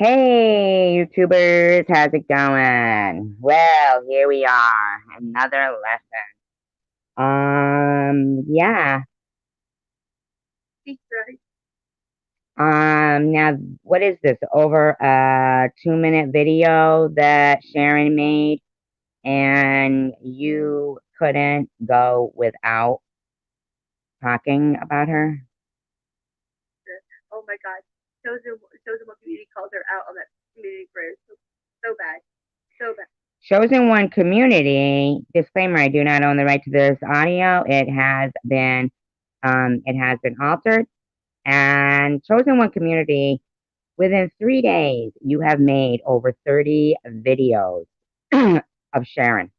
Hey, YouTubers, how's it going? Well, here we are, another lesson. Yeah. Right. Now, what is this? Over a 2-minute video that Sharon made, and you couldn't go without talking about her? Oh my God. Chosen One community called her out on that community prayer. So bad. So bad. Chosen One Community, disclaimer, I do not own the right to this audio. It has been altered. And Chosen One Community, within 3 days, you have made over 30 videos of Sharon.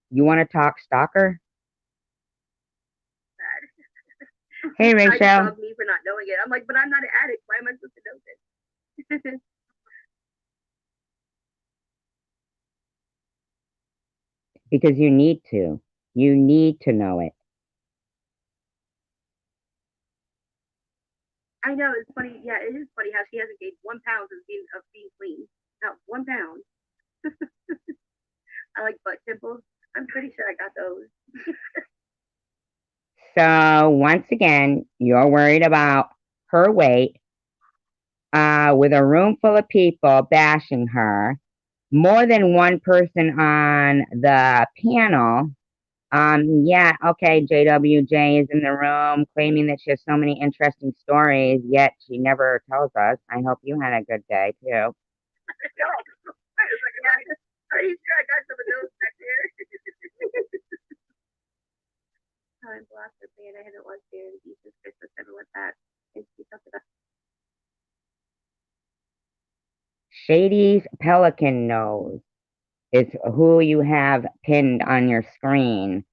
You want to talk stalker? Bad. Hey, She tried to Rachel. dog me for not knowing it. I'm like, but I'm not an addict. Why am I supposed to know this? Because you need to. You need to know it. I know it's funny. Yeah, it is funny how she hasn't gained 1 pound of being clean. Not 1 pound. I like butt dimples. I'm pretty sure I got those. So, once again, you're worried about her weight, with a room full of people bashing her, more than one person on the panel. Yeah, okay, JWJ is in the room claiming that she has so many interesting stories, yet she never tells us. I hope you had a good day too. No, I was like, yeah, pretty sure I got some of those back there. Time blocked her band. I haven't watched Barry Jesus Christmas. Never went back. And she talked about Shady's Pelican Nose is who you have pinned on your screen,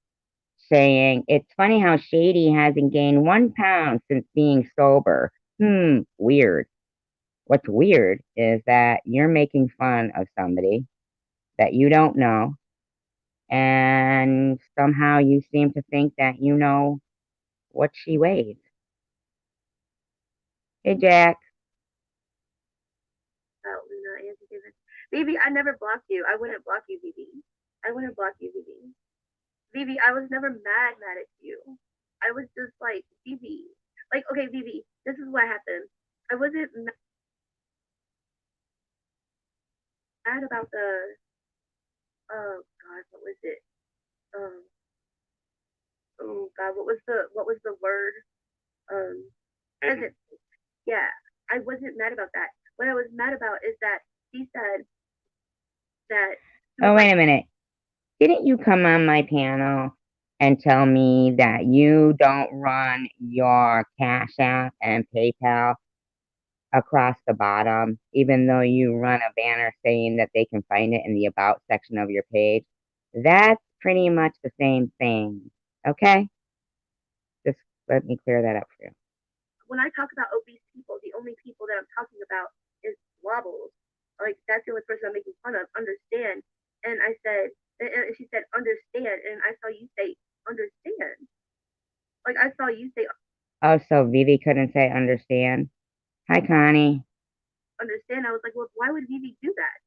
saying, "It's funny how Shady hasn't gained 1 pound since being sober. Weird. What's weird is that you're making fun of somebody that you don't know, and somehow you seem to think that you know what she weighs. Hey, Jack. Angie Davis. Vivi, I never blocked you. I wouldn't block you, Vivi. I wouldn't block you, Vivi. Vivi, I was never mad at you. I was just like, Vivi. Like, okay, Vivi, this is what happened. I wasn't mad about the, oh God, what was it? Um, oh God, what was the word? Um, present. Yeah, I wasn't mad about that. What I was mad about is that he said that he was Oh, like, wait a minute. Didn't you come on my panel and tell me that you don't run your Cash App and PayPal across the bottom, even though you run a banner saying that they can find it in the About section of your page? That's pretty much the same thing. Okay? Just let me clear that up for you. when I talk about obese people, the only people that I'm talking about is wobbles. Like that's the only person I'm making fun of. Understand? And I said, and she said understand, and I saw you say understand. Like I saw you say Oh, so Vivi couldn't say understand. Hi, Connie. understand. I was like, well, why would Vivi do that?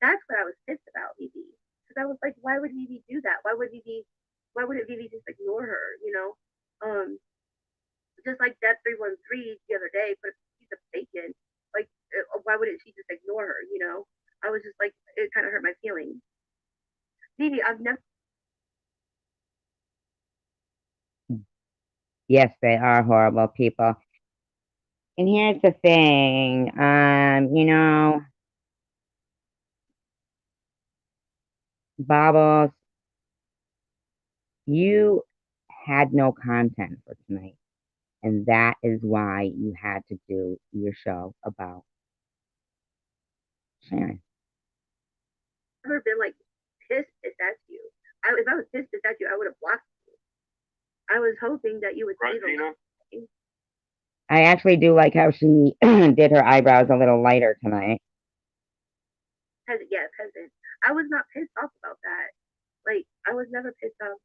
That's what I was pissed about, Vivi. Because I was like, why would Vivi do that? Why wouldn't Vivi just ignore her? Um, just like that 313 the other day put a piece of bacon. Like, why wouldn't she just ignore her? I was just like, it kind of hurt my feelings. Vivi, I've never Yes, they are horrible people. And here's the thing, Bobbles, you had no content for tonight, and that is why you had to do your show about Sharon. been like pissed at you. If I was pissed at you, I would have blocked you. I was hoping that you would say the I actually do like how she did her eyebrows a little lighter tonight. peasant. I was not pissed off about that. Like, I was never pissed off.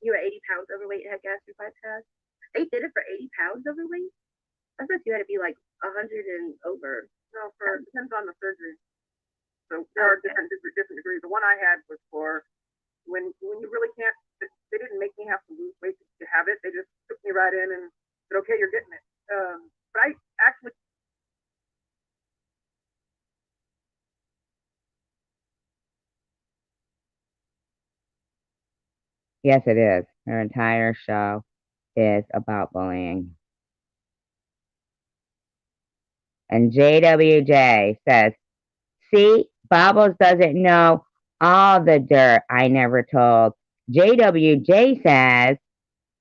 You were 80 pounds overweight and had gastric bypass. They did it for 80 pounds overweight. I thought you had to be like 100 and over. No, for depends on the surgery. So there are different degrees. The one I had was for when you really can't. They didn't make me have to lose weight to have it. They just took me right in and said, "Okay, you're getting it." But I actually, Yes, it is. Her entire show is about bullying. And JWJ says, see, Bobbles doesn't know all the dirt I never told. JWJ says,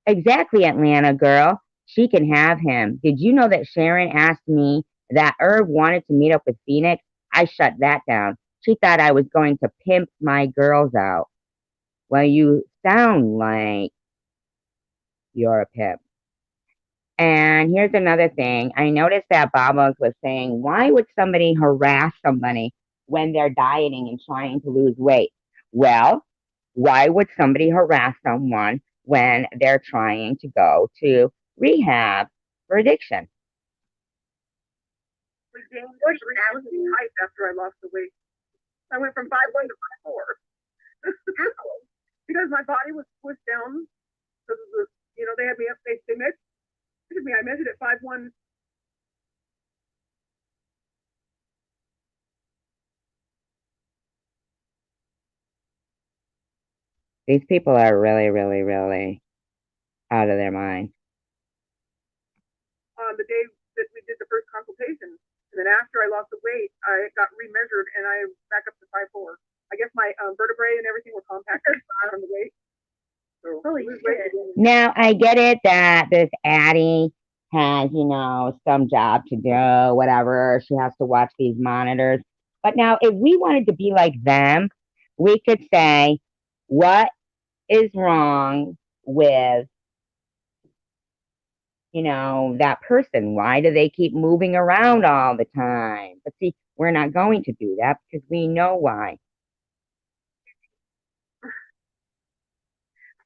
exactly, Atlanta girl. She can have him. Did you know that Sharon asked me that Irv wanted to meet up with Phoenix? I shut that down. She thought I was going to pimp my girls out. Well, you sound like you're a pimp. And here's another thing. I noticed that Bobos was saying, why would somebody harass somebody when they're dieting and trying to lose weight? Well, why would somebody harass someone when they're trying to go to rehab for addiction? gained 3 pounds 40,000. height after I lost the weight. I went from 5'1" to 5'4" because my body was pushed down because of the, they had me up. They measured me. I measured at 5'1". These people are really, really, really out of their mind. On the day that we did the first consultation. And then after I lost the weight, I got remeasured and I back up to 5'4". I guess my vertebrae and everything were compacted on the weight. So Holy shit. Now, I get it that this Addie has, some job to do, whatever. She has to watch these monitors. But now, if we wanted to be like them, we could say, what is wrong with, that person? Why do they keep moving around all the time? But see, we're not going to do that because we know why.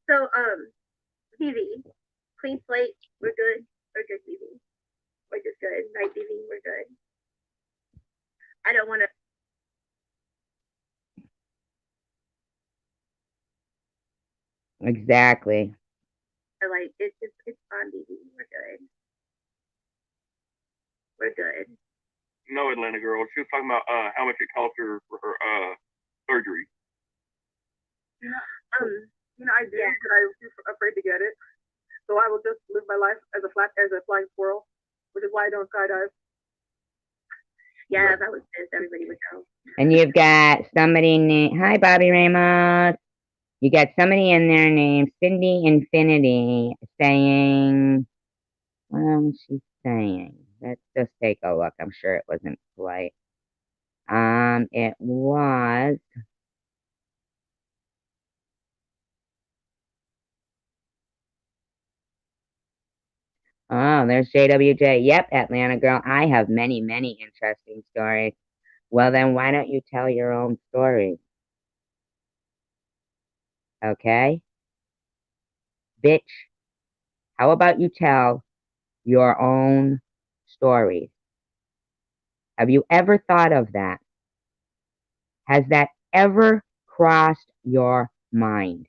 So, Vivi, clean slate, we're good. We're good, Vivi. We're just good. Night, Vivi, we're good. I don't want to. Exactly. Like it's fine, Vivi. We're good. We're good. No, Atlanta girl. She was talking about how much it cost her for her surgery. Um, I did, but I was too afraid to get it. So I will just live my life as a flying squirrel, which is why I don't skydive. yeah, if I was this, everybody would go. And you've got somebody named, hi, Bobby Ramos. You got somebody in there named Cindy Infinity saying, what was she saying? Let's just take a look. I'm sure it wasn't polite. It was, oh, there's JWJ. Yep, Atlanta girl. I have many, many interesting stories. Well, then why don't you tell your own story? Okay? Bitch, how about you tell your own stories? Have you ever thought of that? Has that ever crossed your mind?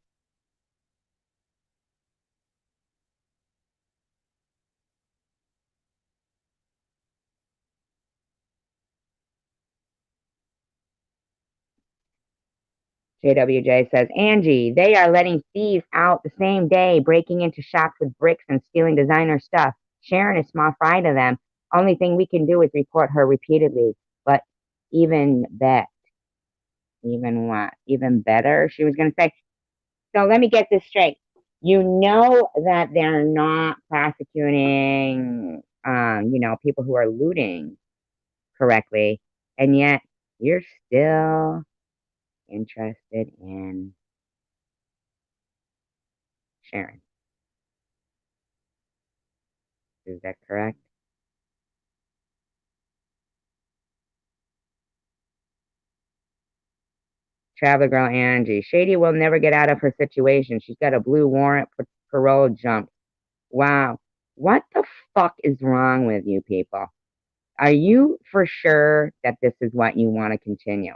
JWJ says, Angie, they are letting thieves out the same day, breaking into shops with bricks and stealing designer stuff. Sharon is small fry to them. Only thing we can do is report her repeatedly. But even that, even what? Even better? She was going to say, so let me get this straight. You know that they're not prosecuting, people who are looting correctly, and yet you're still interested in Sharon. Is that correct? Travel girl Angie. Shady will never get out of her situation. She's got a blue warrant for parole jump. Wow. What the fuck is wrong with you people? Are you for sure that this is what you want to continue?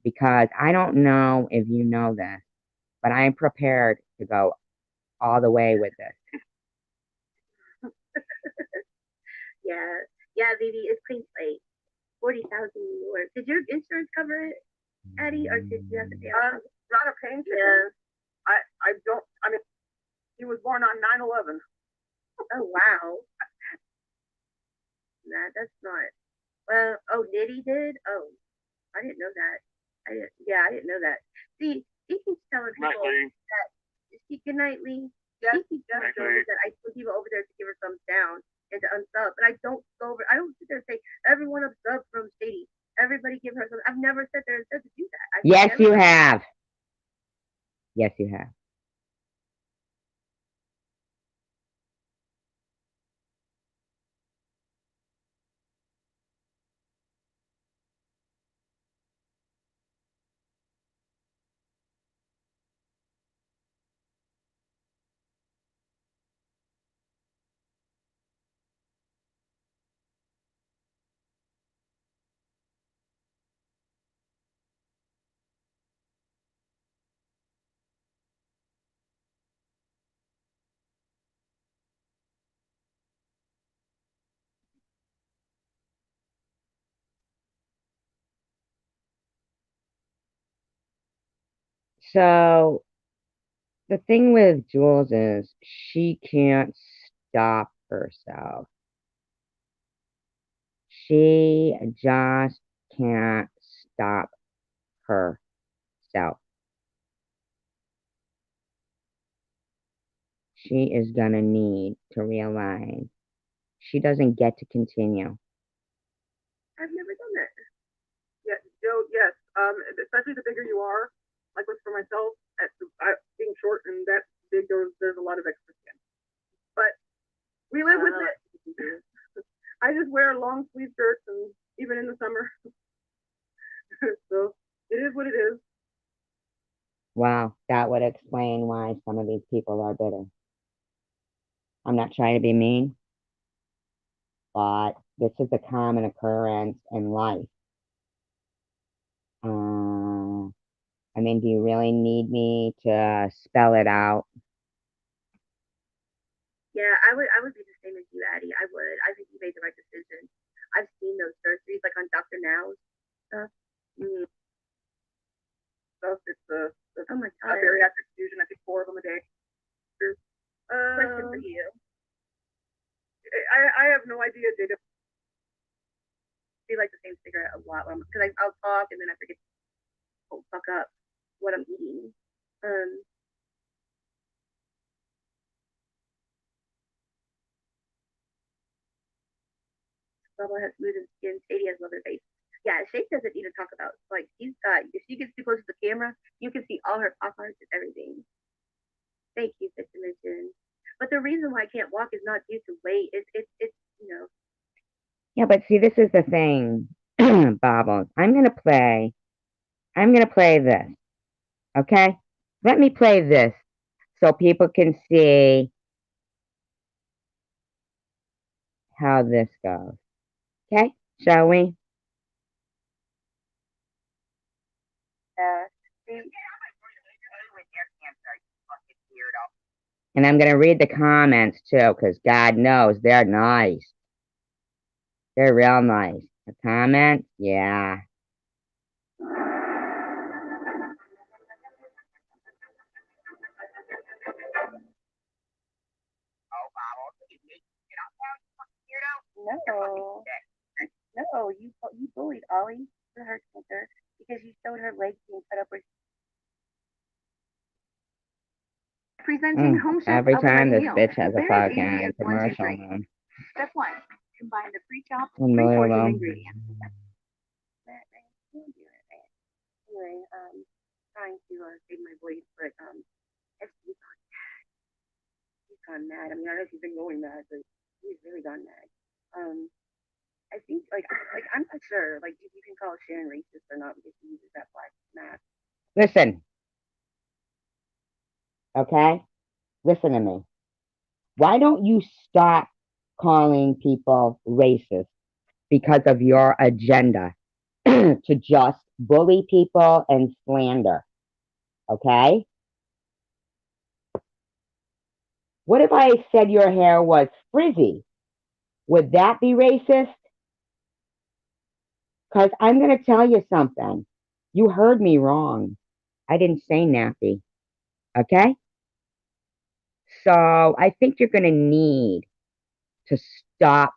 Because I don't know if you know this, but I am prepared to go all the way with this. Yeah, yeah, baby, it's clean slate. 40,000 more. Did your insurance cover it, Addie, or did you have to pay? Not a pain ticket. Yeah. I don't. I mean, he was born on 9/11. Oh wow. Nah, that's not. Well, oh, Nitty did. Oh, I didn't know that. Yeah, I didn't know that. See, he keeps telling people Nightly. that. Good night, Lee. Yes, He keeps telling Nightly. that I put people over there to give her thumbs down and to unsub, but I don't go over. I don't sit there and say everyone unsub from Shady. Everybody give her thumbs. I've never sat there and said to do that. Yes, you have. Yes, you have. So the thing with Jules is she can't stop herself. She just can't stop herself. She is gonna need to realize she doesn't get to continue. I've never done that. Yeah, Joe. Yes. Especially the bigger you are, like with for myself, being short and that big, there's a lot of extra skin. But we live with it. I just wear long sleeve shirts, and even in the summer. So it is what it is. Wow, that would explain why some of these people are bitter. I'm not trying to be mean, but this is a common occurrence in life. I mean, do you really need me to spell it out? Yeah, I would be the same as you, Addie. I would. I think you made the right decision. I've seen those surgeries, like on Dr. Now's stuff. Mm. So it's Oh my a god. bariatric fusion. I think 4 of them a day. Question for you. I have no idea. Data. I like the same cigarette a lot because I'll talk and then I forget to fuck up what I'm eating. Um, Bubba has smooth skin. Sadie has leather face. Yeah, Shake doesn't need to talk about. Like she's got. If she gets too close to the camera, you can see all her pop hearts and everything. Thank you, Fifth Dimension. But the reason why I can't walk is not due to weight. It's you know. Yeah, but see, this is the thing, Bobbles. I'm gonna play this, okay? Let me play this so people can see how this goes. Okay? Shall we? Uh, And I'm gonna read the comments too, because God knows they're nice. They're real nice. The comments, yeah. no, no, you bullied Ollie for her cancer because you showed her legs being cut up with. Presenting home chef Every time this meal. bitch has a Very easy fucking as one, two, commercial. three. Step 1. Combine the pre-chopped, Unbelievable. ingredients. Anyway, trying to save my voice, but he's gone mad. I mean, I know he's been going mad, but he's really gone mad. I think like I'm not sure like if you can call Sharon racist or not because she uses that black mask. Listen, okay? Listen to me. Why don't you stop calling people racist because of your agenda to just bully people and slander? Okay? What if I said your hair was frizzy? Would that be racist? Because I'm going to tell you something. You heard me wrong. I didn't say nappy. Okay? So I think you're going to need to stop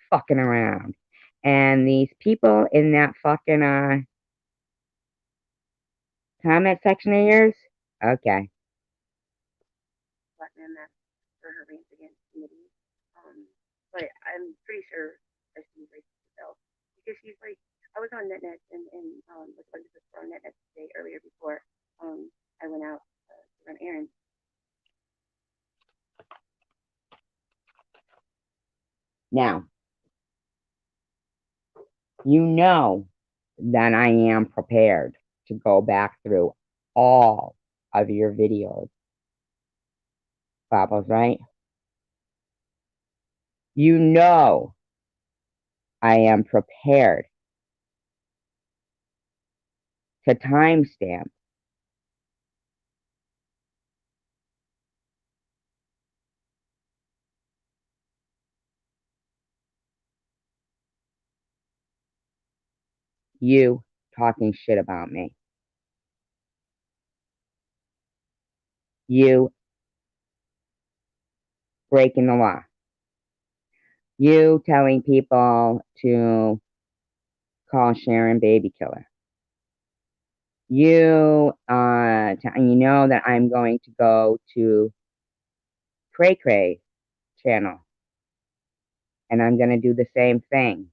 fucking around. And these people in that fucking comment section of yours, okay. Black man that for her rants against committees. But I'm pretty sure that she's racist herself because she's like, I was on NetNet and was going to on NetNet today earlier before I went out to run errands. Now, you know that I am prepared to go back through all of your videos. Bobbles, right? You know I am prepared to timestamp you talking shit about me. You breaking the law. You telling people to call Sharon baby killer. You you know that I'm going to go to Cray Cray channel and I'm going to do the same thing.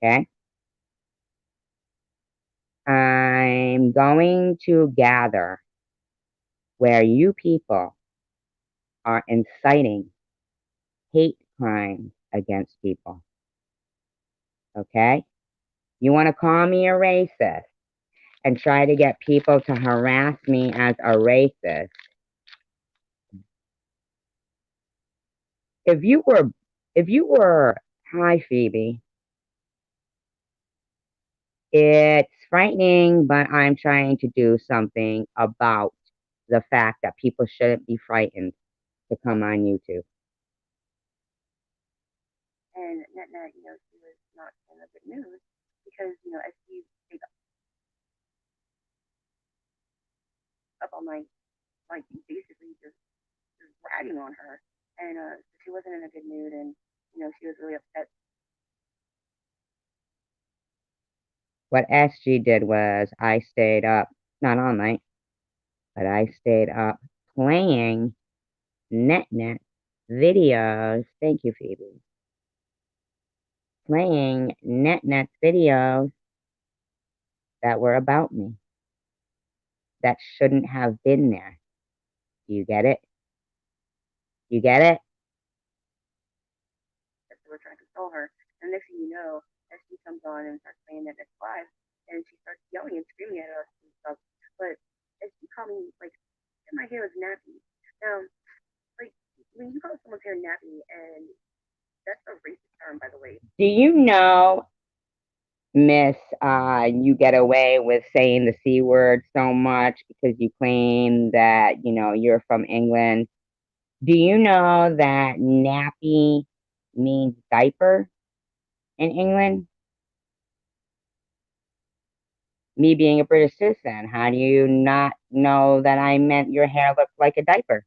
Okay? I'm going to gather where you people are inciting hate crimes against people. Okay? You want to call me a racist and try to get people to harass me as a racist. If you were, hi Phoebe, it's frightening, but I'm trying to do something about the fact that people shouldn't be frightened to come on YouTube. And NetNet, she was not in the good news because, as she stayed up all night, like basically just ratting on her. And she wasn't in a good mood and, she was really upset. What SG did was I stayed up, not all night, but I stayed up playing NetNet videos. Thank you, Phoebe. Playing NetNet videos that were about me, that shouldn't have been there. Do you get it? You get it? That they were trying to console her. And next thing you know, as she comes on and starts playing NetNet Live, and she starts yelling and screaming at us and stuff. But as she called me, like, my hair was nappy. Now, like, when you call someone's hair nappy, and that's a racist term, by the way. Do you know, Miss, you get away with saying the C word so much because you claim that, you're from England. Do you know that nappy means diaper in England? Me being a British citizen, how do you not know that I meant your hair looked like a diaper?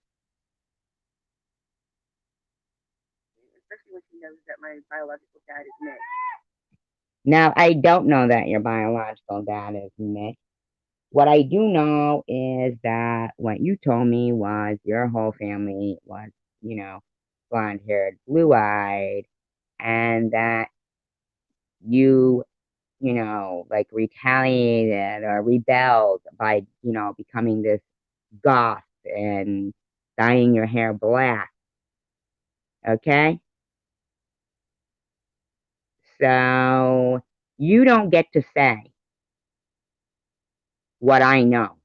Especially when she knows that my biological dad is Nick. Now, I don't know that your biological dad is Nick. What I do know is that what you told me was your whole family was, blonde haired, blue eyed, and that you, like retaliated or rebelled by, becoming this goth and dyeing your hair black. Okay? So you don't get to say what I know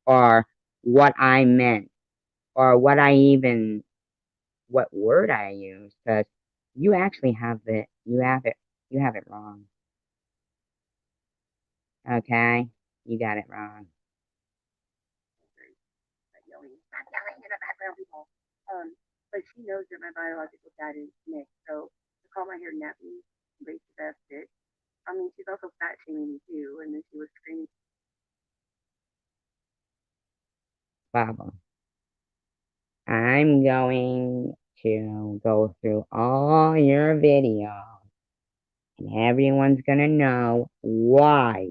or what I meant or what word I used, because you actually you have it wrong. Okay? You got it wrong. Stop yelling in the background, people. But she knows that my biological dad is Nick, so to call my hair nappy, race the best bitch. I mean, she's also fat shaming me too, and then she was screaming. Baba. I'm going to go through all your videos and everyone's gonna know why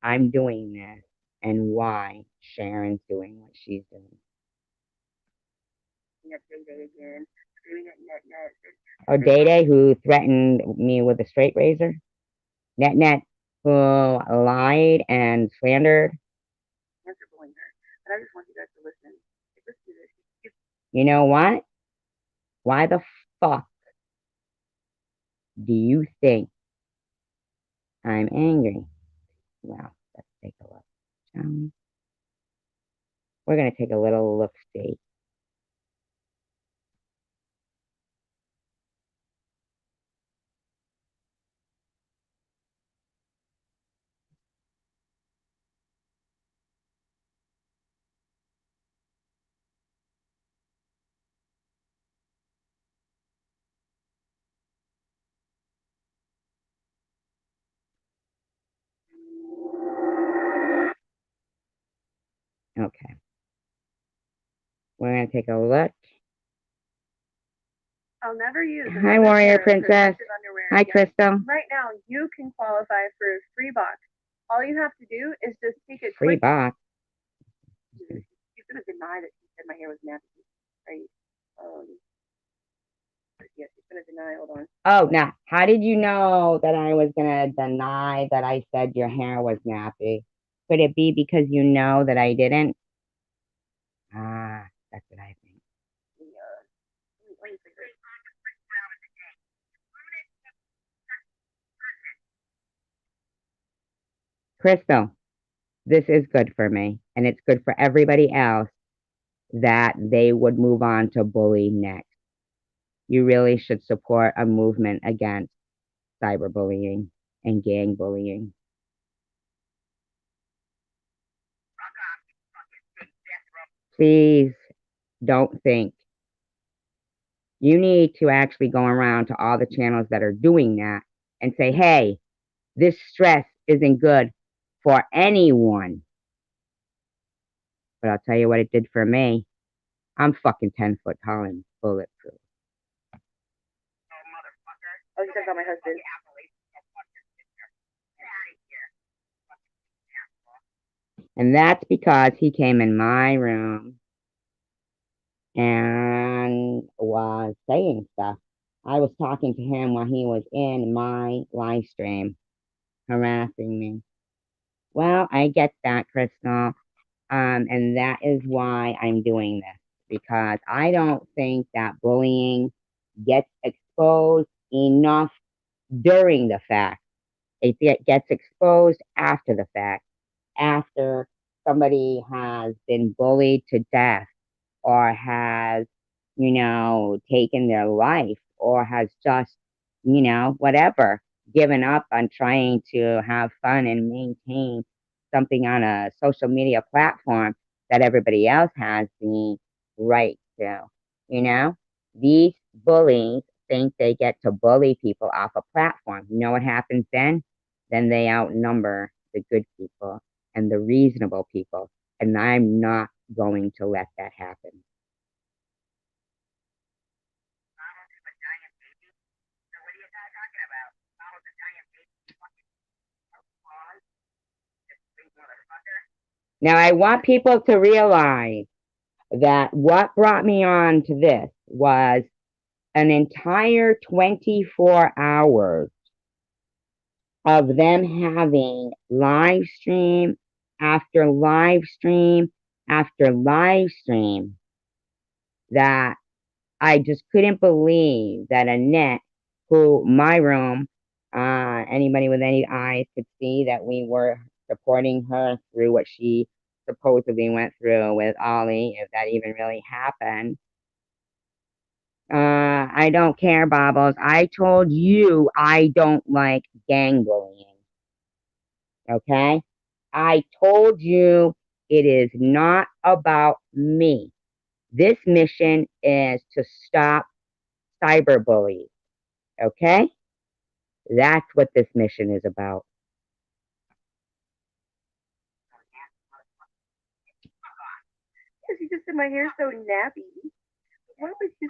I'm doing this and why Sharon's doing what she's doing. Again, screaming at Net. Oh, Day Day, who threatened me with a straight razor? Net, who lied and slandered? Answer bullying her. But I just want you guys to listen. Listen to this. You know what? Why the fuck do you think I'm angry? Well, let's take a look, shall we? We're going to take a little look-see. Okay. We're going to take a look. I'll never use. Hi, Warrior Princess. Hi, Crystal. Right now, you can qualify for a free box. All you have to do is just take a Free quick. box. She's gonna deny that she said my hair was nappy, right? Yeah, she's gonna deny. Hold on. Oh, now, how did you know that I was going to deny that I said your hair was nappy? Could it be because you know that I didn't? Ah, that's what I think. Crystal, this is good for me, and it's good for everybody else that they would move on to bully next. You really should support a movement against cyberbullying and gang bullying. Please don't think. You need to actually go around to all the channels that are doing that and say, hey, this stress isn't good for anyone. But I'll tell you what it did for me. I'm fucking 10 foot tall and bulletproof. Oh, you talking about my husband? And that's because he came in my room and was saying stuff. I was talking to him while he was in my live stream, harassing me. Well, I get that, Crystal. And that is why I'm doing this, because I don't think that bullying gets exposed enough during the fact. It gets exposed after the fact, after somebody has been bullied to death or has, taken their life or has just, whatever, given up on trying to have fun and maintain something on a social media platform that everybody else has the right to. You know, these bullies think they get to bully people off a platform. You know what happens then? Then they outnumber the good people and the reasonable people. And I'm not going to let that happen. Now, I want people to realize that what brought me on to this was an entire 24 hours of them having live stream after live stream after live stream that I just couldn't believe that Annette, who my room, anybody with any eyes could see that we were supporting her through what she supposedly went through with Ollie, if that even really happened. I don't care, Bobbles. I told you I don't like gang bullying. Okay? I told you it is not about me. This mission is to stop cyberbullies. Okay? That's what this mission is about. Because you just said my hair's so nappy. Why would you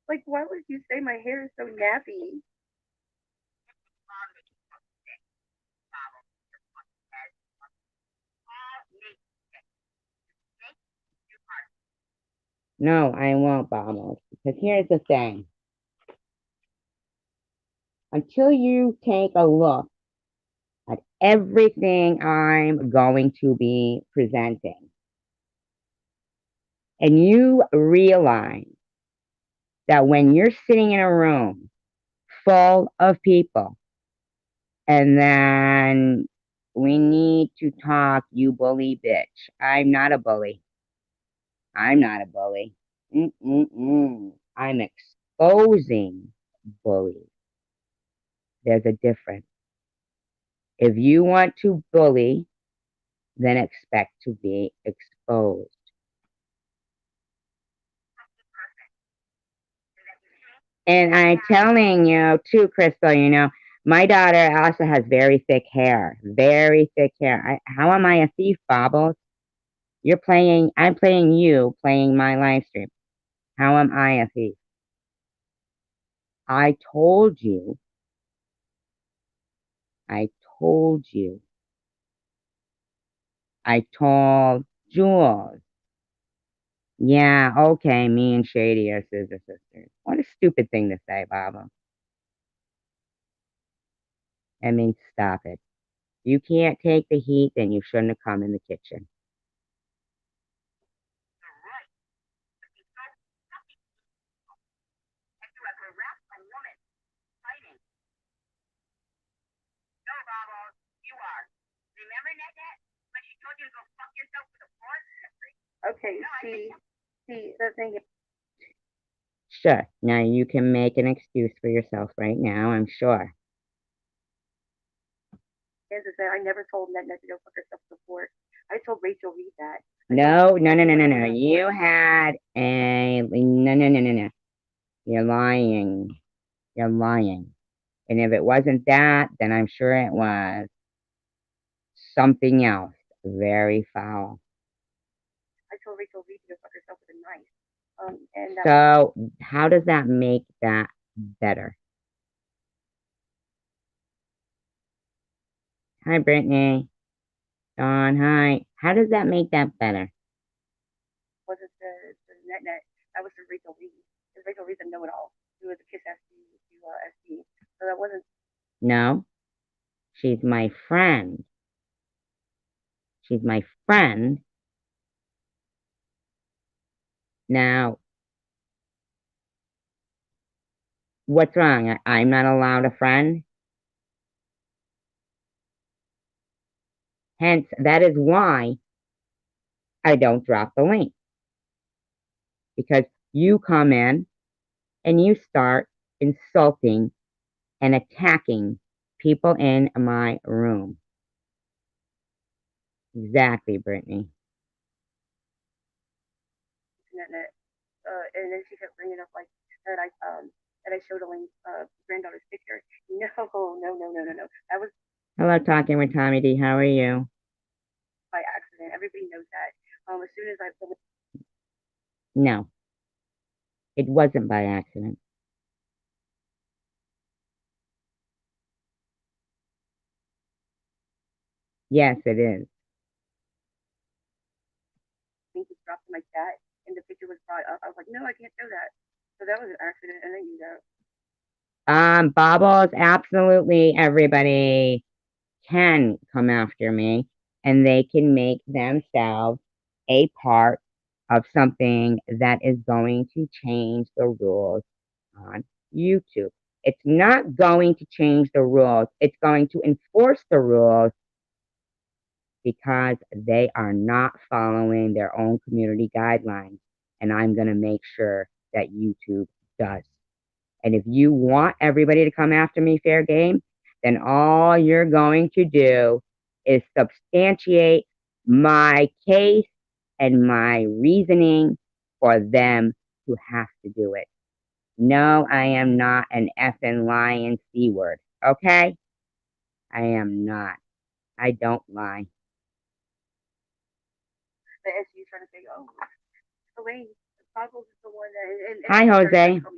why would you say my hair is so nappy? No, I won't, Bobbles. Because here's the thing. Until you take a look at everything I'm going to be presenting, and you realize that when you're sitting in a room full of people, and then we need to talk, you bully bitch. I'm not a bully. I'm not a bully. I'm exposing bullies. There's a difference. If you want to bully, then expect to be exposed. And I'm telling you too, Crystal, my daughter also has very thick hair. Very thick hair. How am I a thief, Bobbles? I'm playing you, playing my live stream. How am I a thief? I told you. I told you. I told Jules. Yeah, okay, me and Shady are scissor sisters. What a stupid thing to say, Baba. I mean, stop it. You can't take the heat, then you shouldn't have come in the kitchen. Okay, see, the thing is, Sure, now you can make an excuse for yourself right now, I'm sure. that I never told Net to go fuck herself before. I told Rachel Reed that. No. You had a no. You're lying. You're lying. And if it wasn't that, then I'm sure it was something else very foul. I told Rachel Reed to go fuck herself with a knife. So how does that make that better? Hi, Brittany. Dawn, hi. How does that make that better? Wasn't the Net. That was the Rachel Reed. Because Rachel Reed's a know-it-all. She was a Kiss SD. So that wasn't. No. She's my friend. She's my friend. Now, what's wrong? I'm not allowed a friend? Hence, that is why I don't drop the link. Because you come in and you start insulting and attacking people in my room. Exactly, Brittany. Net. And then she kept bringing up that I showed granddaughter's picture. No. That was Hello, talking with Tommy D. How are you? by accident. Everybody knows that. As soon as No, it wasn't by accident. Yes, it is. think was dropped in my chat and the picture was brought up, I was like, no, I can't show that. So that was an accident, and then you know. Bobbles, absolutely everybody can come after me and they can make themselves a part of something that is going to change the rules on YouTube. It's not going to change the rules. It's going to enforce the rules because they are not following their own community guidelines. And I'm going to make sure that YouTube does. And if you want everybody to come after me fair game, then all you're going to do is substantiate my case and my reasoning for them to have to do it. No, I am not an effing lying C word. Okay? I am not. I don't lie. But as you trying to say, oh, Elaine, Boggles is the one that. And Hi, Jose. So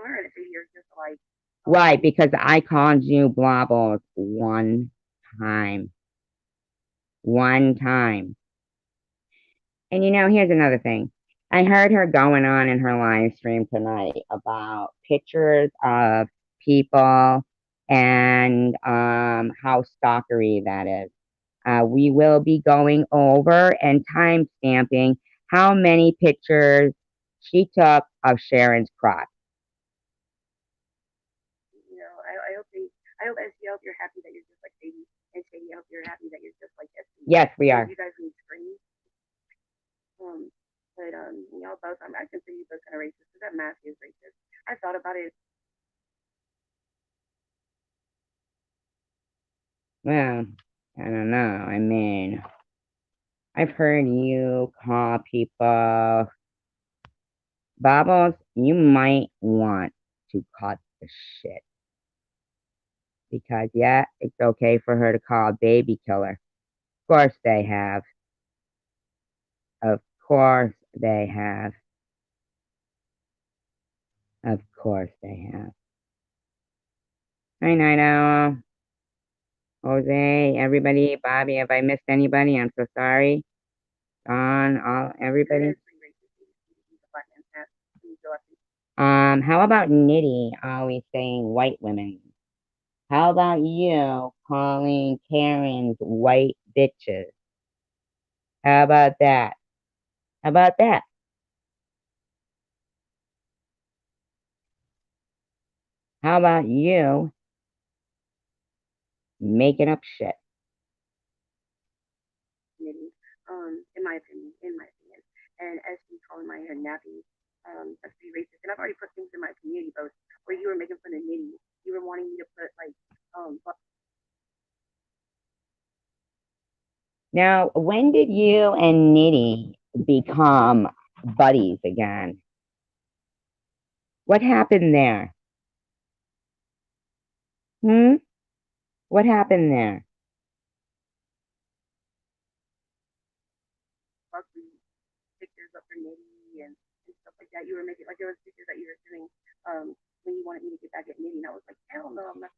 we're gonna sit here just like. Why? Because I called you Blobbles one time. One time. And here's another thing. I heard her going on in her live stream tonight about pictures of people and how stalkery that is. We will be going over and time stamping how many pictures she took of Sharon's crotch. I hope SG, I hope you're happy that you're just like Sadie, and Sadie, I hope you're happy that you're just like SG. Yes, we are. You guys need screens. But y'all both, I consider you both kind of racist. Because that mask is racist. I thought about it. Well, I don't know. I mean, I've heard you call people Bubbles. You might want to cut the shit. Because, yeah, it's okay for her to call a baby killer. Of course they have. Of course they have. Of course they have. Hi, Night Owl. Jose, everybody, Bobby, have I missed anybody? I'm so sorry. Don, everybody. How about Nitty always saying white women? How about you calling Karens white bitches? How about that? How about that? How about you making up shit? In my opinion, and as you calling my hair nappy, that's pretty racist. And I've already put things in my community post where you were making fun of Nitty. You were wanting me to put like Now, when did you and Nitty become buddies again? What happened there? What happened there? pictures of her Nitty and stuff like that. You were making like there was pictures that you were doing when you wanted me to get back at Nitty, and I was like, hell no, I'm not.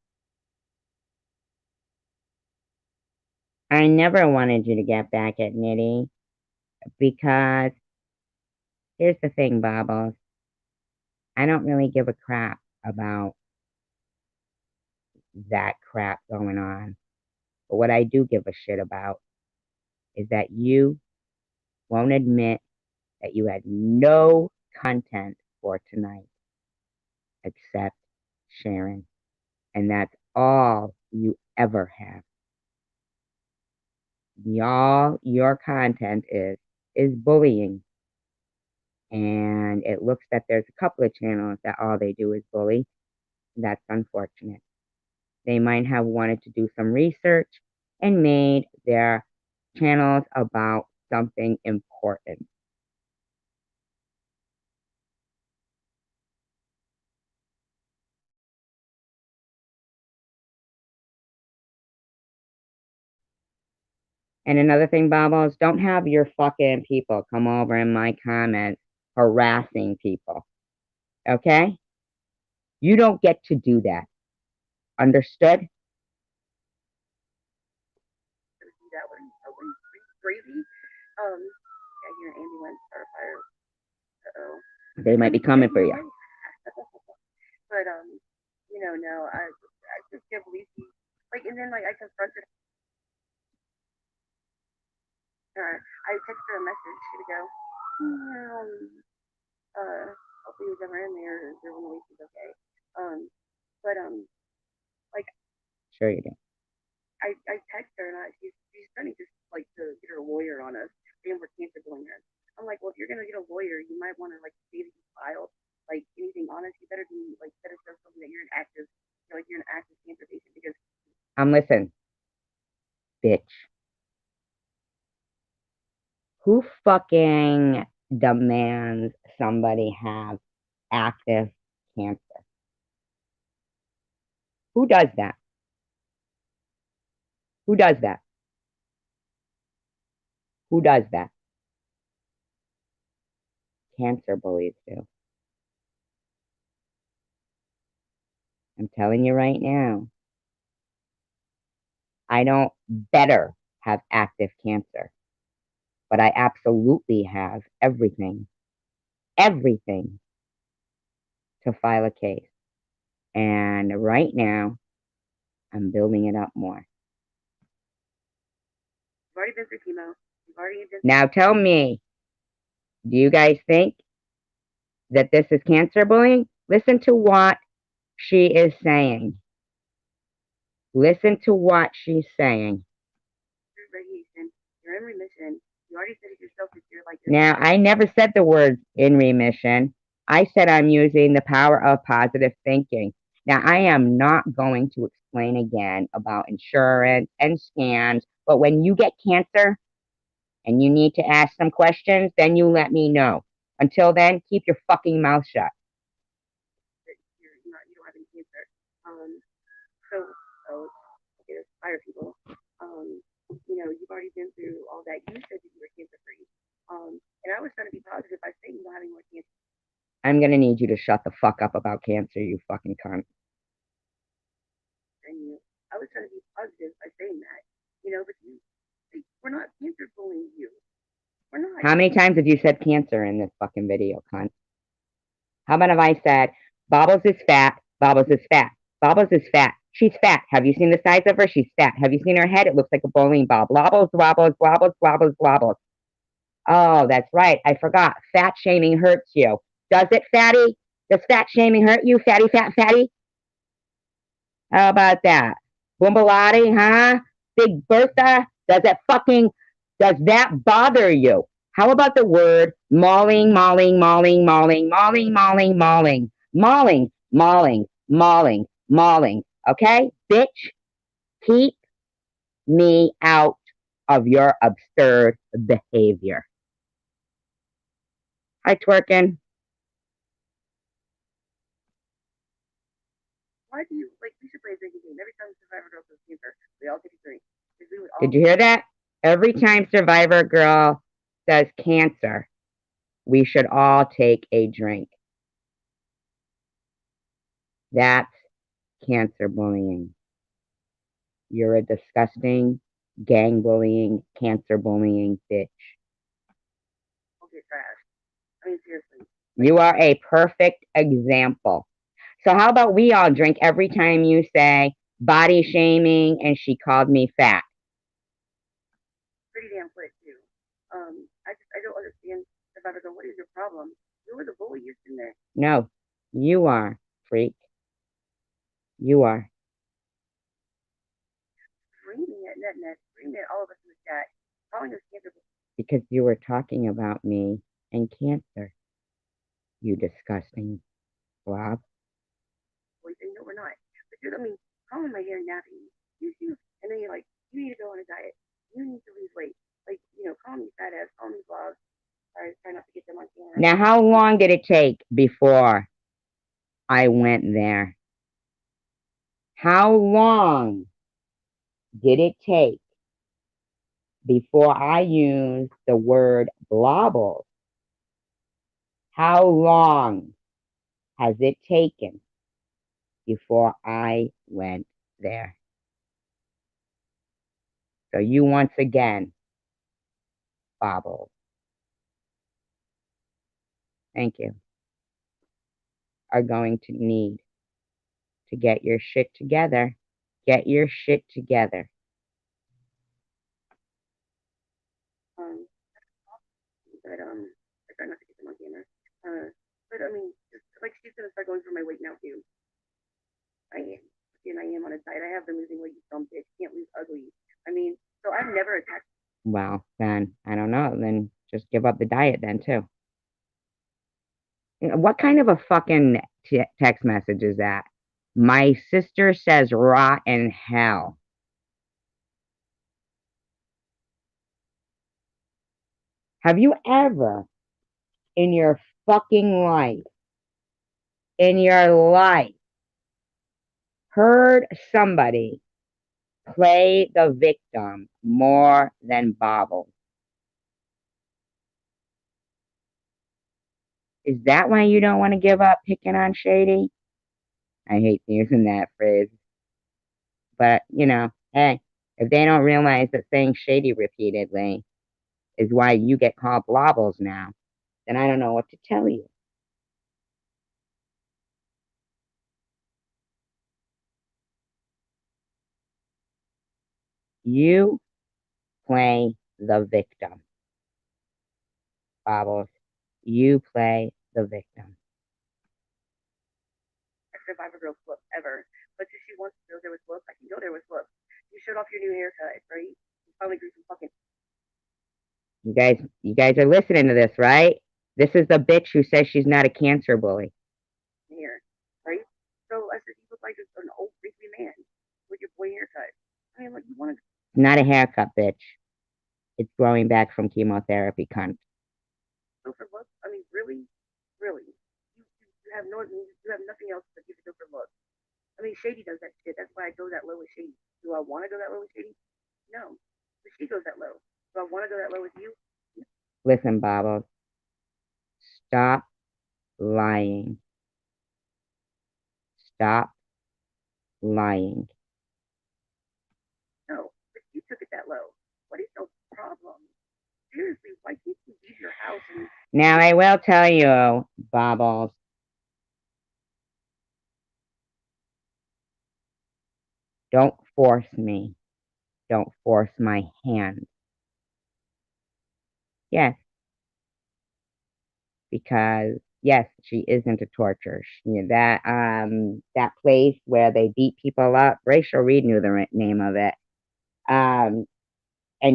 I never wanted you to get back at Nitty because here's the thing, Bobbles. I don't really give a crap about that crap going on. But what I do give a shit about is that you won't admit that you had no content for tonight except Sharon. And that's all you ever have. All your content is bullying. And it looks that there's a couple of channels that all they do is bully. That's unfortunate. They might have wanted to do some research and made their channels about something important. And another thing, Bobbles, don't have your fucking people come over in my comments harassing people. Okay? You don't get to do that. Understood? That was crazy. I hear an ambulance or a fire. Uh-oh. They might be coming for you. But no, I just can't believe he like, and then like I confronted her. I texted her a message to go. Hopefully he was ever in there. There was no way she's okay. But like. Sure you do. I text her and she's trying to just like to get her lawyer on us, saying we're cancer bullying her. I'm like, well, if you're gonna get a lawyer, you might want to like see that you filed like anything honest. You better be like better show something that you're an active cancer patient because Listen, bitch. Who fucking demands somebody have active cancer? Who does that? Who does that? Who does that? Cancer bullies do. I'm telling you right now, I don't better have active cancer, but I absolutely have everything to file a case. And right now, I'm building it up more. you've already been through chemo. You've already been. Now tell me, do you guys think that this is cancer bullying? Listen to what she is saying. Listen to what she's saying. Radiation. You're in remission. You already said it yourself that you're like. Now, I never said the word in remission. I said I'm using the power of positive thinking. Now, I am not going to explain again about insurance and scans, but when you get cancer and you need to ask some questions, then you let me know. Until then, keep your fucking mouth shut. You don't have any cancer. So okay, let's fire people. You've already been through all that. You said that you were cancer free. And I was trying to be positive by saying you don't have any more cancer. I'm gonna need you to shut the fuck up about cancer, you fucking cunt. And I was trying to be positive by saying that. But we're not cancer bullying you. We're not. How many times have you said cancer in this fucking video, cunt? How about if I said, Bobbles is fat, Bobbles is fat, Bobbles is fat. She's fat. Have you seen the size of her? She's fat. Have you seen her head? It looks like a bowling ball. Wobbles, wobbles, wobbles, wobbles, wobbles. Oh, that's right. I forgot. Fat shaming hurts you. Does it, fatty? Does fat shaming hurt you, fatty, fat, fatty? How about that? Bumbalati, huh? Big Bertha? Does that bother you? How about the word mauling, mauling, mauling, mauling, mauling, mauling, mauling, mauling, mauling, mauling, mauling? Okay, bitch? Keep me out of your absurd behavior. Hi, twerking. Why do you like? We should play a drinking game. Every time Survivor Girl says cancer, we all take a drink. Did you hear that? Every time Survivor Girl says cancer, we should all take a drink. That's cancer bullying. You're a disgusting, gang bullying, cancer bullying bitch. Okay, trash. I mean, seriously. You are a perfect example. So how about we all drink every time you say body shaming and she called me fat? Pretty damn quick too. I don't understand Survivor Girl. What is your problem? You were the bully. You're sitting there. No, you are, freak. You are. Screaming at NetNet, screaming at all of us in the chat, calling us cancer. Because you were talking about me and cancer. You disgusting blob. Well, you know we're not. But I mean, calling my hair nappy. And then you're like, you need to go on a diet. You need to lose weight. Like, call me fat ass, call me blob. Try not to get them on camera. Now, how long did it take before I went there? How long did it take before I used the word blobbles? How long has it taken before I went there? So you once again, bobbles. Thank you, are going to need to get your shit together. Get your shit together. But I try not to get them on camera. But I mean, like she's gonna start going through my weight now too. I am. skin I am on a diet. I have been losing weight, you dumb bitch. Can't lose ugly. I mean, so I've never attacked. Well, then, I don't know. Then just give up the diet then, too. What kind of a fucking text message is that? My sister says rot in hell. Have you ever in your fucking life, heard somebody play the victim more than Bobble? Is that why you don't want to give up picking on Shady? I hate using that phrase. But, hey, if they don't realize that saying Shady repeatedly is why you get called blobbles now, then I don't know what to tell you. You play the victim, Bobbles. You play the victim. I survivor girl's look ever. But if she wants to go there with looks, I can go there with looks. You showed off your new haircut, right? You finally grew some fucking. You guys are listening to this, right? This is the bitch who says she's not a cancer bully. Hair, right? So I said, you look like an old creepy man with your boy haircut. I mean, like you want to. Not a haircut, bitch. It's growing back from chemotherapy, cunt. Go for looks? I mean, really, really, you have you have nothing else but you can go for looks. I mean, Shady does that shit. That's why I go that low with Shady. Do I want to go that low with Shady? No. But she goes that low. Do I want to go that low with you? Listen, Bobbles. Stop lying. Stop lying. No, but you took it that low. What is your problem? Seriously, why can't you leave your house and. Now, I will tell you, Bobbles. Don't force me. Don't force my hand. Yes. Because yes, she is into torture. That place where they beat people up. Rachel Reed knew the name of it. And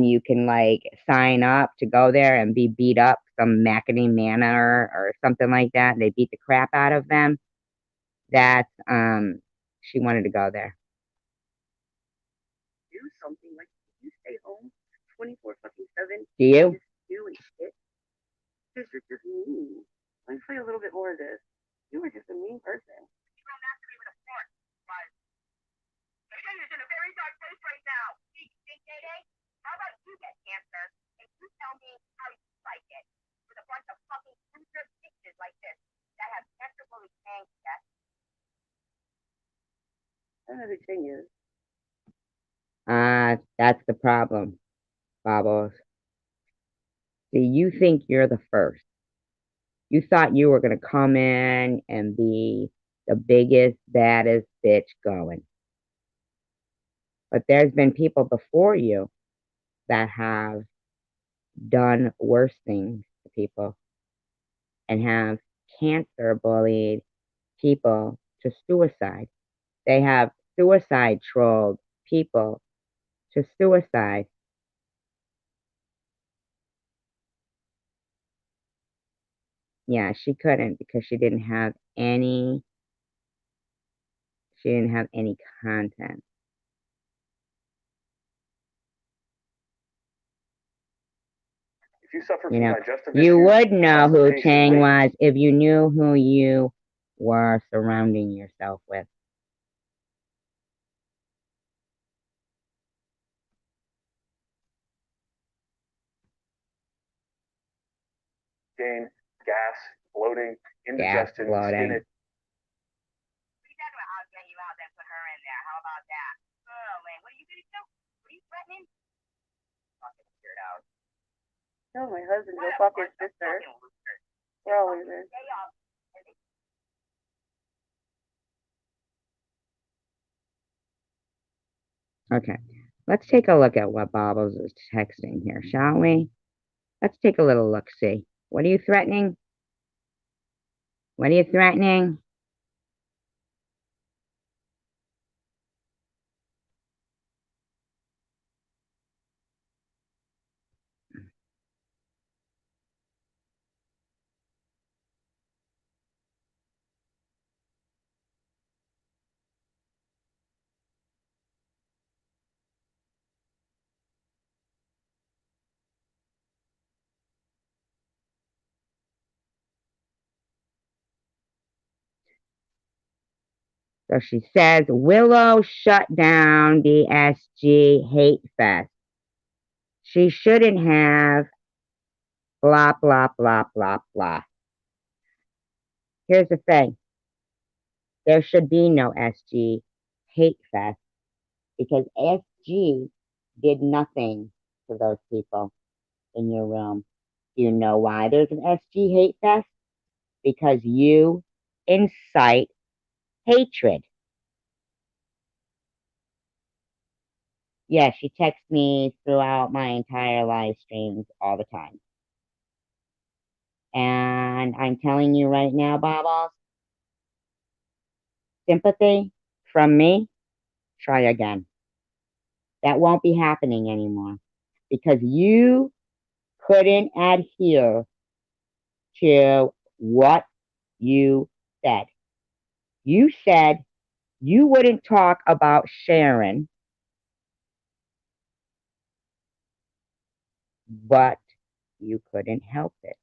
you can like sign up to go there and be beat up some Mackinac manner or something like that. They beat the crap out of them. That's she wanted to go there. Do something like you stay home 24/7. Do you? Just doing shit. Because you're just mean. Let me play a little bit more of this. You were just a mean person. You don't have to be with a fort, but Day is in a very dark place right now. You think, Day? How about you get cancer and you tell me how you like it with a bunch of fucking loser bitches like this that have cancer bullies paying death? I don't know who Ching is. That's the problem, Bobbles. See, you think you're the first. You thought you were going to come in and be the biggest, baddest bitch going. But there's been people before you that have done worse things to people and have cancer bullied people to suicide. They have suicide trolled people to suicide. Yeah, she couldn't because she didn't have any content. If you suffer from digestive You issues, would know who constipation, Chang was if you knew who you were surrounding yourself with. gain, gas, bloating, indigestion, bloating. skin. We talking about I'll get you out and put her in there. How about that? Oh man, what are you gonna do? What are you threatening? Fucking figure it out. Tell my husband go fuck his sister. We're all losers. Okay, let's take a look at what Bobbles is texting here, shall we? Let's take a little look-see. What are you threatening? What are you threatening? So she says, Willow shut down the SG Hate Fest. She shouldn't have, blah, blah, blah, blah, blah. Here's the thing. There should be no SG Hate Fest because SG did nothing to those people in your room. Do you know why there's an SG Hate Fest? Because you incite hatred. Yeah, she texts me throughout my entire live streams all the time. And I'm telling you right now, Bobbles, sympathy from me, try again. That won't be happening anymore because you couldn't adhere to what you said. You said you wouldn't talk about Sharon, but you couldn't help it.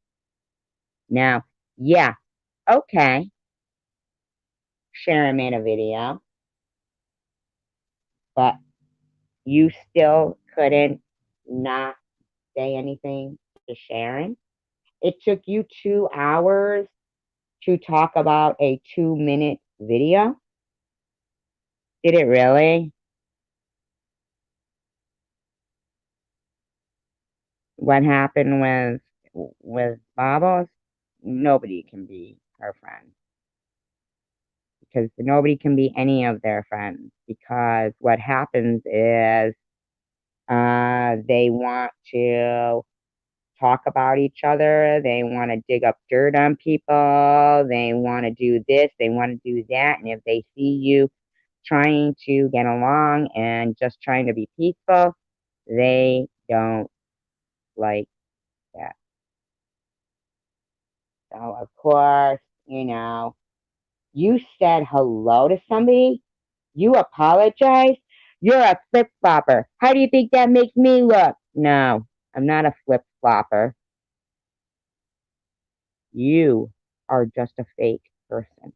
Now, yeah, okay, Sharon made a video, but you still couldn't not say anything to Sharon. It took you 2 hours to talk about a 2-minute video. Did it really? What happened with Bobbles? Nobody can be her friend because nobody can be any of their friends because what happens is they want to talk about each other. They want to dig up dirt on people. They want to do this. They want to do that. And if they see you trying to get along and just trying to be peaceful, they don't like that. So, of course, you said hello to somebody, you apologize, you're a flip flopper. How do you think that makes me look? No, I'm not a flip flopper. You are just a fake person.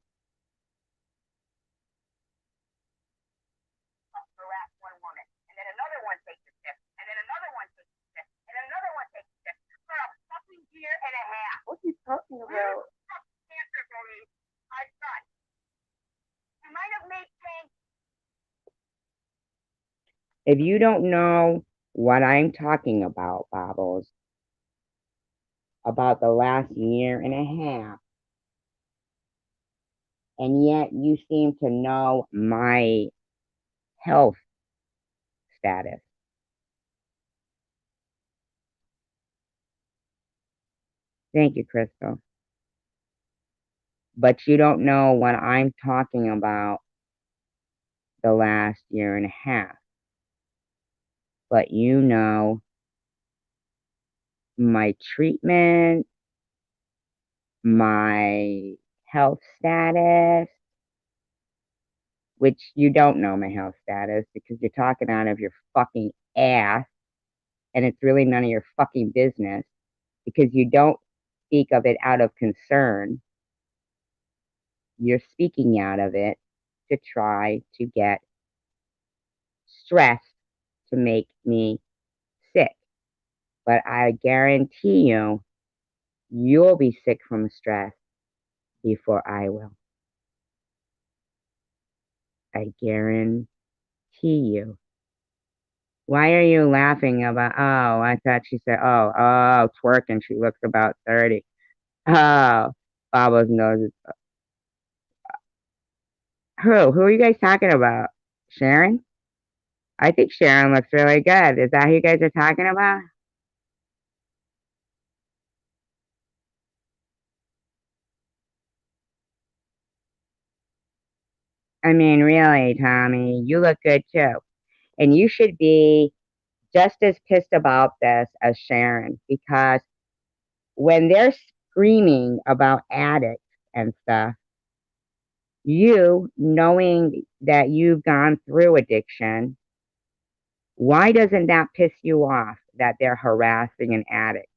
Harass one woman, and then another one takes a step, and then another one takes a step, and then another one takes a step for a fucking year and a half. What's he talking about? Cancer bullies. I thought you might have made change. If you don't know what I'm talking about, Bobbles, about the last year and a half, and yet you seem to know my health status. Thank you, Crystal. But you don't know what I'm talking about the last year and a half. But you know my treatment, my health status, which you don't know my health status because you're talking out of your fucking ass and it's really none of your fucking business because you don't speak of it out of concern. You're speaking out of it to try to get stressed to make me sick. But I guarantee you'll be sick from stress before I will. I guarantee you. Why are you laughing about, oh, I thought she said, oh, twerking, she looks about 30. Oh, Bobos knows. Who are you guys talking about? Sharon? I think Sharon looks really good. Is that who you guys are talking about? I mean, really, Tommy, you look good too. And you should be just as pissed about this as Sharon because when they're screaming about addicts and stuff, you knowing that you've gone through addiction, why doesn't that piss you off that they're harassing an addict?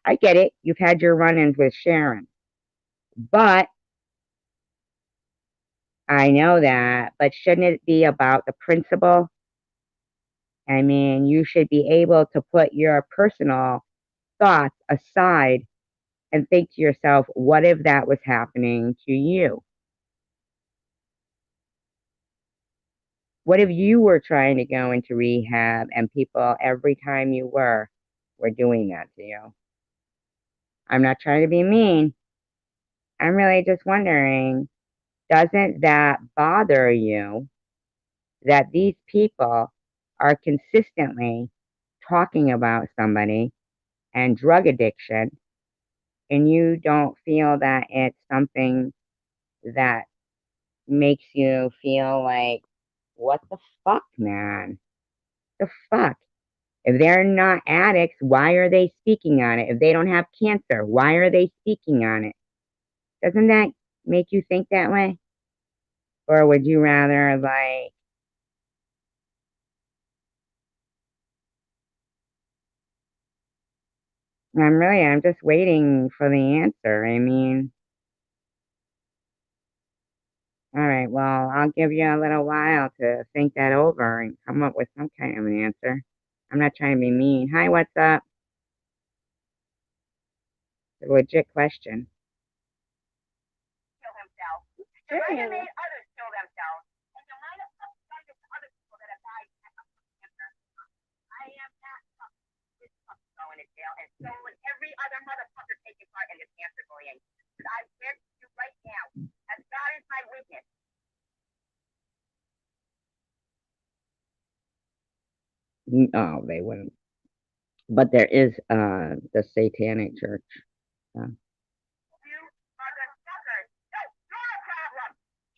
I get it. You've had your run ins with Sharon, but I know that, but shouldn't it be about the principle? I mean, you should be able to put your personal thoughts aside and think to yourself, what if that was happening to you? What if you were trying to go into rehab and people, every time you were doing that to you? I'm not trying to be mean. I'm really just wondering, doesn't that bother you that these people are consistently talking about somebody and drug addiction, and you don't feel that it's something that makes you feel like, what the fuck, man? The fuck? If they're not addicts, why are they speaking on it? If they don't have cancer, why are they speaking on it? Doesn't that make you think that way? Or would you rather, like, I'm just waiting for the answer. I mean, all right, well, I'll give you a little while to think that over and come up with some kind of an answer. I'm not trying to be mean. Hi, what's up? It's a legit question. Kill himself. Because I have made others kill themselves. And you might have done this to other people that have died of cancer. I am not this fuck going to jail, and so would every other motherfucker taking part in this cancer bullying. But I swear to you right now, as God is my witness. Oh, they wouldn't. But there is the Satanic Church. You motherfuckers. No, you're a problem.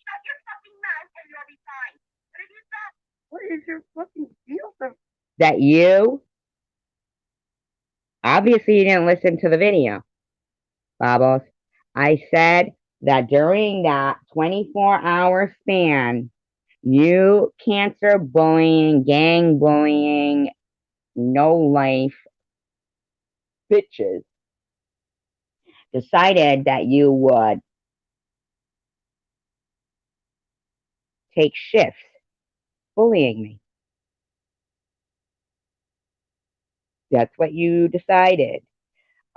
Shut your fucking mouth and you'll be fine. But if you stop, what is your fucking deal? That you? Obviously, you didn't listen to the video, Bobbles. I said that during that 24-hour span, you cancer bullying, gang bullying, no life bitches decided that you would take shifts bullying me. That's what you decided.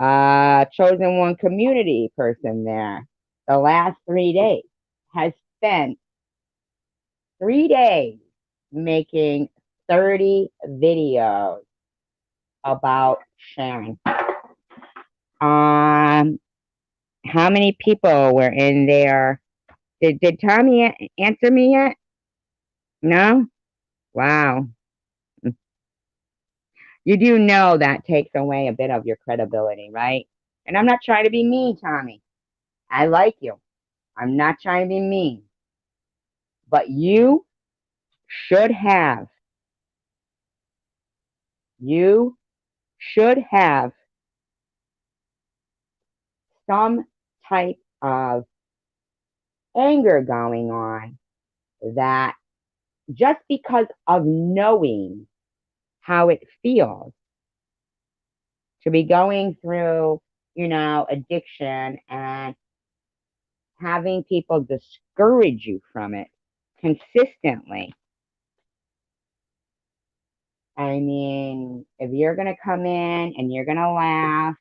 Chosen one community person there, the last 3 days, has spent 3 days making 30 videos about Sharon. How many people were in there? Did Tommy answer me yet? No? Wow. You do know that takes away a bit of your credibility, right? And I'm not trying to be mean, Tommy. I like you. I'm not trying to be mean. But you should have, you should have some type of anger going on that just because of knowing how it feels to be going through, addiction and having people discourage you from it consistently. I mean, if you're going to come in and you're going to laugh,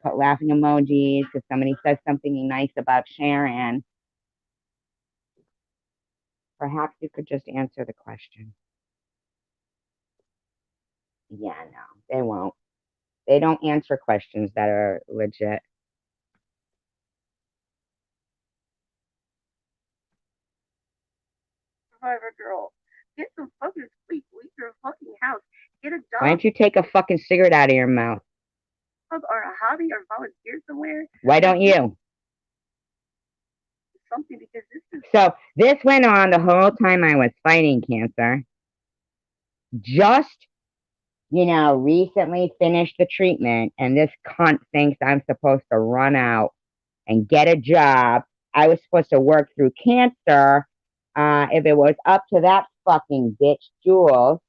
put laughing emojis if somebody says something nice about Sharon, perhaps you could just answer the question. Yeah, no, they won't. They don't answer questions that are legit. Survivor girl, get some fucking sleep. Leave your fucking house. Get a job. Why don't you take a fucking cigarette out of your mouth? Or a hobby or volunteer somewhere. Why don't you? Something, because this is. So this went on the whole time I was fighting cancer. Just, recently finished the treatment, and this cunt thinks I'm supposed to run out and get a job. I was supposed to work through cancer. If it was up to that fucking bitch, Jules,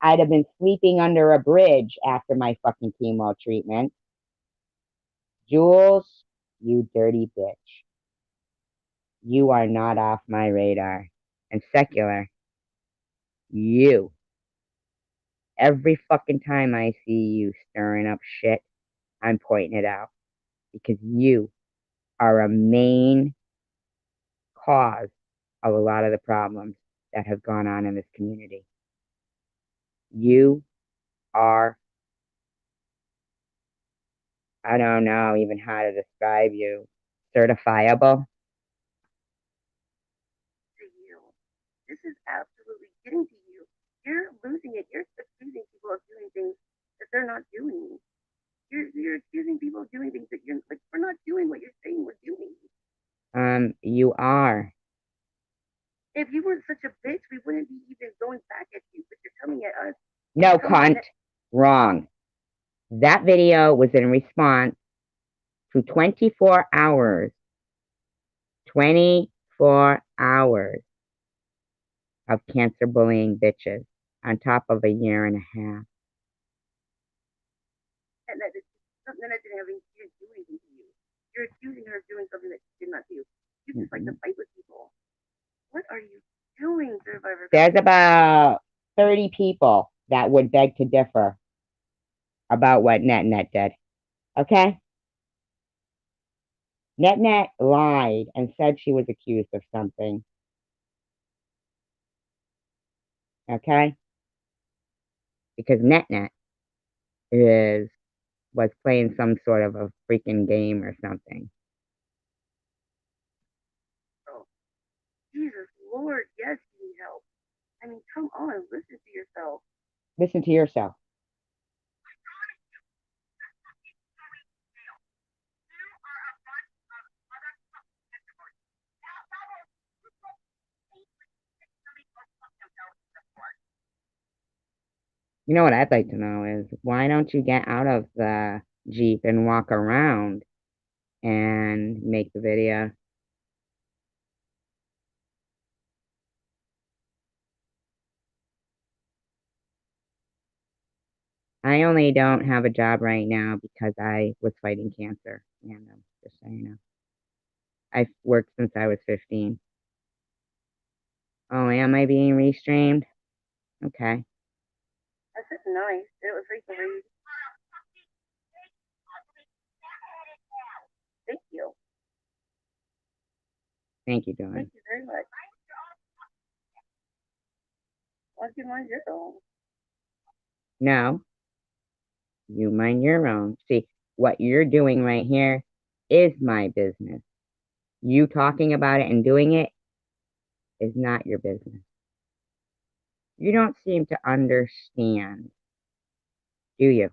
I'd have been sleeping under a bridge after my fucking chemo treatment. Jules, you dirty bitch. you are not off my radar. And secular, you. Every fucking time I see you stirring up shit, I'm pointing it out because you are a main cause of a lot of the problems that have gone on in this community. You are, I don't know even how to describe you, certifiable. To you. This is absolutely getting to you. You're losing it. You're accusing people of doing things that they're not doing. You're accusing people of doing things that you're like, we're not doing what you're saying we're doing. You are. If you weren't such a bitch, we wouldn't be even going back at you, but you're coming at us. No, cunt. Wrong. That video was in response to 24 hours. 24 hours of cancer bullying bitches on top of a year and a half. And that is something that didn't have anything to do anything to you. You're accusing her of doing something that she did not do. You just like to fight with people. What are you doing, Survivor? There's about 30 people that would beg to differ about what NetNet did. Okay? NetNet lied and said she was accused of something. Okay? Because NetNet was playing some sort of a freaking game or something. Oh, Jesus Lord, yes, you need help. I mean, come on, listen to yourself. Listen to yourself. You know what I'd like to know is why don't you get out of the Jeep and walk around and make the video? I only don't have a job right now because I was fighting cancer. And just so you know, I've worked since I was 15. Oh, am I being restreamed? Okay. That's just nice. It was great to read. Thank you. Thank you, Dawn. Thank you very much. Why don't you mind your own? No, you mind your own. See, what you're doing right here is my business. You talking about it and doing it is not your business. You don't seem to understand, do you?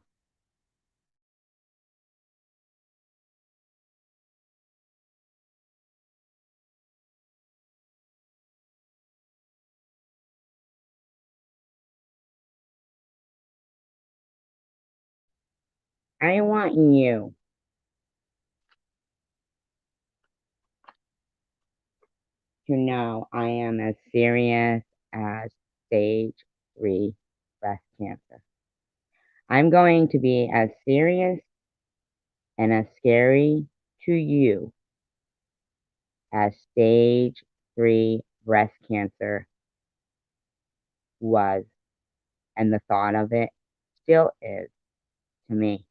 I want you to know I am as serious as stage 3 breast cancer. I'm going to be as serious and as scary to you as stage 3 breast cancer was, and the thought of it still is to me.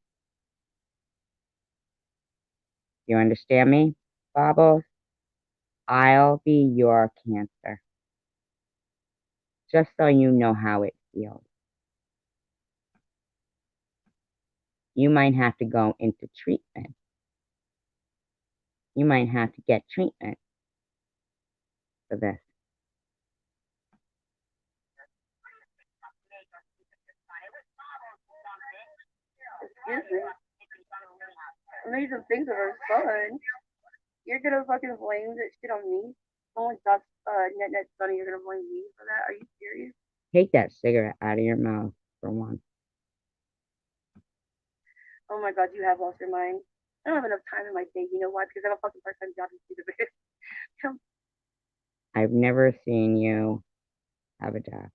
You understand me, Bobbles? I'll be your cancer. Just so you know how it feels. You might have to go into treatment. You might have to get treatment for this. Excuse me. Amazing things are fun. You're gonna fucking blame that shit on me? Someone stops net funny, you're gonna blame me for that? Are you serious? Take that cigarette out of your mouth for one. Oh my god, you have lost your mind. I don't have enough time in my day. You know why? Because I have a fucking part-time job to do this. I've never seen you have a job.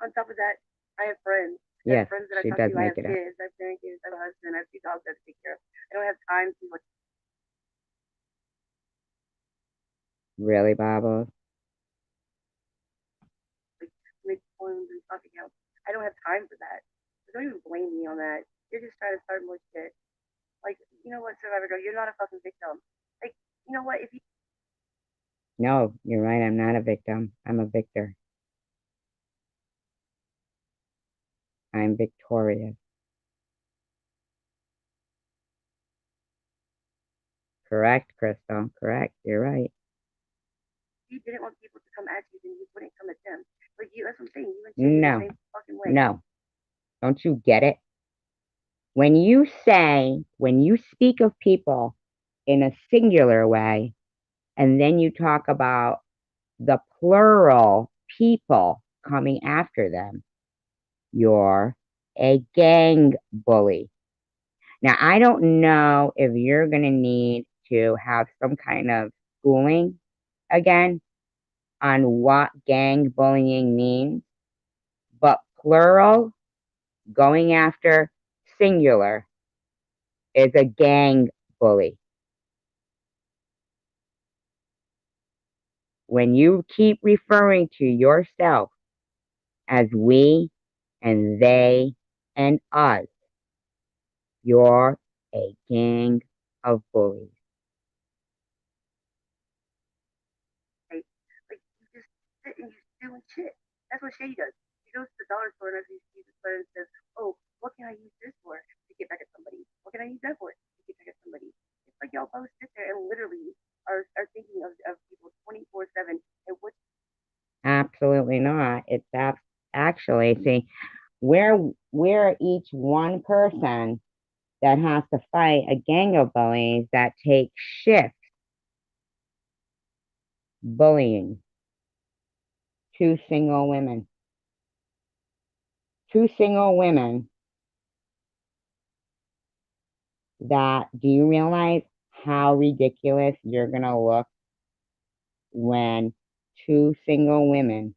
On top of that, I have friends. I Yes, have friends that I she talk does to. I make have it up. kids. I have grandkids. I have a husband. I have 2 dogs I have to take care of. I don't have time to like. Really, Bobbles? Like, make poems and fucking out. I don't have time for that. So don't even blame me on that. You're just trying to start more shit. Like, you know what, Survivor Girl, you're not a fucking victim. Like, you know what, if you No, you're right. I'm not a victim. I'm a victor. I'm victorious. Correct, Crystal. Correct. You're right. didn't want people to come at you, then you wouldn't come at them. Like you, that's what I'm saying. You and Shane No, the same fucking way. no. Don't you get it? When you speak of people in a singular way, and then you talk about the plural people coming after them, you're a gang bully. Now, I don't know if you're going to need to have some kind of schooling again on what gang bullying means, but plural going after singular is a gang bully. When you keep referring to yourself as we and they and us, you're a gang of bullies. Right? Like you just sit and you doing shit. That's what Shay does. She goes to the dollar store and as he sees the sweater and says, "Oh, what can I use this for to get back at somebody? What can I use that for to get back at somebody?" It's like y'all both sit there and literally are thinking of people 24/7 and what. Absolutely not. It's actually, see, we're each one person that has to fight a gang of bullies that take shift bullying two single women. Two single women that, do you realize how ridiculous you're going to look when two single women,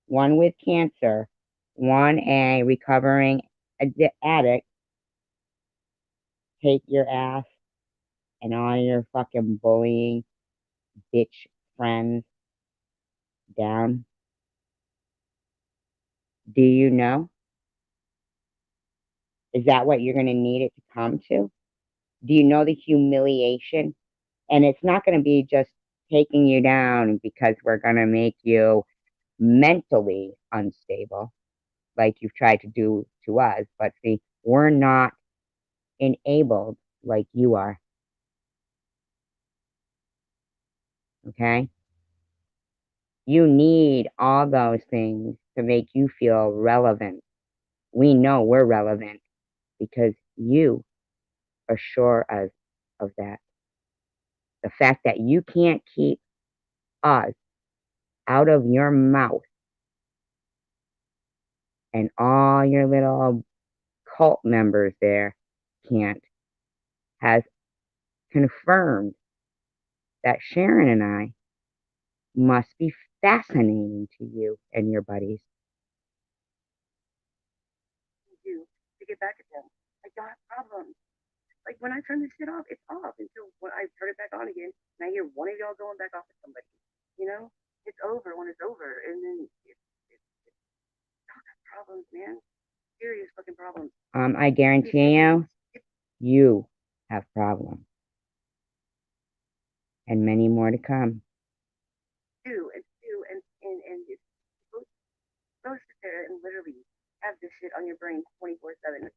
one with cancer, one a recovering addict, take your ass and all your fucking bullying bitch friends down? Do you know? Is that what you're going to need it to come to? Do you know the humiliation? And it's not going to be just taking you down because we're going to make you mentally unstable like you've tried to do to us. But see, we're not enabled like you are. Okay? You need all those things to make you feel relevant. We know we're relevant because you assure us of that. The fact that you can't keep us out of your mouth and all your little cult members there can't has confirmed that Sharon and I must be fascinating to you and your buddies. Do to get back at them. Like y'all have problems. Like when I turn this shit off, it's off until when I turn it back on again and I hear one of y'all going back off at somebody. You know, it's over when it's over, and then y'all got problems, man. Serious fucking problems. I guarantee you have problems and many more to come. And it's go sit there and literally have this shit on your brain 24/7.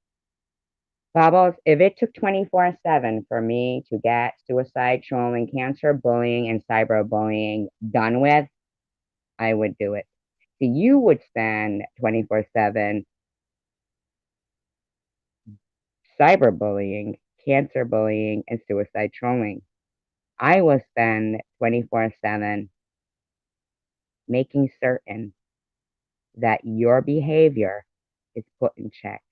Bubbles, if it took 24/7 for me to get suicide, trolling, cancer, bullying, and cyberbullying done with, I would do it. So you would spend 24/7 cyberbullying, cancer bullying, and suicide trolling. I will spend 24/7 making certain that your behavior is put in check.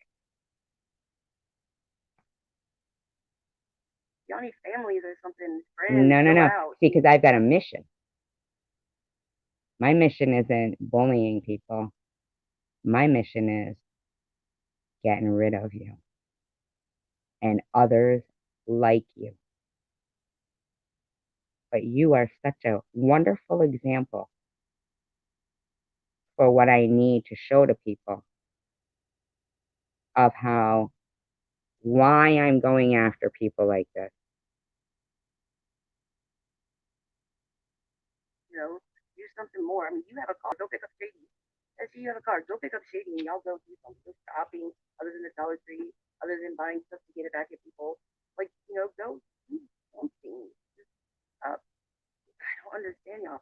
Y'all need families or something, friends. No. Out. See, because I've got a mission. My mission isn't bullying people. My mission is getting rid of you and others like you. but you are such a wonderful example for what I need to show to people of why I'm going after people like this. You know, do something more. I mean, you have a car, go pick up Shady. Let's see, you have a car, go pick up Shady and y'all go do something shopping other than the Dollar Tree, other than buying stuff to get it back at people. Like, you know, go do something. I don't understand y'all.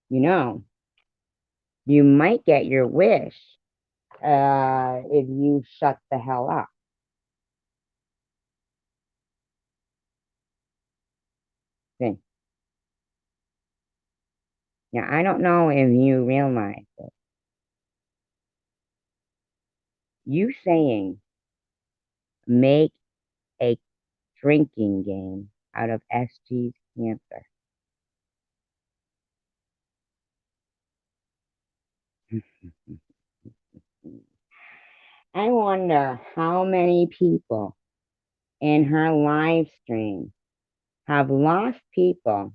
You know, you might get your wish if you shut the hell up. See? Now, I don't know if you realize it. You saying make a drinking game out of SG's cancer. I wonder how many people in her live stream have lost people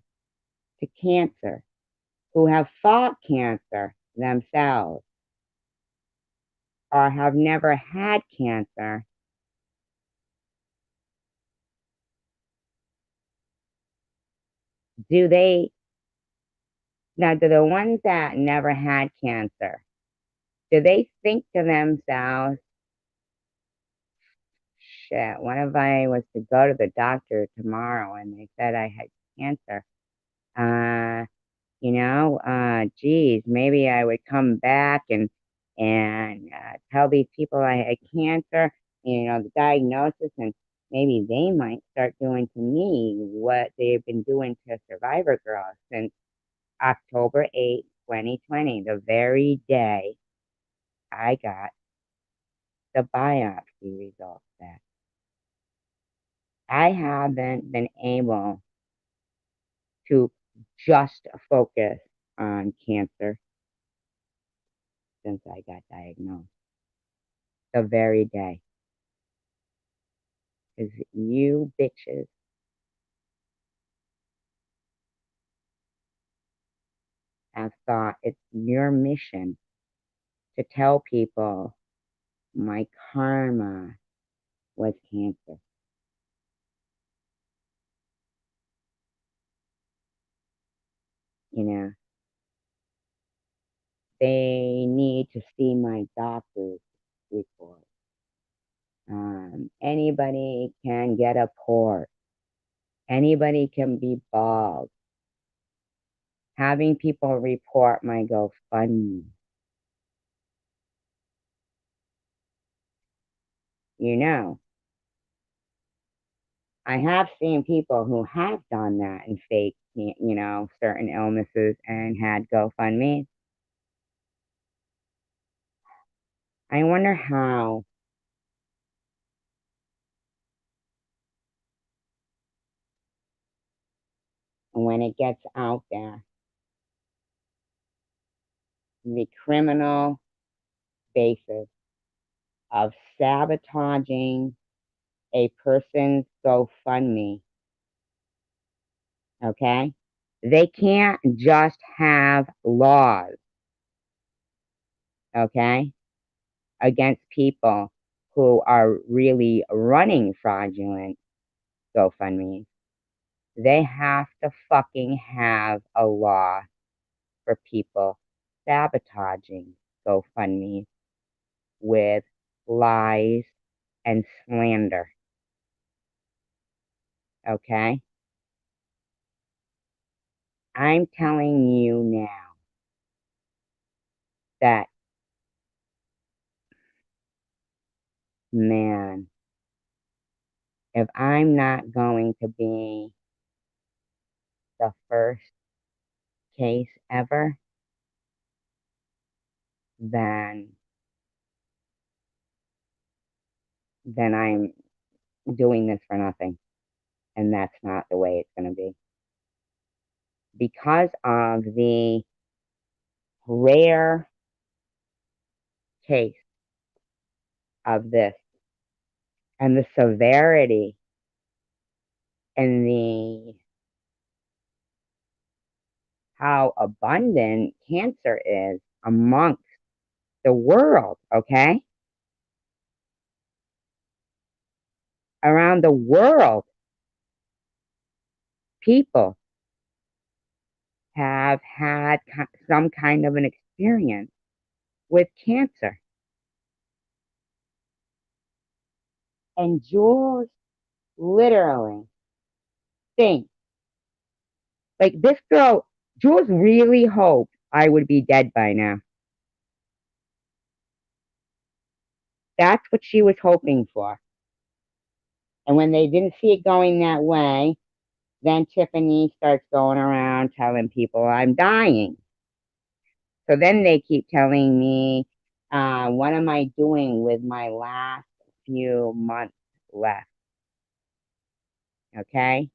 to cancer who have fought cancer themselves or have never had cancer. Do the ones that never had cancer, do they think to themselves, shit, what if I was to go to the doctor tomorrow and they said I had cancer? Geez, maybe I would come back and tell these people I had cancer, the diagnosis, and maybe they might start doing to me what they've been doing to Survivor Girls since October 8th, 2020, the very day I got the biopsy results back. I haven't been able to just focus on cancer since I got diagnosed. The very day. Because you bitches have thought it's your mission to tell people my karma was cancer. They need to see my doctor's report. Anybody can get a port. Anybody can be bald. Having people report my GoFundMe. I have seen people who have done that and faked, certain illnesses and had GoFundMe. I wonder how when it gets out there, the criminal basis of sabotaging a person's GoFundMe, okay? They can't just have laws, okay, against people who are really running fraudulent GoFundMes. They have to fucking have a law for people sabotaging GoFundMe with lies and slander. Okay? I'm telling you now that, man, if I'm not going to be the first case ever, then I'm doing this for nothing. And that's not the way it's going to be. Because of the rare case of this and the severity and the how abundant cancer is amongst the world, okay? Around the world, people have had some kind of an experience with cancer. And Jules literally thinks, like this girl, Jules really hoped I would be dead by now. That's what she was hoping for. And when they didn't see it going that way, then Tiffany starts going around telling people I'm dying. So then they keep telling me, what am I doing with my last few months left? Okay.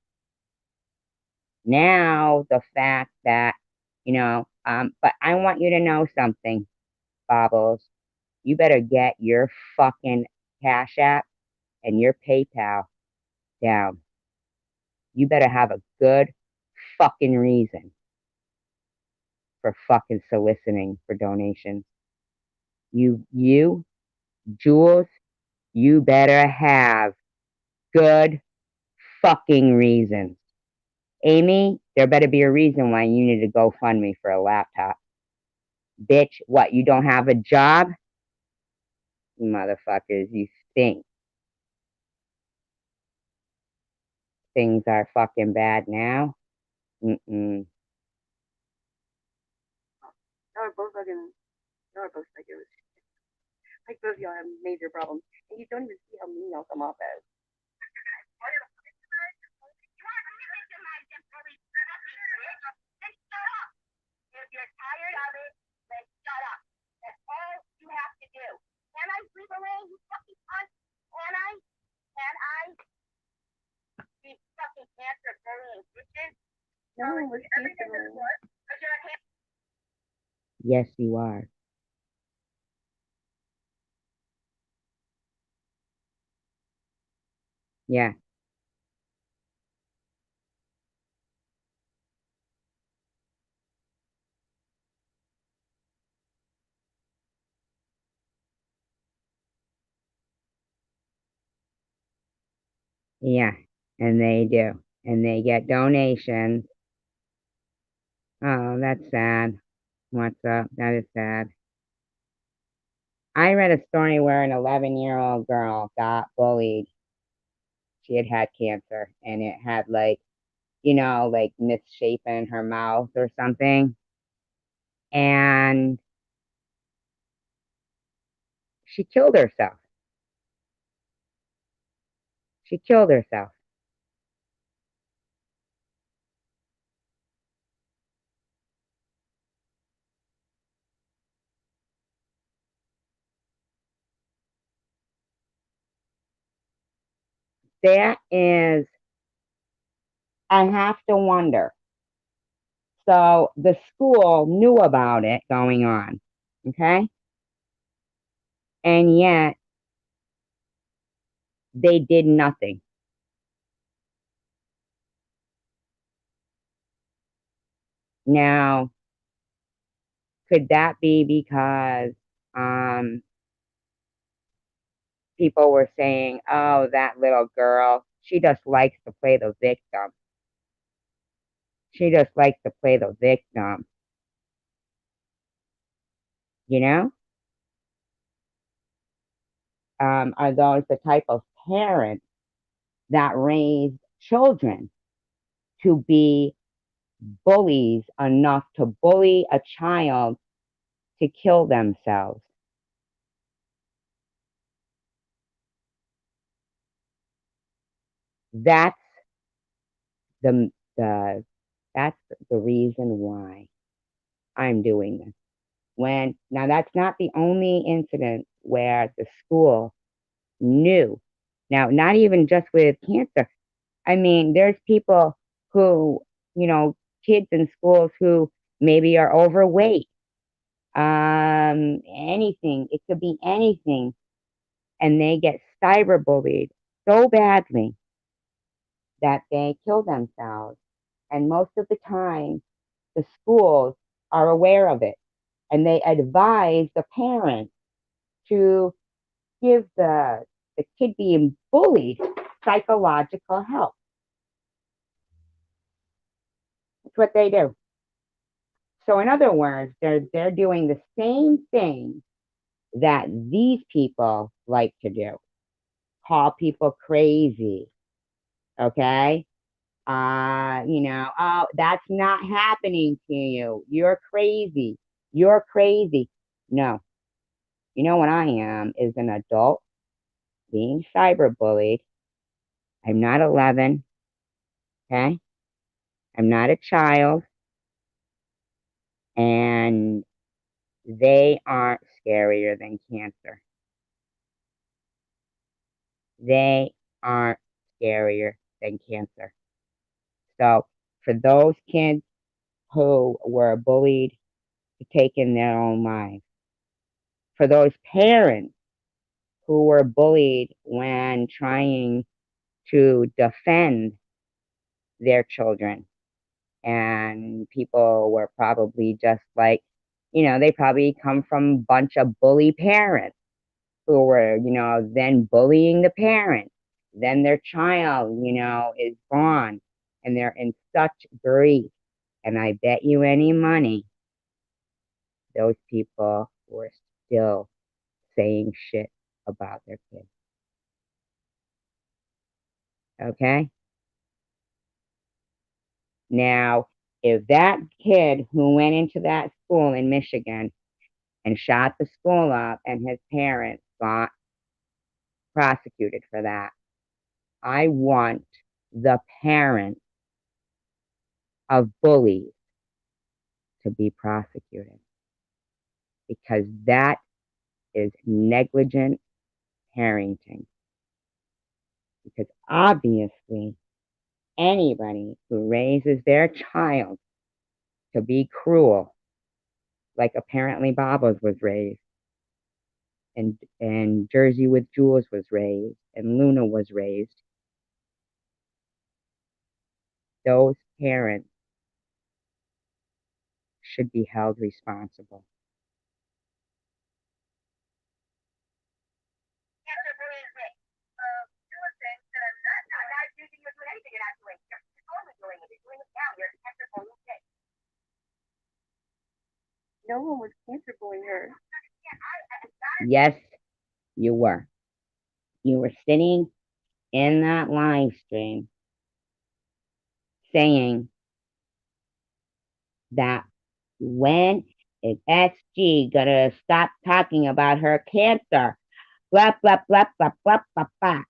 Now the fact that, but I want you to know something, Bobbles. You better get your fucking Cash App and your PayPal down. You better have a good fucking reason for fucking soliciting for donations. You, Jules, you better have good fucking reasons. Amy, there better be a reason why you need to go fund me for a laptop. Bitch, what, you don't have a job? Motherfuckers, you think things are fucking bad now? Mm-mm. Y'all are both like it was like both of y'all have major problems. And you don't even see how mean y'all come off as. If you're tired of it, then shut up. That's all you have to do. Can I breathe away, you fucking cunt? Can I be fucking cancer bullying bitches? No, it's everything that it was. Because you're a cancer. Yes, you are. Yeah. Yeah. And they do. And they get donations. Oh, that's sad. What's up? That is sad. I read a story where an 11-year-old girl got bullied. She had had cancer and it had like misshapen her mouth or something. And she killed herself. She killed herself. That is, I have to wonder. So the school knew about it going on, okay? And yet they did nothing. Now, could that be because um, people were saying, oh, that little girl, she just likes to play the victim. She just likes to play the victim, you know? Are those the type of parents that raise children to be bullies enough to bully a child to kill themselves? That's the the that's the reason why I'm doing this. Now that's not the only incident where the school knew. Now, not even just with cancer. I mean, there's people who, kids in schools who maybe are overweight. Anything. It could be anything. And they get cyberbullied so badly that they kill themselves. And most of the time, the schools are aware of it, and they advise the parents to give the kid being bullied psychological help. That's what they do. So in other words, they're doing the same thing that these people like to do. Call people crazy. Okay? Oh, that's not happening to you. You're crazy. You're crazy. No. You know what I am is an adult being cyberbullied. I'm not 11. Okay? I'm not a child. And they aren't scarier than cancer. They aren't scarier than cancer. So for those kids who were bullied to take in their own lives, for those parents who were bullied when trying to defend their children, and people were probably just like, they probably come from a bunch of bully parents who were, then bullying the parents. Then their child, is gone and they're in such grief. And I bet you any money those people were still saying shit about their kids. Okay? Now, if that kid who went into that school in Michigan and shot the school up and his parents got prosecuted for that, I want the parents of bullies to be prosecuted because that is negligent parenting. Because obviously, anybody who raises their child to be cruel, like apparently Baba's was raised, and Jersey with Jules was raised, and Luna was raised, those parents should be held responsible. No one was cancer bullying her. Yes, you were. You were sitting in that live stream saying that when is SG gonna stop talking about her cancer? Blah, blah, blah, blah, blah, blah, blah.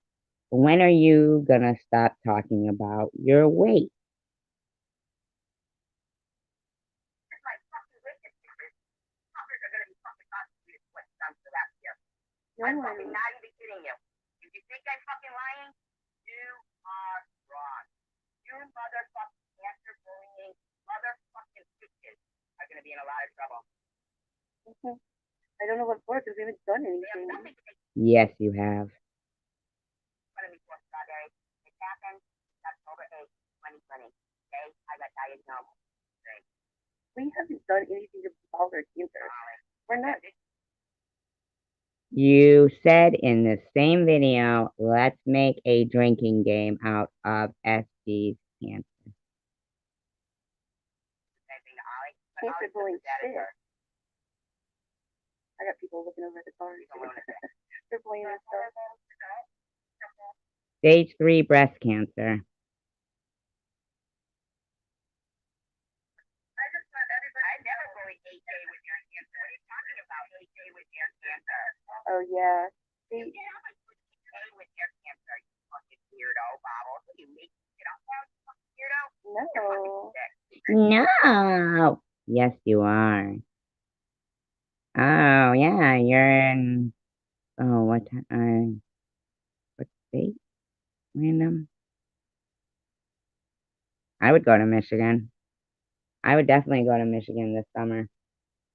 When are you gonna stop talking about your weight? No one. I'm not even kidding you. If you think I'm fucking lying, you are wrong. You motherfucking cancer bullying motherfucking bitches are gonna be in a lot of trouble. I don't know what for because we haven't done anything. Yes, you have. It happened October 8th, 2020. Okay, I got diagnosed. We haven't done anything to solve our cancer. We're not. You said in the same video, let's make a drinking game out of SD's cancer. Cancer bullying shit. I got people looking over at the car. They're bullying us. Stage 3 breast cancer. Oh yeah. See, no. No. Yes, you are. Oh yeah, you're in. Oh, what time? What state? Random. I would go to Michigan. I would definitely go to Michigan this summer.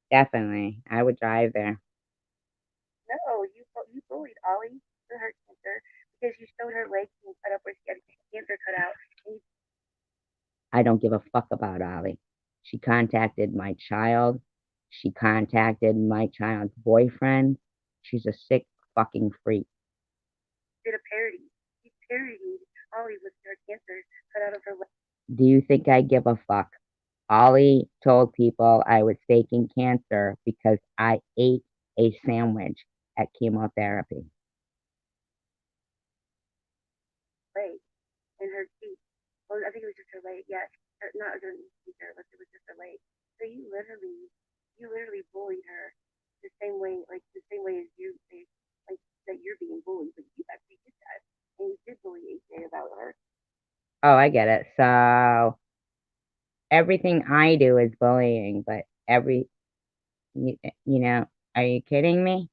Definitely. I would drive there. No, you bullied Ollie for her cancer because you showed her legs and cut up where she had cancer cut out. I don't give a fuck about Ollie. She contacted my child. She contacted my child's boyfriend. She's a sick fucking freak. Did a parody. She parodied Ollie with her cancer cut out of her leg. Do you think I give a fuck? Ollie told people I was faking cancer because I ate a sandwich at chemotherapy. Leg and her feet. Well, I think it was just her leg. Yeah, not her either, but it was just her leg. So you literally bullied her the same way, like the same way as you say, like that you're being bullied, but you actually did that, and you did bully AJ about her. Oh, I get it. So everything I do is bullying, but you know, are you kidding me?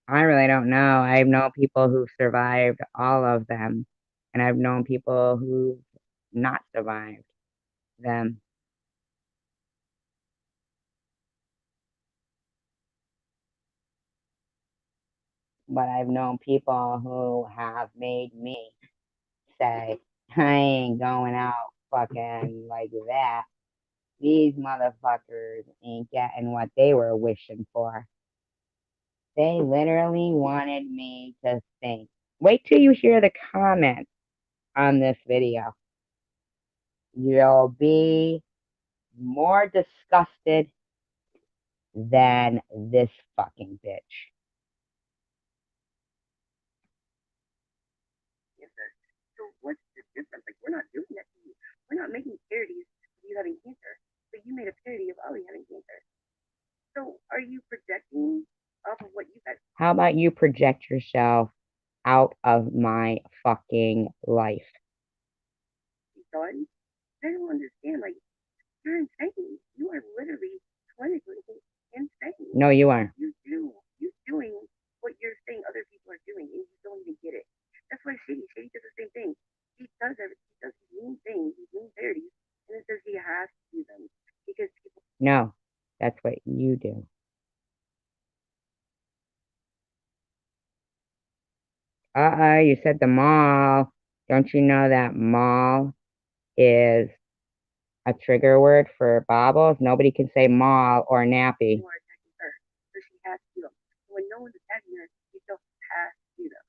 I really don't know. I've known people who've survived all of them, and I've known people who've not survived them. But I've known people who have made me say, I ain't going out fucking like that. These motherfuckers ain't getting what they were wishing for. They literally wanted me to think. Wait till you hear the comments on this video. You'll be more disgusted than this fucking bitch. Cancer. So what's the difference? Like we're not doing that to you. We're not making parodies of you having cancer, but you made a parody of Ollie having cancer. So are you projecting off of what you had? How about you project yourself out of my fucking life? Done? I don't understand. Like you're insane. You are literally clinically insane. No, you are. You doing what you're saying other people are doing, and you don't even get it. That's why Shady does the same thing. He does these mean things, these mean parodies, and it says he has to do them because people. No, that's what you do. You said the mall. Don't you know that mall is a trigger word for bobbles? Nobody can say mall or nappy. People are attacking her, so she has to do them. When no one's attacking her, she still has to do them.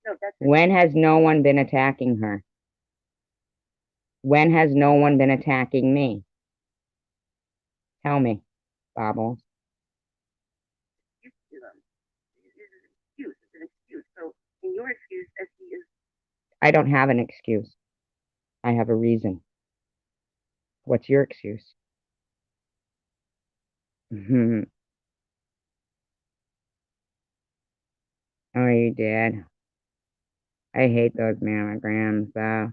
No, that's When has no one been attacking her? When has no one been attacking me? Tell me, bobbles. you do them. It's an excuse. It's an excuse. So in your excuse, as he is. I don't have an excuse. I have a reason. What's your excuse? Oh, you did. I hate those mammograms, though.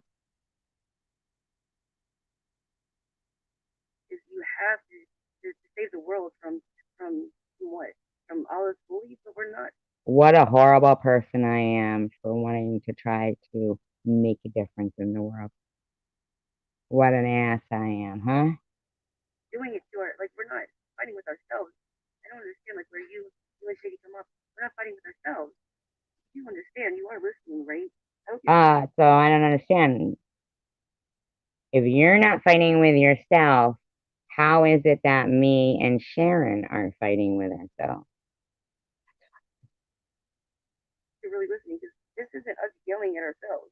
Is you have to save the world from what? From all us bullies, but we're not. What a horrible person I am for wanting to try to make a difference in the world. What an ass I am, huh? Doing it to our, like we're not fighting with ourselves. I don't understand like where you and Shady come up. We're not fighting with ourselves. You understand? You are listening, right? So I don't understand. If you're not fighting with yourself, how is it that me and Sharon are fighting with ourselves? You're really listening because this isn't us yelling at ourselves.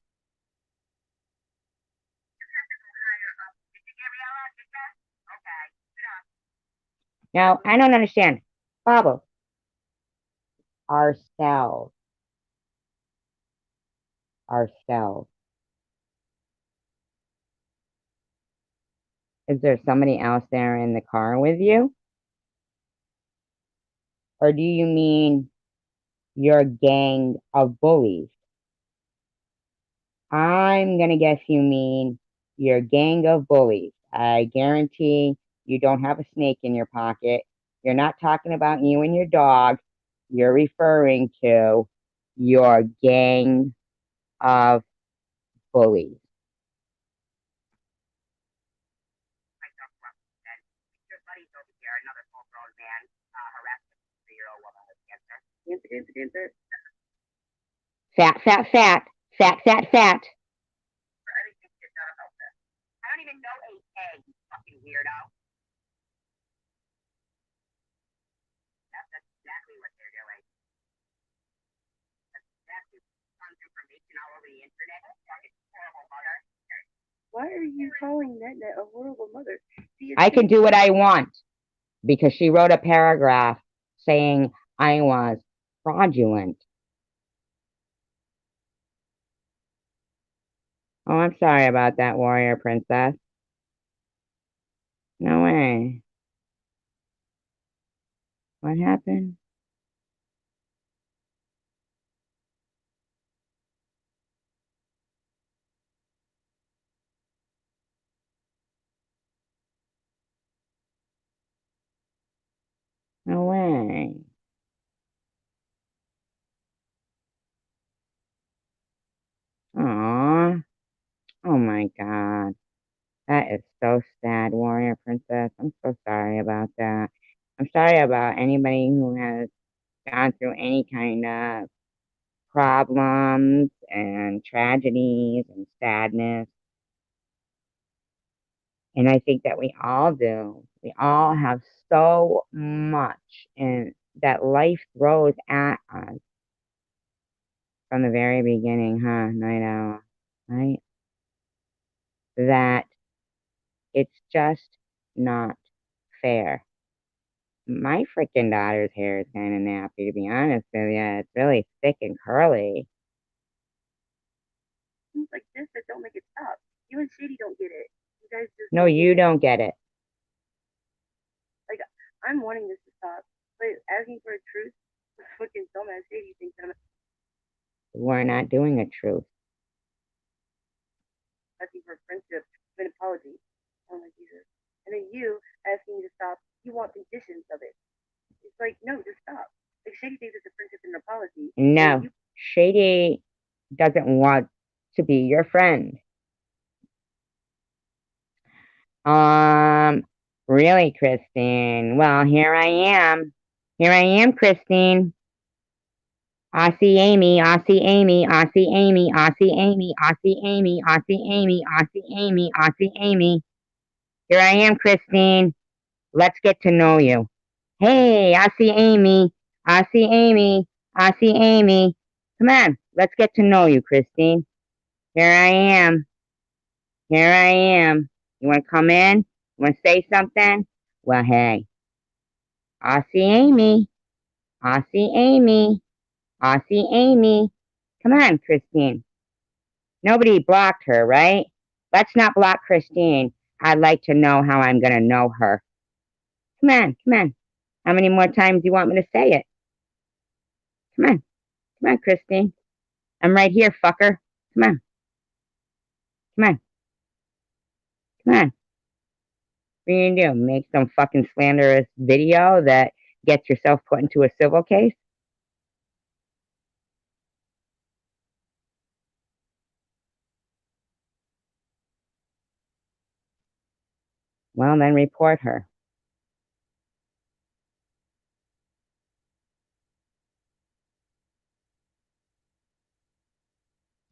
Now, I don't understand. Bobble. Ourselves. Ourselves. Is there somebody else there in the car with you? Or do you mean your gang of bullies? I'm gonna guess you mean your gang of bullies. I guarantee you don't have a snake in your pocket. You're not talking about you and your dog. You're referring to your gang of bullies. Your buddy's over here, another full-grown man, harassing a 3-year-old woman with cancer. Cancer. Fat, fat, fat. Fat, fat, fat. Everything gets out about this. I don't even know AK, you fucking weirdo. That's exactly what they're doing. That's tons of information all over the internet. Fucking horrible mother. Why are you calling Net a horrible mother? I can do what I want because she wrote a paragraph saying I was fraudulent. Oh, I'm sorry about that, warrior princess. No way. What happened? No way. Aw. Oh my God. That is so sad, warrior princess. I'm so sorry about that. I'm sorry about anybody who has gone through any kind of problems and tragedies and sadness. And I think that we all do. We all have so much and that life throws at us from the very beginning, huh, Night Owl? Right? That it's just not fair. My freaking daughter's hair is kind of nappy, to be honest with you. It's really thick and curly. Things like this that don't make it stop. You and Shady don't get it. You guys just No, you don't get it. like. I'm wanting this to stop, but asking for a truth, fucking dumbass Shady thinks that I'm We're not doing a truth. asking for a friendship, an apology. Oh my Jesus! And then you asking me to stop. You want conditions of it. It's like no, just stop. Like Shady thinks it's a friendship and an apology. No, Shady doesn't want to be your friend. Really, Christine? Well, here I am. Here I am, Christine. Aussie Amy, Aussie Amy, Aussie Amy, Aussie Amy, Aussie Amy, Aussie Amy, Aussie Amy, Aussie Amy. Here I am, Christine. Let's get to know you. Hey, Aussie Amy, Aussie Amy, Aussie Amy. Come on, let's get to know you, Christine. Here I am. Here I am. You want to come in? You want to say something? Well, hey, Aussie Amy, Aussie Amy, Aussie Amy. Come on, Christine. Nobody blocked her, right? Let's not block Christine. I'd like to know how I'm going to know her. Come on, come on. How many more times do you want me to say it? Come on. Come on, Christine. I'm right here, fucker. Come on. Come on. Come on. What are you gonna do? Make some fucking slanderous video that gets yourself put into a civil case? Well, then report her.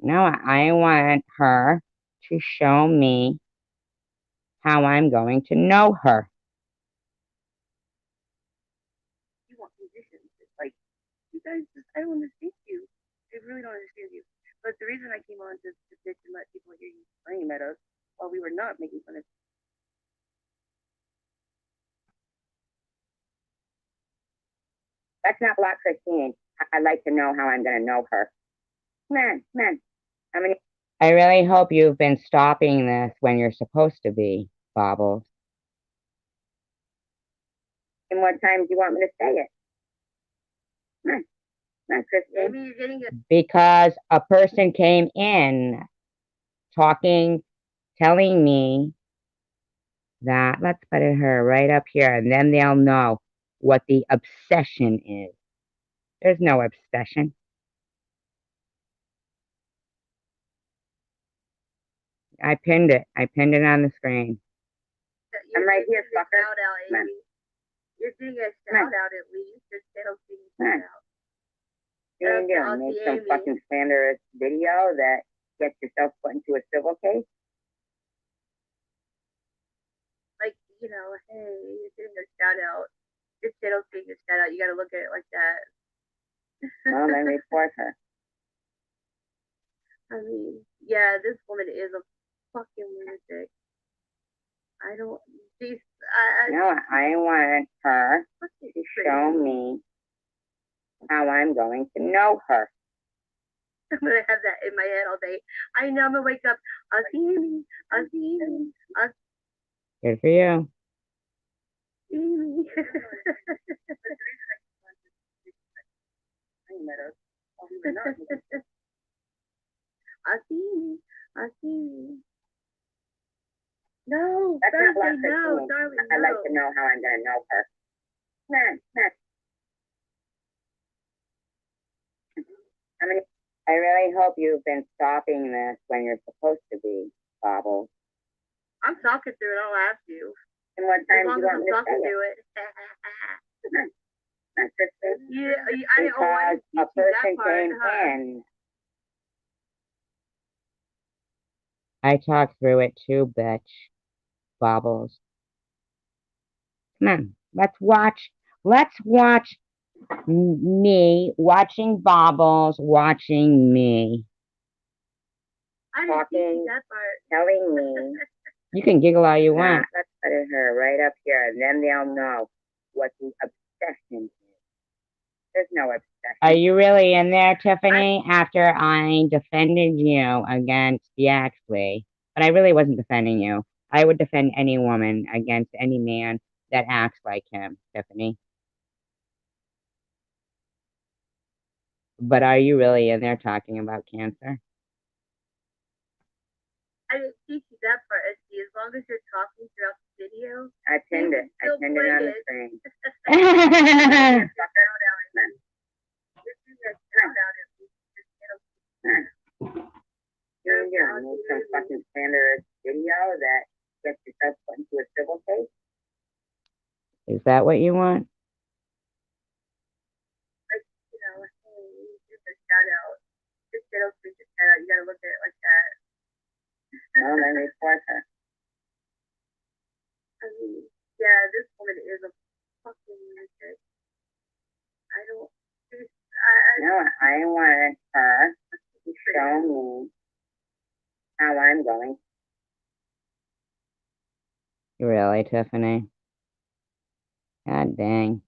No, I want her to show me how I'm going to know her. you want conditions. It's like you guys just I don't understand you. I really don't understand you. But the reason I came on to bitch and let people hear you scream at us while we were not making fun of Let's not block Christine. I'd like to know how I'm going to know her. Come on, come on. I really hope you've been stopping this when you're supposed to be, Bobbles. And what time do you want me to say it? Come on, come on, Christine. maybe you're getting it. Because a person came in talking, telling me that, let's put her right up here, and then they'll know what the obsession is. There's no obsession. I pinned it. I pinned it on the screen. I'm right here, fucker. Shout out, Amy. You're getting a shout out at least. Just they don't see you shout out. What are you I'll doing? Make see some Amy. fucking slanderous video that gets yourself put into a civil case? Like, you know, hey, you're getting a shout out. Your channel's getting a shout out. You gotta look at it like that. Well, then report her. I mean, yeah, this woman is a fucking lunatic. I don't. She's. No, I want her to show me how I'm going to know her. I'm gonna have that in my head all day. I know I'm gonna wake up. I'll see Amy. I'll see Amy. I'll Good for you. see Amy. I'll see Amy. I'll see Amy. No, That's not Thursday, what I no, said. darling, I'd like no. to know how I'm going to know her. Come on, come on. I really hope you've been stopping this when you're supposed to be, Bobble. I'm talking through it. I'll ask you. And what As time do long you as want I'm me to talking say it? through it. That's just it. Yeah, I Because didn't a teach you that person part, came huh? in. I talked through it too, bitch. Bobbles. Come on, let's watch. Let's watch me watching Bobbles watching me. I didn't teach Talking, you that part. telling me. You can giggle all you want. Let's put her right up here, and then they'll know what the obsession is. There's no obsession. Are you really in there, Tiffany? After I defended you against Yaxley, but I really wasn't defending you. I would defend any woman against any man that acts like him, Tiffany. But are you really in there talking about cancer? I didn't teach you that part, SD. As long as you're talking throughout the video. I pinned it. I still pinned it on the play screen. You're doing need some fucking standard video that gets yourself put into a civil case? Is that what you want? Like, you know, hey, give a shout out. This channel's getting a shout out. You gotta look at it like that. Well, then report her. I mean, yeah, this woman is a fucking lunatic. I don't. No, I want her to show me how I'm going. Really, Tiffany? God dang.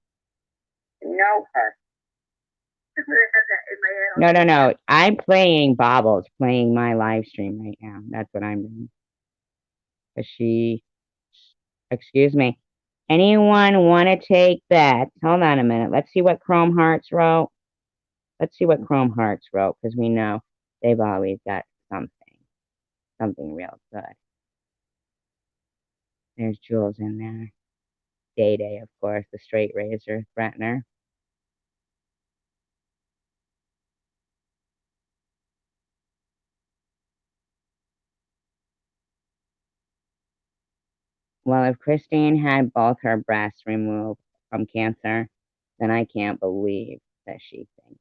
Know her. I'm gonna have that in my head. No. I'm playing Bobbles, playing my live stream right now. That's what I'm doing. Excuse me. Anyone want to take bets? Hold on a minute. Let's see what Chrome Hearts wrote. Let's see what Chrome Hearts wrote, because we know they've always got something real good. There's Jules in there. Day, of course, the straight razor threatener. Well, if Christine had both her breasts removed from cancer, then I can't believe that she thinks.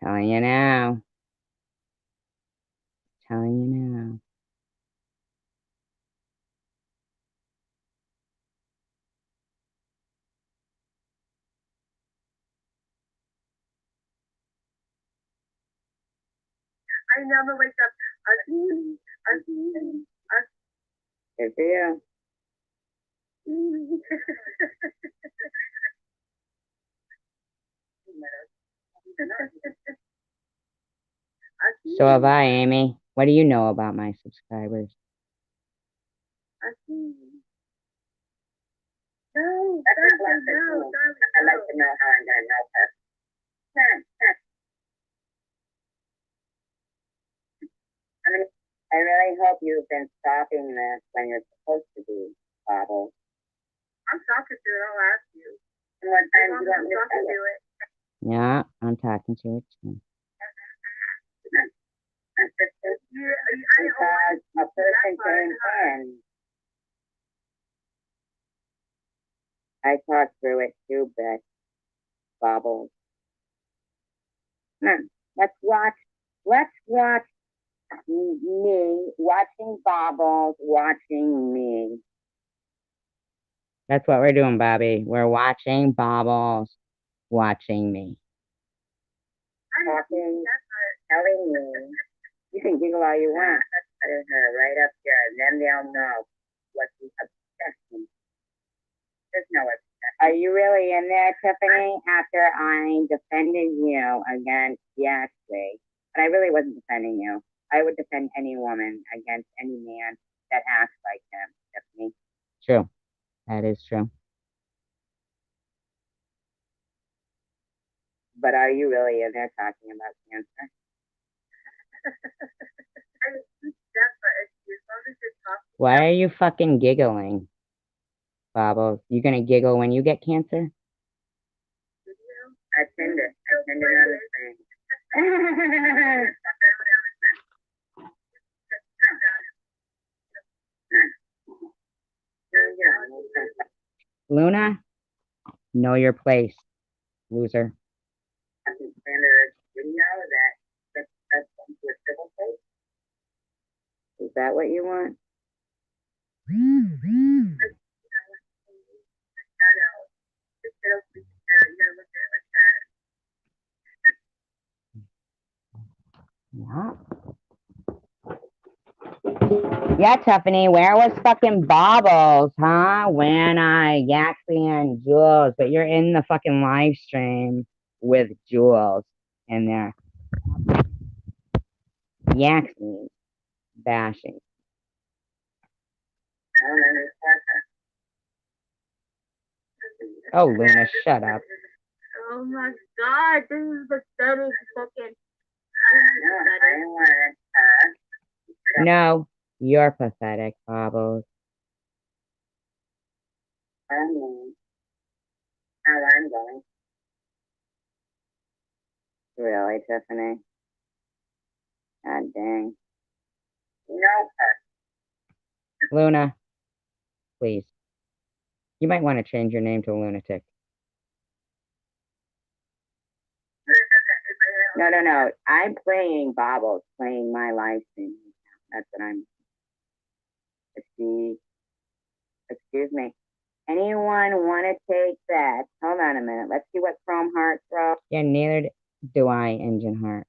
Telling you now. Telling you now. I never wake up. I'll see you. I'll see you. Good for you. So have I, Amy. What do you know about my subscribers? No, I'd like to know how I'm going to know her. I really hope you've been stopping this when you're supposed to be, Bobble. I'm talking to it. I'll ask you. And what time do you want me to talking say to it? it. Yeah, I'm talking to it too. Because a person came in I talked through it too, but Bobbles. Let's watch. Let's watch me watching Bobbles watching me. That's what we're doing, Bobby. We're watching Bobbles watching me. Talking, telling me. You can giggle all you want. That's putting her right up there. Then they'll know what the obsession. There's no obsession. Are you really in there, Tiffany? After I defended you against Yaxley, but I really wasn't defending you. I would defend any woman against any man that acts like him, Tiffany. True. That is true. But are you really in there talking about cancer? Why are you fucking giggling, Bobbles? You gonna giggle when you get cancer? I pinned it. I pinned it on the thing. Luna, know your place, loser. Is that what you want? Yeah. Yeah, Tiffany, where was fucking Bobbles, huh? When Yaxley and Jules, but you're in the fucking live stream with Jules in there. Yaxley bashing. Oh, Luna, shut up. Oh my god, this is pathetic fucking. No, you're pathetic, Bobbles. How I'm going. Really, Tiffany? God dang. No. Luna, please. You might want to change your name to Lunatic. No. I'm playing Bobbles, playing my live stream. That's what I'm. Excuse me. Anyone want to take that? Hold on a minute. Let's see what Chrome Heart wrote. Yeah, neither do I, Engine Heart.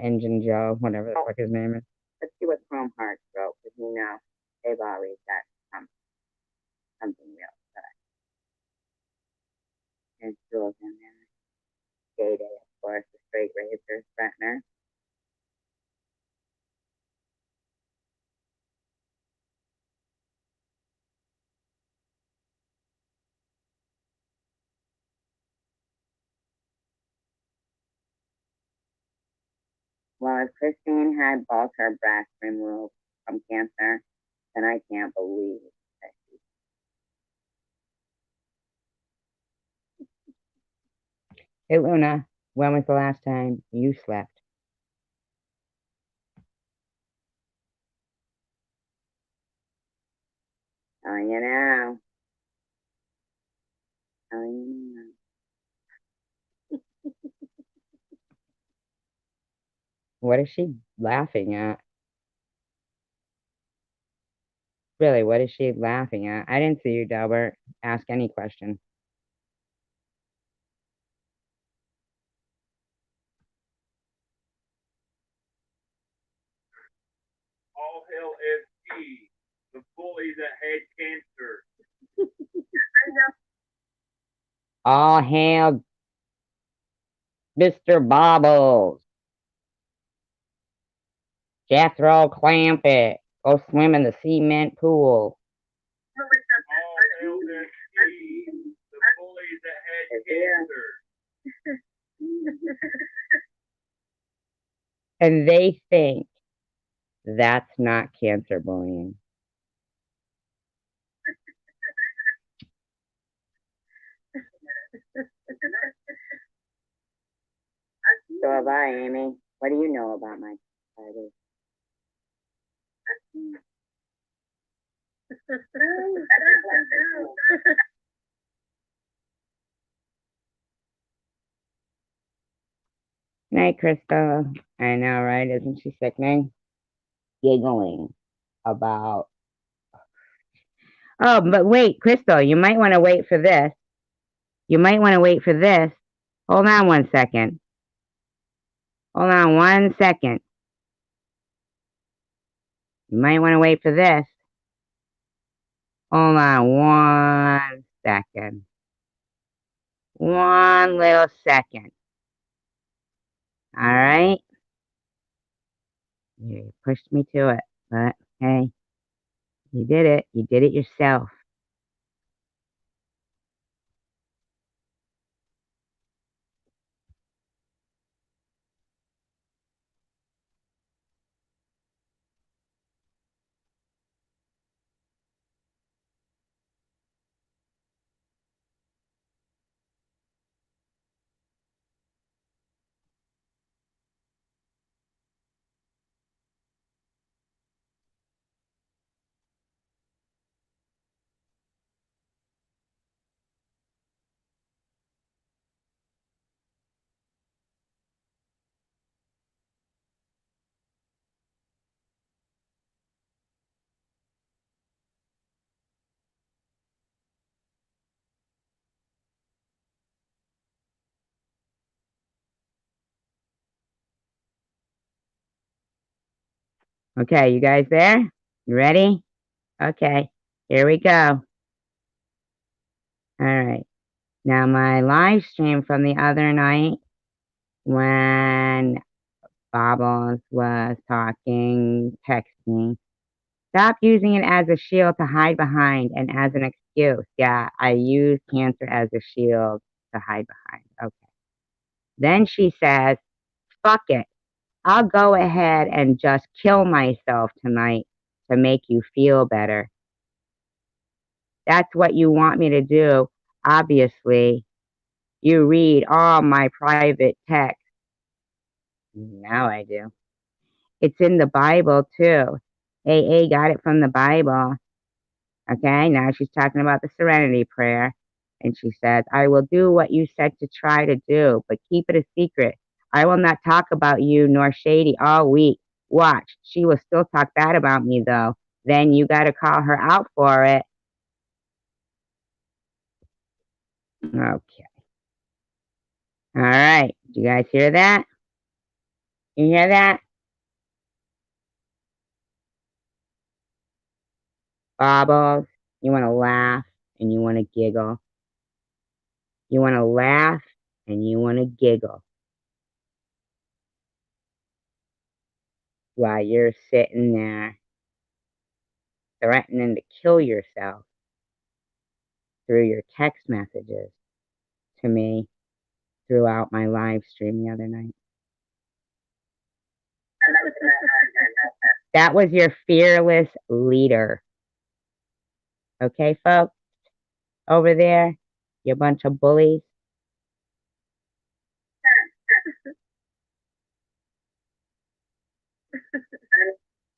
Engine Joe, whatever the fuck his name is. Let's see what Chrome Heart wrote, because you know they've always got something real. There's Jules in there. Day Day, of course, the straight razor threatener. Well, if Christine had both her breasts removed from cancer, then I can't believe that she... Hey, Luna, when was the last time you slept? Oh, you know. Oh, you know. What is she laughing at? Really, what is she laughing at? I didn't see you, Delbert. Ask any question. All hail SG, the bully that had cancer. All hail Mr. Bobbles. Jethro Clampett. Go swim in the cement pool. All hail SG, the bully that had cancer. And they think that's not cancer bullying. So have I, Amy. What do you know about my party? Night, Crystal. I know, right? Isn't she sickening? Giggling about. Oh, but wait, Crystal, you might want to wait for this. You might want to wait for this. Hold on 1 second. Hold on 1 second. You might want to wait for this. Hold on 1 second. One little second. All right? You pushed me to it, but hey, you did it. You did it yourself. Okay, you guys there? You ready? Okay, here we go. All right. Now, my live stream from the other night when Bobbles was talking, texting, stop using it as a shield to hide behind and as an excuse. Yeah, I use cancer as a shield to hide behind. Okay. Then she says, fuck it. I'll go ahead and just kill myself tonight to make you feel better. That's what you want me to do. Obviously, you read all my private text. Now I do. It's in the Bible too. AA got it from the Bible. Okay, now she's talking about the serenity prayer. And she says, I will do what you said to try to do, but keep it a secret. I will not talk about you nor Shady all week. Watch, she will still talk bad about me though. Then you got to call her out for it. Okay. All right. Do you guys hear that? You hear that? Bobbles, you want to laugh and you want to giggle. You want to laugh and you want to giggle while you're sitting there threatening to kill yourself through your text messages to me throughout my live stream the other night. That was your fearless leader. Okay, folks? Over there, you bunch of bullies.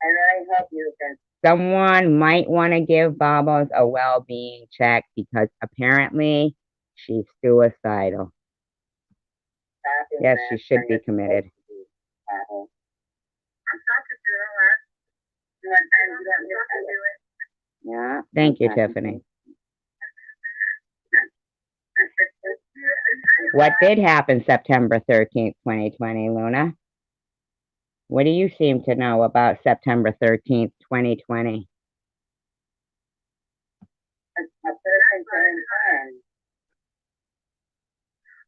I really hope you can. Someone might want to give Bobbles a well-being check because apparently she's suicidal. Yes, she should be committed. Yeah, thank you, Tiffany. What did happen September 13th, 2020, Luna? What do you seem to know about September 13th, 2020?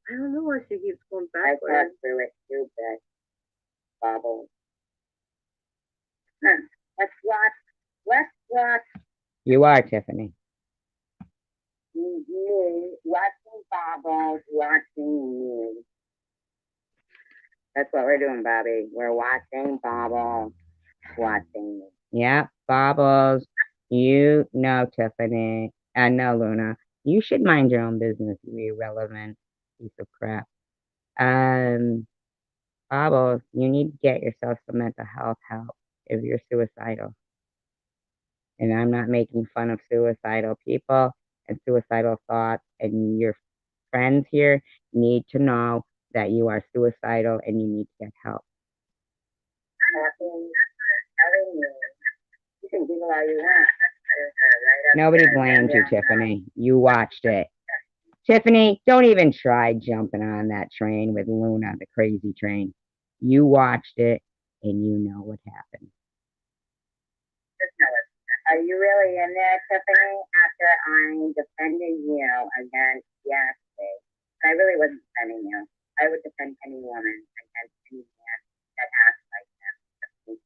I don't know why she keeps going backwards. Through it too, but Bobble. Let's watch. You are, Tiffany. Me watching Bobbles, watching me. That's what we're doing, Bobby. We're watching Bobbles, watching me. Yeah, Bobbles. You know, Tiffany. No, Luna. You should mind your own business, you irrelevant piece of crap. Bobbles, you need to get yourself some mental health help if you're suicidal. And I'm not making fun of suicidal people and suicidal thoughts. And your friends here need to know that you are suicidal and you need to get help. You can Google all you want. Nobody blames you, Tiffany. You watched it. Tiffany, don't even try jumping on that train with Luna, the crazy train. You watched it and you know what happened. Are you really in there, Tiffany, after I defended you against Ashley? I really wasn't defending you. I would defend any woman against any man that acts like them.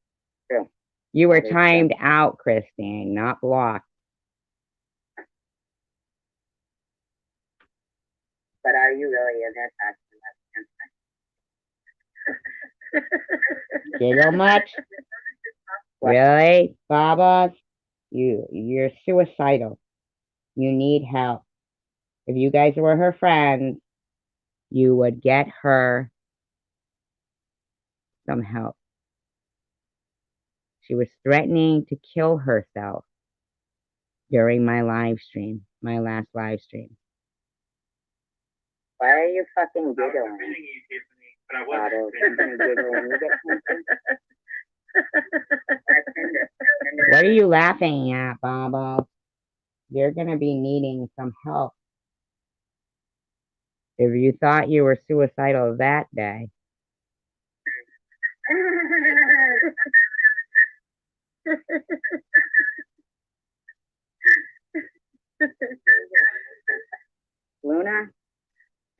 True. You were timed out, Christine, not blocked. But are you really in there talking about Giggle much? Really, Baba? You're suicidal. You need help. If you guys were her friends, you would get her some help. She was threatening to kill herself during my live stream, my last live stream. Why are you fucking giggling? What are you laughing at, Baba? You're going to be needing some help. If you thought you were suicidal that day. Luna,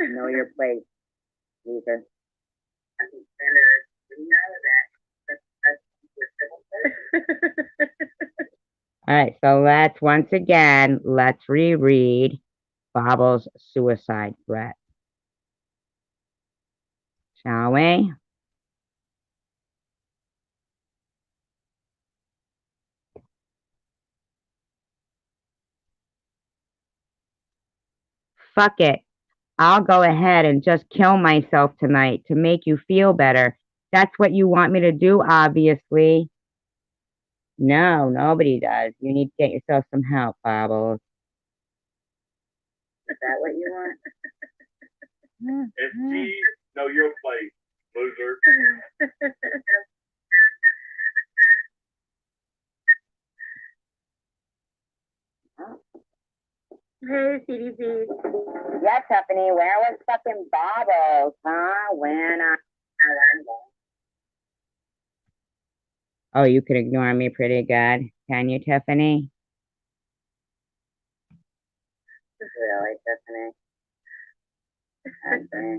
know your place, loser. All right, so let's reread Bob's suicide threat. Shall we? Fuck it. I'll go ahead and just kill myself tonight to make you feel better. That's what you want me to do, obviously. No, nobody does. You need to get yourself some help, Bobbles. Is that what you want? SG, know your place, loser. Hey, CDC. Yeah, Tiffany, where was fucking Bobbles, huh? When Oh, you can ignore me pretty good. Can you, Tiffany? really, Tiffany? Okay.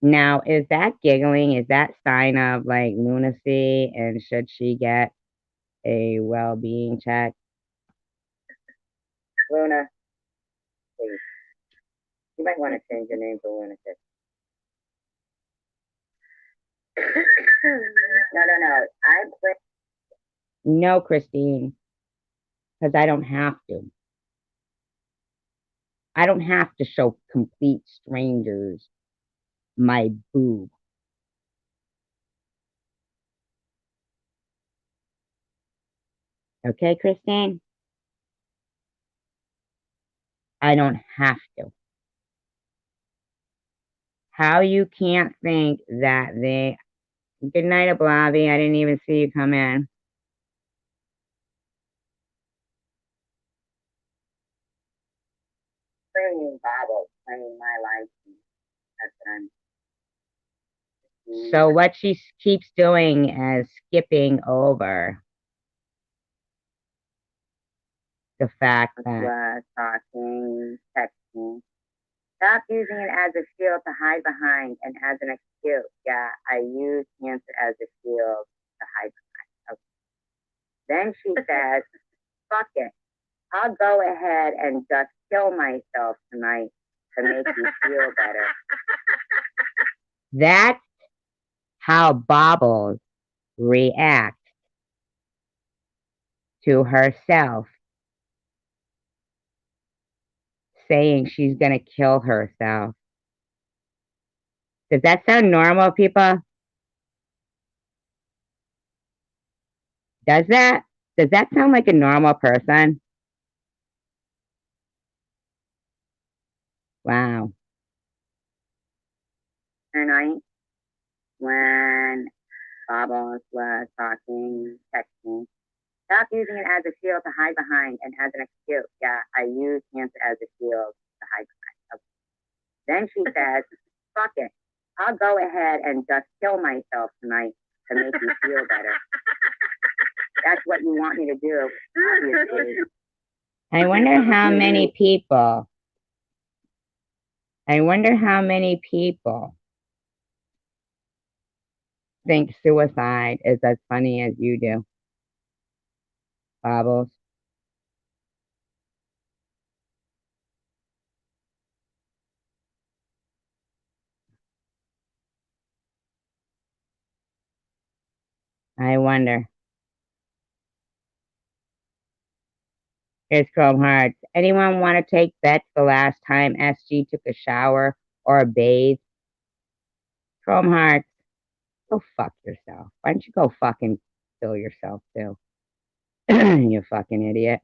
Now, is that giggling? Is that sign of like lunacy? And should she get a well-being check? Luna, please. You might want to change your name to Lunatic. No. No, Christine, because I don't have to. I don't have to show complete strangers my boob. Okay, Christine? I don't have to. How you can't think that they... Good night, Ablavi. I didn't even see you come in. Bringing Bobbles, playing my life. That's what I'm. So what she keeps doing is skipping over the fact that... Talking, texting. Stop using it as a shield to hide behind and as an excuse. Yeah, I use cancer as a shield to hide behind. Okay. Then she says, fuck it. I'll go ahead and just kill myself tonight to make you feel better. That's how Bobbles reacts to herself saying she's going to kill herself. Does that sound normal, people? Does that sound like a normal person? Wow. Tonight, when Bubbles was talking, texting, stop using it as a shield to hide behind and as an excuse. Yeah, I use cancer as a shield to hide behind. Okay. Then she says, fuck it. I'll go ahead and just kill myself tonight to make you feel better. That's what you want me to do, obviously. I wonder how many people think suicide is as funny as you do, Bobbles. I wonder. Here's Chrome Hearts. Anyone want to take bets the last time SG took a shower or a bathe? Chrome Hearts, go fuck yourself. Why don't you go fucking kill yourself too? You fucking idiot.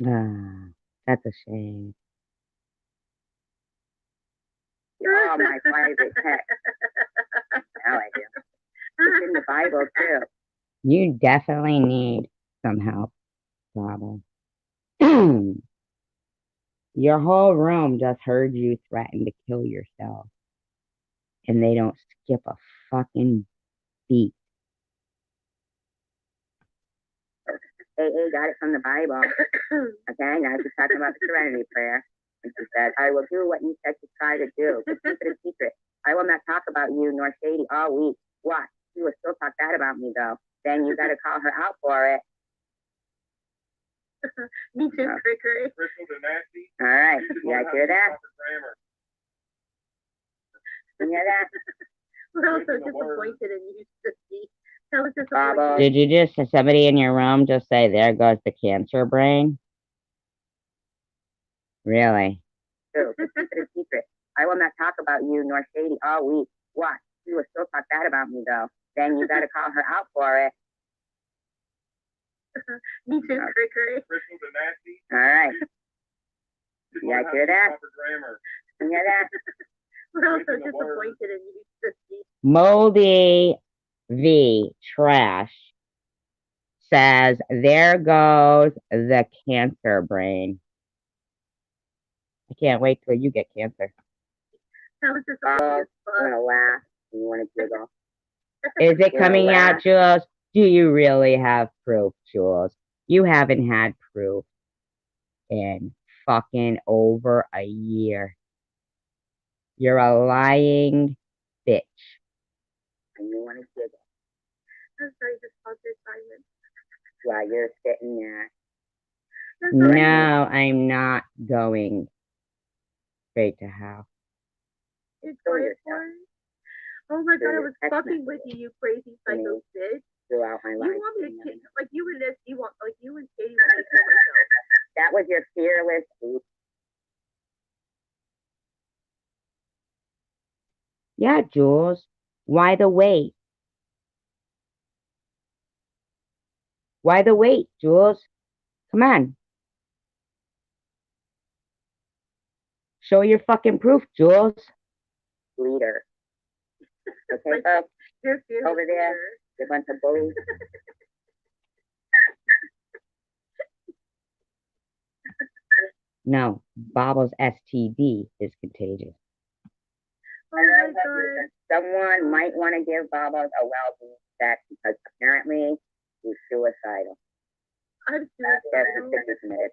Ah, that's a shame. Oh, my private text. Now I do. It's in the Bible, too. You definitely need some help, Bobble. Your whole room just heard you threaten to kill yourself, and they don't skip a fucking beat. AA got it from the Bible. Okay, now she's talking about the Serenity Prayer. And she said, I will do what you said to try to do, but keep it a secret. I will not talk about you nor Shady all week. What? She will still talk bad about me, though. Then you got to call her out for it. Me too, Crickery. All right, you guys hear that? You hear that? We're also disappointed in you, Sissy. That was Bobble. disappointing. Did you just, somebody in your room just say, there goes the cancer brain? Really? But keep it a secret. I will not talk about you nor Shady all week. What? She will still talk bad about me, though. Then you got to call her out for it. Me too, Crickery. All right. You guys hear that? You hear that? We're also disappointed in you, Sissy. Moldy V Trash says, there goes the cancer brain. I can't wait till you get cancer. That was disappointing as You fuck. want to laugh? You want to giggle? Is it coming out, Jules? Do you really have proof, Jules? You haven't had proof in fucking over a year. You're a lying bitch. And you want to giggle? I'm sorry, just pause your silence. While you're sitting there. No, I'm not going straight to hell. It's quiet for it. Oh my god, I was fucking with you, you crazy psycho bitch. Throughout my life. You want me to kill, like you and this, you want, like you and Katie want me to kill myself. That was your fearless. Yeah, Jules. Why the wait? Why the wait, Jules? Come on. Show your fucking proof, Jules. Leader. Okay, Like, folks, you're fearless over there, leader. a bunch of bullies. No, Bobble's STD is contagious. Oh my god. Someone might want to give Bobos a well-being check because apparently he's suicidal. I'm Yes, suicidal. he's committed.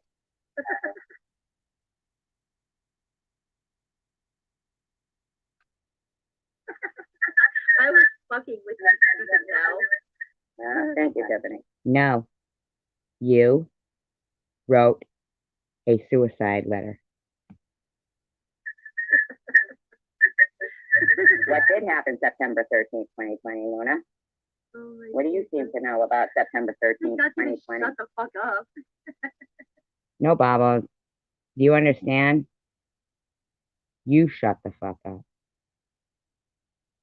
I was fucking with you, stupid now. Thank you, Tiffany. No. You wrote a suicide letter. What did happen September 13th, 2020, Luna? Oh my What do you seem goodness. to know about September 13th, Not even 2020? shut the fuck up. No, Baba. Do you understand? You shut the fuck up.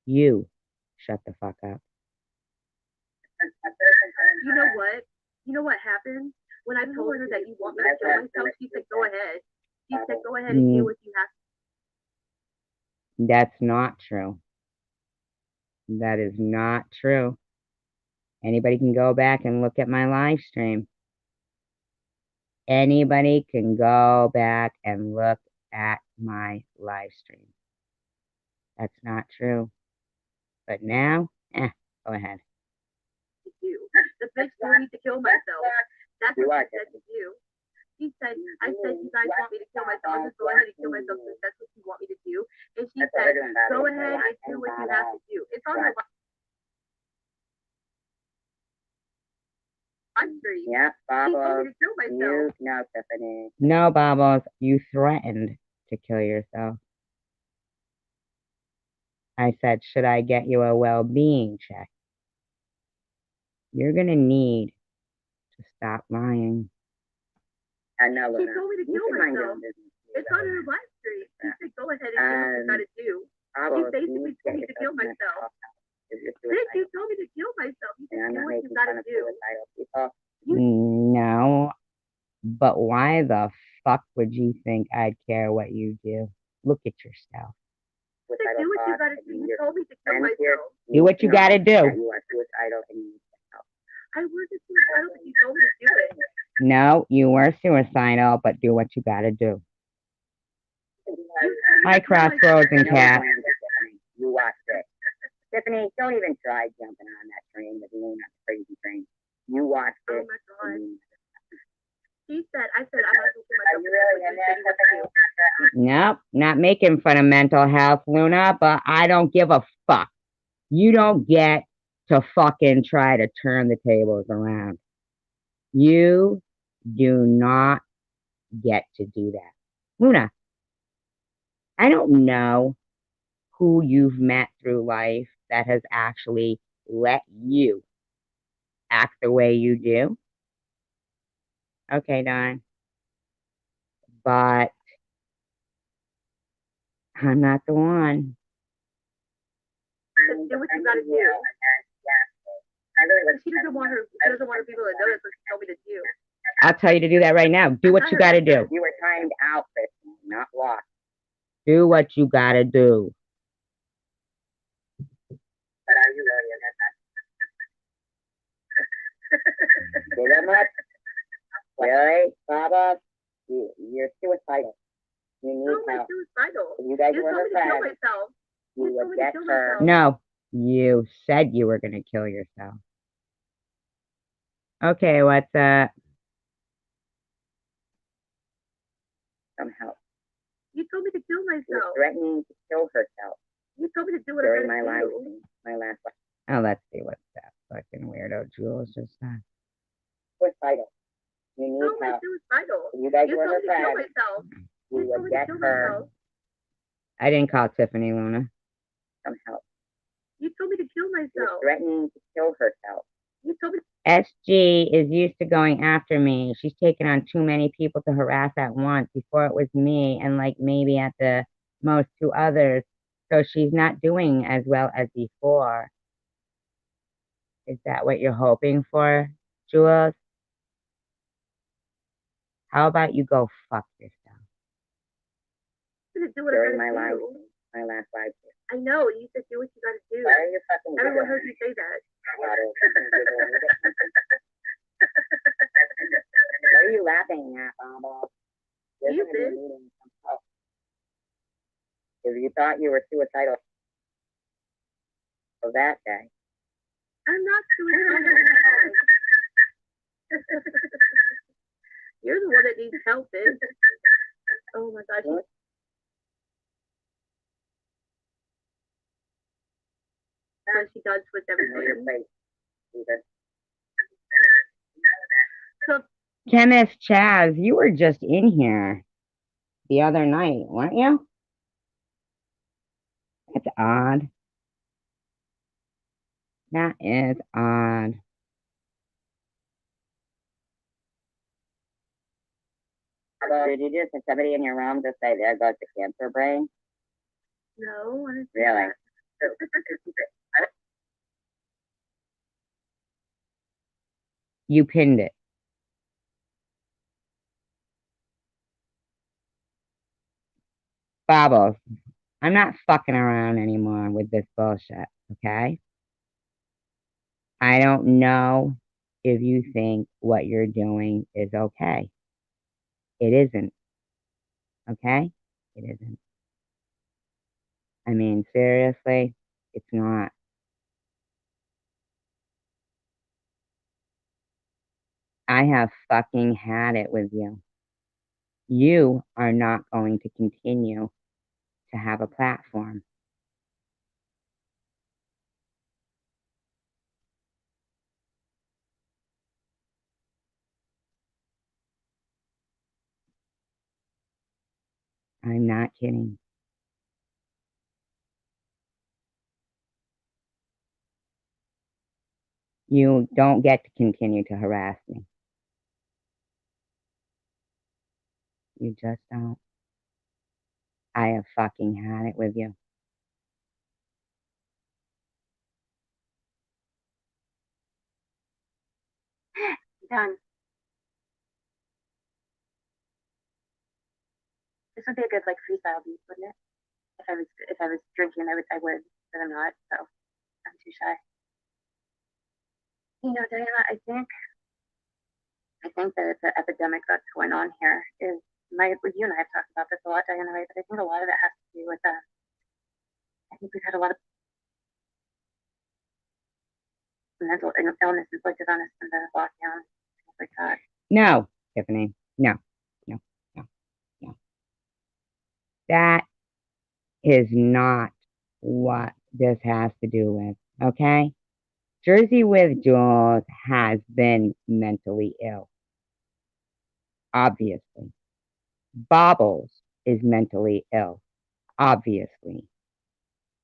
You shut the fuck up. You know what? You know what happened? When I told her that you want me to kill myself, she said, go ahead. She said, go ahead and do what you have to. That's not true. That is not true. Anybody can go back and look at my live stream. Anybody can go back and look at my live stream. That's not true. But now, go ahead. Do. The bitch told me to kill myself. That's what she said to do. She said, I said, you guys want me to kill myself. I'll just go ahead and kill myself since that's what you want me to do. And she said, go ahead and do what you have to do. It's on her live stream. Yeah, She told Baba. me to kill myself. No, Tiffany. No, Babos, you threatened to kill yourself. I said, should I get you a well-being check? You're gonna need to stop lying. I know, She Luna. told me to You kill can mind your myself. own business. It's on her live stream. She said, go ahead and do what you gotta do. Baba, You basically told me to kill myself. Bitch, you told me to kill myself. You said, do what you gotta do. No, but why the fuck would you think I'd care what you do? Look at yourself. You said, do what you gotta do. You told me to kill myself. Do what you gotta do. You are suicidal and you need help. I wasn't suicidal, but you told me to do it. No, you were suicidal, but do what you gotta do. Hi, Crossroads and Cat. You watched it. Tiffany, don't even try jumping on that train with me, that crazy train. You watched it. Oh my god. She said, I said, I'm not gonna kill myself. Nope, not making fun of mental health, Luna, but I don't give a fuck. You don't get to fucking try to turn the tables around. You do not get to do that. Luna, I don't know who you've met through life that has actually let you act the way you do. Okay, Don. But I'm not the one. Do what you gotta do. She doesn't want her people to know that's what she told me to do. I'll tell you to do that right now. Do what you gotta do. You were timed out, Christine, not lost. Do what you gotta do. But are you really in that? Did much? Really, Baba? You're suicidal. You need help. Suicidal. You guys You were told me to kill friends. myself. You would get her. No, you said you were gonna kill yourself. Okay, what's up? Some help. You told me to kill She was myself. threatening to kill herself You told me to do what during I my gotta live do. stream, my last live. Oh, let's see what's that fucking weirdo Jules just said. Suicidal. You need No, I'm help. suicidal. You guys You were told me to kill friends. myself. You You told would me to get kill her myself. I didn't call Tiffany, Luna. some help. You told me to kill She was myself. threatening to kill herself. You told me. SG is used to going after me. She's taken on too many people to harass at once. Before it was me and like maybe at the most two others. So she's not doing as well as before. Is that what you're hoping for, Jules? How about you go fuck yourself? To do what During I my gotta live do. stream, my last live stream. I know. You said do what you gotta do. Why are you fucking Everyone giggling? heard you say that. Why are you laughing at, Baba? You're You gonna be did. needing some help. If you thought you were suicidal for that day. I'm not suicidal. You're the one that needs help, bitch. Oh my gosh. What? What she does with Know your everything. place, Steven. So Chemist Chaz, you were just in here the other night, weren't you? That's odd. That is odd. Did you just have somebody in your room just say, there goes the cancer brain? No, honestly. Really? You pinned it. Bobbles, I'm not fucking around anymore with this bullshit, okay? I don't know if you think what you're doing is okay. It isn't, okay? It isn't. I mean, seriously, it's not. I have fucking had it with you. You are not going to continue to have a platform. I'm not kidding. You don't get to continue to harass me. You just don't. I have fucking had it with you. Done. This would be a good like freestyle beat, wouldn't it? If I was drinking, I would, but I'm not, so I'm too shy. You know, Diana, I think that it's an epidemic that's going on here. Is you and I have talked about this a lot, Diana, right? But I think a lot of it has to do with I think we've had a lot of mental illness inflicted on us in the lockdown, things like that. No, Tiffany. No, no, no, no. That is not what this has to do with, okay? Jersey with Jules has been mentally ill. Obviously. Bobbles is mentally ill. Obviously.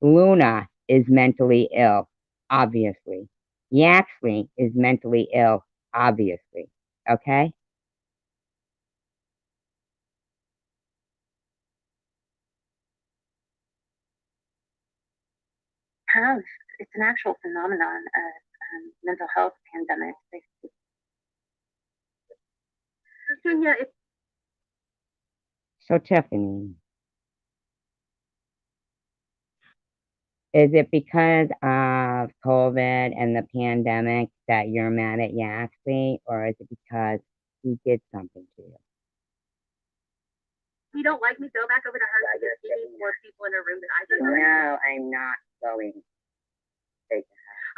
Luna is mentally ill. Obviously. Yaxley is mentally ill. Obviously. Okay? Have it's an actual phenomenon of mental health pandemic. Virginia, it's So, Tiffany, is it because of COVID and the pandemic that you're mad at Yaxley, or is it because he did something to you? If you don't like me, go back over to her. I just need more people in her room than I do. No, I'm not going.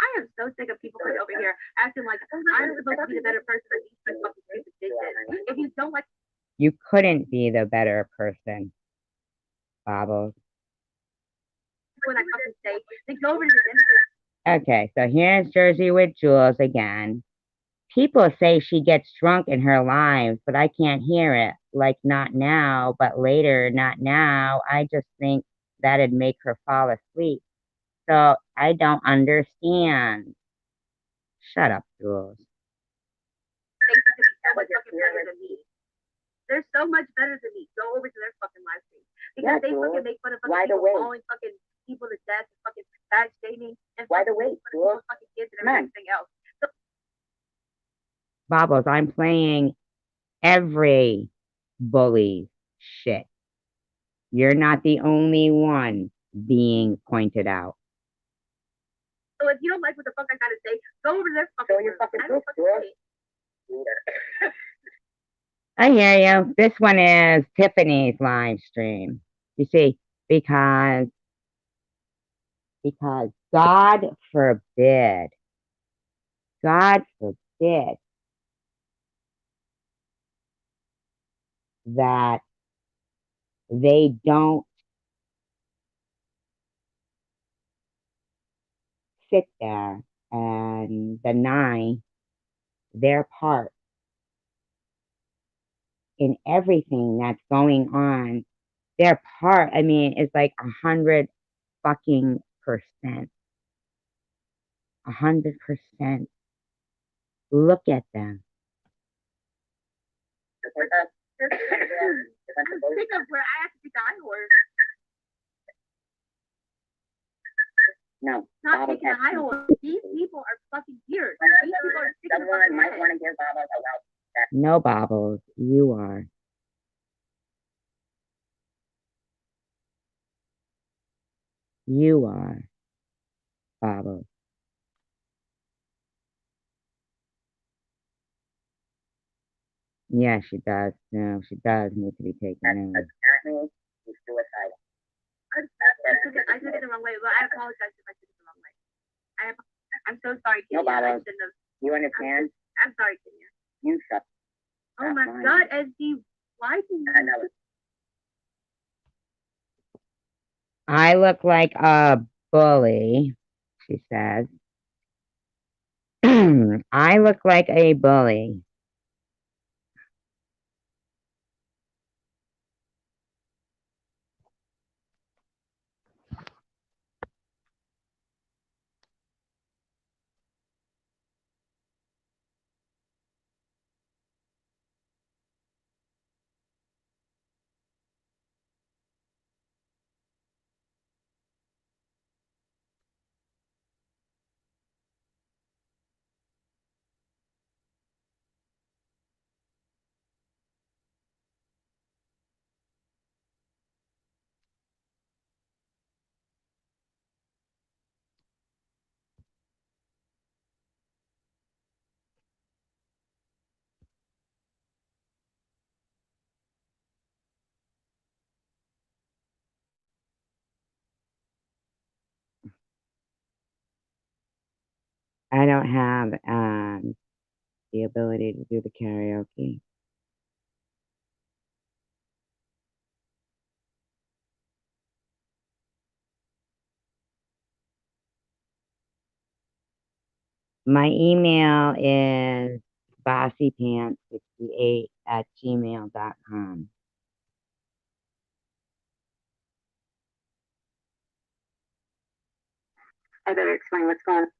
I am so sick of people coming over here acting like I'm supposed to be the better person than these fucking stupid bitches. If you don't like, You couldn't be the better person, Bobbles. when I fucking say, then go over to the end. Okay, so here's Jersey with Jules again. People say she gets drunk in her lives, but I can't hear it. Like, not now, but later, not now. I just think that'd make her fall asleep. So I don't understand. Shut up, Jules. They could be so much fucking better than me. They're so much better than me. Go over to their fucking live stream. Because they fucking make fun of fucking people calling fucking people to death and fucking bad shaming and fucking kids and everything else. So, Bobbles, I'm playing every bully shit. You're not the only one being pointed out. so if you don't like what the fuck I gotta say, go over to their fucking Show your fucking proof, Jules. I hear you. This one is Tiffany's live stream. You see, because God forbid that they don't sit there and deny their part in everything that's going on. Their part, I mean, is like 100 fucking %. 100%. Look at them. I'm sick of where I have to be the high horse. No, Not taking the high horse. These people are fucking weird. These people are sick of someone might want to give Baba a well. No, Bobbles, you are. You are, Bobbles. Yeah, she does. No, she does need to be taken in. Apparently, he's suicidal. I took it the wrong way, but I apologize if I took it the wrong way. I'm so sorry, Kenya. No, Baba. I shouldn't have. You understand? I'm sorry, Kenya. You shut. Oh my God, SD, why do you? I know it. I look like a bully, she says. I look like a bully. I don't have the ability to do the karaoke. My email is bossypants68@gmail.com. I better explain what's going on.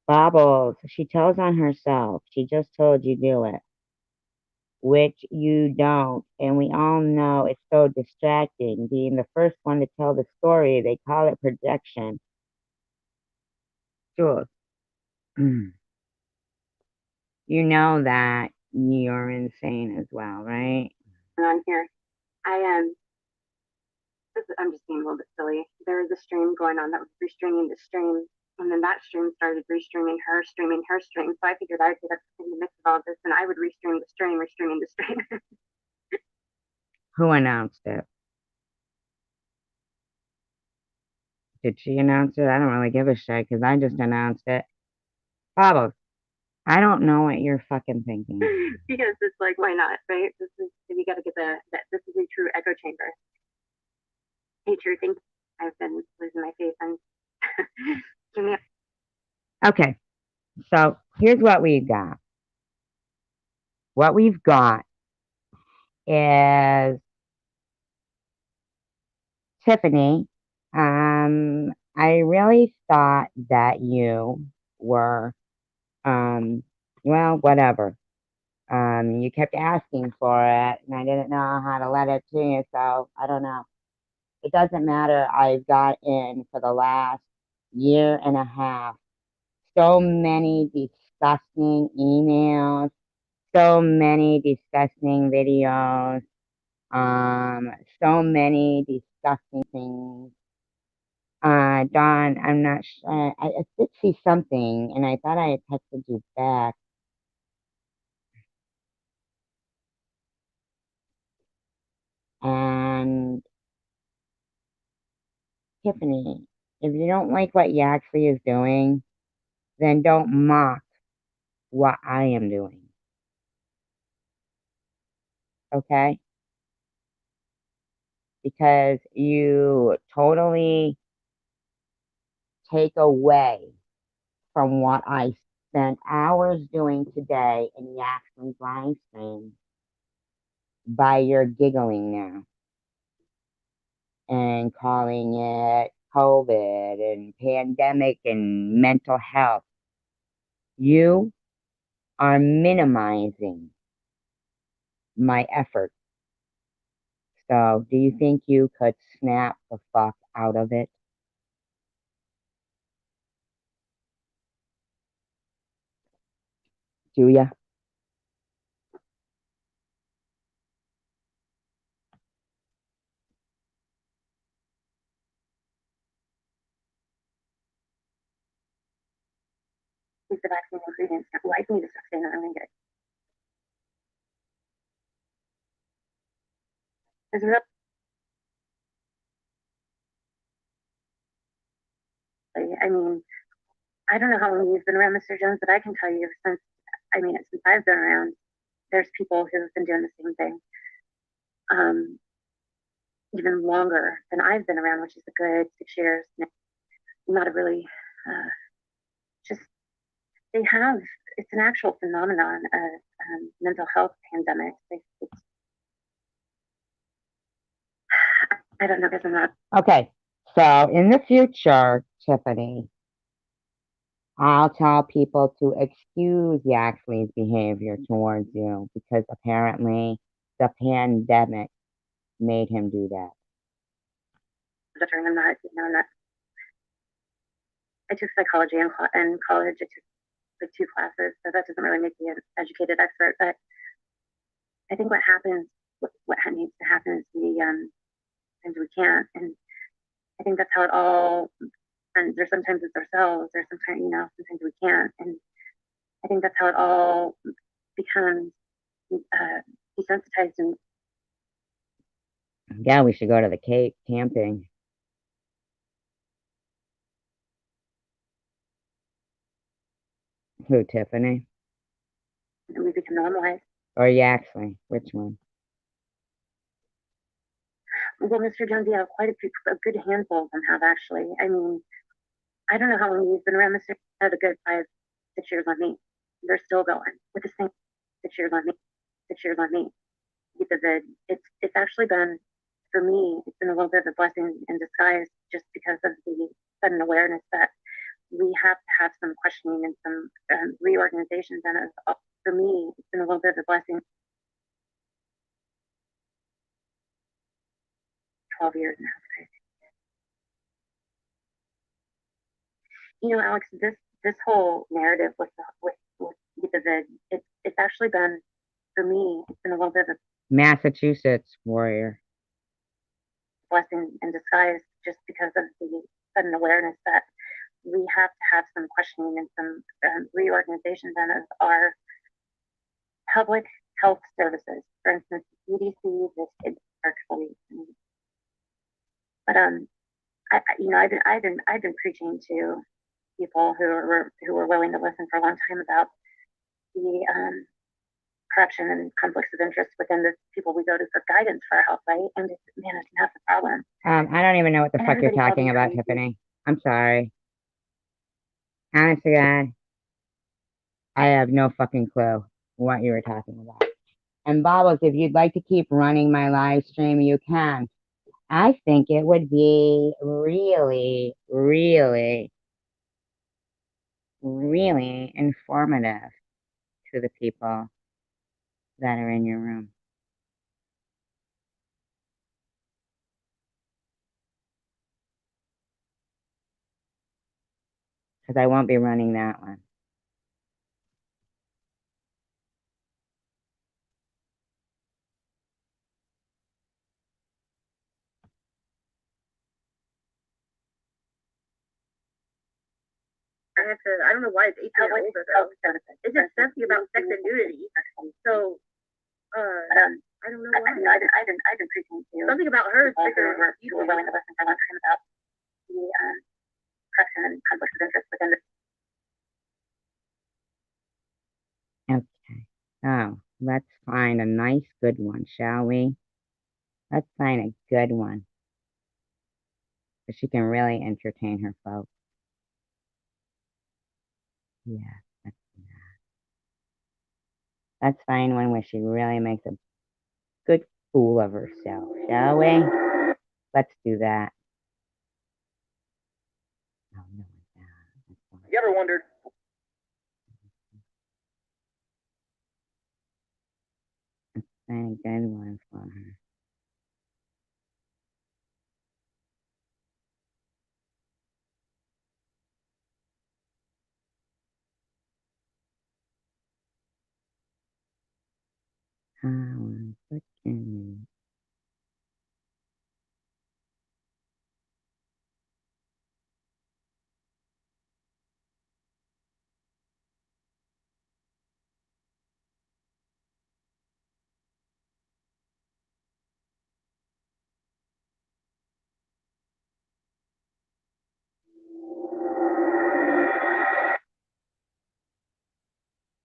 Bobbles, she tells on herself. She just told you do it, which you don't. And we all know it's so distracting. Being the first one to tell the story, they call it projection. Jules, you know that you're insane as well, right? On here, I am. I'm just being a little bit silly. There was a stream going on that was restreaming the stream, and then that stream started restreaming her stream. So I figured I would get up in the mix of all this, and I would restream the stream, restreaming the stream. Who announced it? Did she announce it? I don't really give a shit because I just announced it. Bobbles, I don't know what you're fucking thinking. Because it's like, why not, right? We got to get this is a true echo chamber. Hey, true thing. I've been losing my faith on. Okay, so here's what we've got. What we've got is Tiffany. I really thought that you were, well, whatever. You kept asking for it, and I didn't know how to let it to you, so I don't know. It doesn't matter. I've got in for the last year and a half so many disgusting emails, so many disgusting videos, so many disgusting things. Dawn, I'm not sure. I did see something, and I thought I had texted you back. And Tiffany, if you don't like what Yaxley is doing, then don't mock what I am doing. Okay? Because you totally take away from what I spent hours doing today in Yaxley's live stream by your giggling now. and calling it COVID and pandemic and mental health. You are minimizing my efforts. So, do you think you could snap the fuck out of it? Do ya? Use the vaccine ingredients. Well, I need to stop saying that. I'm gonna get it. There's real. I mean, I don't know how long you've been around Mr. Jones, but I can tell you since I've been around, there's people who've been doing the same thing, even longer than I've been around, which is a good 6 years. Not a really, just they have. It's an actual phenomenon of mental health pandemic. I don't know if I'm not. Okay, so in the future, Tiffany, I'll tell people to excuse Yaxley's behavior towards you because apparently the pandemic made him do that. I'm not, I'm not. I took psychology in college. I took like 2 classes, so that doesn't really make me an educated expert. But I think what happens, what needs to happen is things we can't, and I think that's how it all ends. Or sometimes it's ourselves, or sometimes sometimes we can't, and I think that's how it all becomes desensitized. And yeah, we should go to the Cape camping. Who, Tiffany? And we become normalized. Or Yaxley? Which one? Well, Mr. Jones, you have quite a good handful of them have actually. I mean, I don't know how long you've been around Mr. Had a good 5, 6 years on me. They're still going with the same 6 years on me. 6 years on me. It's actually been for me. It's been a little bit of a blessing in disguise, just because of the sudden awareness that we have to have some questioning and some reorganization done. For me, it's been a little bit of a blessing. 12 years now. Alex, this whole narrative with the vid, it's actually been for me. It's been a little bit of a Massachusetts warrior. blessing in disguise, just because of the sudden awareness that we have to have some questioning and some reorganization done of our public health services. For instance, the CDC, this actually, but I've been preaching to people who were willing to listen for a long time about the corruption and conflicts of interest within the people we go to for guidance for our health, right? And it's not the problem. I don't even know what the fuck you're talking about, Tiffany. I'm sorry. Honest to God, I have no fucking clue what you were talking about. And Bobbles, if you'd like to keep running my live stream, you can. I think it would be really, really, really informative to the people that are in your room. Because I won't be running that one. I don't know why it's 18 or older though. It's just something about sex and nudity. So, I don't know why. I've been preaching to something about her. You were willing to listen for a long time about the corruption and conflicts of interest within the. Okay. Oh, let's find a nice, good one, shall we? Let's find a good one. So she can really entertain her folks. Yeah, let's find one where she really makes a good fool of herself, shall we? Let's do that. Oh, no. You ever wondered? Find a good one for her.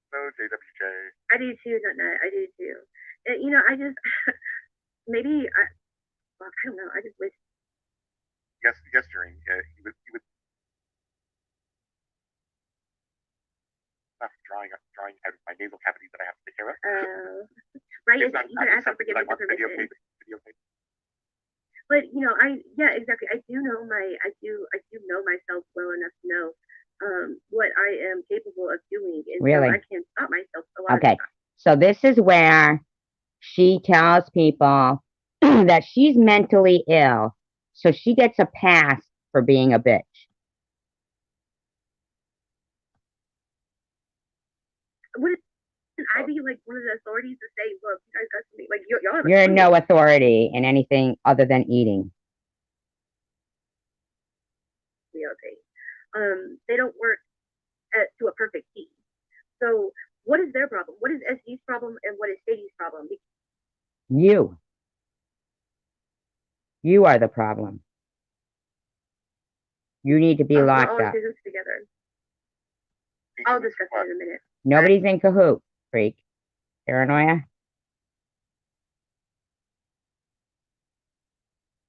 No, JWJ. I do too, Nutnut. I do too. And, you know, I just maybe well, I don't know. I just wish. Yes, during he would stop drawing out of my nasal cavity that I have to take care of. Right. You can ask for forgiveness and permission. But you know, exactly. I do know myself well enough to know what I am capable of doing, and really? So I can stop myself a lot. Okay, so this is where she tells people that she's mentally ill, so she gets a pass for being a bitch. Wouldn't I be like one of the authorities to say, "Look, you guys got something like y'all"? You're no authority in anything other than eating. They don't work to a perfect T. So what is their problem? What is SG's problem and what is Sadie's problem? You are the problem. You need to be locked we're all up. in cahoots together. I'll discuss it in a minute. Nobody's in cahoots, freak. Paranoia.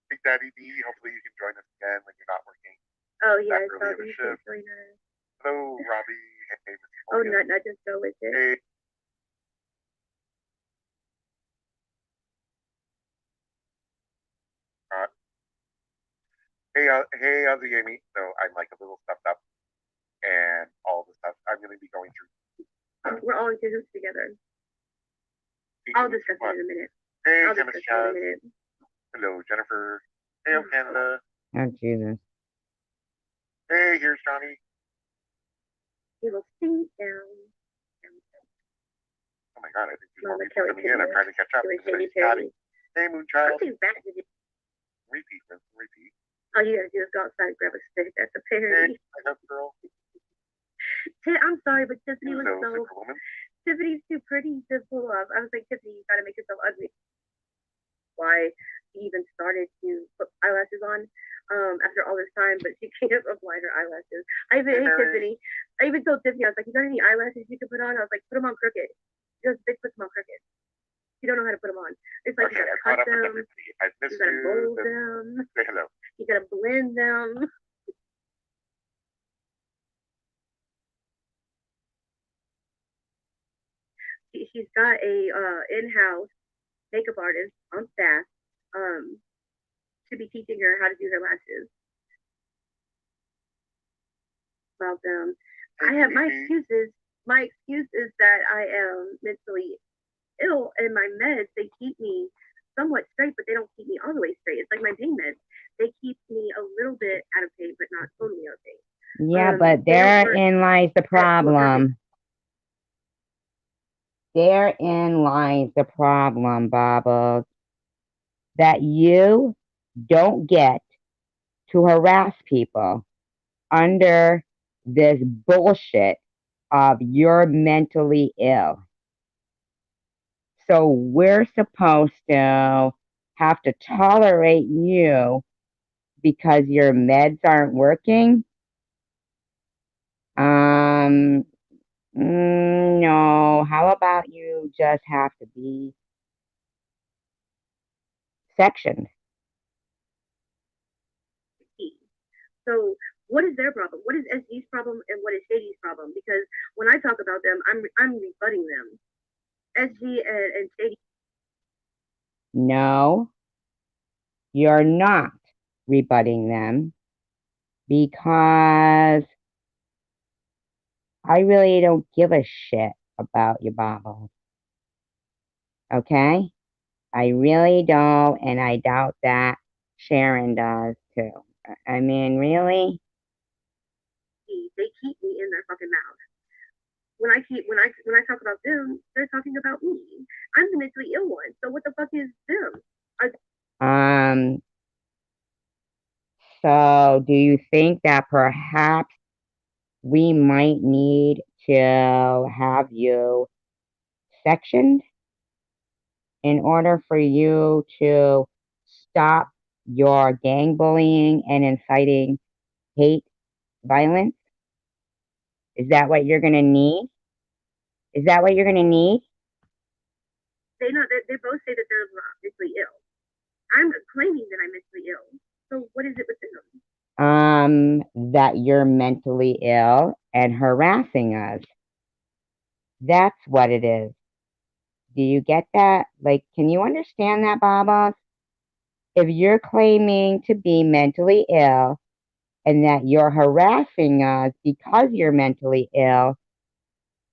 Big Daddy D, hopefully you can join us again when you're not working. Oh yeah, it's Robbie. Hello, Robbie. Hey, oh, not just go with it. Hey. Hey, Ozzy Amy. So I'm like a little stuffed up, and all the stuff I'm going to be going through. We're all in cahoots together. I'll discuss it in a minute. Hey, Chemist Chaz. Hello, Jennifer. Hey, Canada. Oh, Jesus. Hey, here's Johnny. He will sing down. Oh my God, I think there's more people coming in. I'm trying to catch up. Hey, Moonchild. Repeat. All you gotta do is go outside and grab a stick. That's a parody. Hey, I know, girl. I'm sorry, but Tiffany was so. Superwoman. Tiffany's too pretty to pull off. I was like, Tiffany, you gotta make yourself ugly. Why she even started to put eyelashes on after all this time, but she can't apply her eyelashes. I even told Tiffany, I was like, you got any eyelashes you can put on? I was like, put them on crooked. She goes, bitch, put them on crooked. You don't know how to put them on. It's like you gotta cut them, you gotta mold them, say hello. You gotta blend them. She's got a in-house makeup artist on staff to be teaching her how to do her lashes. Well, I have my excuses. My excuse is that I am mentally ill, and my meds, they keep me somewhat straight, but they don't keep me all the way straight. It's like my pain meds. They keep me a little bit out of pain, but not totally out of pain. Yeah, but therein lies the problem. Therein lies the problem, Bobbles. That you don't get to harass people under this bullshit of you're mentally ill. So we're supposed to have to tolerate you because your meds aren't working? No. How about you just have to be sectioned? So what is their problem? What is SG's problem and what is Shady's problem? Because when I talk about them, I'm rebutting them. SG and Shady. No. you're not rebutting them because I really don't give a shit about you, Bobbles. Okay? I really don't, and I doubt that Sharon does too. I mean, really? They keep me in their fucking mouth. When I talk about them, they're talking about me. I'm the mentally ill one. So what the fuck is them? Um, so do you think that perhaps we might need to have you sectioned in order for you to stop your gang bullying and inciting hate violence? Is that what you're going to need? Is that what you're going to need? They both say that they're mentally ill. I'm claiming that I'm mentally ill. So what is it with them? That you're mentally ill and harassing us. That's what it is. Do you get that? Like, can you understand that, Baba? If you're claiming to be mentally ill and that you're harassing us because you're mentally ill,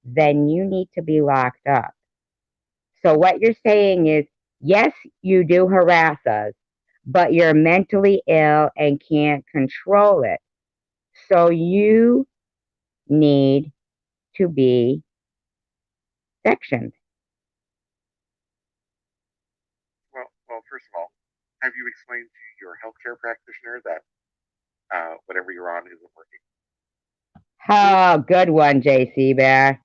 then you need to be locked up. So what you're saying is, yes, you do harass us, but you're mentally ill and can't control it. So you need to be sectioned. Well, first of all, have you explained to your healthcare practitioner that whatever you're on isn't working? Oh, good one, JC Bear.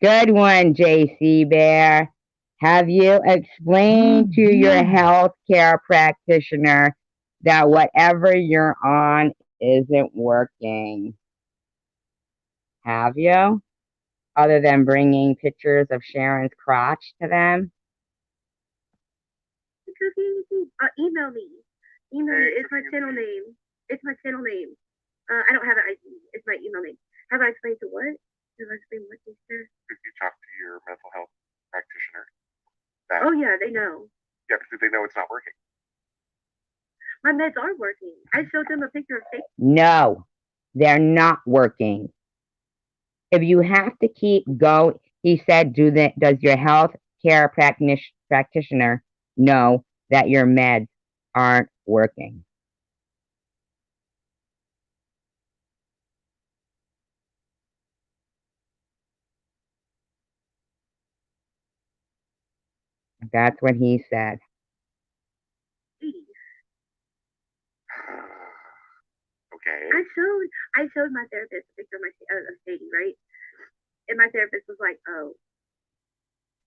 Good one, JC Bear. Have you explained to your healthcare practitioner that whatever you're on isn't working? Have you? Other than bringing pictures of Sharon's crotch to them? Email me. Email me. It's my channel name. It's my channel name. I don't have an ID. It's my email name. Have I explained to what? Have I explained what, sister? If you talk to your mental health practitioner, oh yeah, they know. Yeah, because they know it's not working. My meds are working. I showed them a picture of fake. No, they're not working. If you have to keep going, he said, does your health care practitioner know that your meds aren't working? That's what he said. Okay. I showed my therapist a picture of Sadie, right? And my therapist was like, "Oh,"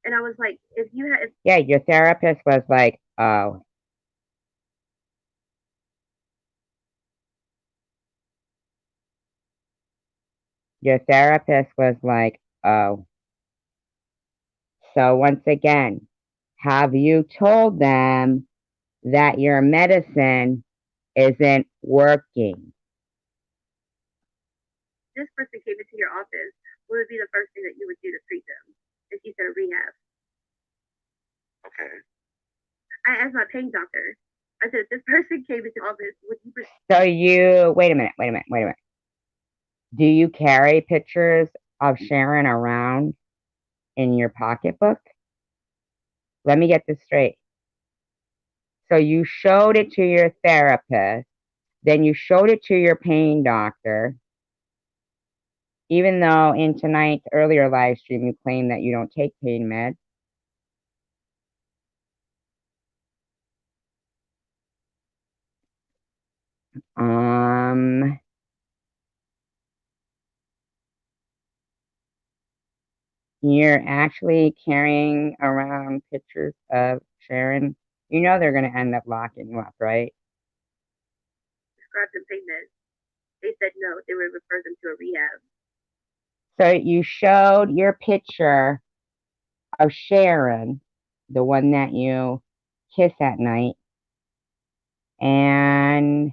and I was like, "If you had." Yeah, your therapist was like, "Oh." Your therapist was like, "Oh." So once again, have you told them that your medicine isn't working? This person came into your office, what would be the first thing that you would do to treat them? If you said rehab. Okay. I asked my pain doctor. I said, if this person came into office, would you? So you wait a minute. Do you carry pictures of Sharon around in your pocketbook? Let me get this straight. So you showed it to your therapist, then you showed it to your pain doctor, even though in tonight's earlier live stream you claim that you don't take pain meds. You're actually carrying around pictures of Sharon. You know they're going to end up locking you up, right? Prescribed them pain meds. They said no, they would refer them to a rehab. So you showed your picture of Sharon, the one that you kiss at night, and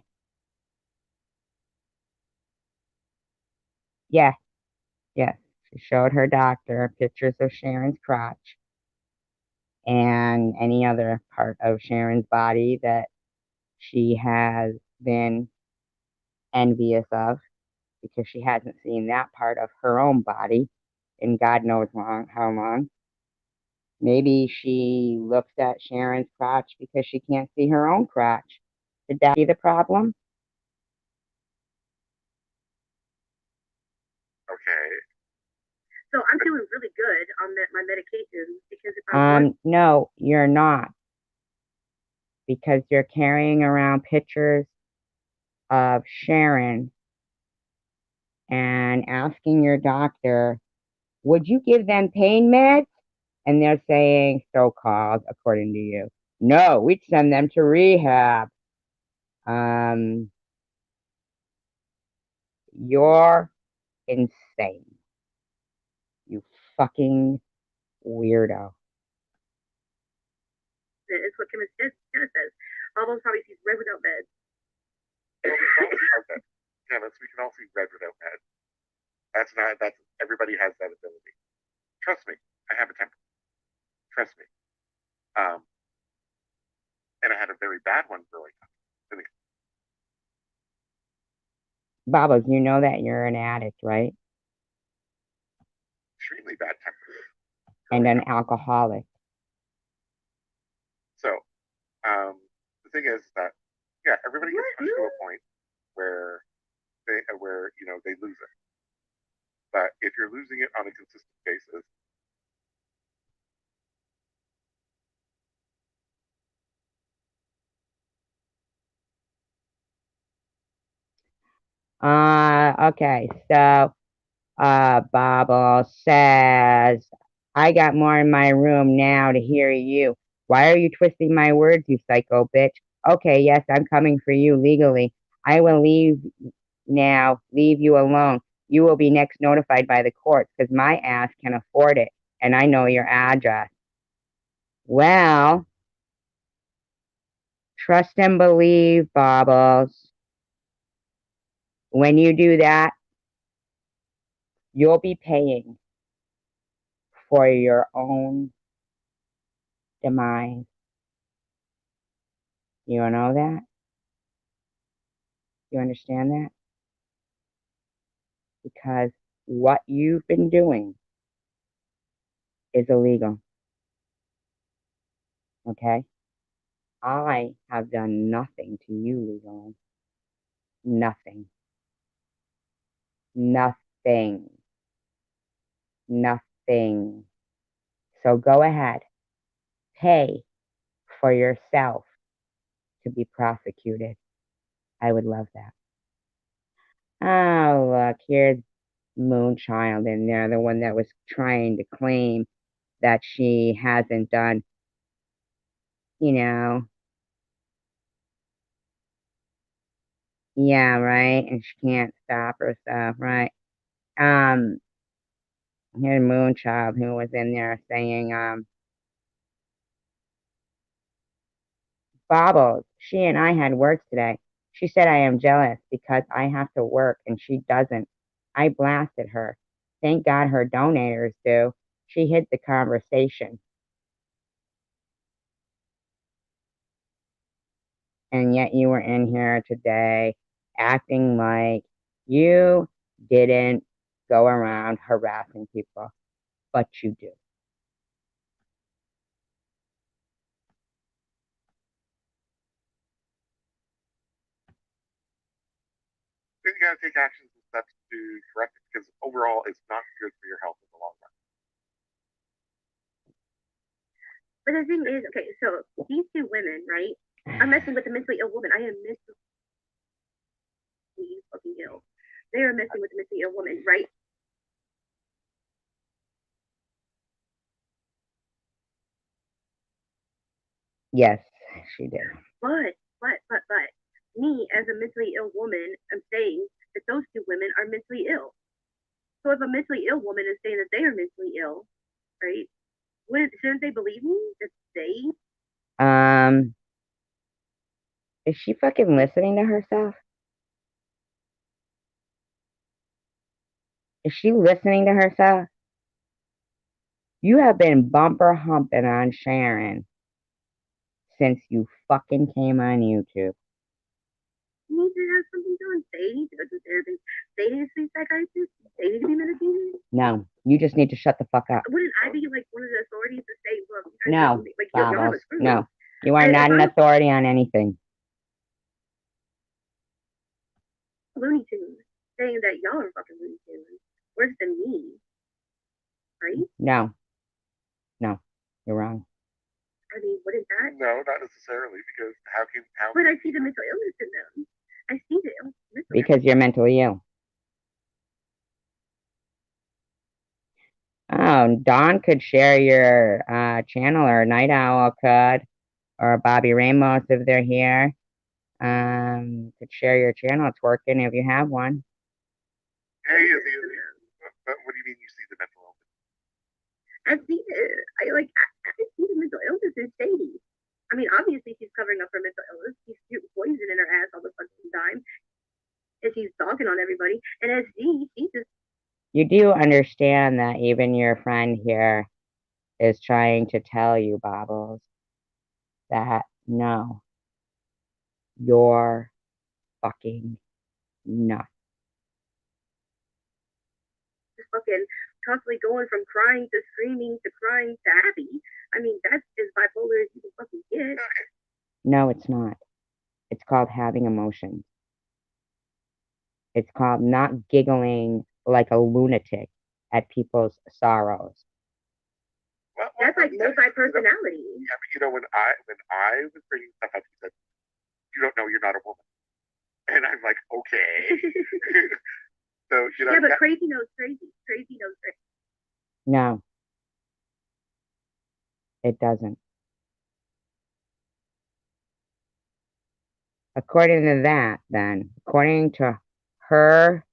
yes, she showed her doctor pictures of Sharon's crotch and any other part of Sharon's body that she has been envious of because she hasn't seen that part of her own body in God knows how long. Maybe she looks at Sharon's crotch because she can't see her own crotch. Could that be the problem? Okay. So I'm feeling really good on my medication because if I No, you're not. Because you're carrying around pictures of Sharon and asking your doctor, would you give them pain meds? And they're saying, so called, according to you. No, we'd send them to rehab. You're insane. You fucking weirdo. it's what Kim says. Almost probably sees red without meds. Yeah, we can all see red without meds. That's everybody has that ability. Trust me, I have a temper. Trust me. And I had a very bad one growing up. Baba, you know that you're an addict, right? Extremely bad temper. And an alcoholic. So, the thing is that, yeah, everybody gets pushed to a point where they lose it. But if you're losing it on a consistent basis, Okay, so Bobble says, I got more in my room now to hear you. Why are you twisting my words, you psycho bitch? Okay, yes, I'm coming for you legally. I will leave you alone. You will be next notified by the courts because my ass can afford it and I know your address. Well, trust and believe, Bobbles. When you do that, you'll be paying for your own demise. You know that? You understand that? Because what you've been doing is illegal. Okay? I have done nothing to you legally. Nothing. Nothing. Nothing. So go ahead. Pay for yourself to be prosecuted. I would love that. Oh, look, here's Moonchild in there, the one that was trying to claim that she hasn't done, yeah, right, and she can't stop herself, right? Um, Here's Moonchild who was in there saying, Bobbles, she and I had work today. She said I am jealous because I have to work and she doesn't. I blasted her. Thank God her donators do. She hid the conversation. And yet you were in here today acting like you didn't go around harassing people, but you do. then you got to take actions and steps to correct it because overall, it's not good for your health in the long run. But the thing is, okay, so these two women, right? I'm messing with a mentally ill woman. I am mentally fucking ill. They are messing with a mentally ill woman, right? Yes, she did. But me as a mentally ill woman, I'm saying that those two women are mentally ill. So if a mentally ill woman is saying that they are mentally ill, right? Shouldn't they believe me that they? Is she fucking listening to herself? Is she listening to herself? You have been bumper humping on Sharon since you fucking came on YouTube. need to have something done. They need to go to therapy. They need to see psychiatrists. They need to be medicated. No, you just need to shut the fuck up. Wouldn't I be like one of the authorities to say, look, you guys No, like y'all are Bobbles, screwed? no. You are If not an I'm authority on anything. Looney Tunes saying that y'all are fucking Looney Tunes worse than me, right? No, you're wrong. I mean, wouldn't that? No, not necessarily, because how But I see the mental illness in them. I see the mental Because you're mentally ill. Oh, Dawn could share your channel, or Night Owl could, or Bobby Ramos if they're here. Could share your channel. It's working if you have one. Hey, but what do you mean you see the mental illness? I see it. I see the mental illness is shady. I mean, obviously she's covering up her mental illness. She's shooting poison in her ass all the fucking time, and she's dogging on everybody. And as she just You do understand that even your friend here is trying to tell you, Bobbles, that no, you're fucking nuts. just fucking constantly going from crying to screaming to crying to happy. I mean, that's as bipolar as you can fucking get. No, it's not. It's called having emotions. It's called not giggling like a lunatic at people's sorrows. Well, That's like multi-personality. Yeah, but when I was bringing stuff up, he said, "You don't know, you're not a woman," and I'm like, "Okay." So yeah, but crazy knows crazy. Crazy knows crazy. No, it doesn't. According to that, then, according to her,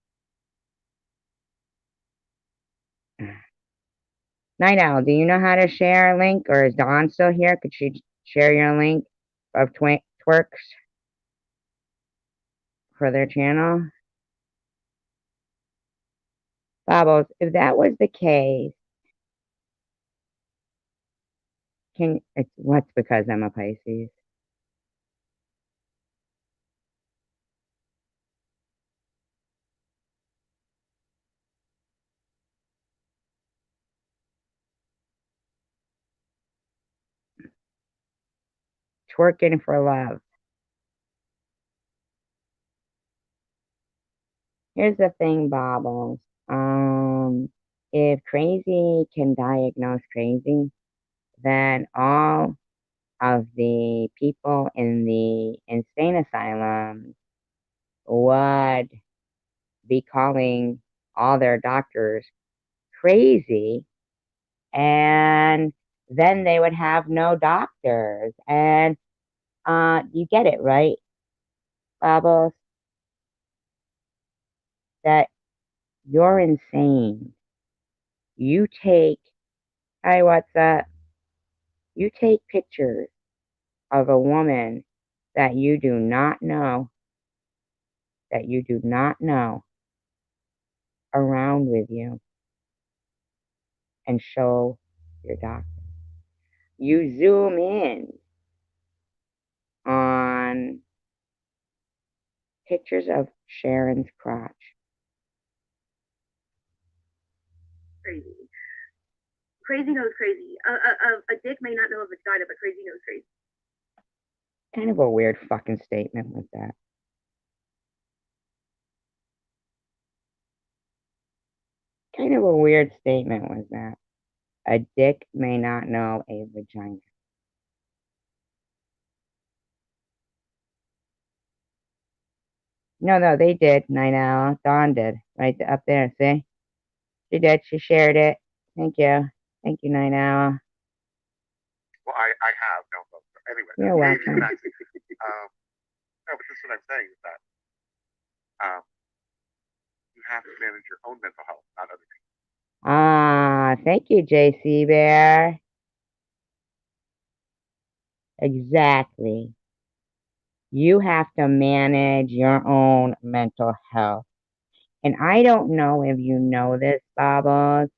Night Owl, do you know how to share a link, or is Dawn still here? Could she share your link of twerks for their channel? Bobbles, if that was the case, what's because I'm a Pisces? Twerking for love. Here's the thing, Bobbles. If crazy can diagnose crazy, then all of the people in the insane asylum would be calling all their doctors crazy, and then they would have no doctors. And you get it, right, Bubbles? That you're insane. You take, hey, what's up? You take pictures of a woman that you do not know, around with you, and show your doctor. You zoom in on pictures of Sharon's crotch. Crazy. Crazy knows crazy. A dick may not know a vagina, but crazy knows crazy. Kind of a weird fucking statement with that. Kind of a weird statement was that. A dick may not know a vagina. No, they did. Night Owl. Dawn did. Right up there. See? She did. She shared it. Thank you. Thank you, Night Owl. Well, I have no vote. Anyway, you're welcome. no, but this is what I'm saying is that you have to manage your own mental health, not other people. Thank you, JC Bear. Exactly. You have to manage your own mental health. And I don't know if you know this, Bobbles,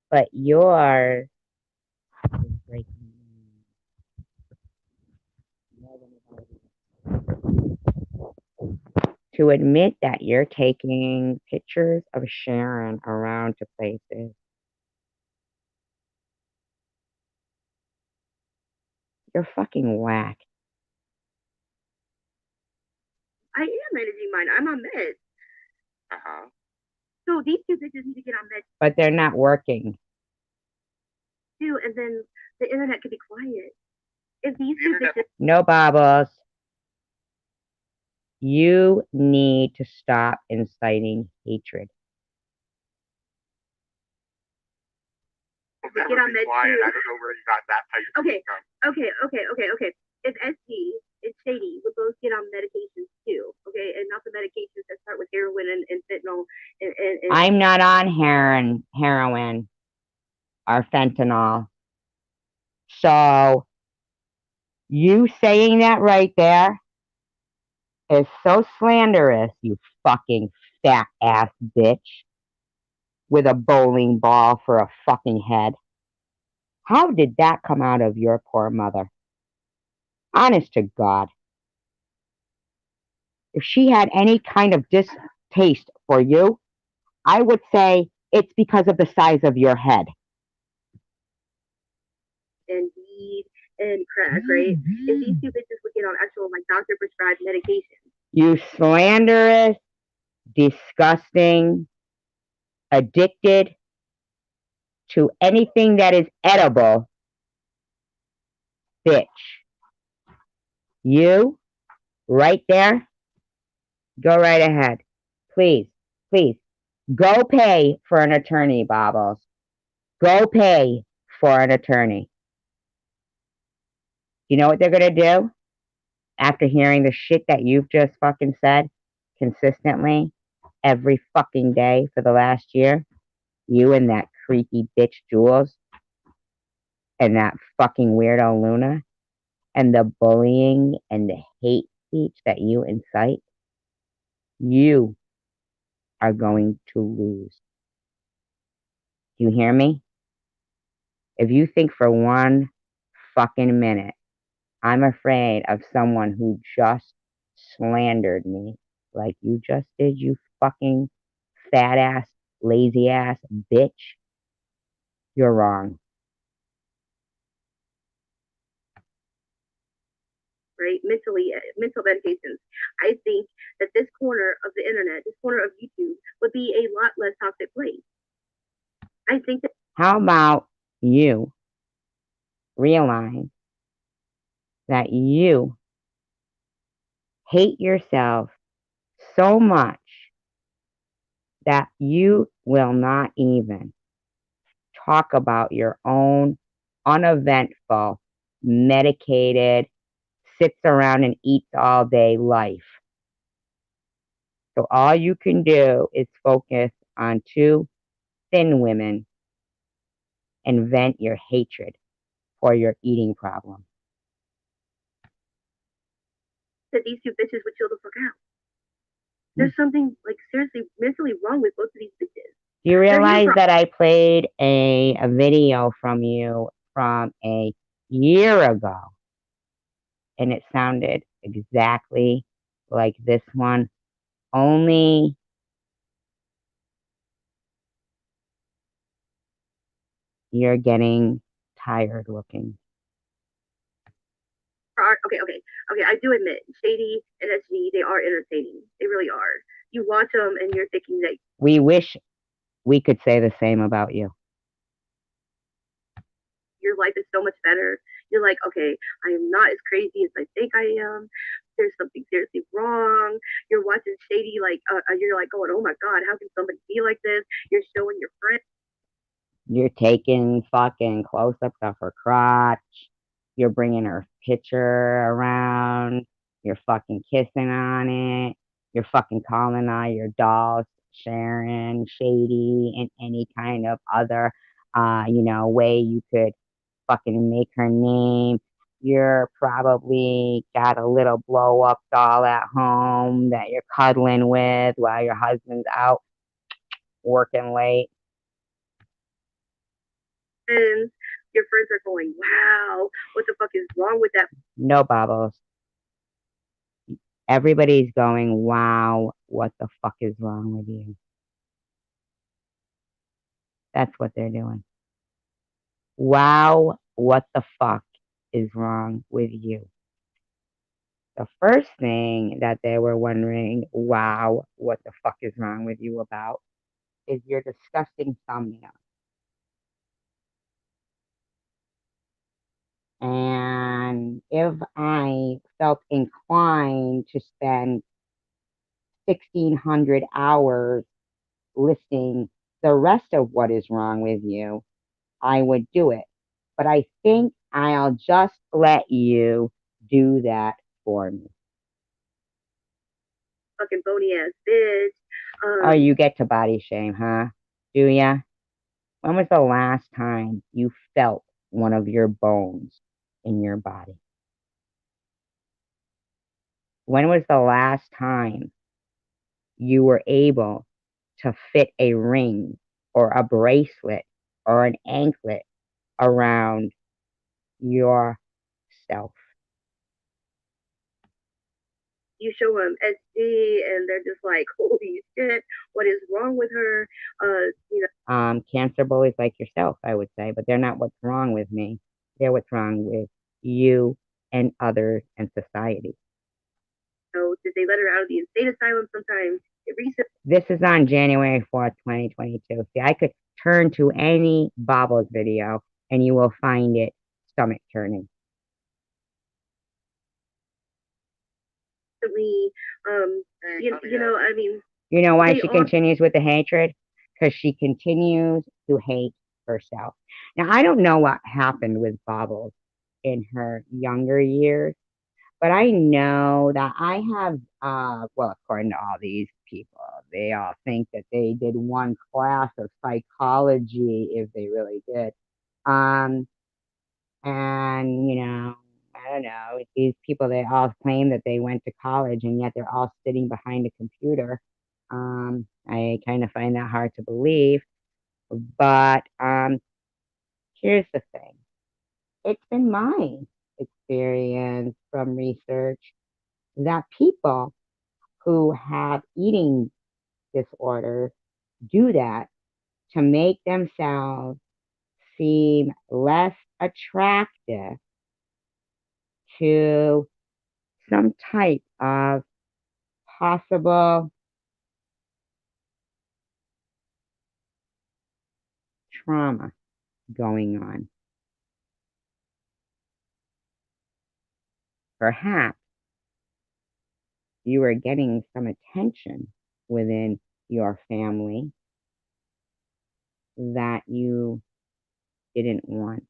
but yours is breaking more than to admit that you're taking pictures of Sharon around to places. You're fucking whack. I am managing mine. I'm on meds. So these two bitches need to get on meds But they're not working. too, and then the internet could be quiet. If these two bitches, No, Bobbles. You need to stop inciting hatred. Well, Get never on be that quiet. too. I don't know where you got that type of Okay. from. Okay. If SG and Shady would both get on medications too, okay, and not the medications that start with heroin and fentanyl and I'm not on heroin or fentanyl. So you saying that right there is so slanderous, you fucking fat ass bitch with a bowling ball for a fucking head. How did that come out of your poor mother? Honest to God. If she had any kind of distaste for you, I would say it's because of the size of your head. and weed and crack, right? If these two bitches would get on actual like doctor prescribed medication. You slanderous, disgusting, addicted to anything that is edible bitch. You, right there, go right ahead. Please, please, go pay for an attorney, Bobbles. Go pay for an attorney. You know what they're going to do after hearing the shit that you've just fucking said consistently every fucking day for the last year? You and that creepy bitch Jules and that fucking weirdo Luna and the bullying and the hate speech that you incite, you are going to lose. Do you hear me? If you think for one fucking minute I'm afraid of someone who just slandered me like you just did, you fucking fat ass, lazy ass bitch, you're wrong. Right, mental medications. I think that this corner of the internet, this corner of YouTube, would be a lot less toxic place. I think that. How about you realize that you hate yourself so much that you will not even talk about your own uneventful, medicated, sits around and eats all day life. So all you can do is focus on two thin women and vent your hatred for your eating problem. That these two bitches would chill the fuck out. There's something like seriously mentally wrong with both of these bitches. Do you realize that I played a video from you from a year ago and it sounded exactly like this one, only you're getting tired looking. Okay. I do admit, Shady and SG, they are entertaining. They really are. You watch them and you're thinking that We wish we could say the same about you. your life is so much better. You're like, okay, I am not as crazy as I think I am. There's something seriously wrong. You're watching Shady, like, you're like going, oh my God, how can somebody be like this? You're showing your friends. You're taking fucking close-ups of her crotch. You're bringing her picture around. You're fucking kissing on it. You're fucking calling all your dolls Sharon, Shady, and any kind of other, way you could fucking make her name. You're probably got a little blow-up doll at home that you're cuddling with while your husband's out working late. And your friends are going, wow, what the fuck is wrong with that? No, Bubbles. Everybody's going, wow, what the fuck is wrong with you? That's what they're doing. Wow, what the fuck is wrong with you? The first thing that they were wondering, wow, what the fuck is wrong with you about, is your disgusting thumbnail. And if I felt inclined to spend 1,600 hours listing the rest of what is wrong with you, I would do it. But I think I'll just let you do that for me. Fucking bony ass bitch. Oh, you get to body shame, huh? Do ya? When was the last time you felt one of your bones in your body? When was the last time you were able to fit a ring or a bracelet or an anklet around yourself? You show them SD and they're just like, holy shit, what is wrong with her? Cancer bullies like yourself, I would say, but they're not what's wrong with me. They're what's wrong with you and others and society. So did they let her out of the insane asylum sometime recently? This is on January 4th, 2022. See, I could turn to any Bobbles video and you will find it stomach turning. I mean, you know why she continues with the hatred? Because she continues to hate herself. Now, I don't know what happened with Bobbles in her younger years, but I know that I have, well, according to all these people, they all think that they did one class of psychology if they really did. And, I don't know, these people, they all claim that they went to college and yet they're all sitting behind a computer. I kind of find that hard to believe. But here's the thing. It's been my experience from research that people who have eating disorders do that to make themselves seem less attractive to some type of possible trauma going on. Perhaps you are getting some attention within your family that you didn't want.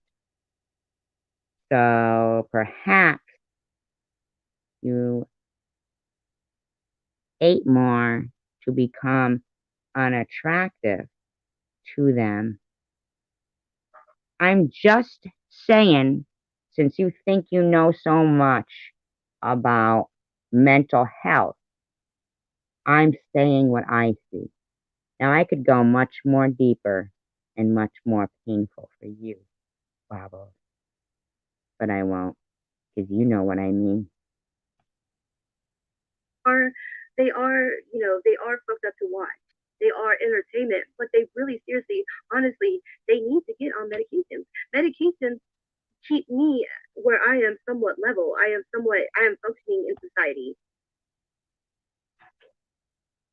So perhaps you ate more to become unattractive to them. I'm just saying, since you think you know so much about mental health, I'm saying what I see. Now, I could go much more deeper and much more painful for you, Bobbles, but I won't, because you know what I mean. They are fucked up to watch. They are entertainment, but they really, seriously, honestly, they need to get on medications. Medications keep me where I am somewhat level. I am functioning in society.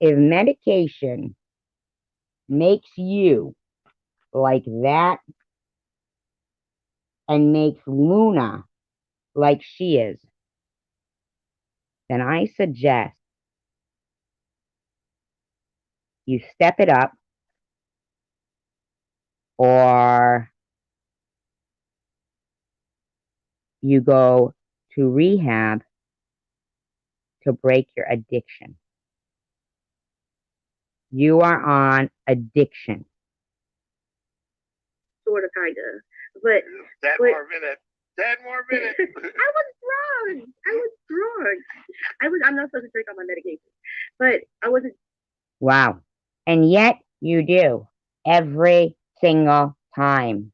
If medication makes you like that and makes Luna like she is, then I suggest you step it up or you go to rehab to break your addiction. You are on addiction. Sort of, kind of. But 10 more minutes. 10 more minutes. I was drunk. I'm not supposed to drink on my medication, but I wasn't. Wow. And yet you do every single time.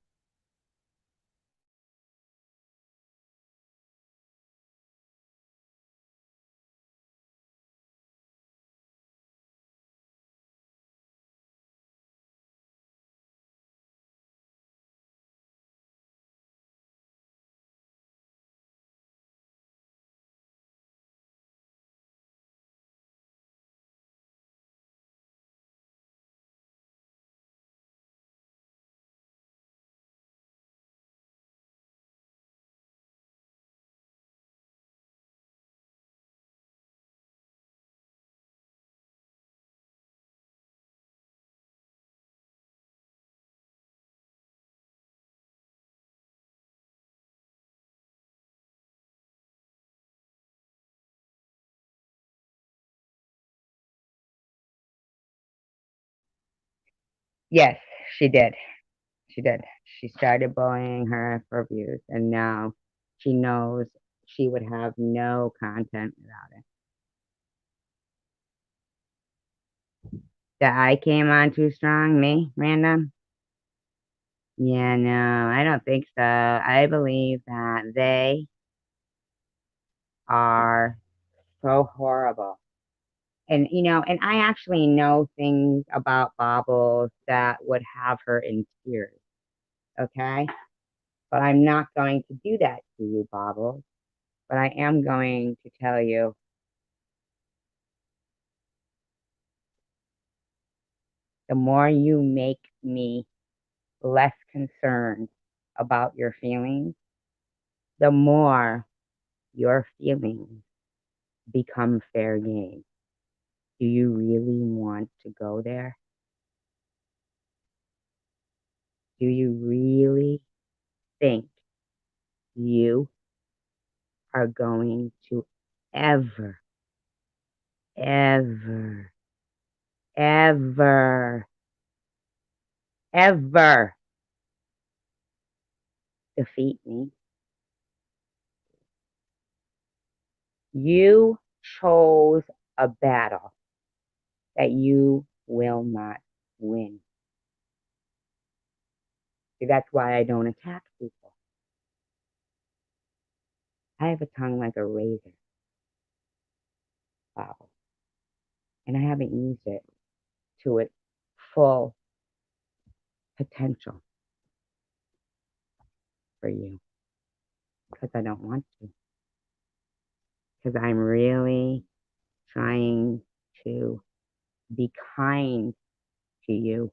Yes, she did. She did. She started bullying her for views, and now she knows she would have no content without it. That I came on too strong, me, random? Yeah, no, I don't think so. I believe that they are so horrible. And, and I actually know things about Bobbles that would have her in tears, okay? But I'm not going to do that to you, Bobbles. But I am going to tell you the more you make me less concerned about your feelings, the more your feelings become fair game. Do you really want to go there? Do you really think you are going to ever, ever, ever, ever defeat me? You chose a battle that you will not win. See, that's why I don't attack people. I have a tongue like a razor, Bob, and I haven't used it to its full potential for you because I don't want to. Because I'm really trying to be kind to you,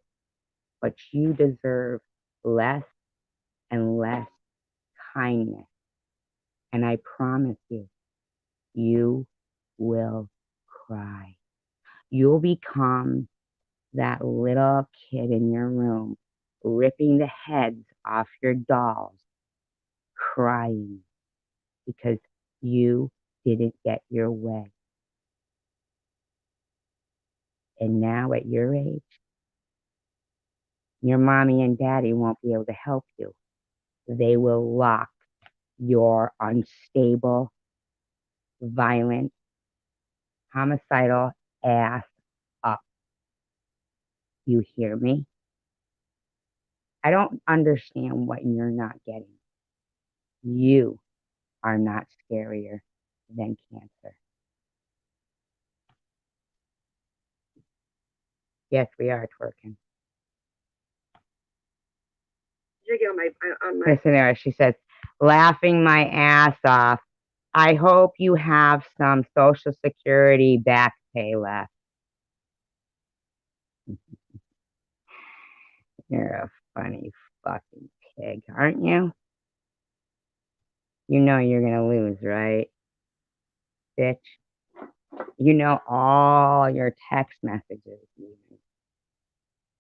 but you deserve less and less kindness. And I promise you, you will cry. You'll become that little kid in your room ripping the heads off your dolls, crying because you didn't get your way. And now at your age, your mommy and daddy won't be able to help you. They will lock your unstable, violent, homicidal ass up. You hear me? I don't understand what you're not getting. You are not scarier than cancer. Yes, we are twerking. Jiggy on my Listen there, she says, laughing my ass off. I hope you have some Social Security back pay left. You're a funny fucking pig, aren't you? You know you're gonna lose, right? Bitch. You know all your text messages even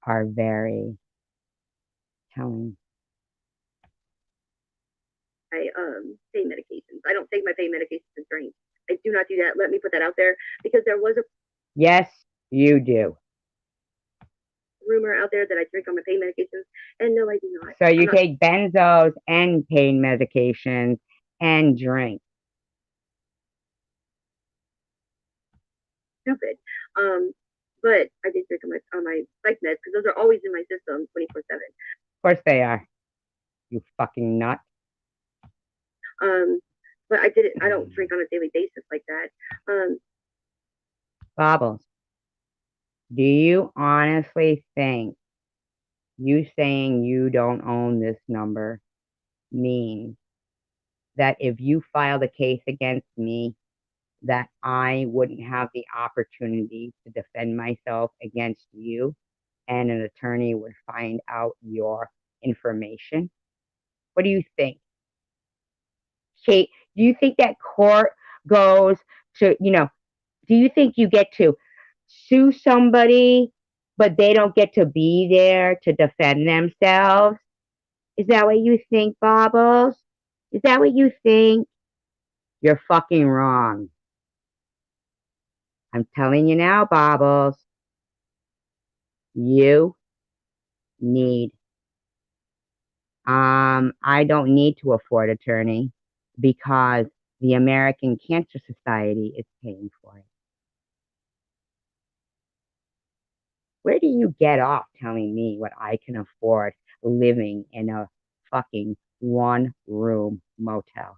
are very telling. pain medications. I don't take my pain medications and drink. I do not do that. Let me put that out there because there was a Yes, you do. rumor out there that I drink on my pain medications, and no, I do not. So you I'm not take benzos and pain medications and drink. stupid. But I did drink on my psych meds because those are always in my system 24/7. Of course they are. You fucking nut. But I did it. I don't drink on a daily basis like that. Bobbles, do you honestly think you saying you don't own this number means that if you filed a case against me, that I wouldn't have the opportunity to defend myself against you and an attorney would find out your information? What do you think? Kate, do you think that court goes to, do you think you get to sue somebody, but they don't get to be there to defend themselves? Is that what you think, Bobbles? Is that what you think? You're fucking wrong. I'm telling you now, Bobbles. You need. I don't need to afford attorney because the American Cancer Society is paying for it. Where do you get off telling me what I can afford living in a fucking one-room motel?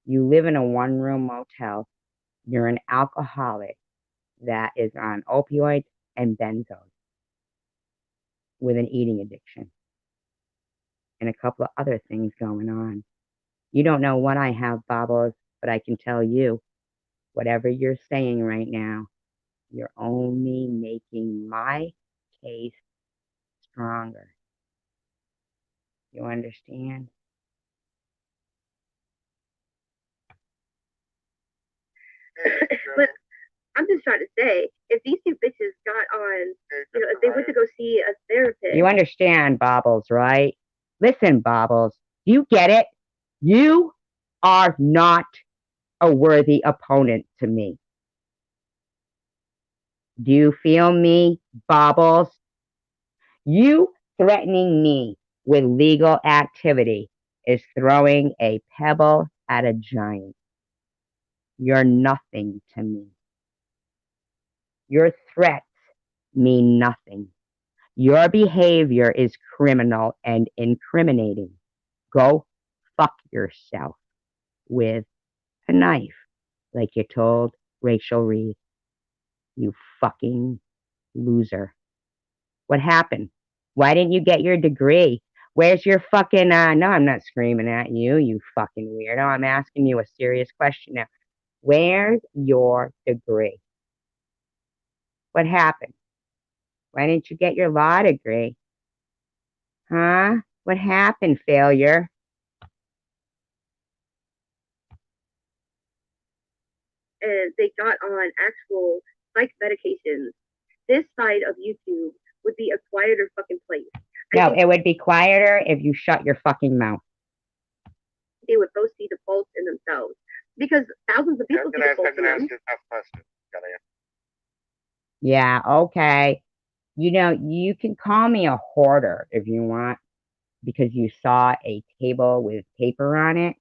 You live in a one-room motel. You're an alcoholic that is on opioids and benzos with an eating addiction and a couple of other things going on. You don't know what I have, Bobos, but I can tell you, whatever you're saying right now, you're only making my case stronger. You understand? But I'm just trying to say, if these two bitches got on, if they went to go see a therapist. You understand, Bobbles, right? Listen, Bobbles, you get it? You are not a worthy opponent to me. Do you feel me, Bobbles? You threatening me with legal activity is throwing a pebble at a giant. You're nothing to me. Your threats mean nothing. Your behavior is criminal and incriminating. Go fuck yourself with a knife, like you told Rachel Reed. You fucking loser. What happened? Why didn't you get your degree? Where's your fucking, no, I'm not screaming at you, you fucking weirdo. I'm asking you a serious question now. Where's your degree? What happened? Why didn't you get your law degree? Huh? What happened, failure? And they got on actual psych medications. This side of YouTube would be a quieter fucking place. No, it would be quieter if you shut your fucking mouth. They would both see the faults in themselves because thousands of people see the faults in them. Yeah, okay. You can call me a hoarder if you want because you saw a table with paper on it.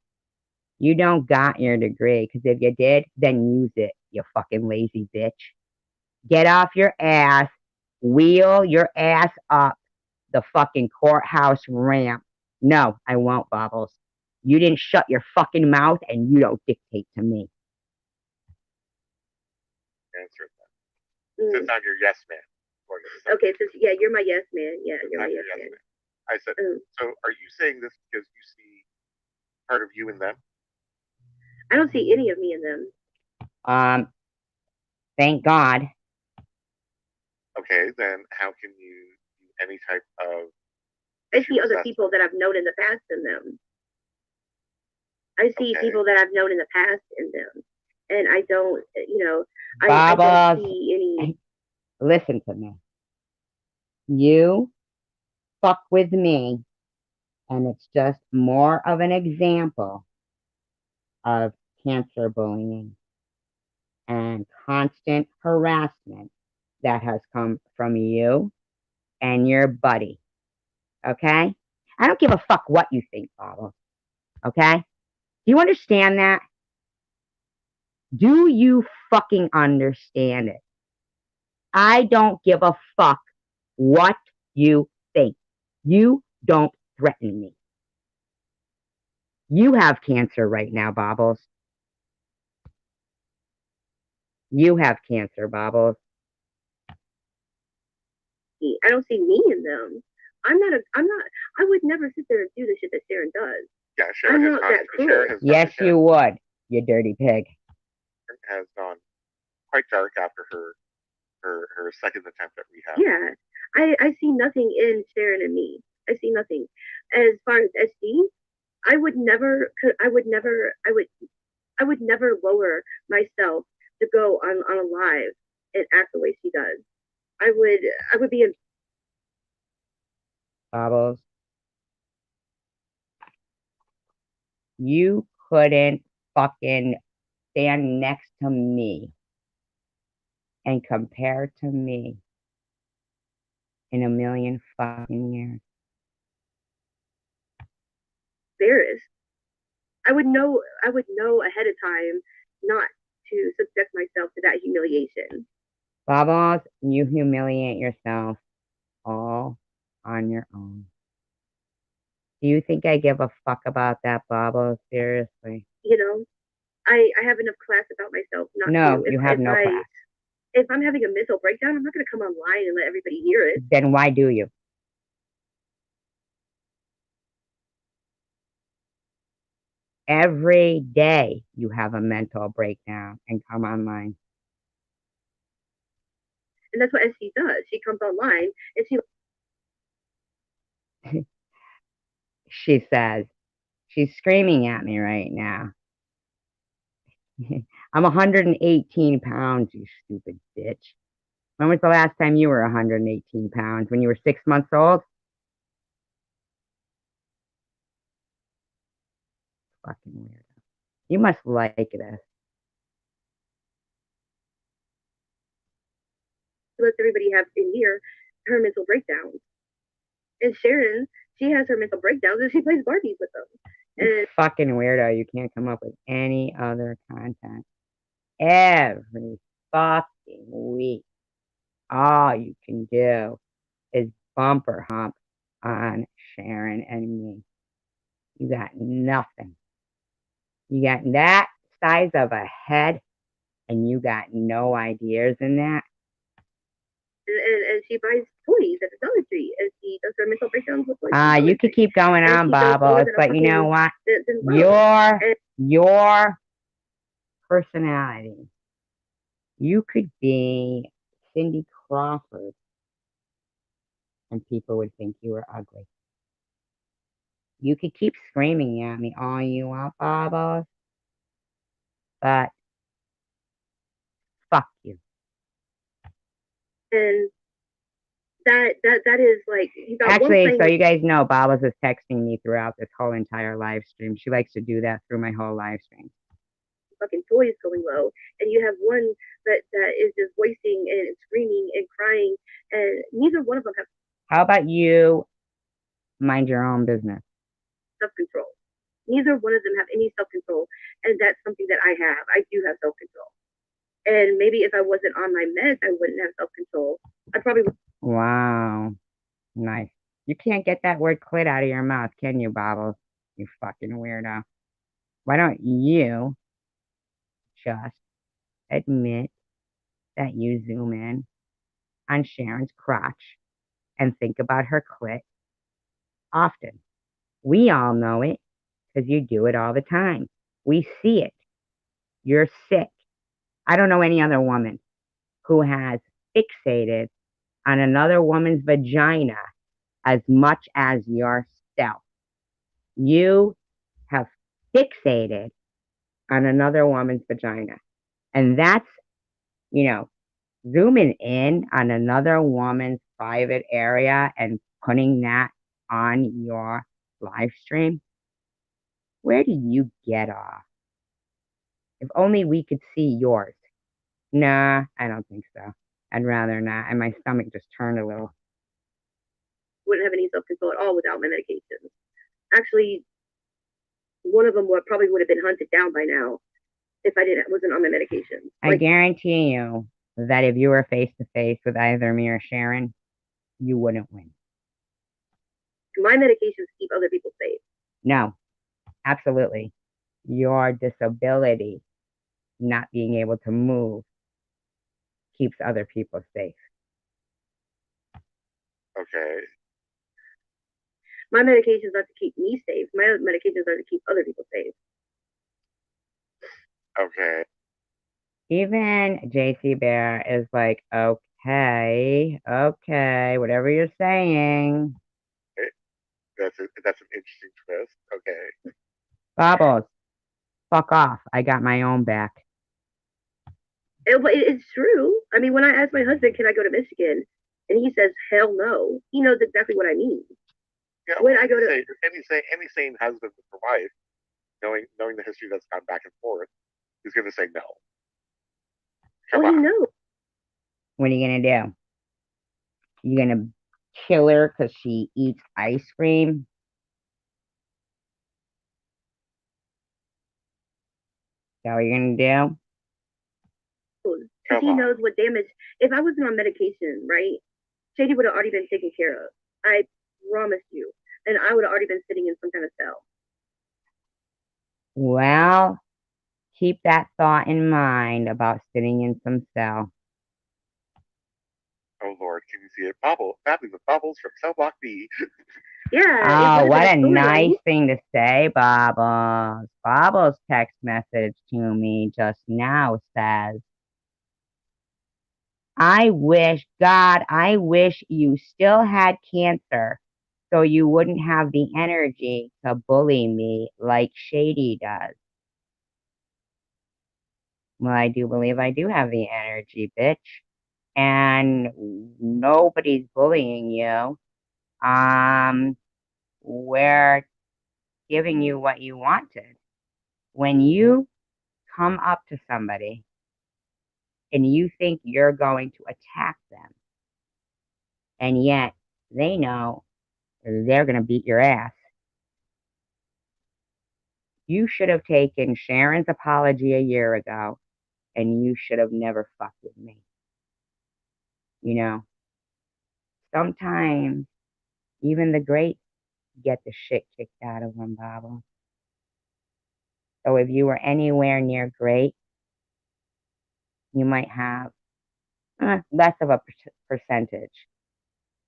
You don't got your degree because if you did, then use it, you fucking lazy bitch. Get off your ass, wheel your ass up the fucking courthouse ramp. No, I won't, Bobbles. You didn't shut your fucking mouth and you don't dictate to me. Answer that. Since I'm your yes man. Okay, you're my yes man. Yeah, you're my yes man. I said, so are you saying this because you see part of you in them? I don't see any of me in them. Thank God. Okay, then how can you do any type of... I see other people that I've known in the past in them. I see people that I've known in the past in them. And I don't, I don't see any... Listen to me. You fuck with me, and it's just more of an example of cancer bullying and constant harassment that has come from you and your buddy. Okay? I don't give a fuck what you think, Bobble. Okay? Do you understand that? Do you fucking understand it? I don't give a fuck what you think. You don't threaten me. You have cancer right now, Bobbles. You have cancer, Bobbles. I don't see me in them. I would never sit there and do the shit that Sharon does. Yeah, Sharon I'm not that cruel. Yes, you would, you dirty pig. Has gone quite dark after her second attempt at rehab. Yeah, I see nothing in Sharon and me. I see nothing. As far as SD, I would never lower myself to go on a live and act the way she does. I would be in... Bobbles. You couldn't fucking stand next to me and compare to me in a million fucking years. Embarrassed. I would know ahead of time not to subject myself to that humiliation. Bubbles, you humiliate yourself all on your own. Do you think I give a fuck about that, Bubbles? Seriously. You know, I have enough class about myself not No, to. you have no class. If I'm having a mental breakdown, I'm not going to come online and let everybody hear it. Then why do you? Every day you have a mental breakdown and come online. And that's what SC does. She comes online and She says, she's screaming at me right now. I'm 118 pounds, you stupid bitch. When was the last time you were 118 pounds? When you were 6 months old? Fucking weirdo. You must like this. lets everybody have in here her mental breakdowns. And Sharon, she has her mental breakdowns and she plays Barbies with them. You fucking weirdo. You can't come up with any other content. Every fucking week, all you can do is bumper hump on Sharon and me. You got nothing. You got that size of a head and you got no ideas in that. And she buys toys at the Dollar Tree and she does her mental breakdowns with toys. You could keep going on, Bubbles, but you know what? Your personality. You could be Cindy Crawford and people would think you were ugly. You could keep screaming at me all you want, Bubbles, but fuck you. And that is like actually, so you guys know Bubbles is texting me throughout this whole entire live stream. She likes to do that through my whole live stream. Fucking toys going low, and you have one that is just voicing and screaming and crying, and neither one of them have. How about you mind your own business? Self-control. Neither one of them have any self-control, and that's something that I have. I do have self-control, and maybe if I wasn't on my meds, I wouldn't have self-control. I probably would. Wow, nice. You can't get that word clit out of your mouth, can you, Bubbles? You fucking weirdo. Why don't you just admit that you zoom in on Sharon's crotch and think about her clit often? We all know it because you do it all the time. We see it. You're sick. I don't know any other woman who has fixated on another woman's vagina as much as yourself. You have fixated on another woman's vagina. And that's, zooming in on another woman's private area and putting that on your live stream. Where do you get off? If only we could see yours. Nah, I don't think so. I'd rather not. And my stomach just turned a little. Wouldn't have any self-control at all without my medications. Actually, one of them probably would have been hunted down by now if I wasn't on my medication. I guarantee you that if you were face to face with either me or Sharon, you wouldn't win. My medications keep other people safe. No, absolutely. Your disability, not being able to move, keeps other people safe. Okay. My medications are to keep me safe. My medications are to keep other people safe. Okay. Even JC Bear is like, okay, whatever you're saying. That's an interesting twist. Okay. Bubbles, fuck off. I got my own back. It's true. I mean, when I ask my husband, can I go to Michigan? And he says, hell no. He knows exactly what I mean. Yeah, when I go to any sane husband or wife, knowing the history that's gone back and forth, is going to say no. Come on. He knows. What are you gonna do? You gonna kill her because she eats ice cream? Is that what you're gonna do? Because he knows what damage. If I wasn't on medication, right, Shady would have already been taken care of. I promise you. And I would have already been sitting in some kind of cell. Well, keep that thought in mind about sitting in some cell. Oh Lord, can you see it? Bobble, babbling with bubbles from cell block B. Yeah. Oh, what a nice thing to say, Bobbles. Bobbles' text message to me just now says, I wish you still had cancer so you wouldn't have the energy to bully me like Shady does. Well, I do believe I do have the energy, bitch. And nobody's bullying you. We're giving you what you wanted. When you come up to somebody and you think you're going to attack them, and yet they know they're going to beat your ass, you should have taken Sharon's apology a year ago, and you should have never fucked with me. You know, sometimes even the greats get the shit kicked out of them, Bobble. So if you were anywhere near great, you might have less of a percentage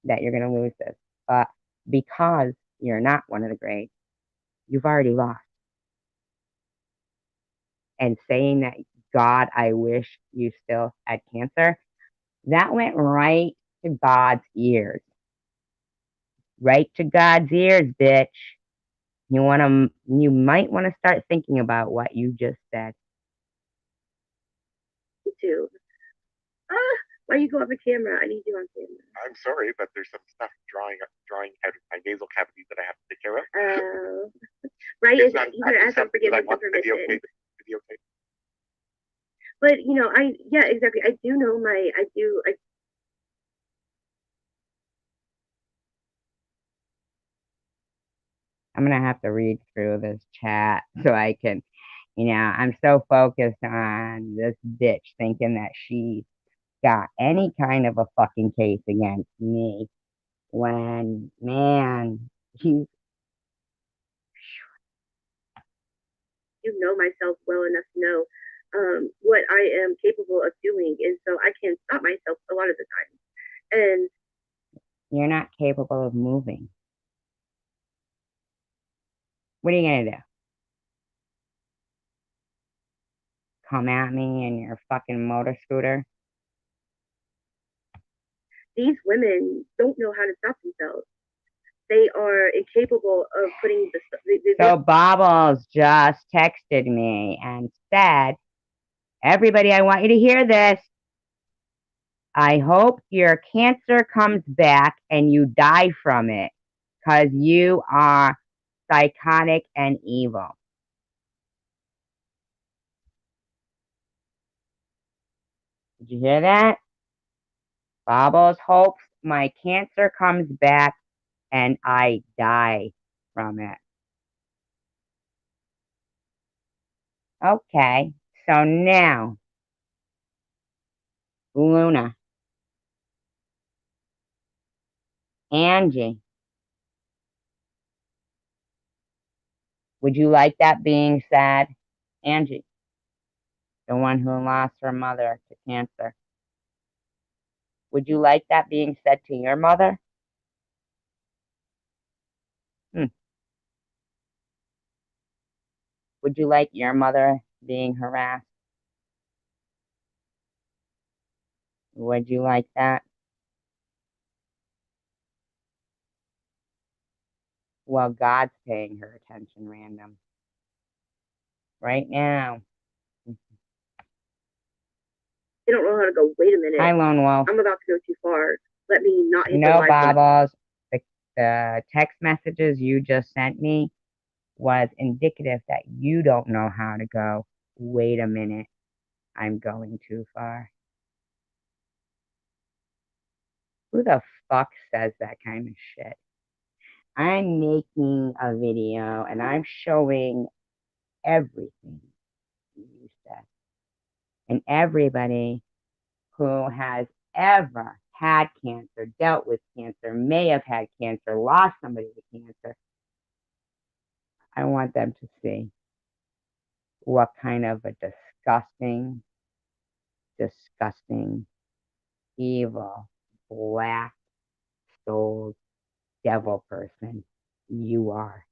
that you're going to lose this. But because you're not one of the greats, you've already lost. And saying that, God, I wish you still had cancer, that went right to God's ears. Right to God's ears, bitch. You might want to start thinking about what you just said. Me too. Why you go off the camera? I need you on camera. I'm sorry, but there's some stuff drawing out of my nasal cavity that I have to take care of. Right? You could ask them forgiveness and permission. Videotape. But exactly. I do know I'm gonna have to read through this chat so I can, I'm so focused on this bitch thinking that she got any kind of a fucking case against me when, man, he's. You know myself well enough to know what I am capable of doing, and so I can stop myself a lot of the time. And you're not capable of moving. What are you gonna do? Come at me in your fucking motor scooter? These women don't know how to stop themselves. They are incapable of putting So Bobbles just texted me and said, everybody, I want you to hear this. I hope your cancer comes back and you die from it because you are psychotic and evil. Did you hear that? Bobbles hopes my cancer comes back and I die from it. Okay, so now, Luna, Angie, would you like that being said? Angie, the one who lost her mother to cancer. Would you like that being said to your mother? Would you like your mother being harassed? Would you like that? Well, God's paying her attention random. Right now. They don't know how to go, wait a minute. Hi, Lone Wolf. I'm about to go too far. Let me not hit No, Bobbles. The text messages you just sent me was indicative that you don't know how to go. Wait a minute. I'm going too far. Who the fuck says that kind of shit? I'm making a video and I'm showing everything you said. And everybody who has ever had cancer, dealt with cancer, may have had cancer, lost somebody to cancer, I want them to see what kind of a disgusting, evil, black souled devil person you are.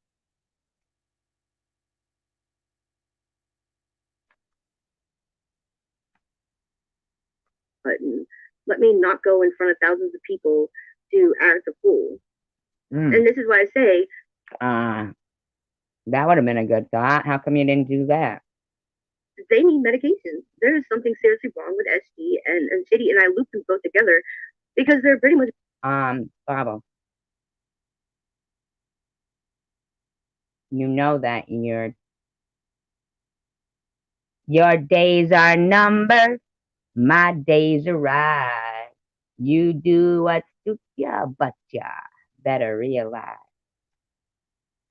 Button. Let me not go in front of thousands of people to act a fool. And this is why I say, that would have been a good thought. How come you didn't do that? They need medications. There is something seriously wrong with SG and Shady, and I loop them both together because they're pretty much. Bobble, you know that your days are numbered, my days are right. You do what suits ya, but ya better realize.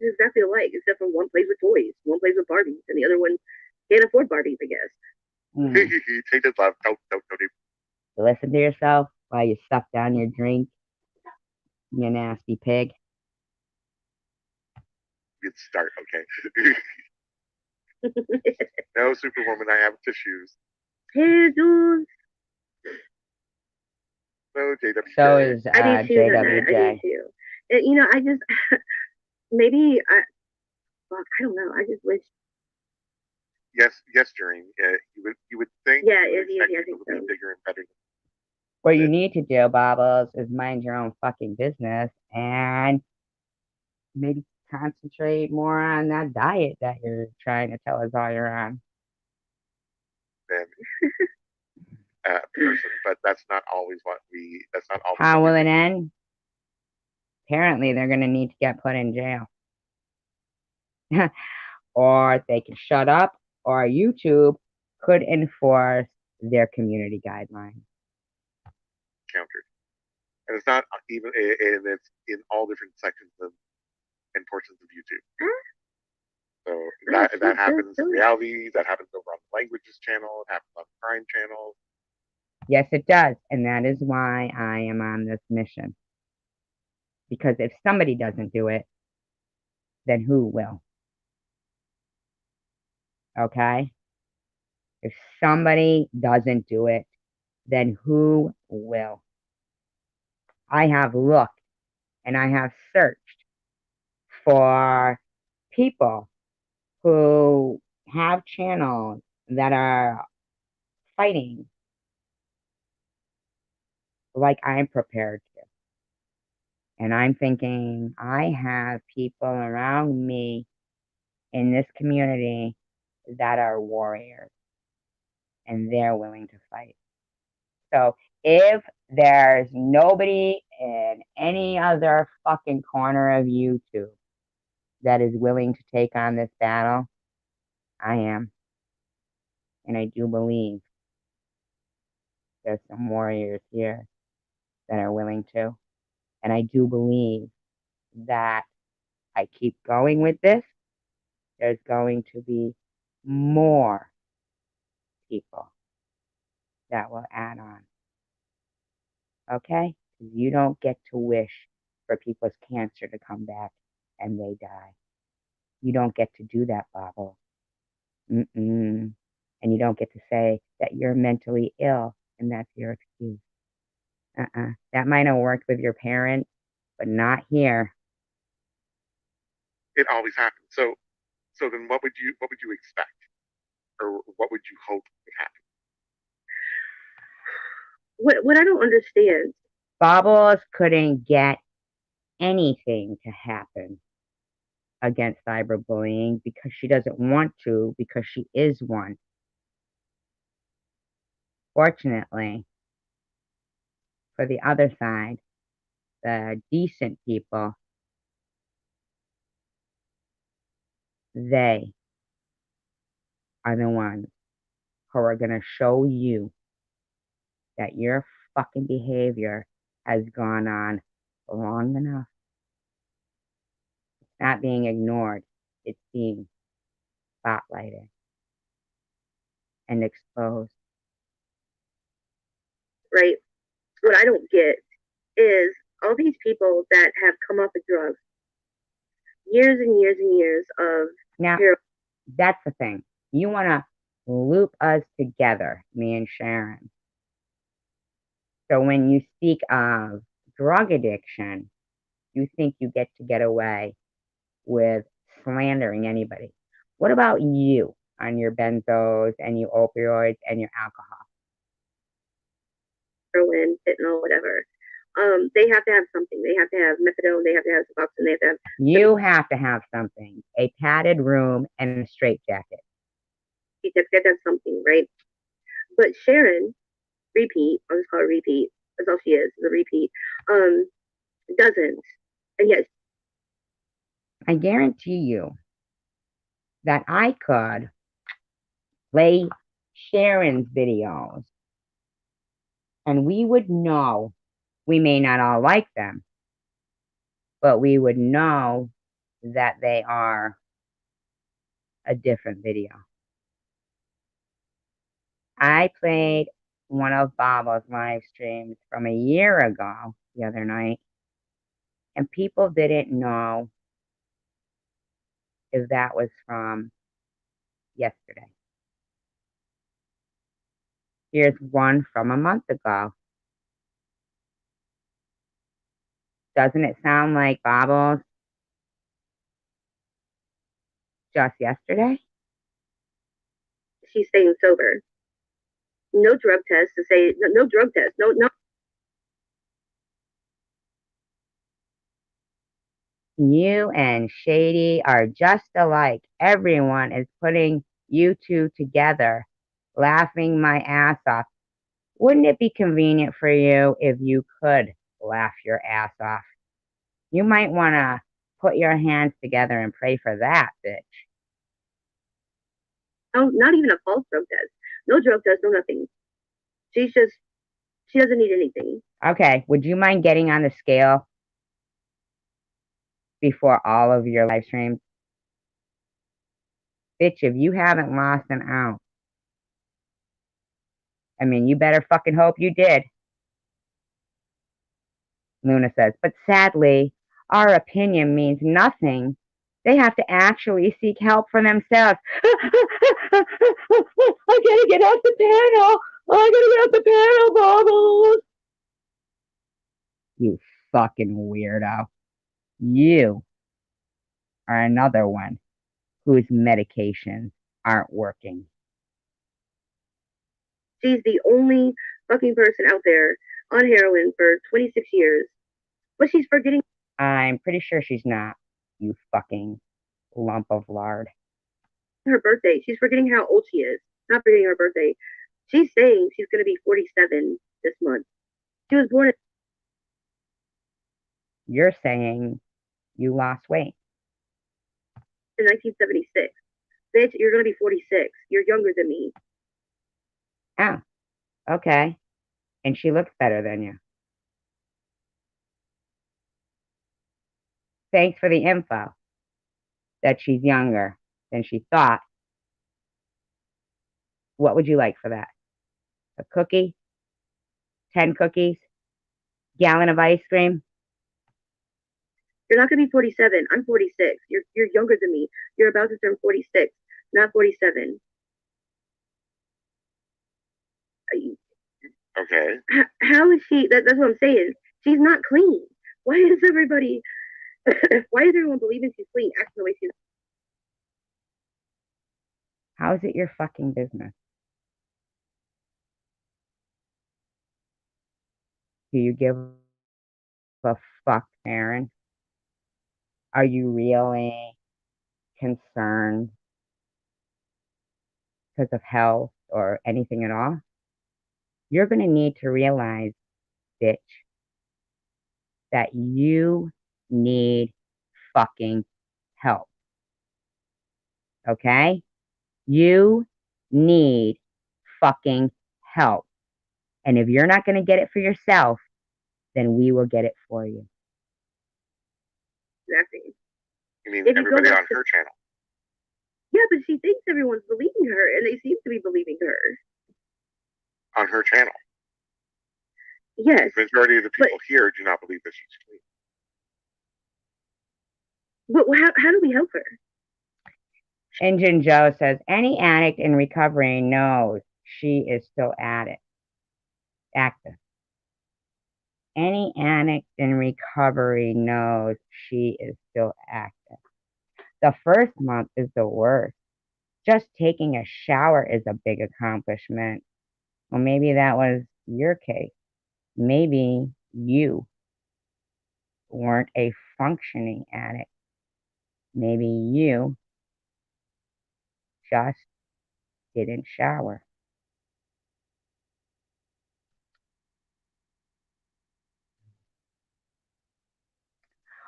It's exactly alike, except for one plays with toys, one plays with Barbies, and the other one can't afford Barbies, I guess. Take this love. Don't. Listen to yourself while you suck down your drink, you nasty pig. Good start, okay? No, Superwoman, I have tissues. Jesus. No, JWJ. So is I do too, JWJ. I do too. You know, I just maybe I don't know. I just wish. Yes, Jerry. You would think. Yeah, you would yeah, expect I people think to be so. bigger and better. What you need to do, Bobbles, is mind your own fucking business and maybe concentrate more on that diet that you're trying to tell us all you're on. Than person, but that's not always what we. That's not always. How will it end? Apparently, they're going to need to get put in jail. Or they can shut up, or YouTube could enforce their community guidelines. Countered. And it's not even, and it's in all different sections of and portions of YouTube. So that happens in reality, that happens over on the languages channel, it happens on the crime channel. Yes, it does. And that is why I am on this mission. Because if somebody doesn't do it, then who will? Okay? If somebody doesn't do it, then who will? I have looked and I have searched for people who have channels that are fighting like I'm prepared to. And I'm thinking, I have people around me in this community that are warriors and they're willing to fight. So if there's nobody in any other fucking corner of YouTube that is willing to take on this battle, I am. And I do believe there's some warriors here that are willing to. And I do believe that I keep going with this, there's going to be more people that will add on. Okay? You don't get to wish for people's cancer to come back and they die. You don't get to do that, Bobble. And you don't get to say that you're mentally ill and that's your excuse. That might have worked with your parents, but not here. It always happens. So then what would you expect? Or what would you hope would happen? What I don't understand. Bobbles couldn't get anything to happen against cyberbullying because she doesn't want to, because she is one. Fortunately, for the other side, the decent people, they are the ones who are going to show you that your fucking behavior has gone on long enough. It's not being ignored. It's being spotlighted and exposed. Right? What I don't get is all these people that have come off of drugs, years and years and years of Now, heroin. that's the thing. You want to loop us together, me and Sharon. So when you speak of drug addiction, you think you get away with slandering anybody. What about you on your benzos and your opioids and your alcohol? Heroin, fentanyl, whatever. They have to have something. They have to have methadone. They have to have Suboxone. They have to have. You have to have something, a padded room and a straitjacket. You have to have something, right? But Sharon, repeat. I'll just call her repeat. That's all she is a repeat. Doesn't. And yet, I guarantee you that I could play Sharon's videos and we would know. We may not all like them, but we would know that they are a different video. I played one of Baba's live streams from a year ago the other night, and people didn't know if that was from yesterday. Here's one from a month ago. Doesn't it sound like Baba's just yesterday? she's staying sober. No drug test to say no drug test. No. You and Shady are just alike. Everyone is putting you two together, laughing my ass off. Wouldn't it be convenient for you if you could laugh your ass off? You might want to put your hands together and pray for that, bitch. Oh, not even a false drug test. No drug test. No nothing. She doesn't need anything. Okay, would you mind getting on the scale before all of your live streams? Bitch, if you haven't lost an ounce, I mean, you better fucking hope you did. Luna says, but sadly, our opinion means nothing. They have to actually seek help for themselves. I gotta get off the panel. I gotta get off the panel, Bubbles. You fucking weirdo. You are another one whose medications aren't working. She's the only fucking person out there on heroin for 26 years. But she's forgetting. I'm pretty sure she's not, you fucking lump of lard. Her birthday. She's forgetting how old she is. Not forgetting her birthday. She's saying she's going to be 47 this month. She was born You're saying you lost weight. in 1976. Bitch, you're going to be 46. You're younger than me. Oh, okay. And she looks better than you. Thanks for the info that she's younger than she thought. What would you like for that? A cookie? 10 cookies? Gallon of ice cream? You're not going to be 47. I'm 46. You're younger than me. You're about to turn 46, not 47. Okay. How is she? That's what I'm saying. She's not clean. Why is everybody? Why does everyone believing she's clean? Acting the way she's. How is it your fucking business? Do you give a fuck, Aaron? Are you really concerned because of health or anything at all? You're going to need to realize, bitch, that you need fucking help. Okay? You need fucking help. And if you're not going to get it for yourself, then we will get it for you. Exactly. You mean If you go everybody back on to- her channel? Yeah, but she thinks everyone's believing her, and they seem to be believing her. On her channel. Yes. The majority of the people here do not believe that she's clean. But how do we help her? Engine Joe says, any addict in recovery knows she is still active. Any addict in recovery knows she is still active. The first month is the worst. Just taking a shower is a big accomplishment. Well, maybe that was your case. Maybe you weren't a functioning addict. Maybe you just didn't shower.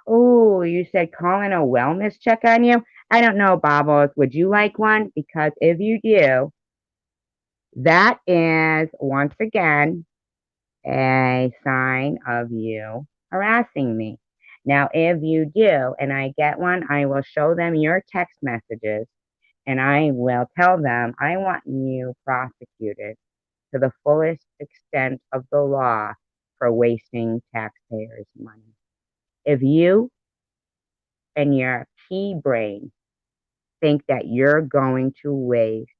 Oh, you said calling a wellness check on you? I don't know, Bobbles. Would you like one? Because if you do, that is once again a sign of you harassing me. Now, if you do and I get one, I will show them your text messages and I will tell them I want you prosecuted to the fullest extent of the law for wasting taxpayers' money. If you and your pea brain think that you're going to waste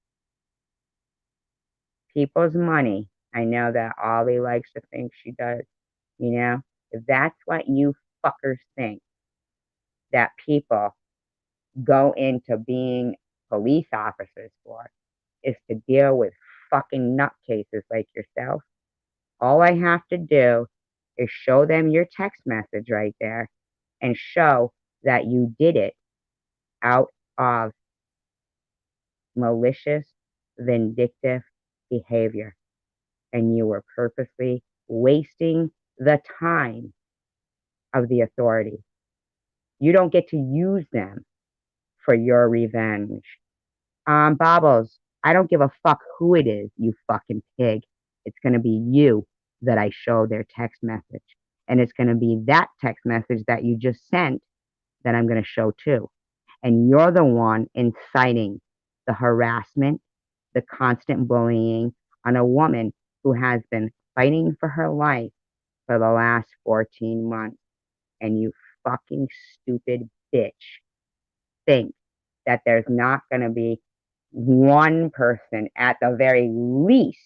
people's money, I know that Ollie likes to think she does, if that's what you fuckers think that people go into being police officers for, is to deal with fucking nutcases like yourself, all I have to do is show them your text message right there and show that you did it out of malicious, vindictive behavior. And you were purposely wasting the time of the authorities. You don't get to use them for your revenge. Bobbles, I don't give a fuck who it is, you fucking pig. It's going to be you that I show their text message. And it's going to be that text message that you just sent that I'm going to show too. And you're the one inciting the harassment, the constant bullying on a woman who has been fighting for her life for the last 14 months. And you fucking stupid bitch think that there's not going to be one person at the very least,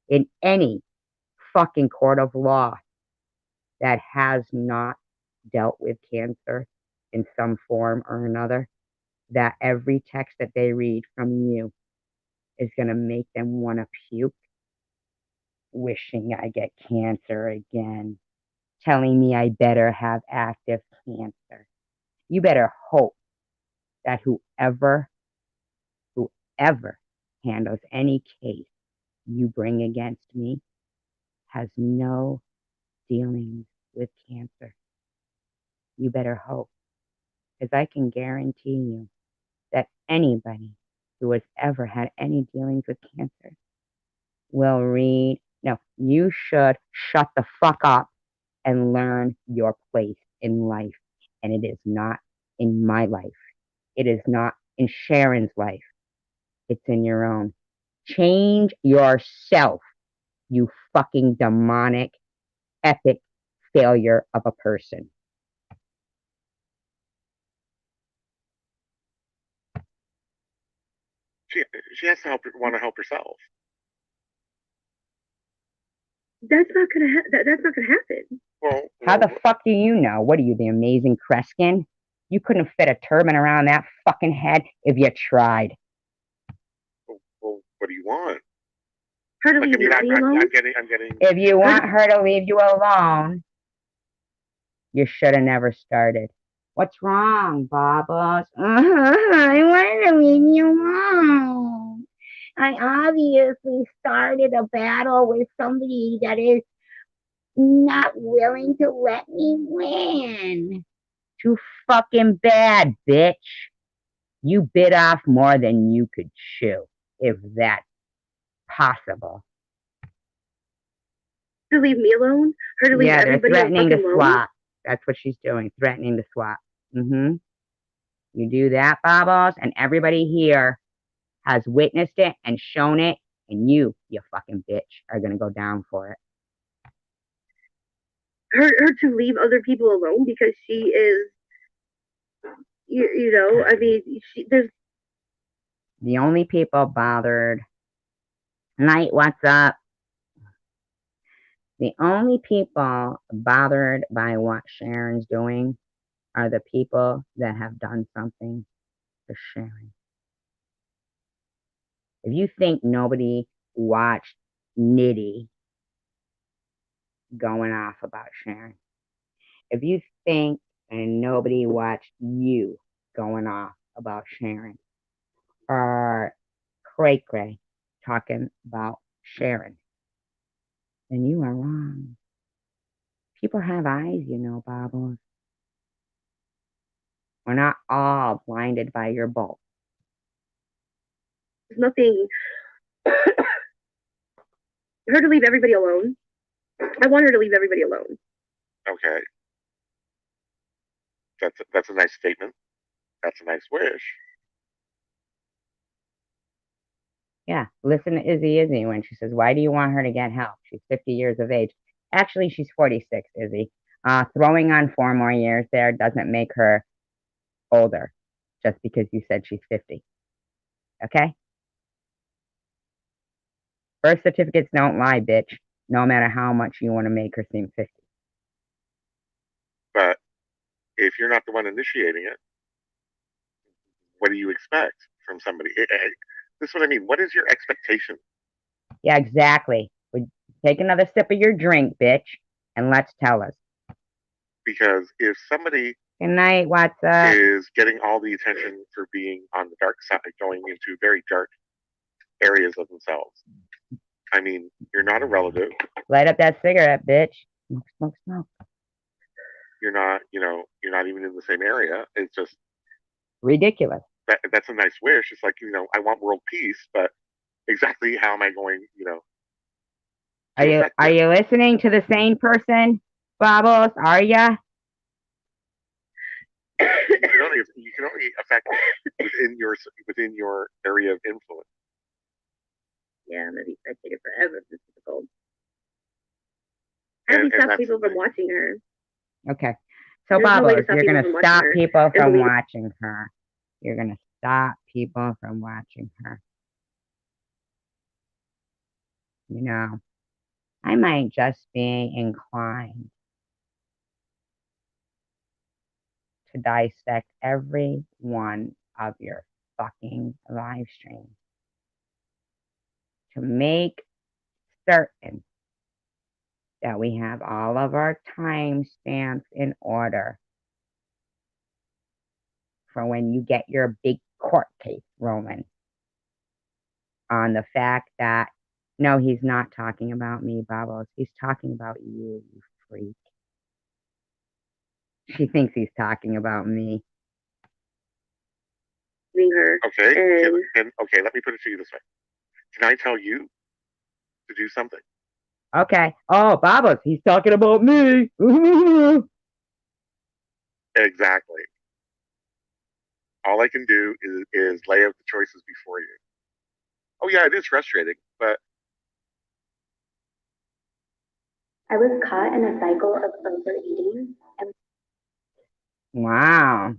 in any fucking court of law that has not dealt with cancer in some form or another, that every text that they read from you is going to make them want to puke, wishing I get cancer again, telling me I better have active cancer. You better hope that whoever handles any case you bring against me has no dealings with cancer. You better hope, because I can guarantee you that anybody who has ever had any dealings with cancer will read. No, you should shut the fuck up and learn your place in life. And it is not in my life. It is not in Sharon's life. It's in your own. Change yourself, you fucking demonic, epic failure of a person. She has to want to help herself. That's not gonna happen. Well, how the fuck do you know? What are you, the amazing Kreskin? You couldn't fit a turban around that fucking head if you tried. Well, what do you want? Her to leave Maddie alone? I'm getting. If you want her to leave you alone, you should have never started. What's wrong, Bobos? I want to leave you alone. I obviously started a battle with somebody that is not willing to let me win. Too fucking bad, bitch. You bit off more than you could chew, if that's possible. to leave me alone, her to leave Yeah, they're everybody threatening to alone. swap. That's what she's doing, threatening to swap. You do that, Bobos, and everybody here has witnessed it and shown it, and you fucking bitch, are gonna go down for it. Her to leave other people alone because she is, you know, I mean, there's the only people bothered. Night, what's up? The only people bothered by what Sharon's doing are the people that have done something to Sharon. If you think nobody watched Nitty going off about Sharon, if you think and nobody watched you going off about Sharon, or Cray Cray talking about Sharon, then you are wrong. People have eyes, you know, Bobbles. We're not all blinded by your bolt. nothing. Her to leave everybody alone. I want her to leave everybody alone. Okay. That's a nice statement. That's a nice wish. Yeah, listen to Izzy when she says, why do you want her to get help? She's 50 years of age. Actually, she's 46, Izzy. Throwing on 4 more years there doesn't make her older just because you said she's 50. Okay? Birth certificates don't lie, bitch, no matter how much you want to make her seem 50. But if you're not the one initiating it, what do you expect from somebody? This is what I mean. What is your expectation? Yeah, exactly. Take another sip of your drink, bitch, and let's tell us. Because if somebody Good night, what's up? is getting all the attention for being on the dark side, going into very dark areas of themselves, I mean, you're not a relative. Light up that cigarette, bitch. Smoke. You're not, you're not even in the same area. It's just Ridiculous. That's a nice wish. It's like, I want world peace, but exactly how am I going, Are you listening to the sane person, Bobbles? Are ya? You can only affect within your area of influence. Yeah, maybe I take it forever. This is difficult. How do we stop people from watching her? Okay. So, Bobbles, you're going to stop people from watching her. You're going to stop people from watching her. You know, I might just be inclined to dissect every one of your fucking live streams to make certain that we have all of our timestamps in order for when you get your big court case rolling on the fact that, no, he's not talking about me, Bubbles. He's talking about you, you freak. She thinks he's talking about me. Her. Okay, okay, let me put it to you this way. Can I tell you to do something? Okay. Oh, Bubbles, he's talking about me. Exactly. All I can do is lay out the choices before you. Oh yeah, it is frustrating, but I was caught in a cycle of overeating. Wow.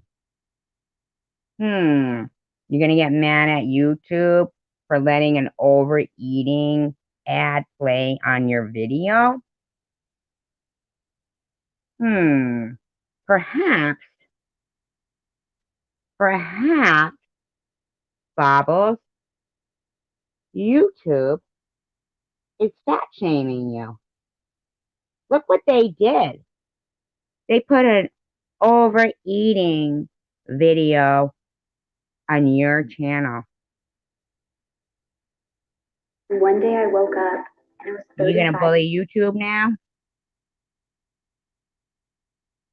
You're gonna get mad at YouTube for letting an overeating ad play on your video? Perhaps, Bobbles, YouTube is fat shaming you. Look what they did. They put an overeating video on your channel. One day I woke up and I was 35. You gonna bully YouTube now?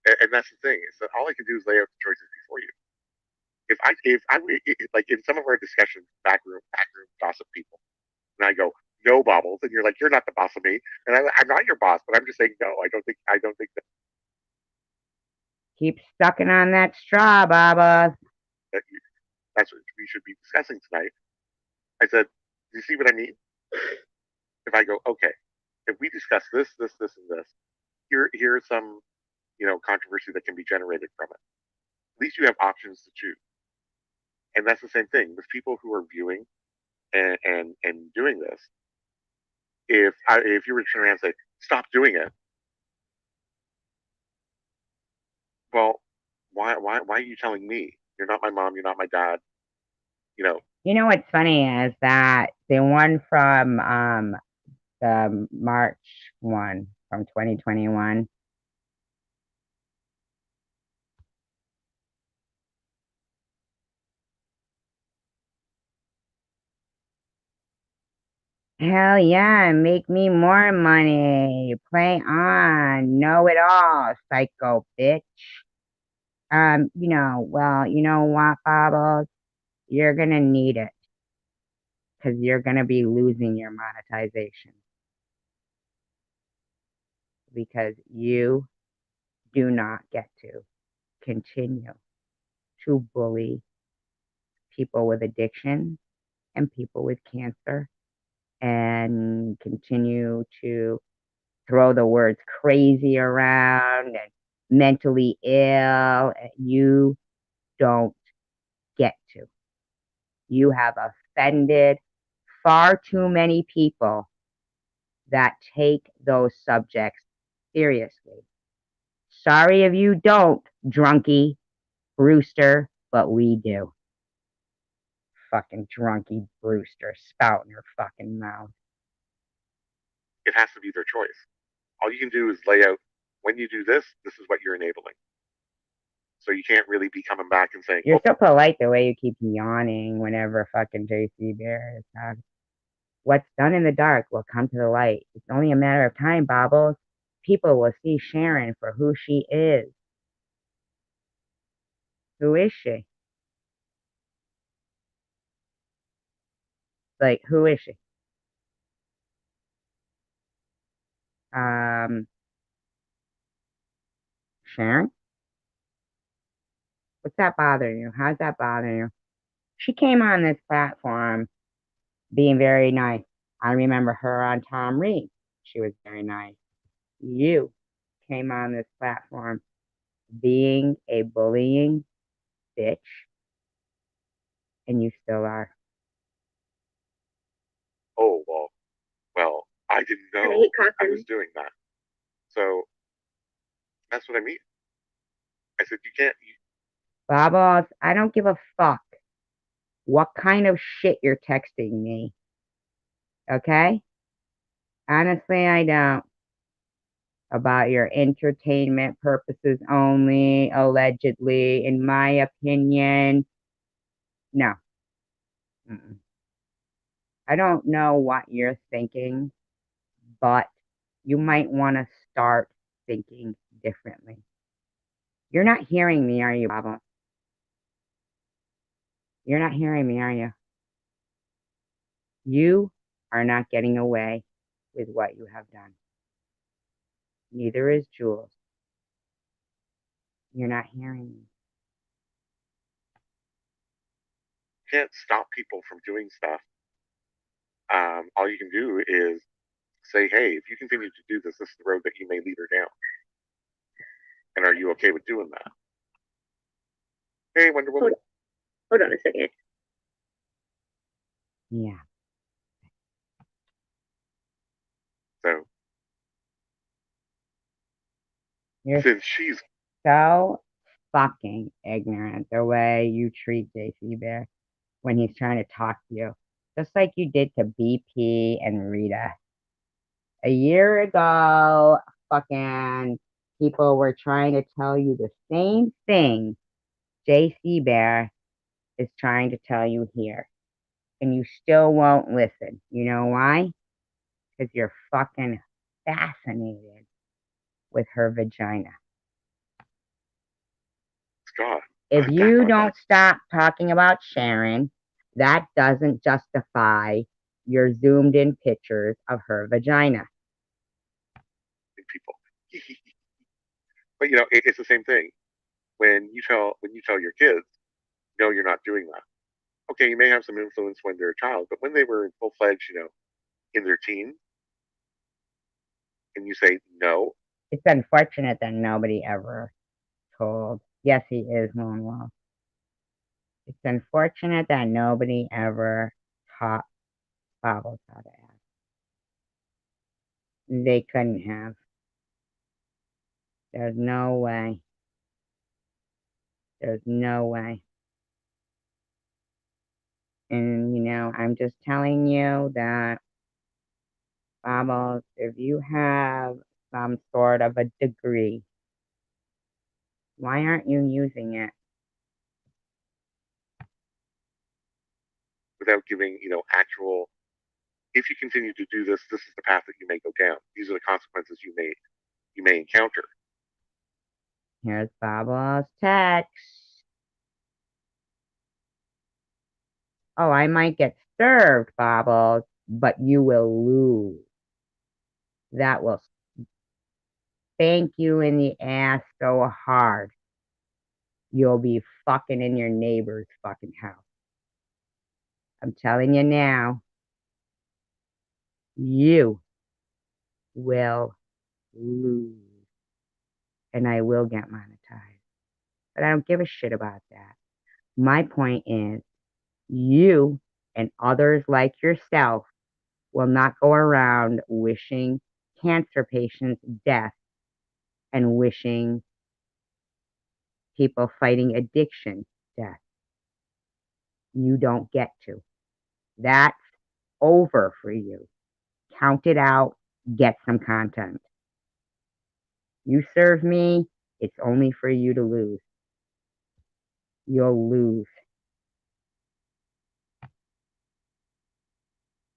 and that's the thing. Is that all I can do is lay out the choices before you. If like in some of our discussions, backroom gossip people, and I go, no, no, Bobbles, and you're like, you're not the boss of me, and I'm not your boss, but I'm just saying no. I don't think Keep sucking on that straw, Baba. that's what we should be discussing tonight. I said, do you see what I mean? If I go, okay, if we discuss this, and this, here's some, controversy that can be generated from it. At least you have options to choose. And that's the same thing with people who are viewing and doing this. If you were to turn around and say, stop doing it, well, why are you telling me? You're not my mom. You're not my dad. You know, You know what's funny is that the one from the March one from 2021. Hell yeah, make me more money. Play on. Know it all, psycho bitch. Well, you know what, Bobbles? You're gonna need it because you're gonna be losing your monetization because you do not get to continue to bully people with addiction and people with cancer and continue to throw the words crazy around and mentally ill. You don't get to. You have offended far too many people that take those subjects seriously. Sorry if you don't, drunkie Brewster, but we do. Fucking drunkie Brewster spouting her fucking mouth. it has to be their choice. All you can do is lay out, when you do this, this is what you're enabling. So you can't really be coming back and saying, You're so polite the way you keep yawning whenever fucking JC Bear is talking. What's done in the dark will come to the light. It's only a matter of time, Bobbles. People will see Sharon for who she is. Who is she? Like, who is she? Um, Sharon? What's that bothering you? How's that bothering you? She came on this platform being very nice. I remember her on Tom Reed. She was very nice. You came on this platform being a bullying bitch, and you still are. oh, well, I didn't I know hate I Cotton. was doing that. So that's what I mean. I said, you can't, Bobbles, I don't give a fuck what kind of shit you're texting me. Okay? Honestly, I don't. About your entertainment purposes only, allegedly, in my opinion. No. Mm-mm. I don't know what you're thinking, but you might want to start thinking differently. You're not hearing me, are you, Bobbles? You're not hearing me, are you? You are not getting away with what you have done. Neither is Jules. You're not hearing me. can't stop people from doing stuff. All you can do is say, hey, if you continue to do this, this is the road that you may lead her down. And are you okay with doing that? Hey, Wonder Woman. Hold on a second. Yeah. So You're since she's so fucking ignorant the way you treat JC Bear when he's trying to talk to you. Just like you did to BP and Rita. A year ago, fucking people were trying to tell you the same thing JC Bear is trying to tell you here. And you still won't listen. You know why? Because you're fucking fascinated with her vagina. God. If you don't stop talking about Sharon, that doesn't justify your zoomed in pictures of her vagina. in people. But you know, it's the same thing. When you tell your kids, no, you're not doing that. Okay, you may have some influence when they're a child, but when they were full fledged, you know, in their teens, and you say no, It's unfortunate that nobody ever told. Yes, he is Lone Wolf. It's unfortunate that nobody ever taught Bobbles how to act. They couldn't have. There's no way. There's no way. And, you know, I'm just telling you that, Bobbles, if you have some sort of a degree, why aren't you using it? without giving, you know, actual. If you continue to do this, this is the path that you may go down. These are the consequences you may encounter. Here's Bobbles' text. Oh, I might get served, Bobbles, but you will lose. That will spank you in the ass so hard, you'll be fucking in your neighbor's fucking house. I'm telling you now, you will lose. And I will get monetized. But I don't give a shit about that. My point is, you and others like yourself will not go around wishing cancer patients death and wishing people fighting addiction death. You don't get to. That's over for you. Count it out. Get some content. You serve me, it's only for you to lose. You'll lose.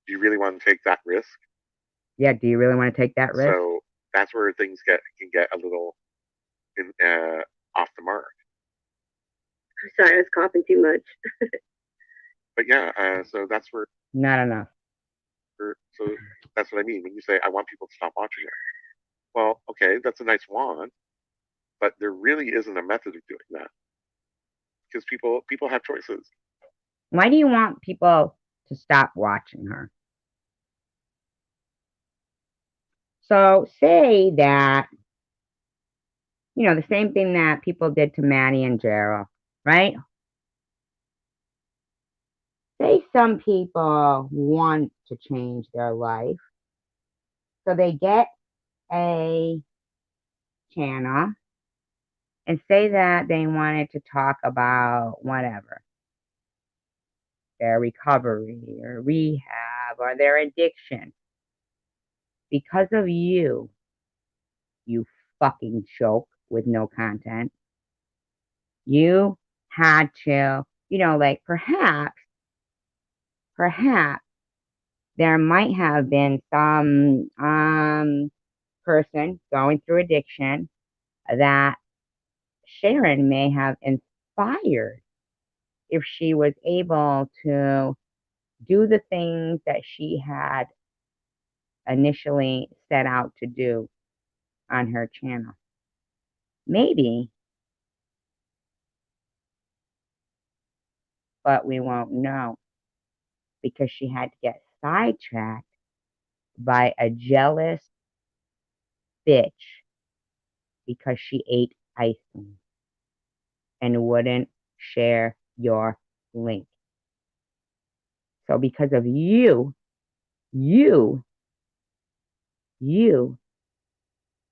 Do you really want to take that risk? Yeah, do you really want to take that risk? So that's where things can get a little off the mark. I'm sorry, I was coughing too much. But yeah, so that's where. Not enough. So that's what I mean when you say I want people to stop watching it. Well, okay, that's a nice want, but there really isn't a method of doing that because people have choices. Why do you want people to stop watching her? So say that, you know, the same thing that people did to Maddie and Gerald, right? Say some people want to change their life. So they get a channel and say that they wanted to talk about whatever, their recovery or rehab or their addiction. Because of you fucking joke with no content, you had to, you know, like perhaps there might have been some person going through addiction that Sharon may have inspired if she was able to do the things that she had initially set out to do on her channel. Maybe, but we won't know because she had to get sidetracked by a jealous bitch because she ate ice cream and wouldn't share your link. So because of you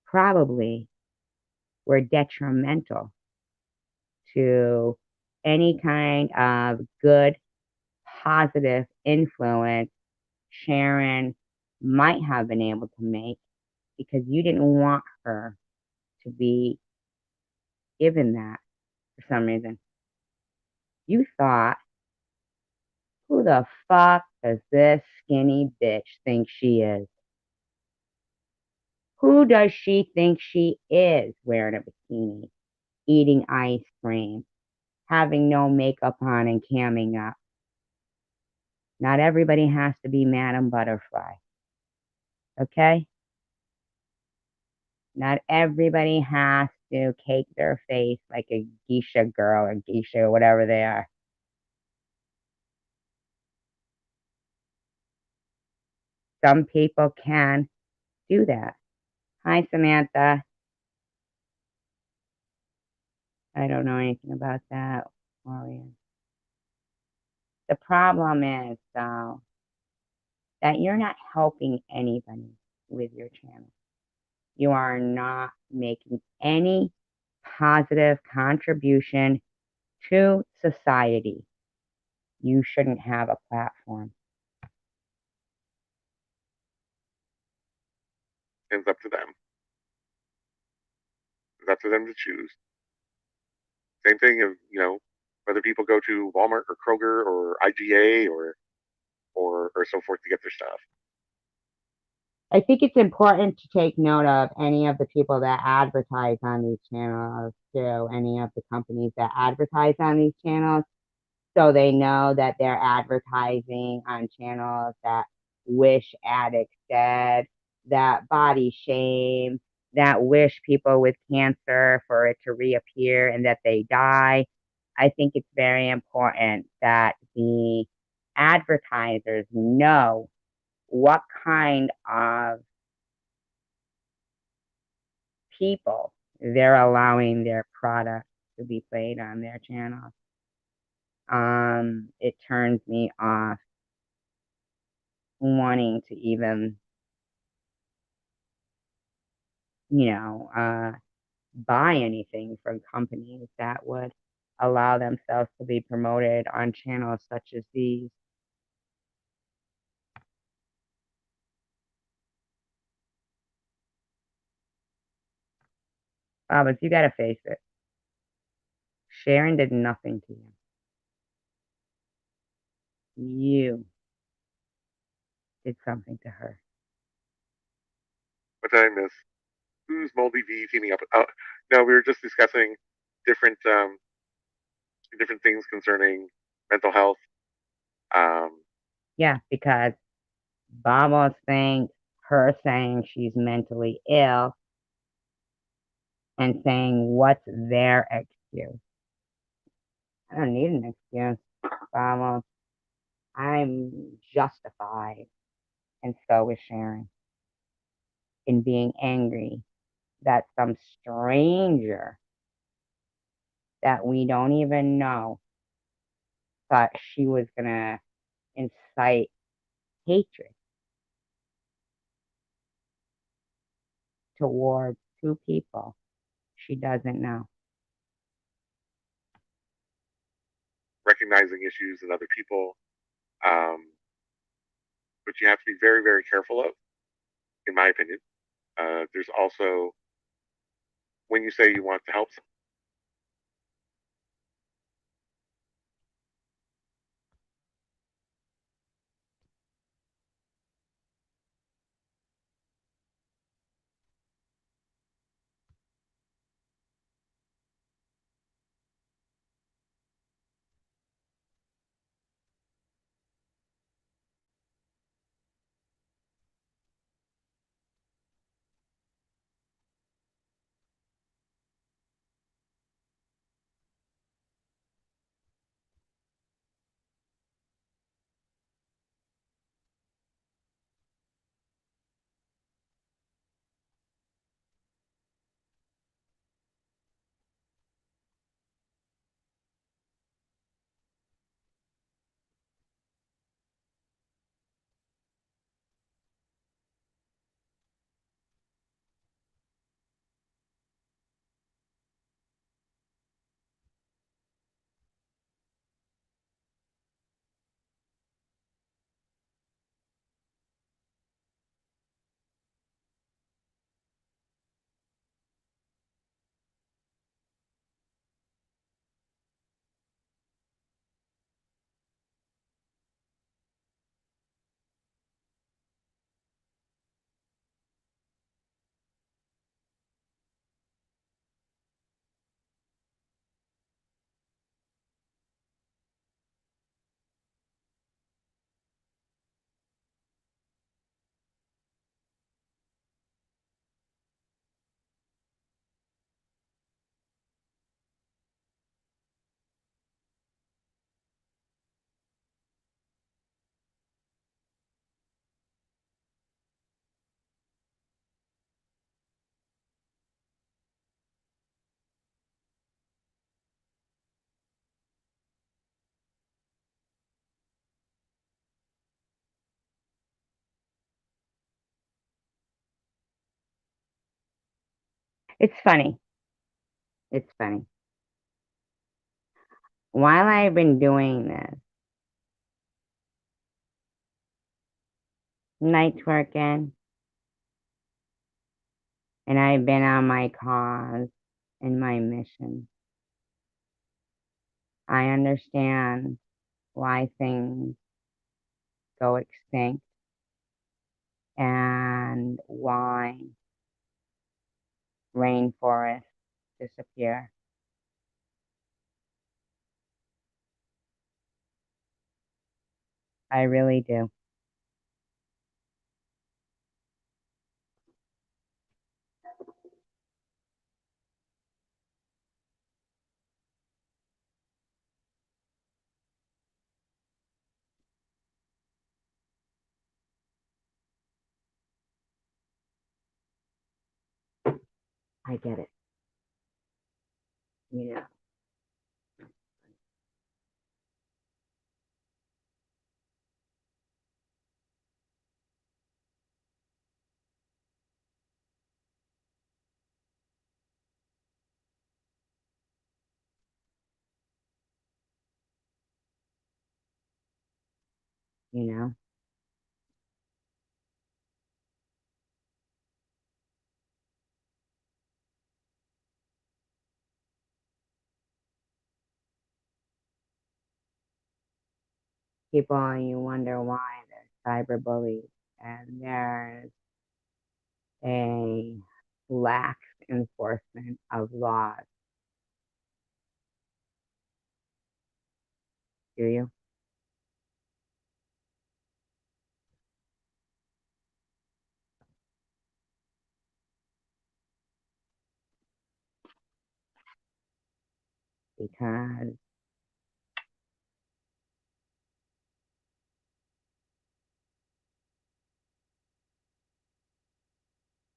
probably were detrimental to any kind of good, positive influence Sharon might have been able to make because you didn't want her to be given that for some reason. You thought, who the fuck does this skinny bitch think she is? Who does she think she is wearing a bikini, eating ice cream, having no makeup on and camming up? Not everybody has to be Madam Butterfly. Okay? Not everybody has to cake their face like a geisha girl or geisha or whatever they are. Some people can do that. Hi, Samantha. I don't know anything about that, Orion. The problem is, though, that you're not helping anybody with your channel. You are not making any positive contribution to society. You shouldn't have a platform. It's up to them. It's up to them to choose. Same thing of, whether people go to Walmart or Kroger or IGA or so forth to get their stuff. I think it's important to take note of any of the people that advertise on these channels too, any of the companies that advertise on these channels, so they know that they're advertising on channels that wish addicts dead, that body shame, that wish people with cancer for it to reappear and that they die. I think it's very important that the advertisers know what kind of people they're allowing their product to be played on their channel. It turns me off wanting to even, buy anything from companies that would allow themselves to be promoted on channels such as these. But you gotta face it. Sharon did nothing to you. You did something to her. What did I miss? Who's Moldy V teaming up? No, we were just discussing different different things concerning mental health. Yeah, because Bob thinks her saying she's mentally ill and saying what's their excuse. I don't need an excuse, Bob. I'm justified, and so is Sharon, in being angry that some stranger that we don't even know thought she was gonna incite hatred towards two people she doesn't know. Recognizing issues in other people, which you have to be very, very careful of, in my opinion. There's also when you say you want to help someone, It's funny. It's funny. While I've been doing this, nights working, and I've been on my cause and my mission, I understand why things go extinct and why rainforests disappear. I really do. I get it. You know, you know. People, you wonder why there's cyberbullies and there's a lax enforcement of laws. Do you? Because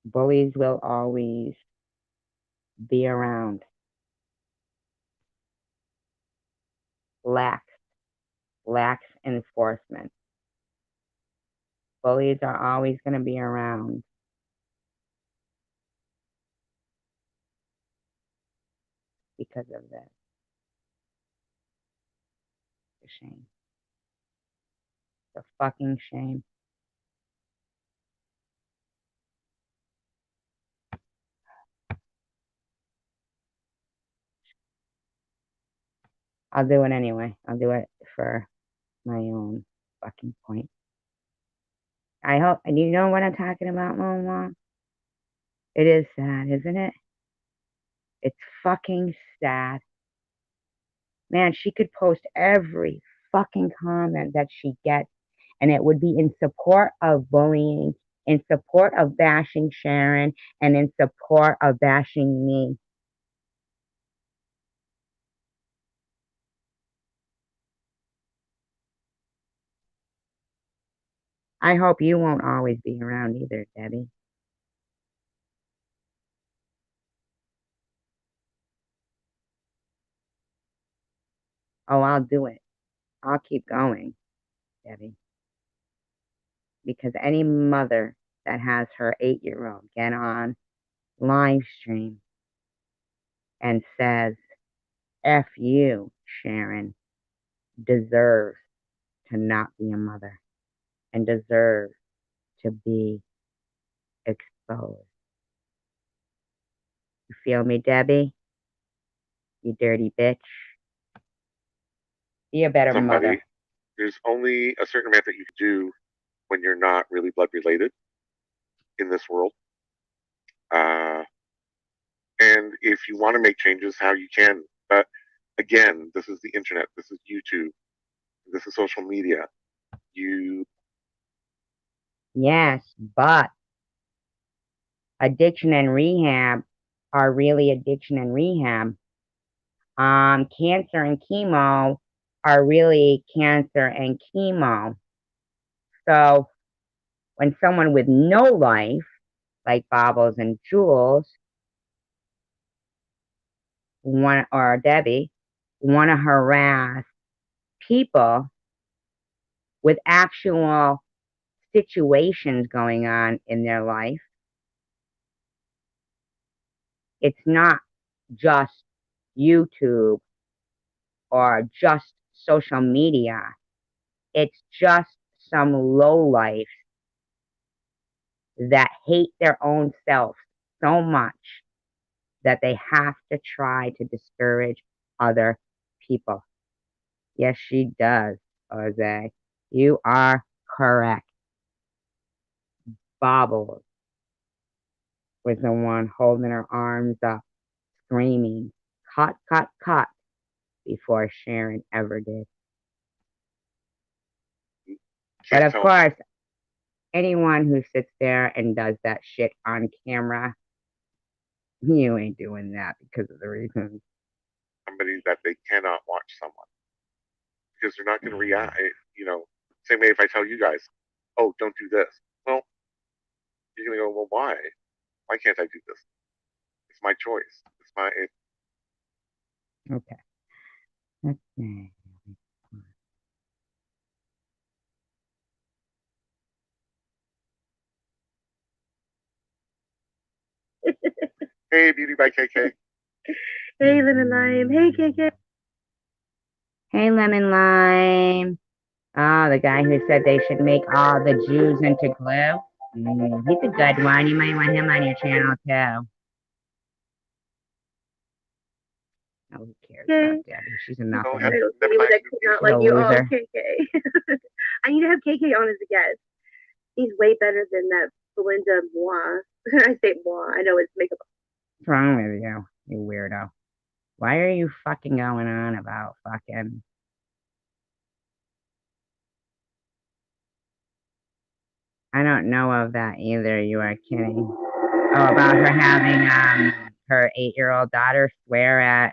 bullies will always be around. Lax enforcement. Bullies are always going to be around because of this. It's a shame. It's a fucking shame. I'll do it anyway. I'll do it for my own fucking point. I hope, and you know what I'm talking about, Mom? It is sad, isn't it? It's fucking sad. Man, she could post every fucking comment that she gets, and it would be in support of bullying, in support of bashing Sharon, and in support of bashing me. I hope you won't always be around either, Debbie. Oh, I'll do it. I'll keep going, Debbie. Because any mother that has her 8-year-old get on live stream and says, F you, Sharon, deserves to not be a mother and deserves to be exposed. You feel me, Debbie? You dirty bitch. Be a better mother. There's only a certain amount that you can do when you're not really blood related in this world. And if you want to make changes, how you can. But again, this is the internet, this is YouTube, this is social media. Yes, but addiction and rehab are really addiction and rehab. Cancer and chemo are really cancer and chemo. So when someone with no life, like Bobbles and Jules, or Debbie, want to harass people with actual situations going on in their life, It's not just YouTube or just social media. It's just some lowlife that hate their own self so much that they have to try to discourage other people. Yes, she does, Jose. You are correct. Bobbles was the one holding her arms up, screaming, cut, cut, cut, before Sharon ever did. But of course, anyone who sits there and does that shit on camera, you ain't doing that because of the reasons. Somebody that they cannot watch someone because they're not going to react. Same way if I tell you guys, oh, don't do this. Well, you're going to go, well, why? Why can't I do this? It's my choice. Okay. Let's see. Hey, Beauty by KK. Hey, Lemon Lime. Hey, KK. Hey, Lemon Lime. Oh, the guy who said they should make all the Jews into glue. He's a good one. You might want him on your channel too. Oh, who cares about Debbie? She's a nothing. I don't see what that could not like you. Oh, KK. I need to have KK on as a guest. He's way better than that Belinda Moi. I say moi. I know it's makeup. What's wrong with you, you weirdo? Why are you fucking going on about fucking... I don't know of that either. You are kidding. Oh, about her having her 8-year-old daughter swear at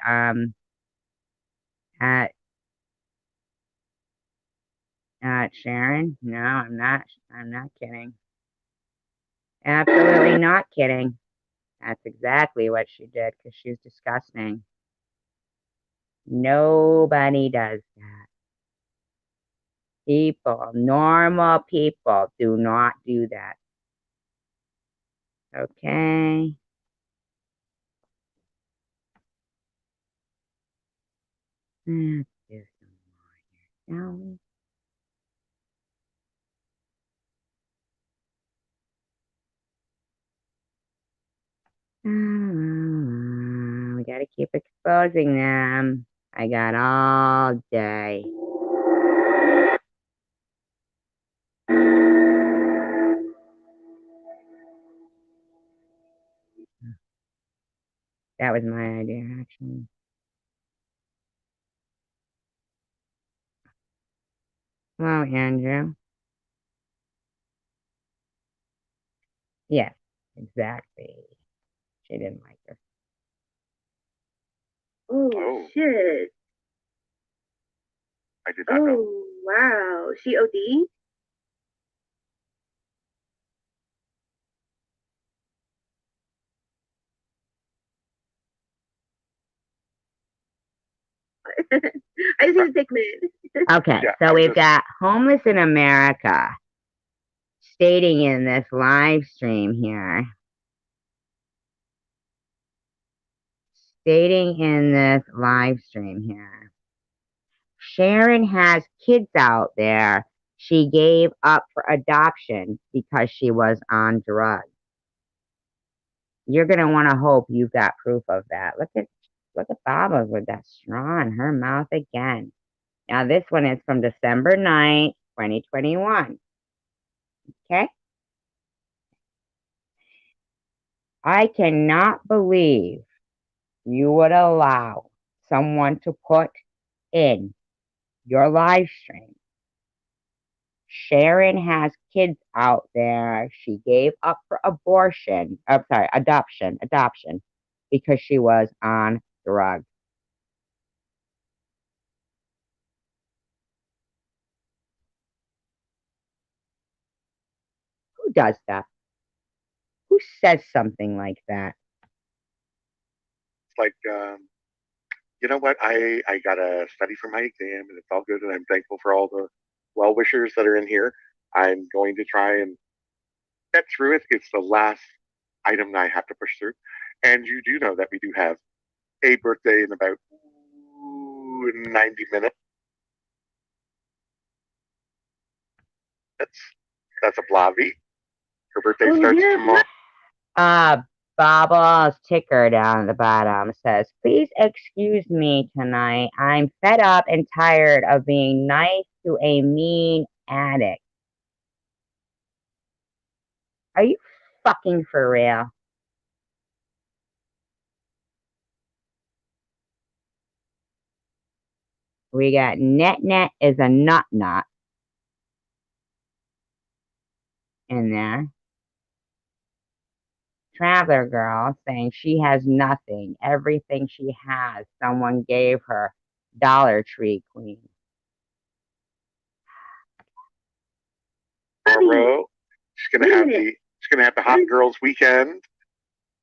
Sharon? No, I'm not. I'm not kidding. Absolutely not kidding. That's exactly what she did because she's disgusting. Nobody does that. People, normal people, do not do that. Okay. Let's do some more here, shall we? We gotta keep exposing them. I got all day. That was my idea, actually. Hello, Andrew. Yes, exactly. She didn't like her. Oh, shit. I did not know. Oh, wow. She OD? I just need to take minutes. Okay, so we've got homeless in America stating in this live stream here. Sharon has kids out there she gave up for adoption because she was on drugs. You're going to want to hope you've got proof of that. Look at Baba with that straw in her mouth again. Now, this one is from December 9th, 2021. Okay? I cannot believe you would allow someone to put in your live stream. Sharon has kids out there. She gave up for adoption, because she was on drugs. Who does that? Who says something like that? It's like, you know what? I got to study for my exam, and it's all good, and I'm thankful for all the well wishers that are in here. I'm going to try and get through it. It's the last item that I have to push through, And you do know that we do have a birthday in about 90 minutes. That's a Blavi. Her birthday starts tomorrow. Bobbles ticker down at the bottom says, please excuse me tonight. I'm fed up and tired of being nice to a mean addict. Are you fucking for real? We got Net is a nut in there. Traveler girl saying she has nothing. Everything she has, someone gave her. Dollar Tree queen. Tomorrow, she's gonna have the hot girls weekend.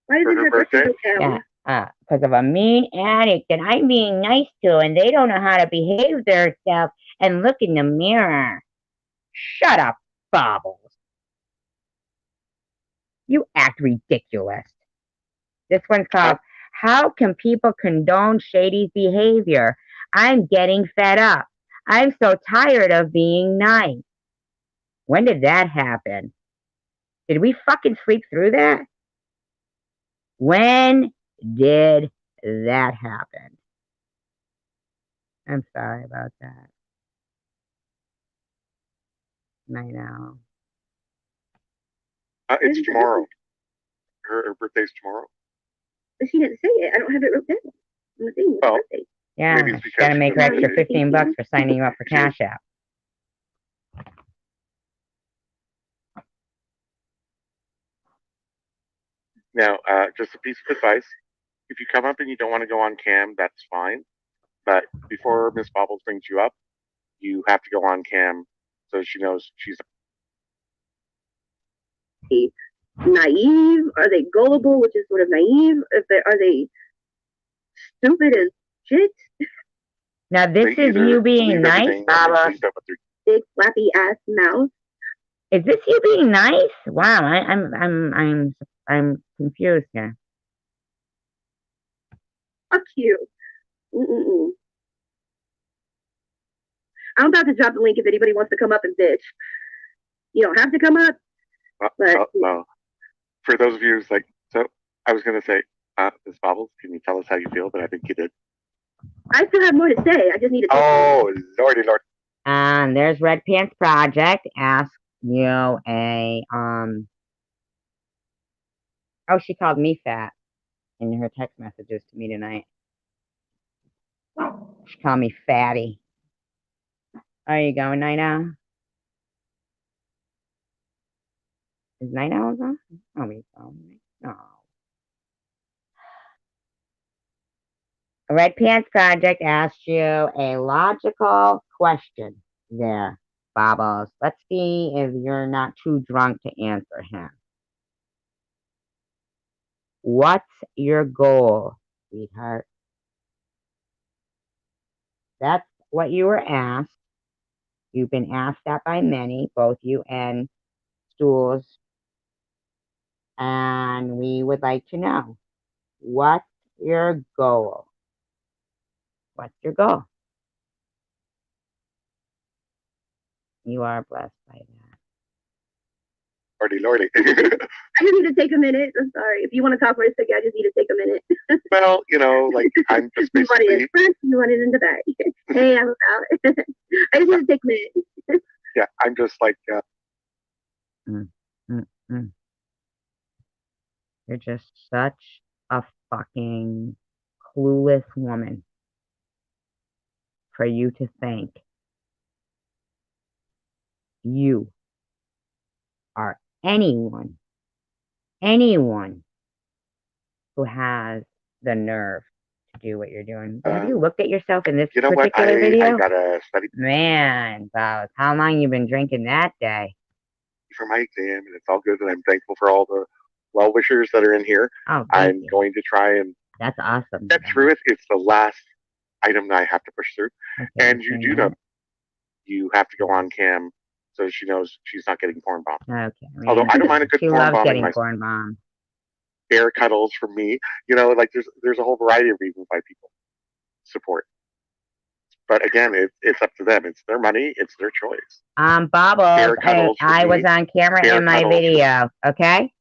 Why for is her her birthday birthday? so down? Yeah, because of a mean addict that I'm being nice to, and they don't know how to behave themselves and look in the mirror. Shut up, Bobbles. You act ridiculous. This one's called, How Can People Condone Shady's Behavior? I'm getting fed up. I'm so tired of being nice. When did that happen? Did we fucking sleep through that? When did that happen? I'm sorry about that. I know. It's tomorrow. Her birthday's tomorrow. But she didn't say it. I don't have it wrote down on the thing. Well, birthday. Yeah, maybe it's she's because got to make her extra she- $15 for signing you up for Cash App. Now, just a piece of advice. If you come up and you don't want to go on cam, that's fine. But before Miss Bobbles brings you up, you have to go on cam so she knows she's. Naive? Are they gullible, which is sort of naive? Are they stupid as shit? Now, this is you being nice, Baba. Big flappy ass mouth. Is this you being nice? Wow, I'm confused here. Fuck you. Mm-mm-mm. I'm about to drop the link if anybody wants to come up and bitch. You don't have to come up. But well, for those of you who's like, so I was gonna say, Miss Bobbles, can you tell us how you feel? But I think you did. I still have more to say. I just need to. Oh, lordy, lord. And there's Red Pants Project. Ask you a Oh, she called me fat in her text messages to me tonight. She called me fatty. Are you going, Night Owl? Is Night Owl on? Oh, he's on. No. Red Pants Project asked you a logical question there, Bobbles. Let's see if you're not too drunk to answer him. What's your goal, sweetheart? That's what you were asked. You've been asked that by many, both you and Stools. And we would like to know, what's your goal? What's your goal? You are blessed by that. Lordy, lordy. I just need to take a minute. I'm sorry. If you want to talk for a second, I just need to take a minute. Well, like I'm just You want it in basically. front, you want it in the back. Hey, I'm out. I just need to take a minute. Yeah, I'm just like. You're just such a fucking clueless woman for you to think you are anyone who has the nerve to do what you're doing. Have you looked at yourself in this You know particular what? video? I gotta study Man, Bob, how long you been drinking that day? for my exam, and it's all good. And I'm thankful for all the well wishers that are in here. Oh, I'm going to try and That's awesome. get through it. It's the last item that I have to push through. Okay, And you do know you have to go on cam so she knows she's not getting porn bombed. Okay. Although I don't mind a good She porn loves bombing getting myself. porn bombed. bear cuddles from me. Like there's a whole variety of reasons why people support. But again, it's up to them. It's their money. It's their choice. Bubbles, I was me. on camera Bear in my cuddles video, okay?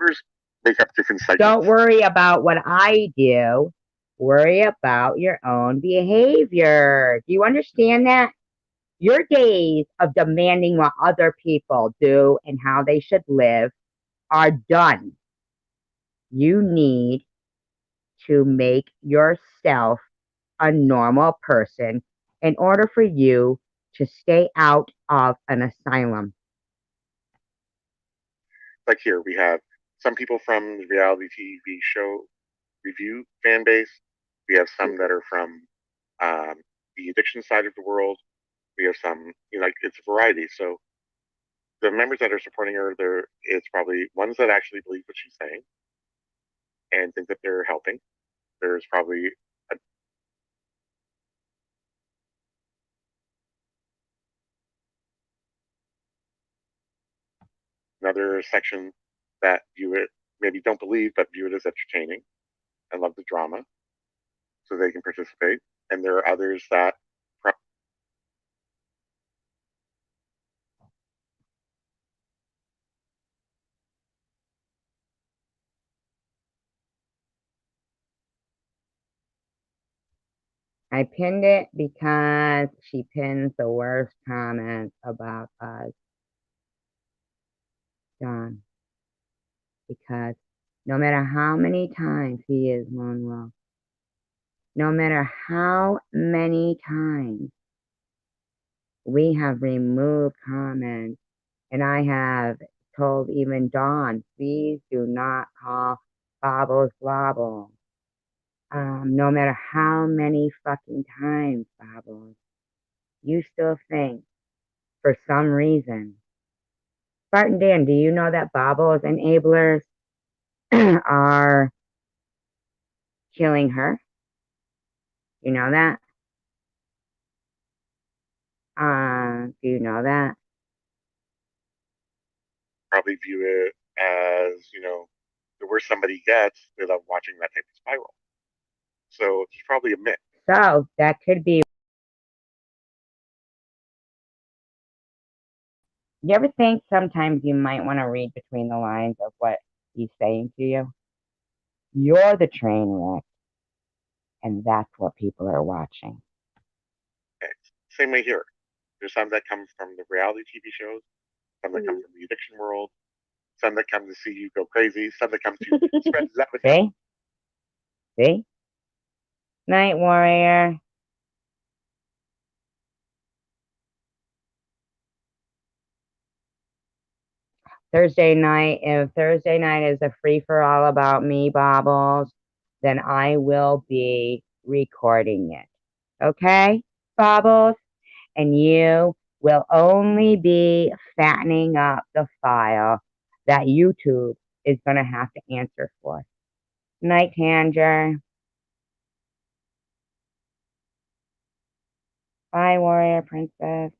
members make up different segments. Don't worry about what I do. Worry about your own behavior. Do you understand that? Your days of demanding what other people do and how they should live are done. You need to make yourself a normal person in order for you to stay out of an asylum. Like here, we have some people from the reality TV show review fan base. We have some that are from the addiction side of the world. We have some, like it's a variety. So the members that are supporting her, it's probably ones that actually believe what she's saying and think that they're helping. There's probably another section that view it, maybe don't believe, but view it as entertaining and love the drama, so they can participate. And there are others that I pinned it because she pins the worst comments about us. John. Because no matter how many times he is Lone Wolf, no matter how many times we have removed comments, and I have told even Dawn, please do not call Bobbles Blobble. No matter how many fucking times, Bobbles, you still think, for some reason. Spartan Dan, do you know that Bobbles enablers are killing her? You know that? Do you know that? probably view it as, the worse somebody gets, they love watching that type of spiral. So it's probably a myth. So that could be. You ever think sometimes you might want to read between the lines of what he's saying to you? You're the train wreck, and that's what people are watching. Same way here. There's some that come from the reality TV shows, some that come from the addiction world, some that come to see you go crazy, some that come to spread that with See? See? Night Warrior. Thursday night, if Thursday night is a free for all about me, Bobbles, then I will be recording it. Okay, Bobbles? And you will only be fattening up the file that YouTube is going to have to answer for. Night, Tanger. Bye, Warrior Princess.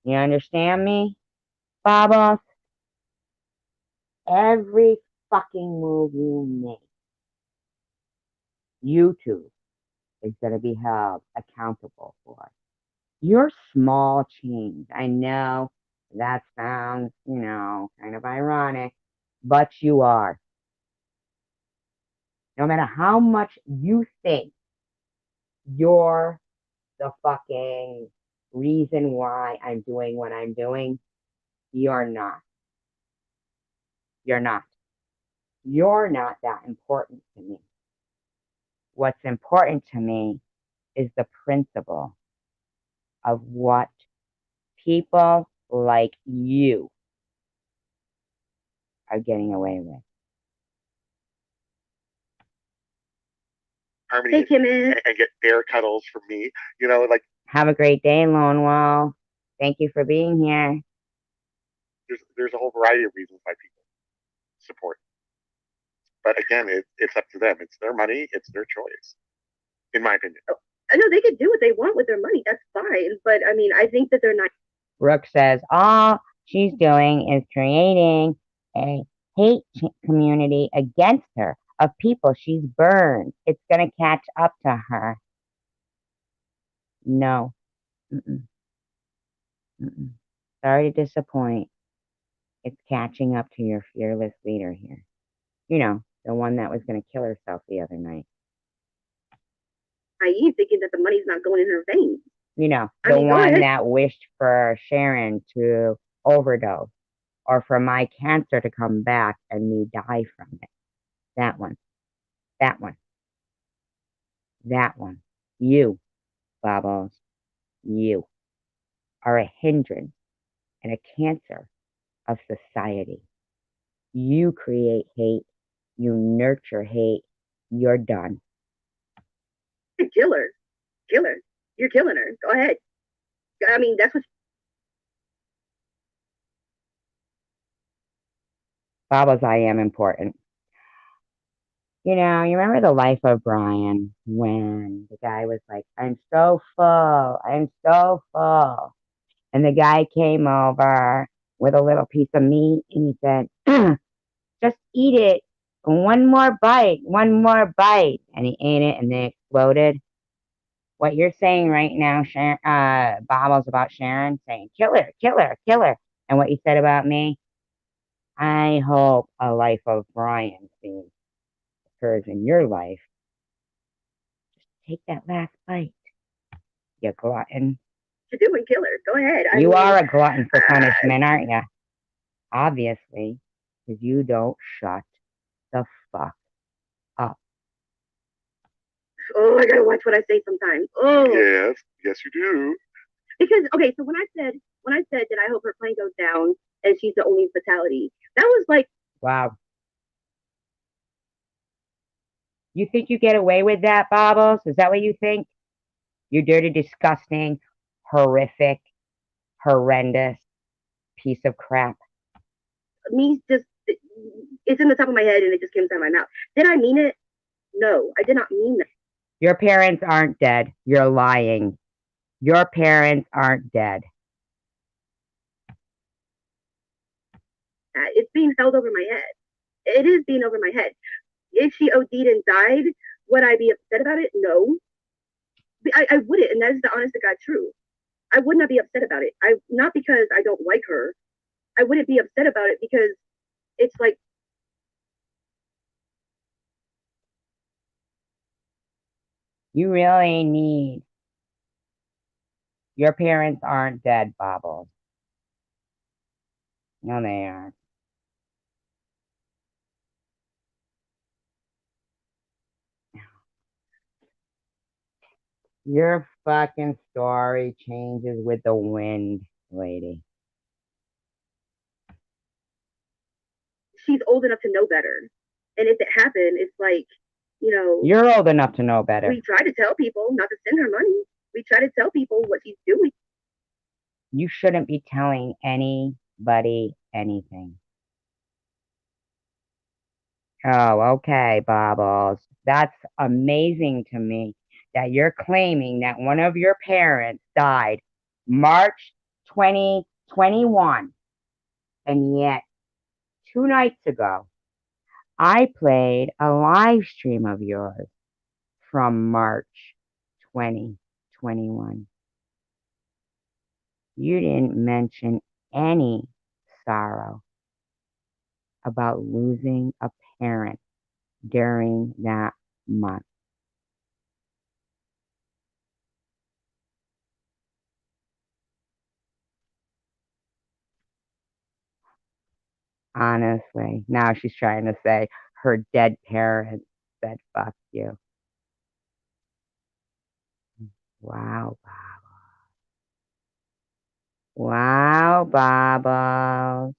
You understand me, Bobbles? Every fucking move you make, YouTube is going to be held accountable for. You're small change. I know that sounds, kind of ironic, but you are. No matter how much you think you're the fucking reason why I'm doing what I'm doing, you're not. You're not. You're not that important to me. What's important to me is the principle of what people like you are getting away with. Harmony and get bear cuddles from me. Like have a great day, Lone Wolf. Thank you for being here. There's a whole variety of reasons why people support. But again, it's up to them. It's their money. It's their choice, in my opinion. I know they could do what they want with their money. That's fine. But I mean, I think that they're not. Brooke says, all she's doing is creating a hate community against her of people she's burned. It's going to catch up to her. No. Mm-mm. Mm-mm. Sorry to disappoint. It's catching up to your fearless leader here. You know, the one that was going to kill herself the other night. Naive, thinking that the money's not going in her veins. You know, the one that wished for Sharon to overdose or for my cancer to come back and me die from it. That one. That one. That one. You, Bubbles, you are a hindrance and a cancer of society. You create hate. You nurture hate. You're done. Kill her. Kill her. You're killing her. Go ahead. I mean, that's what. Bubbles, I am important. You know, you remember the life of Brian when the guy was like, I'm so full. I'm so full. And the guy came over with a little piece of meat and he said, just eat it. One more bite. One more bite. And he ate it and they exploded. What you're saying right now, Sharon, Bobbles, about Sharon, saying, kill her, kill her, kill her. And what you said about me, I hope a life of Brian scene occurs in your life. Just take that last bite, you glutton. To do and kill her. Go ahead. You are a glutton for punishment, aren't you? Obviously, because you don't shut the fuck up. Oh, I gotta watch what I say sometimes. Oh, yes, you do. Because okay, so when I said that I hope her plane goes down and she's the only fatality, that was like, wow. You think you get away with that, Bobbles? Is that what you think? You dirty, disgusting, horrific, horrendous piece of crap. me just, it's in the top of my head and it just came out of my mouth. Did I mean it? No, I did not mean that. Your parents aren't dead. You're lying. Your parents aren't dead. It's being held over my head. It is being over my head. If she OD'd and died, would I be upset about it? No. I wouldn't, and that is the honest to God truth. I would not be upset about it. Not because I don't like her. I wouldn't be upset about it because it's like, you really need. Your parents aren't dead, Bobbles. No, they aren't. Your fucking story changes with the wind, lady. she's old enough to know better. And if it happened, it's like, You're old enough to know better. We try to tell people not to send her money. We try to tell people what she's doing. You shouldn't be telling anybody anything. Oh, okay, Bobbles. That's amazing to me that you're claiming that one of your parents died March 2021. And yet, 2 nights ago, I played a live stream of yours from March 2021. You didn't mention any sorrow about losing a parent during that month. Honestly, now she's trying to say her dead parents said fuck you. Wow, Bobbles. Wow, Bobbles.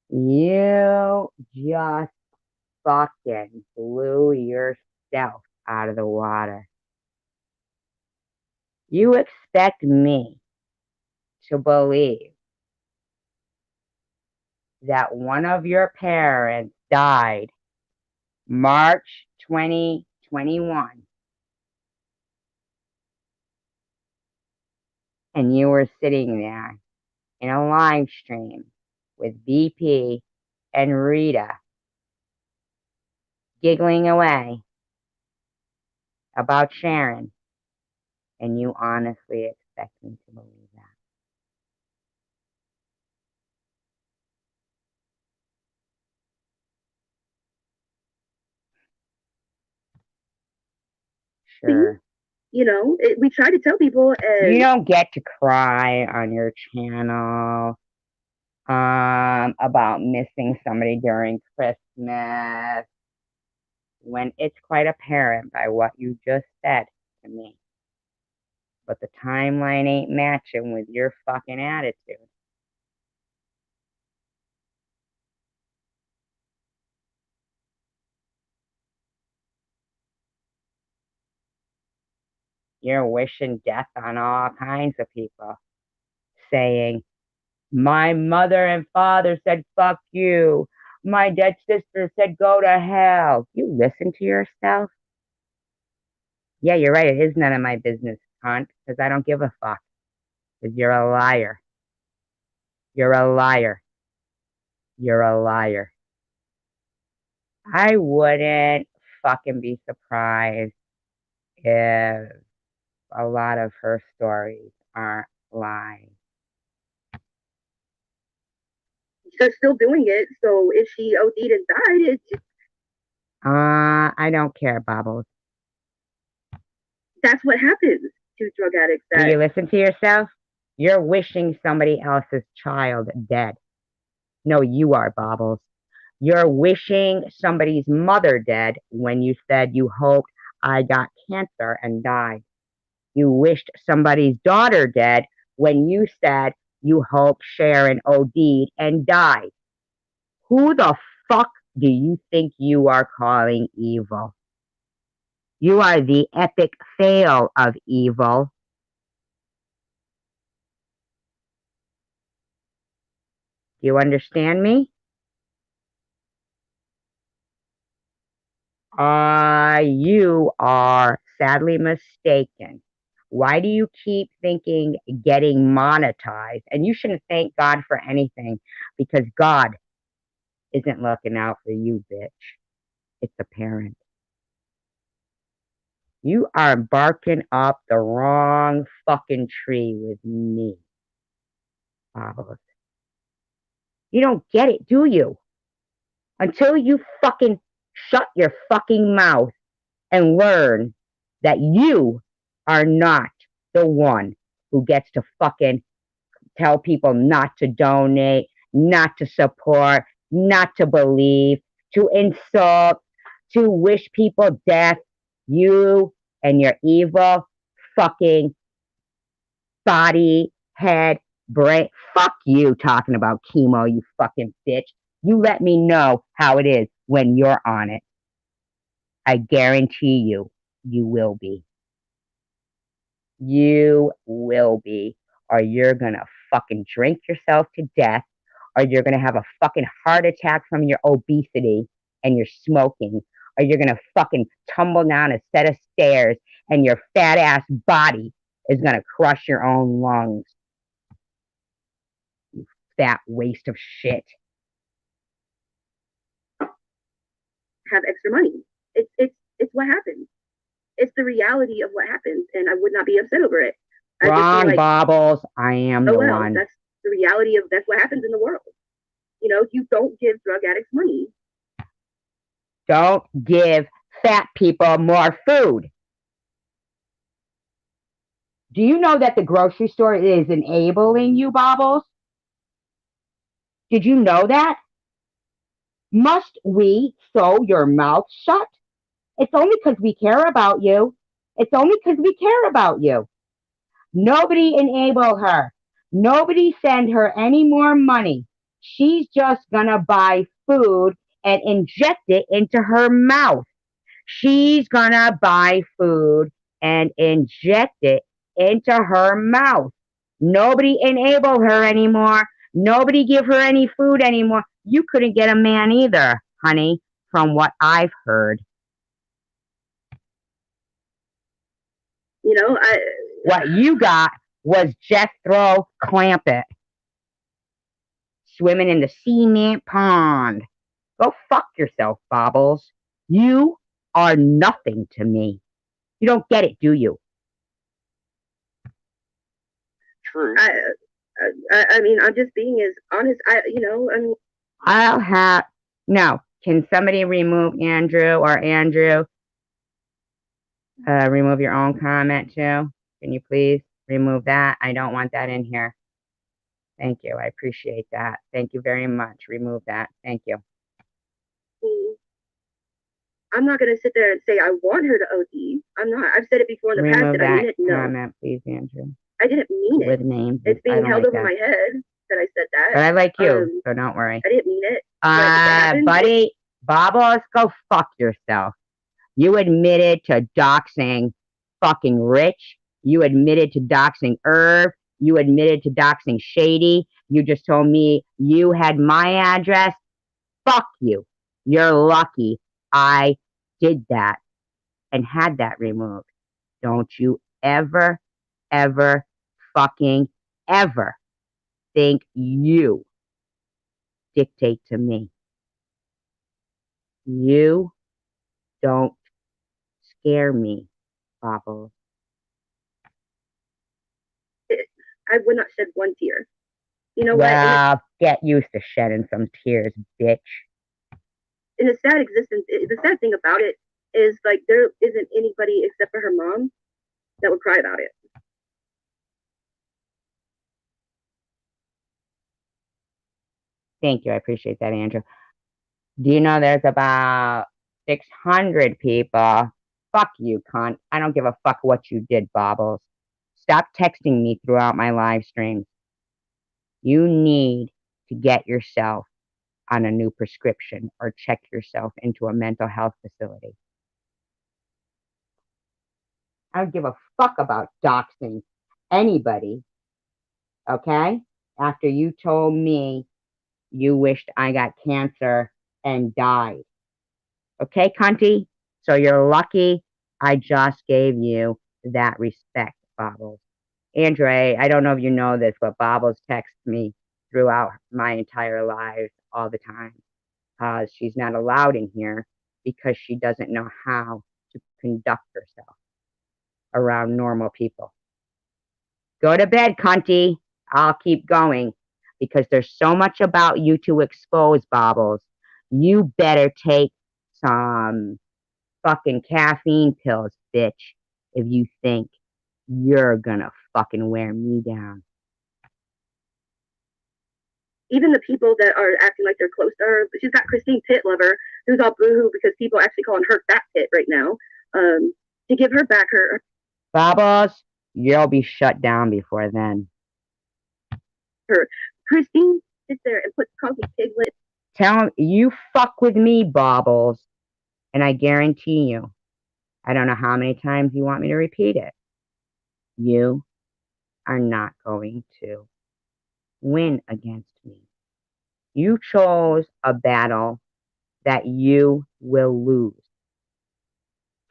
You just fucking blew yourself out of the water. You expect me to believe that one of your parents died March 2021 and you were sitting there in a live stream with BP and Rita giggling away about Sharon, and you honestly expect me to believe that? Sure. You know, we try to tell people. You don't get to cry on your channel about missing somebody during Christmas when it's quite apparent by what you just said to me. But the timeline ain't matching with your fucking attitude. You're wishing death on all kinds of people, saying, my mother and father said, fuck you. My dead sister said, go to hell. You listen to yourself? Yeah, you're right. It is none of my business, cunt, because I don't give a fuck. Because you're a liar. You're a liar. You're a liar. I wouldn't fucking be surprised if a lot of her stories aren't lies. She's still doing it, so if she OD'd and died, it's I don't care, Bubbles. that's what happens to drug addicts. Do you listen to yourself? You're wishing somebody else's child dead. No, you are, Bubbles. You're wishing somebody's mother dead when you said you hoped I got cancer and died. You wished somebody's daughter dead when you said you hoped Sharon OD'd and died. Who the fuck do you think you are calling evil? You are the epic fail of evil. Do you understand me? You are sadly mistaken. Why do you keep thinking getting monetized? And you shouldn't thank God for anything because God isn't looking out for you, bitch. It's a parent. You are barking up the wrong fucking tree with me, Bobbles. You don't get it, do you? Until you fucking shut your fucking mouth and learn that you are not the one who gets to fucking tell people not to donate, not to support, not to believe, to insult, to wish people death. You and your evil fucking body, head, brain. Fuck you talking about chemo, you fucking bitch. You let me know how it is when you're on it. I guarantee you, you will be. You will be. Or you're gonna fucking drink yourself to death, or you're gonna have a fucking heart attack from your obesity and your smoking, or you're gonna fucking tumble down a set of stairs and your fat ass body is gonna crush your own lungs. You fat waste of shit. Have extra money. It's what happens. It's the reality of what happens, and I would not be upset over it. Wrong, like, Bobbles. I am the one. That's the reality of that's what happens in the world. You know, you don't give drug addicts money. Don't give fat people more food. Do you know that the grocery store is enabling you, Bobbles? Did you know that? Must we sew your mouth shut? It's only because we care about you. It's only because we care about you. Nobody enable her. Nobody send her any more money. She's just gonna buy food and inject it into her mouth. She's gonna buy food and inject it into her mouth. Nobody enable her anymore. Nobody give her any food anymore. You couldn't get a man either, honey, from what I've heard. You know, what you got was Jethro Clampett. swimming in the cement pond. Go fuck yourself, Bobbles. You are nothing to me. You don't get it, do you? True. I mean, I'm just being as honest. I'll have no. Can somebody remove Andrew or Andrew? Remove your own comment too. Can you please remove that? I don't want that in here. Thank you. I appreciate that. Thank you very much. Remove that. Thank you. I'm not going to sit there and say I want her to OD. I'm not. I've said it before in the past. Did I mean it? No. Comment, please, Andrew. I didn't mean it. With names. It's being held over my head that I said that. But I like you, so don't worry. I didn't mean it. Buddy, Bobbles, go fuck yourself. You admitted to doxing fucking Rich. You admitted to doxing Irv. You admitted to doxing Shady. You just told me you had my address. Fuck you. You're lucky I did that and had that removed. Don't you ever, ever, fucking ever think you dictate to me. You don't scare me, Bobbles. I would not shed one tear. You know what? Get used to shedding some tears, bitch. In a sad existence, the sad thing about it is like there isn't anybody except for her mom that would cry about it. Thank you. I appreciate that, Andrew. Do you know there's about 600 people? Fuck you, cunt. I don't give a fuck what you did, Bobbles. Stop texting me throughout my live streams. You need to get yourself on a new prescription or check yourself into a mental health facility. I don't give a fuck about doxing anybody, okay? After you told me you wished I got cancer and died. Okay, cunty? So you're lucky I just gave you that respect, Bobbles. Andre, I don't know if you know this, but Bobbles texts me throughout my entire life all the time. She's not allowed in here because she doesn't know how to conduct herself around normal people. Go to bed, cunty. I'll keep going because there's so much about you to expose, Bobbles. You better take some fucking caffeine pills, bitch, if you think you're gonna fucking wear me down. Even the people that are acting like they're close to her, she's got Christine Pitt lover, who's all boohoo because people are actually calling her Fat Pitt right now. To give her back her. Bobbles, you'll be shut down before then. Her Christine sits there and calls me piglet. Tell him you fuck with me, Bobbles, and I guarantee you, I don't know how many times you want me to repeat it. You are not going to win against me. You chose a battle that you will lose.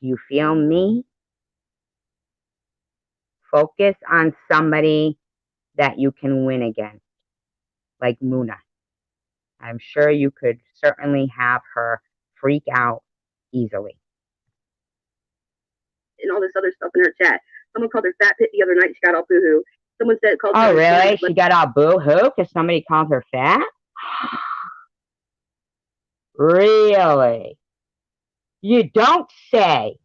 Do you feel me? Focus on somebody that you can win against, like Muna. I'm sure you could certainly have her freak out easily. And all this other stuff in her chat. Someone called her Fat Pit the other night. She got all boohoo. Someone said called her. Oh, really? She got all boohoo because somebody called her fat? Really? You don't say.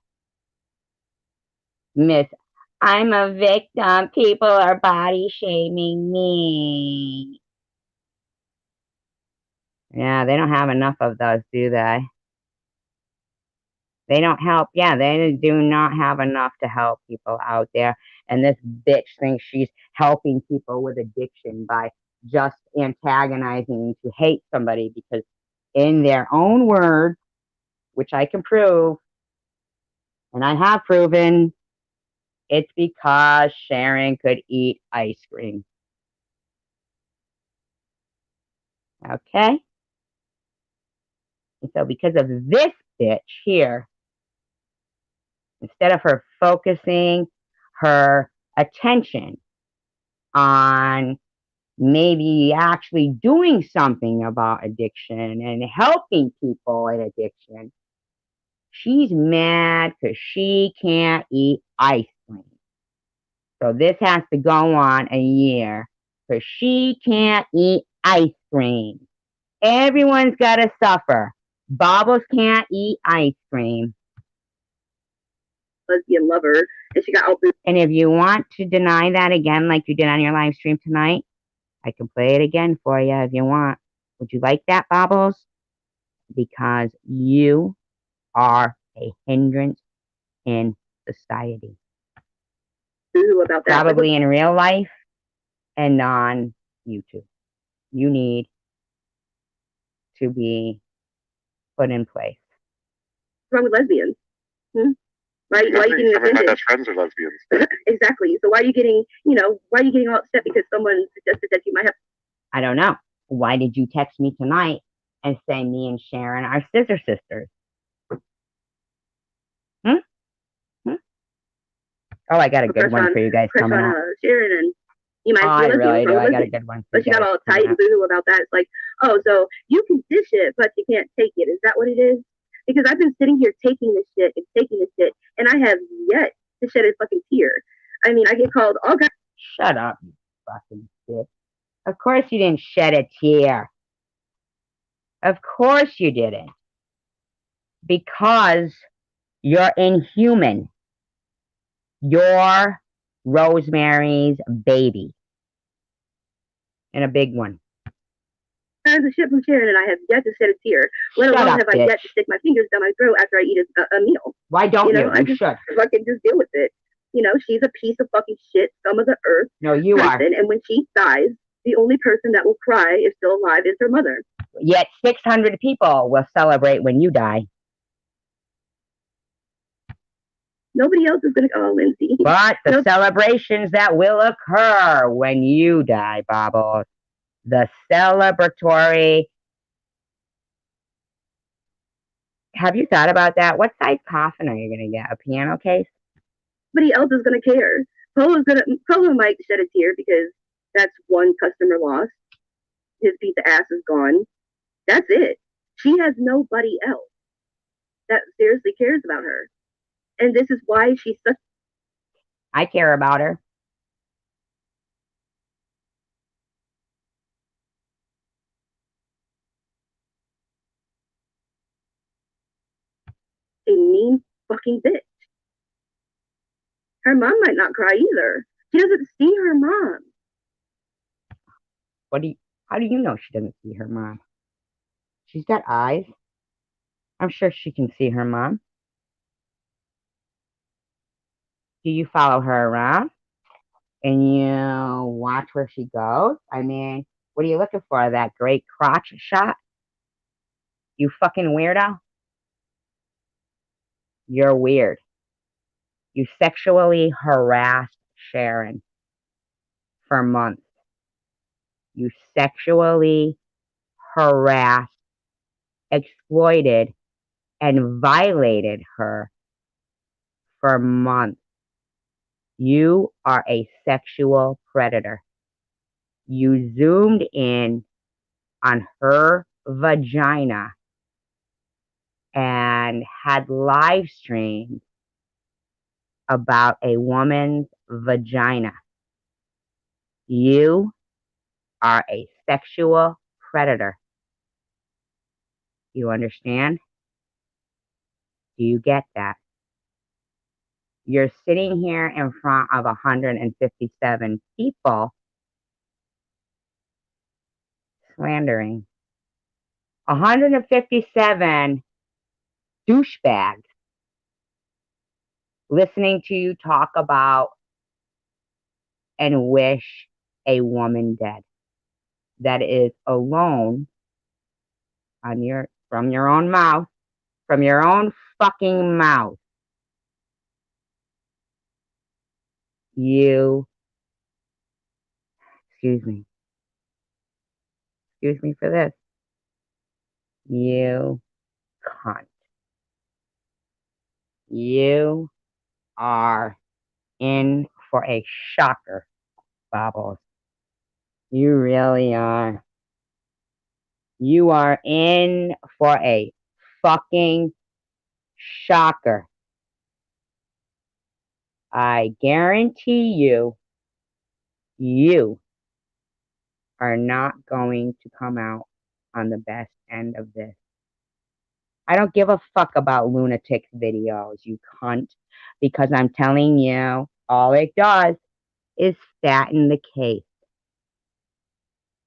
Miss, I'm a victim. People are body shaming me. Yeah, they don't have enough of those, do they? They don't help. Yeah, they do not have enough to help people out there. And this bitch thinks she's helping people with addiction by just antagonizing to hate somebody because in their own words, which I can prove, and I have proven, it's because Sharon could eat ice cream. Okay? And so because of this bitch here, instead of her focusing her attention on maybe actually doing something about addiction and helping people in addiction. She's mad because she can't eat ice cream. So this has to go on a year because she can't eat ice cream. Everyone's got to suffer. Bobbles can't eat ice cream. Lesbian lover, and she got all booed. And if you want to deny that again, like you did on your live stream tonight, I can play it again for you if you want. Would you like that, Bobbles? Because you are a hindrance in society. About that. Probably in real life and on YouTube. You need to be put in place. What's wrong with lesbians? Why are you getting Some of my offended? best friends are lesbians. Exactly. So why are you getting, why are you getting all upset because someone suggested that you might have? I don't know. Why did you text me tonight and say me and Sharon are scissor sisters? Oh, I got a good one for you guys coming up. Sharon, and you might be lesbian. Really do. I got a good one for you But she guys got all tight and boo about that. It's like, oh, so you can dish it, but you can't take it. Is that what it is? Because I've been sitting here taking this shit, and I have yet to shed a fucking tear. I mean, I get called all kinds. Shut up, you fucking bitch. Of course you didn't shed a tear. Of course you didn't. Because you're inhuman. You're Rosemary's baby. And a big one. Kinds of shit from Sharon, and I have yet to shed a tear. Let alone have I yet to stick my fingers down my throat after I eat a meal. Why don't you? I just should. fucking just deal with it. She's a piece of fucking shit, scum of the earth. No, you are. And when she dies, the only person that will cry is still alive is her mother. Yet 600 people will celebrate when you die. Nobody else is going to go, Lindsay. But the celebrations that will occur when you die, Bobbles. The celebratory. Have you thought about that? What size coffin are you going to get? A piano case? Nobody else is going to care. Polo might shed a tear because that's one customer lost. His piece of ass is gone. That's it. She has nobody else that seriously cares about her. And this is why she's such. I care about her. A mean fucking bitch. Her mom might not cry either. She doesn't see her mom. How do you know she doesn't see her mom? She's got eyes. I'm sure she can see her mom. Do you follow her around? And you watch where she goes? I mean, what are you looking for? That great crotch shot? You fucking weirdo? You're weird. You sexually harassed Sharon for months. You sexually harassed, exploited, and violated her for months. You are a sexual predator. You zoomed in on her vagina and had live streams about a woman's vagina. You are a sexual predator. You understand? Do you get that? You're sitting here in front of 157 people slandering. 157 douchebags listening to you talk about and wish a woman dead that is alone from your own mouth, from your own fucking mouth. Excuse me for this. You cunt. You are in for a shocker, Bobbles. You really are. You are in for a fucking shocker. I guarantee you, you are not going to come out on the best end of this. I don't give a fuck about lunatics videos, you cunt, because I'm telling you, all it does is fatten the case.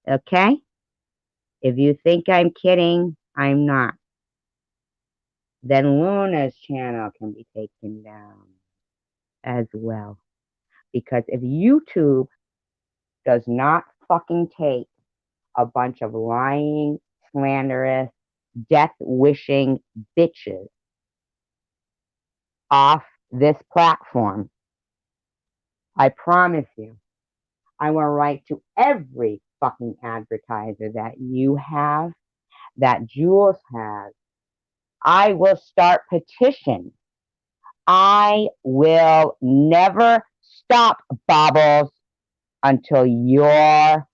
Okay? If you think I'm kidding, I'm not. Then Luna's channel can be taken down as well. Because if YouTube does not fucking take a bunch of lying, slanderous, death-wishing bitches off this platform, I promise you, I will write to every fucking advertiser that you have, that Jules has. I will start petitions. I will never stop, Bobbles, until you're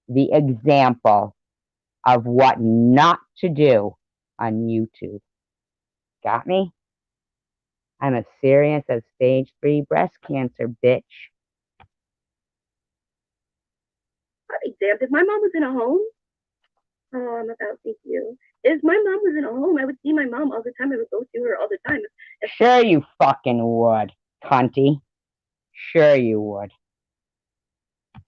the example of what not to do on YouTube. Got me? I'm as serious as stage 3 breast cancer, bitch. I'd be damned if my mom was in a home. Oh, I'm about, thank you. If my mom was in a home, I would see my mom all the time. I would go to her all the time. Sure you fucking would, cunty. Sure you would. If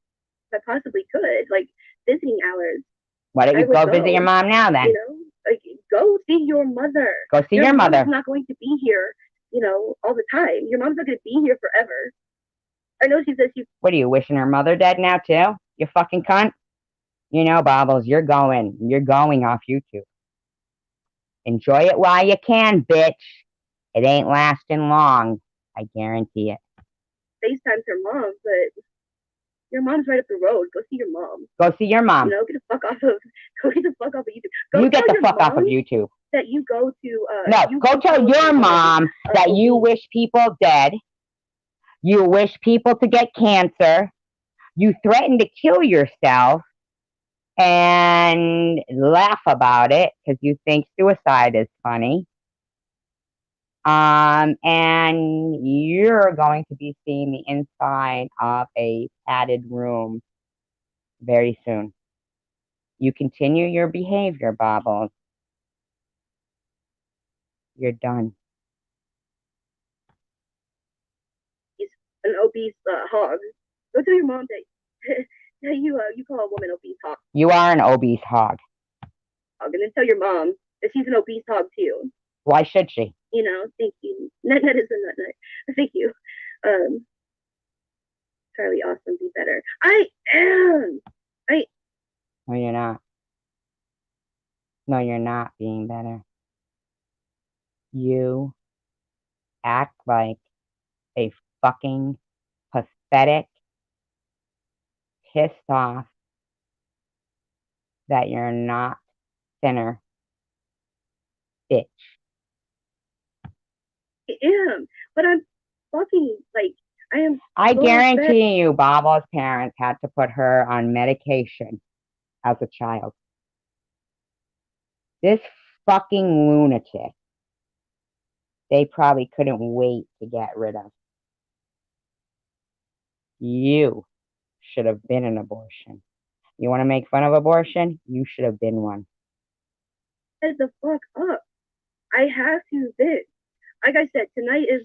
I possibly could, like visiting hours. Why don't you go visit your mom now then? You know, like go see your mother. Go see your mother. Your mom's not going to be here, you know, all the time. Your mom's not going to be here forever. I know she says she. What are you wishing her mother dead now too? You fucking cunt. You know, Bobbles, you're going off YouTube. Enjoy it while you can, bitch. It ain't lasting long. I guarantee it. FaceTime's her mom, but your mom's right up the road. Go see your mom. Go see your mom. You know, get the fuck off of YouTube. You get the fuck off of YouTube. That you go to. No, go tell your mom that you wish people dead. You wish people to get cancer. You threaten to kill yourself and laugh about it because you think suicide is funny. And you're going to be seeing the inside of a padded room very soon. You continue your behavior, Bobbles. You're done. He's an obese hog. Go tell your mom that you call a woman obese hog. You are an obese hog. And then tell your mom that she's an obese hog too. Why should she? You know, thank you. Nut is a nut. Thank you. Charlie Austin, be better. I am. No, you're not. No, you're not being better. You act like a fucking pathetic, pissed off that you're not thinner bitch. I am, but I'm fucking like I am. I guarantee you, Baba's parents had to put her on medication as a child. This fucking lunatic, they probably couldn't wait to get rid of. You should have been an abortion. You want to make fun of abortion? You should have been one. Shut the fuck up. I have to bitch. Like I said, tonight is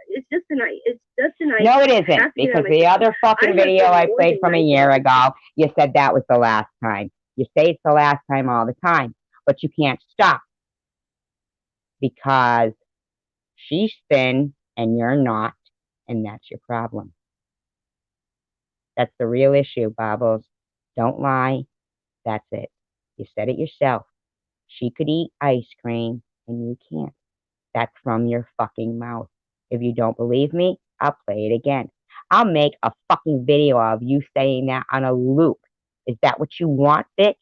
it's just tonight. It's just tonight. No, it isn't, because the other fucking video I played from a year ago, you said that was the last time. You say it's the last time all the time, but you can't stop because she's thin and you're not, and that's your problem. That's the real issue, Bobbles. Don't lie. That's it. You said it yourself. She could eat ice cream and you can't. That's from your fucking mouth. If you don't believe me, I'll play it again. I'll make a fucking video of you saying that on a loop. Is that what you want, bitch?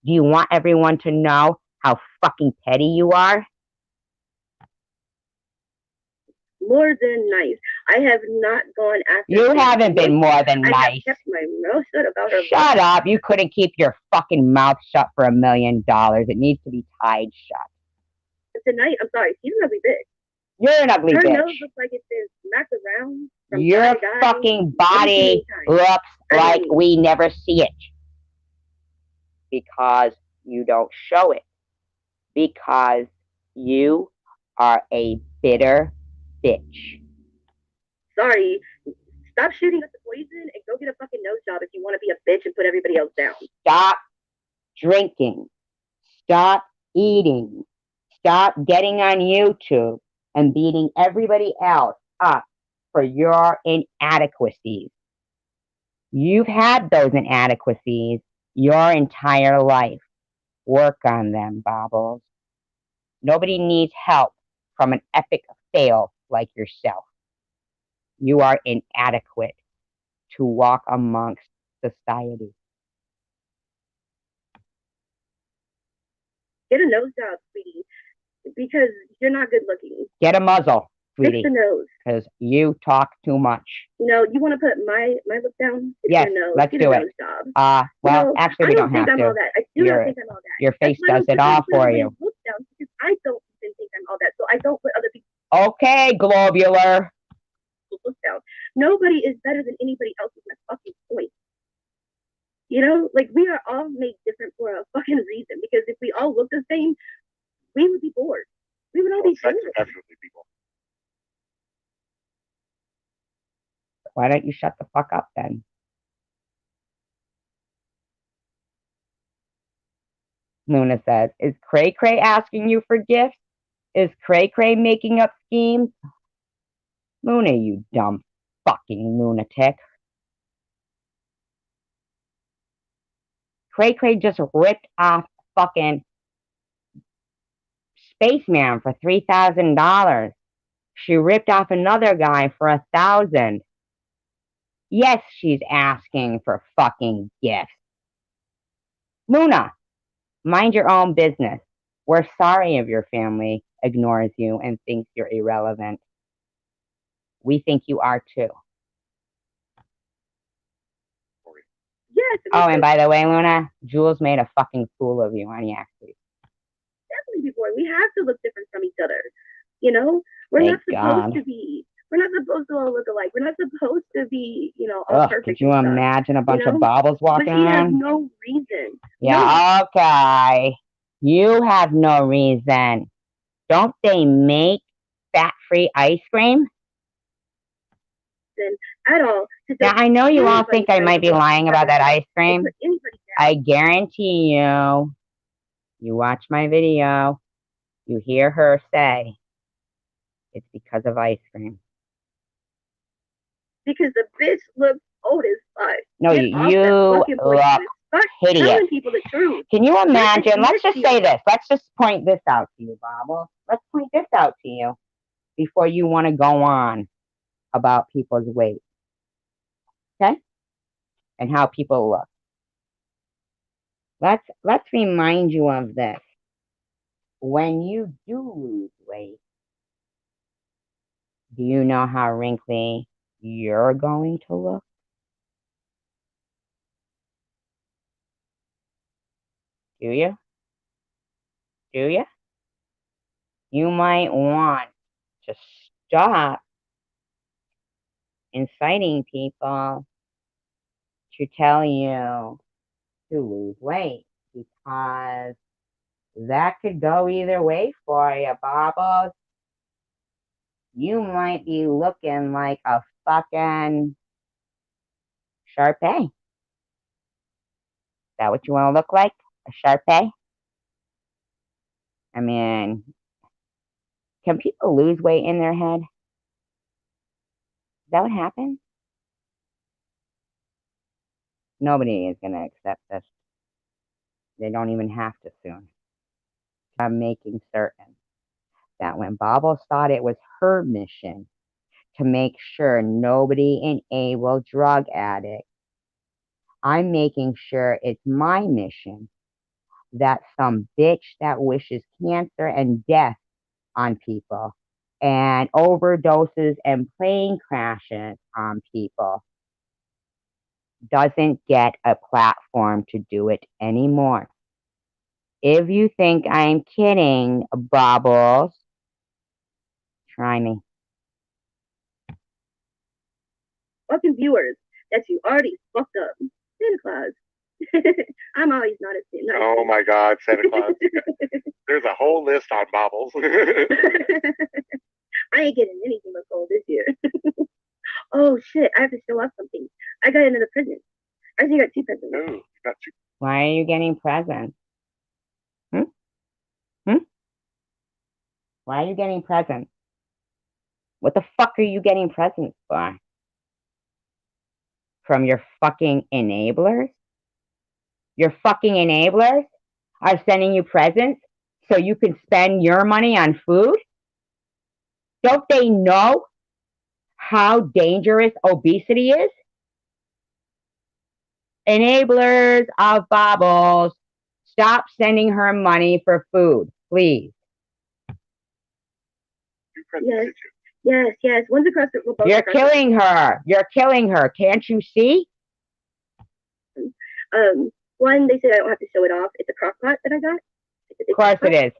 Do you want everyone to know how fucking petty you are? more than nice. I have not gone after You her haven't been once. more than I have nice. kept my mouth shut about her. Shut up. You couldn't keep your fucking mouth shut for $1 million. It needs to be tied shut. Tonight, I'm sorry, she's an ugly bitch. You're an ugly Her bitch. nose looks like it's been smacked around from Your guy to guy. fucking body looks like we never see it. Because you don't show it. Because you are a bitter bitch. Sorry. Stop shooting up the poison and go get a fucking nose job if you want to be a bitch and put everybody else down. Stop drinking. Stop eating. Stop getting on YouTube and beating everybody else up for your inadequacies. You've had those inadequacies your entire life. Work on them, Bobbles. Nobody needs help from an epic fail like yourself. You are inadequate to walk amongst society. Get a nose job, sweetie, because you're not good looking. Get a muzzle, sweetie. Fix the nose. Because you talk too much. No, you want to put my look down? Fix yes, your nose. let's Get do a it. nose job. Well, no, actually, we don't have I'm to. all that. I do not think I'm all that. Your face That's does it all for you. Look down because I don't even think I'm all that, so I don't put other people. Okay, globular. Look down. Nobody is better than anybody else. Is my fucking point. You know, like we are all made different for a fucking reason. Because if we all look the same, we would be bored. We would all be bored. Definitely, people. Why don't you shut the fuck up then? Luna says, is Cray Cray asking you for gifts? Is Cray Cray making up schemes? Luna, you dumb fucking lunatic. Cray Cray just ripped off fucking Spaceman for $3,000. She ripped off another guy for $1,000. Yes, she's asking for fucking gifts. Luna, mind your own business. We're sorry if your family ignores you and thinks you're irrelevant. We think you are too. Yes. Oh, and by the way, Luna, Jules made a fucking fool of you on Yaxley. Definitely, boy. We have to look different from each other. You know, we're not supposed to be. We're not supposed to all look alike. We're not supposed to be, you know, all perfect. Could you imagine a bunch of baubles walking around? But she has no reason. Yeah, no. Okay. You have no reason. Don't they make fat-free ice cream? At all. Now, I know you all think I might be lying about that ice cream. I guarantee you, you watch my video, you hear her say, it's because of ice cream. Because the bitch looks old as fuck. No, you look hideous. People the truth. Can you imagine? Let's just say this. Let's just point this out to you, Bobble. Let's point this out to you before you want to go on about people's weight. Okay? And how people look. Let's remind you of this. When you do lose weight, do you know how wrinkly you're going to look? Do you? Do you? You might want to stop inciting people to tell you to lose weight, because that could go either way for you, Bobbles. You might be looking like a fucking Sharpay. Is that what you want to look like? A Sharpay? I mean, can people lose weight in their head? Is that what happens? Nobody is going to accept this. They don't even have to soon. I'm making certain that when Bobbles thought it was her mission to make sure nobody enable drug addicts, I'm making sure it's my mission that some bitch that wishes cancer and death on people and overdoses and plane crashes on people doesn't get a platform to do it anymore. If you think I'm kidding, Bubbles, try me. Fucking viewers that you already fucked up. Santa Claus. I'm always not a Santa. Oh my God, Santa Claus. There's a whole list on bobbles. I ain't getting anything but gold this year. Oh shit, I have to show off something. I got another present. I actually got 2 presents. No, not you. Why are you getting presents? Why are you getting presents? What the fuck are you getting presents for? From your fucking enablers? Your fucking enablers are sending you presents so you can spend your money on food? Don't they know how dangerous obesity is? Enablers of Bobbles, stop sending her money for food, please. Yes. Yes. One's across the both. You're killing her. You're killing her. Can't you see? One, they said I don't have to show it off. It's a crock pot that I got. Of course it is.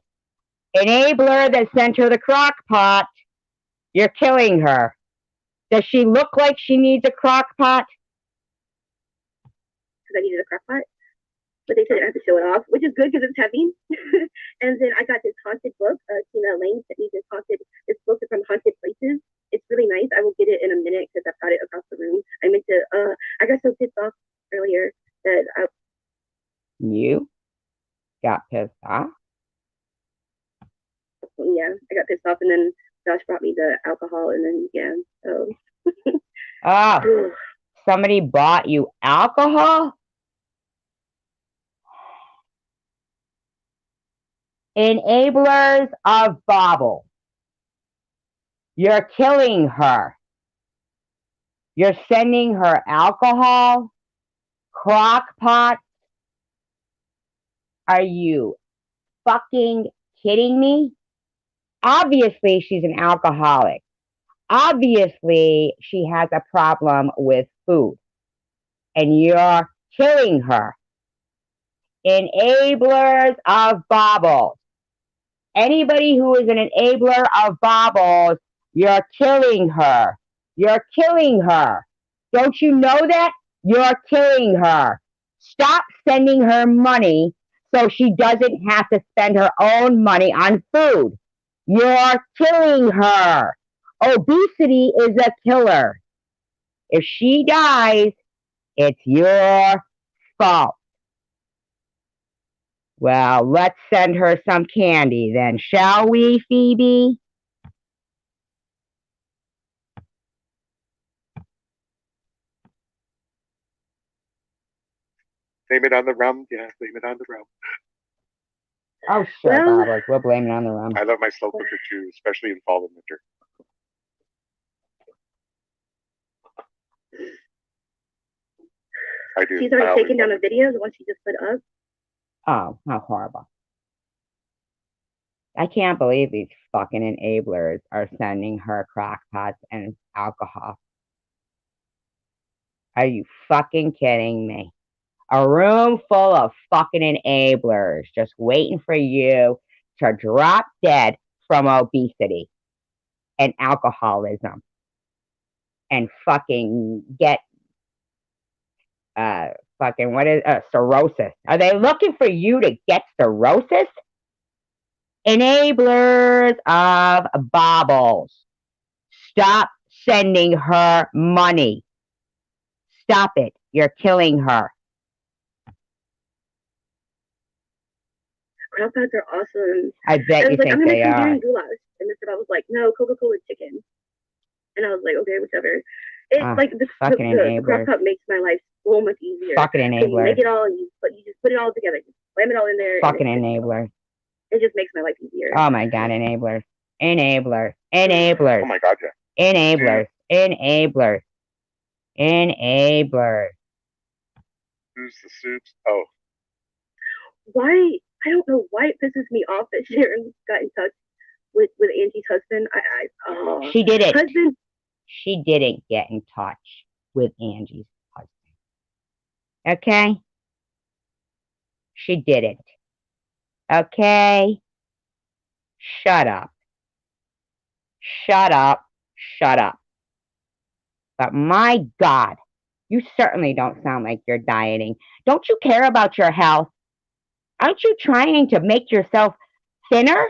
Enabler that sent her the crock pot. You're killing her. Does she look like she needs a crock pot? Because I needed a crock pot. But they said I have to show it off, which is good because it's heavy. And then I got this haunted book. Tina Lane sent me this book from Haunted Places. It's really nice. I will get it in a minute because I've got it across the room. I got so pissed off earlier that You got pissed off? Yeah, I got pissed off, and then Josh brought me the alcohol, and then, yeah, so. Oh, somebody bought you alcohol? Enablers of Bobble. You're killing her. You're sending her alcohol, crock pots. Are you fucking kidding me? Obviously, she's an alcoholic. Obviously, she has a problem with food. And you're killing her. Enablers of Bobbles. Anybody who is an enabler of Bobbles, you're killing her. You're killing her. Don't you know that? You're killing her. Stop sending her money so she doesn't have to spend her own money on food. You're killing her. Obesity is a killer. If she dies, it's your fault. Well, let's send her some candy then, shall we, Phoebe? Blame it on the rum. Yeah, blame it on the rum. Oh, sure, Bob. We'll blame it on the rum. I love my slow cooker too, especially in fall and winter. I do. She's already taken down a video, the one she just put up. Oh, how horrible. I can't believe these fucking enablers are sending her crock pots and alcohol. Are you fucking kidding me? A room full of fucking enablers just waiting for you to drop dead from obesity and alcoholism and fucking get cirrhosis. Are they looking for you to get cirrhosis? Enablers of Bobbles. Stop sending her money. Stop it. You're killing her. Crock pots are awesome. I bet you think they are. I'm doing goulash. And Mr. Bob was like, no, Coca-Cola chicken. And I was like, okay, whichever. It's like the crock pot makes my life so much easier. Fucking enabler. You make it all, you just put it all together. You slam it all in there. Fucking enabler. It just makes my life easier. Oh my God, enablers. Enablers. Oh my God, yeah. Enablers. Enablers. Enablers. Who's the soups? Oh. Why? I don't know why it pisses me off that Sharon got in touch with Angie's husband. She didn't. Husband. She didn't get in touch with Angie's husband. Okay? She didn't. Okay? Shut up. Shut up. Shut up. But my God, you certainly don't sound like you're dieting. Don't you care about your health? Aren't you trying to make yourself thinner?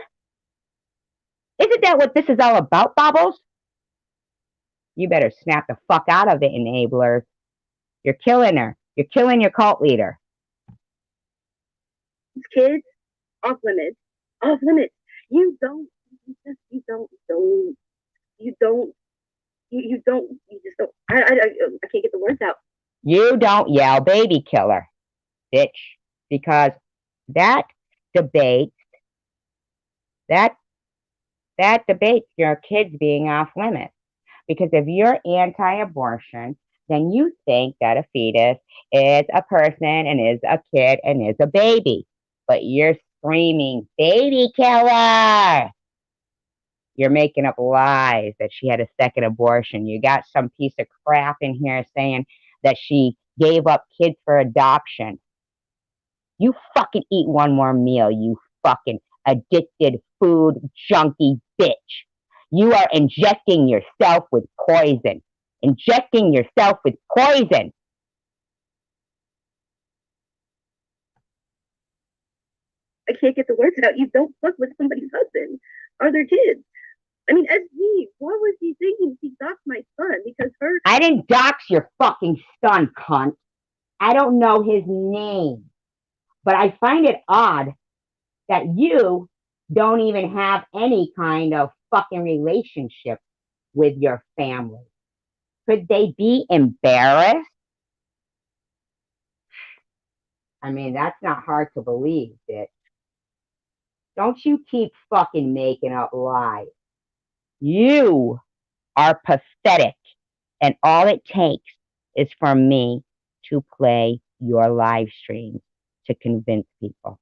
Isn't that what this is all about, Bobbles? You better snap the fuck out of it, enablers. You're killing her. You're killing your cult leader. Kids, off limits. Off limits. You don't, you just don't, I can't get the words out. You don't yell baby killer, bitch, because that debates your kids being off limits. Because if you're anti-abortion, then you think that a fetus is a person and is a kid and is a baby. But you're screaming baby killer. You're making up lies that she had a second abortion. You got some piece of crap in here saying that she gave up kids for adoption. You fucking eat one more meal, you fucking addicted food junkie bitch. You are injecting yourself with poison. Injecting yourself with poison. I can't get the words out. You don't fuck with somebody's husband or their kids. I mean, SG, what was he thinking? He doxed my son because her. I didn't dox your fucking son, cunt. I don't know his name. But I find it odd that you don't even have any kind of fucking relationship with your family. Could they be embarrassed? I mean, that's not hard to believe, bitch. Don't you keep fucking making up lies. You are pathetic, and all it takes is for me to play your live streams to convince people.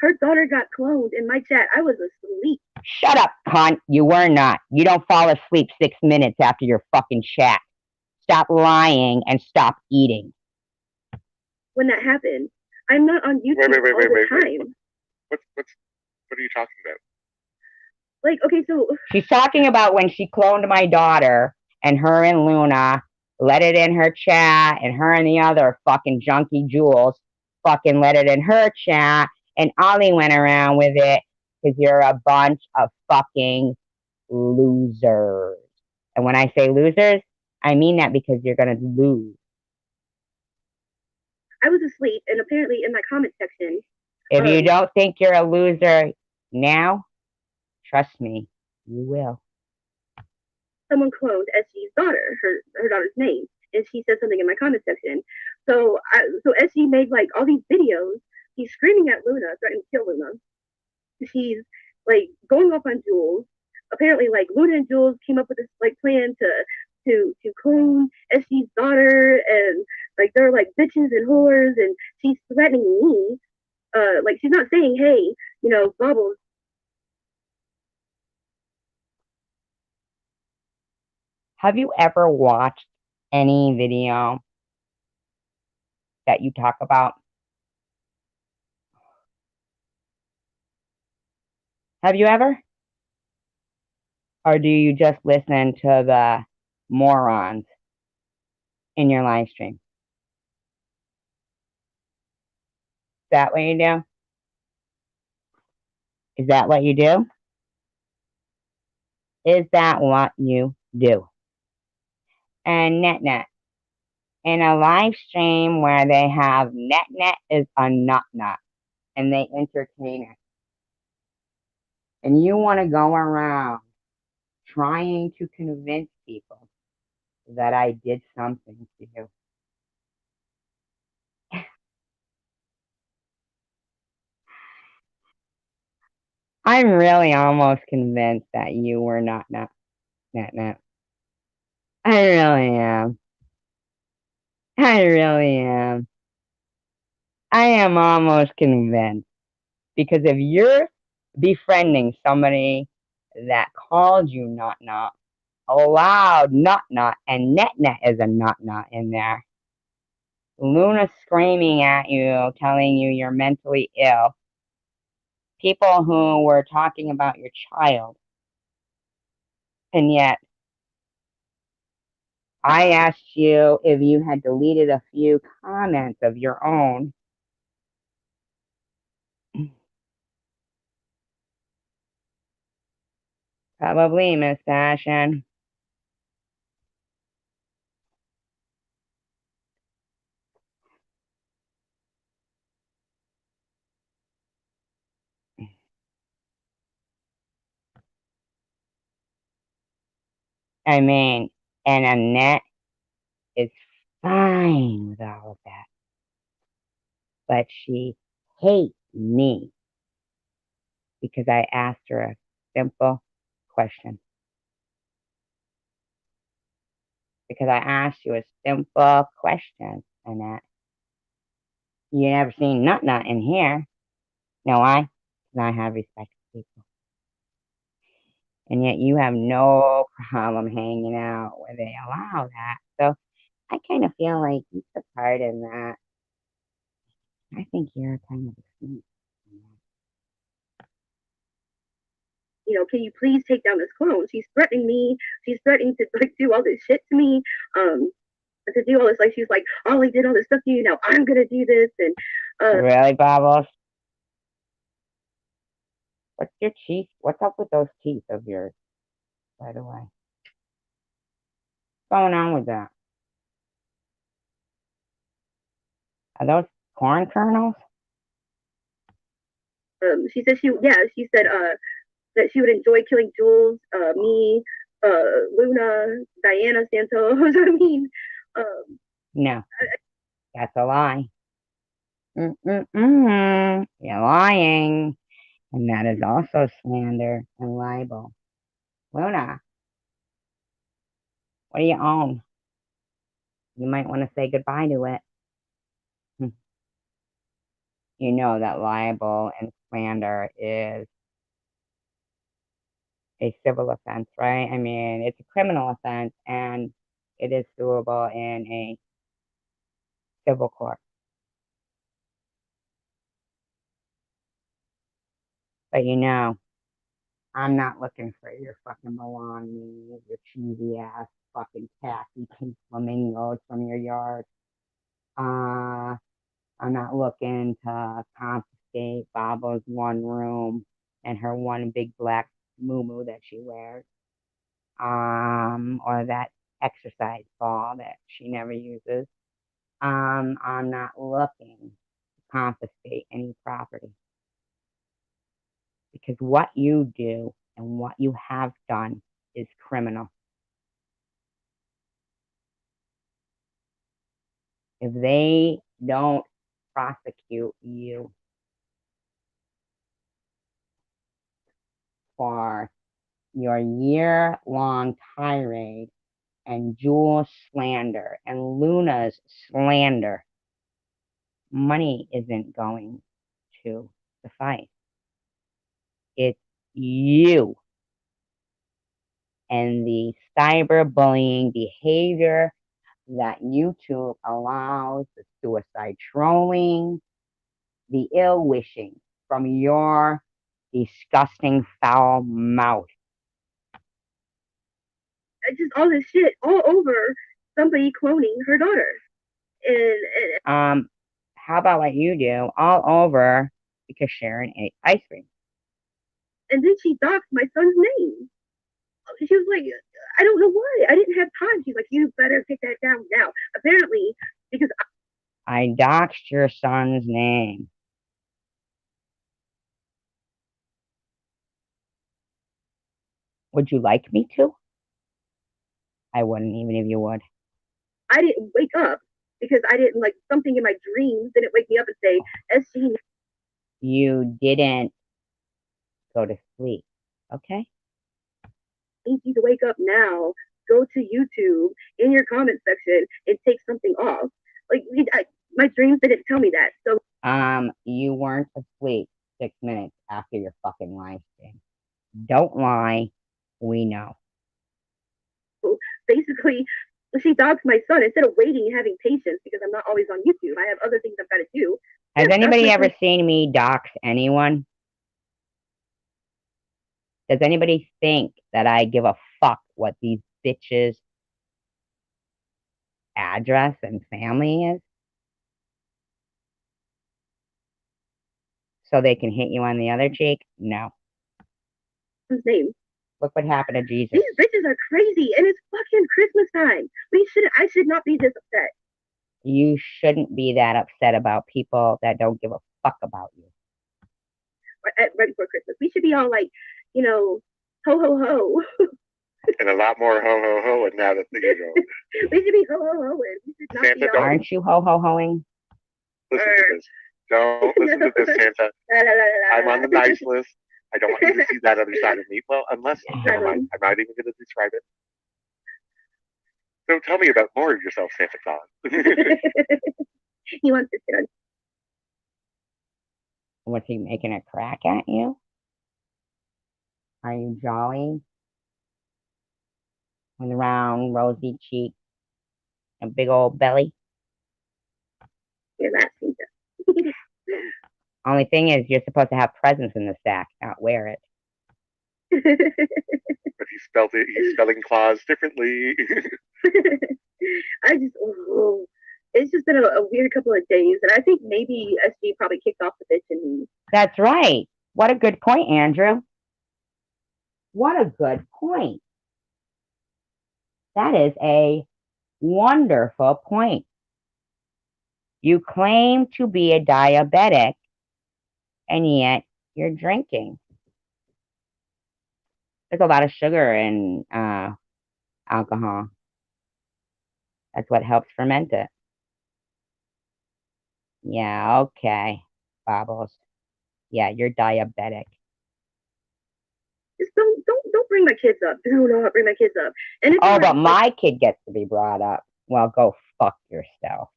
Her daughter got cloned in my chat. I was asleep. Shut up, cunt. You were not. You don't fall asleep 6 minutes after your fucking chat. Stop lying and stop eating. When that happened, I'm not on YouTube all the time. What are you talking about? Like, okay, so she's talking about when she cloned my daughter, and her and Luna let it in her chat, and her and the other fucking junkie Jules fucking let it in her chat, and Ollie went around with it because you're a bunch of fucking losers. And when I say losers, I mean that because you're gonna lose. I was asleep, and apparently in my comment section. If you don't think you're a loser now, trust me, you will. Someone cloned SG's daughter, her daughter's name, and she said something in my comment section. So SG made like all these videos. He's screaming at Luna, threatening to kill Luna. He's like going off on Jules. Apparently, like Luna and Jules came up with this like plan to clone SG's daughter, and like they're like bitches and whores, and she's threatening me. Like she's not saying, hey, you know, Bubbles. Have you ever watched any video that you talk about? Have you ever? Or do you just listen to the morons in your live stream? Is that what you do? Is that what you do? Is that what you do? And NetNet. In a live stream where they have NetNet is a nut, and they entertain it. And you want to go around trying to convince people that I did something to you. I'm really almost convinced that you were not NetNet. I really am. I really am. I am almost convinced. Because if you're befriending somebody that called you nut nut, allowed nut nut, and net net is a nut nut in there. Luna screaming at you, telling you you're mentally ill. People who were talking about your child. And yet, I asked you if you had deleted a few comments of your own. Probably, Miss Passion. I mean, and Annette is fine with all of that. But she hates me because I asked her a simple question. Because I asked you a simple question, Annette. You never seen Nut Nut in here. Know why? Because I have respect for people. And yet you have no problem hanging out where they allow that. So I kind of feel like you took part in that. I think you're kind of a sneak. You know, can you please take down this clone? She's threatening me. She's threatening to like do all this shit to me. To do all this, like she's like, Ollie did all this stuff to you. Now I'm gonna do this, and Really, Bubbles? What's your teeth? What's up with those teeth of yours, by the way? What's going on with that? Are those corn kernels? she said she said that she would enjoy killing Jules, me, Luna, Diana Santos. I mean, No, that's a lie. You're lying. And that is also slander and libel. Luna, what do you own? You might want to say goodbye to it. You know that libel and slander is a civil offense, right? I mean, it's a criminal offense and it is suable in a civil court. But you know, I'm not looking for your fucking belongings, your cheesy ass fucking tacky pink flamingos from your yard. I'm not looking to confiscate Baba's one room and her one big black moo that she wears. Or that exercise ball that she never uses. I'm not looking to confiscate any property. Because what you do and what you have done is criminal. If they don't prosecute you for your year-long tirade and Jules' slander and Luna's slander, money isn't going to suffice. It's you and the cyberbullying behavior that YouTube allows, the suicide trolling, the ill wishing from your disgusting foul mouth. just all this shit all over somebody cloning her daughter. And how about what you do all over because Sharon ate ice cream? And then she doxed my son's name. She was like, I don't know why. I didn't have time. She's like, you better take that down now. Apparently, because I doxed your son's name. Would you like me to? I wouldn't, even if you would. I didn't wake up because I didn't like something in my dreams didn't wake me up and say, SG. You didn't go to sleep, okay? Need you to wake up now. Go to YouTube in your comment section and take something off. Like my dreams didn't tell me that. So you weren't asleep. 6 minutes after your fucking live stream. Don't lie. We know. Basically, she dogs my son instead of waiting and having patience because I'm not always on YouTube. I have other things I've got to do. Has Yeah, anybody that's my ever son. seen me dox anyone? Does anybody think that I give a fuck what these bitches' address and family is? So they can hit you on the other cheek? No. His name. Look what happened to Jesus. These bitches are crazy, and it's fucking Christmas time. I should not be this upset. You shouldn't be that upset about people that don't give a fuck about you. Right before Christmas, we should be all like, you know, ho ho ho. And a lot more ho ho ho, and now that's the usual. We should be ho ho ho, and we should not Santa, be all. don't Aren't you ho ho hoing? listen to this. Don't listen to this, Santa. La, la, la, la, I'm on the nice list. I don't want you to see that other side of me. Well, unless, never mind. I'm not even going to describe it. So tell me about more of yourself, Santa Claus. He wants to sit on. Was he making a crack at you? Are you jolly? With a round, rosy cheek, a big old belly? You're laughing. Only thing is, you're supposed to have presents in the sack, not wear it. But he's spelling claws differently. I just, it's just been a weird couple of days, and I think maybe SG probably kicked off the bitch in me. That's right. What a good point, Andrew. What a good point. That is a wonderful point. You claim to be a diabetic, and yet you're drinking. There's a lot of sugar in alcohol. That's what helps ferment it. Yeah, okay, Bobbles. Yeah, you're diabetic. Just don't bring my kids up. Do not bring my kids up. And Oh, but my kid gets to be brought up. Well, go fuck yourself.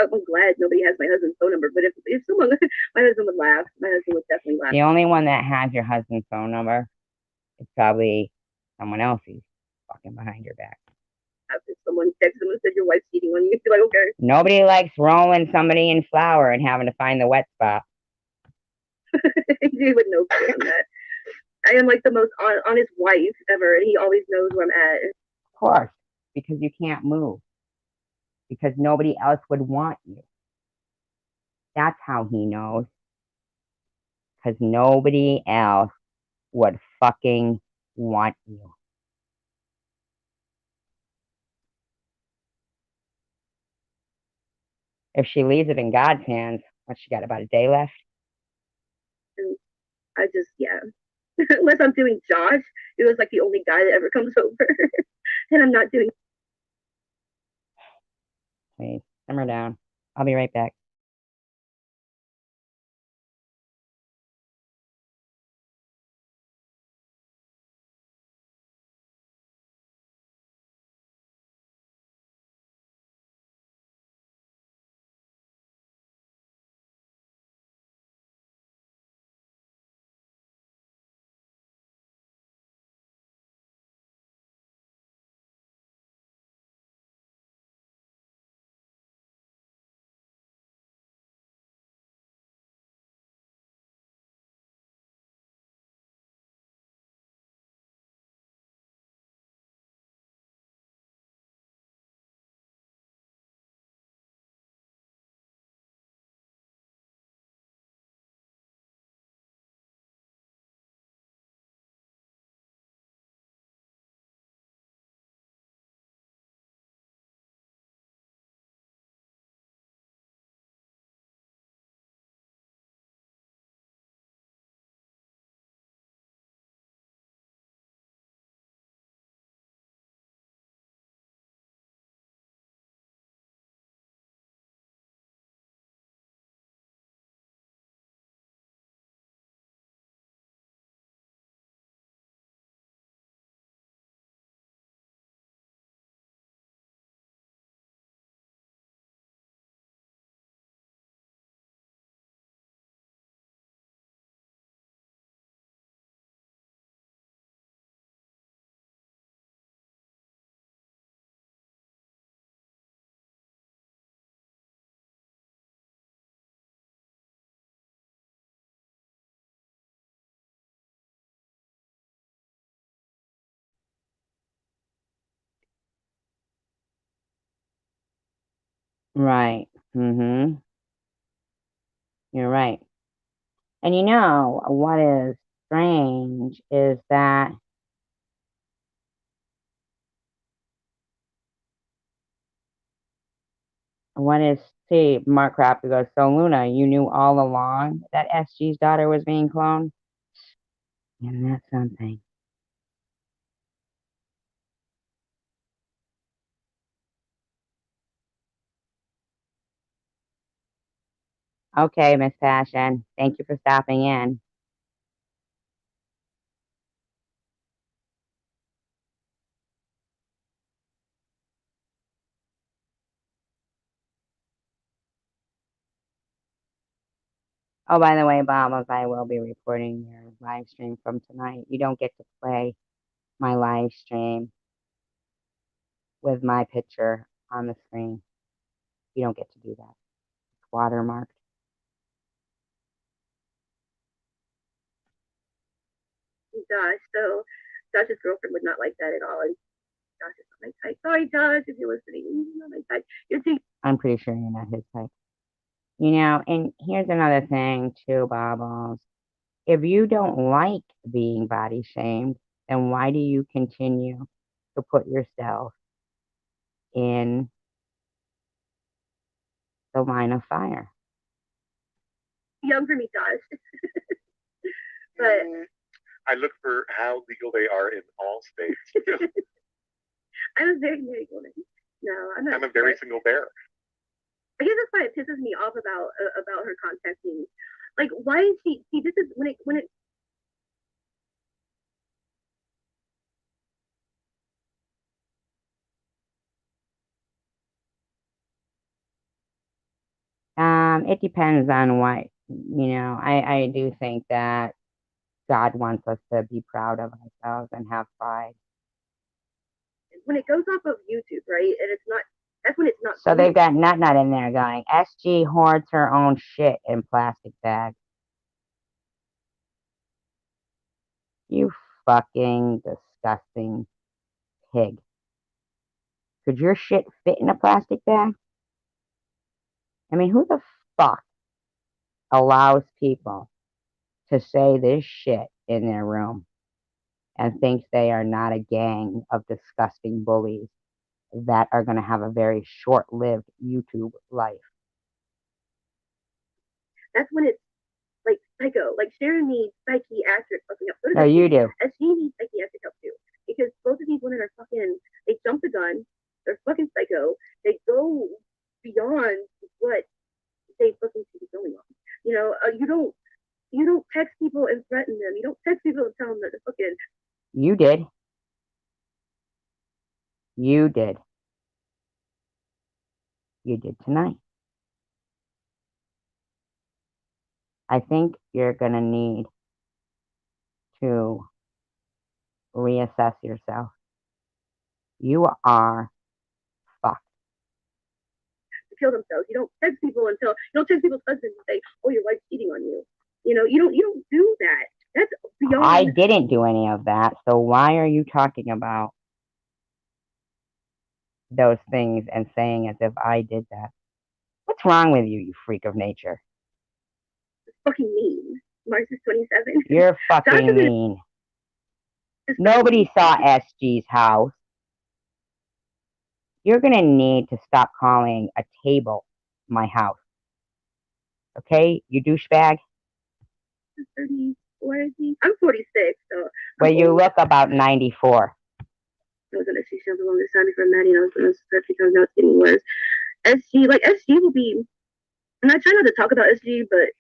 I'm glad nobody has my husband's phone number. But if someone, my husband would laugh. My husband would definitely laugh. The only one that has your husband's phone number is probably someone else who's fucking behind your back. If someone texts them and said your wife's cheating on you, you'd be like, okay. Nobody likes rolling somebody in flour and having to find the wet spot. He would know better than that. I am like the most honest wife ever, and he always knows where I'm at. Of course, because you can't move. Because nobody else would want you. That's how he knows. Because nobody else would fucking want you. If she leaves it in God's hands, what, she got about a day left? And I just, yeah. Unless I'm doing Josh, it was like the only guy that ever comes over. And I'm not doing. Please, simmer down. I'll be right back. Right. Mm-hmm. You're right. And you know what is strange is that see, Mark Crafty goes, so Luna, you knew all along that SG's daughter was being cloned? And that's something. Okay, Miss Passion. Thank you for stopping in. Oh, by the way, Bob, I will be recording your live stream from tonight. You don't get to play my live stream with my picture on the screen. You don't get to do that. It's watermarked. So Josh's girlfriend would not like that at all. And Josh is not my type. Sorry, Josh, if you're listening, you're not my type. I'm pretty sure you're not his type. You know, and here's another thing too, Bobbles. If you don't like being body shamed, then why do you continue to put yourself in the line of fire? Young for me, Josh. But I look for how legal they are in all states. I'm a very married woman. No, I'm not. I'm a very single bear. I guess that's why it pisses me off about her contacting. Like, why is she? See, this is when it. It depends on what, you know, I do think that God wants us to be proud of ourselves and have pride. When it goes off of YouTube, right, and it's not. That's when it's not. So they've got Nut in there going, SG hoards her own shit in plastic bags. You fucking disgusting pig. Could your shit fit in a plastic bag? I mean, who the fuck allows people to say this shit in their room and thinks they are not a gang of disgusting bullies that are going to have a very short-lived YouTube life? That's when it's like psycho. Like Sharon needs psychiatric fucking help. No, you do. And she needs psychiatric help too. Because both of these women are fucking, they jump the gun. They're fucking psycho. They go beyond what they fucking should be going on. You know, you don't text people and threaten them. You don't text people and tell them that they're fucking. You did. You did. You did tonight. I think you're going to need to reassess yourself. You are fucked. Kill themselves. You don't text people until you don't text people's husbands and say, "Oh, your wife's cheating on you." You know, you don't do that. That's beyond. I didn't do any of that. So why are you talking about those things and saying as if I did that? What's wrong with you, you freak of nature? It's fucking mean. March is 27. You're fucking mean. Nobody saw SG's house. You're going to need to stop calling a table my house. Okay, you douchebag? 34, I'm 46, so. Well, you look about 94. I was gonna see something along this time before Maddie, and I was gonna start because now it's getting worse. SG will be, and I try not to talk about SG, but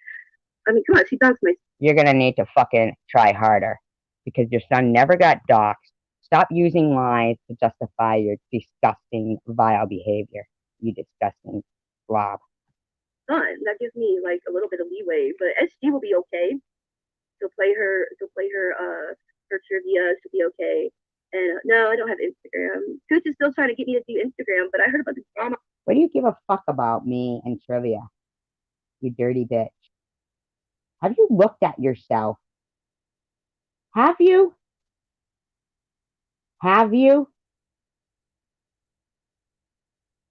I mean, come on, she dogs my. You're gonna need to fucking try harder because your son never got doxxed. Stop using lies to justify your disgusting, vile behavior. You disgusting slob. Son, that gives me like a little bit of leeway, but SG will be okay. Her trivia. She'll be okay. And no, I don't have Instagram. Tooth is still trying to get me to do Instagram, but I heard about the drama. What do you give a fuck about me and trivia? You dirty bitch. Have you looked at yourself? Have you? Have you?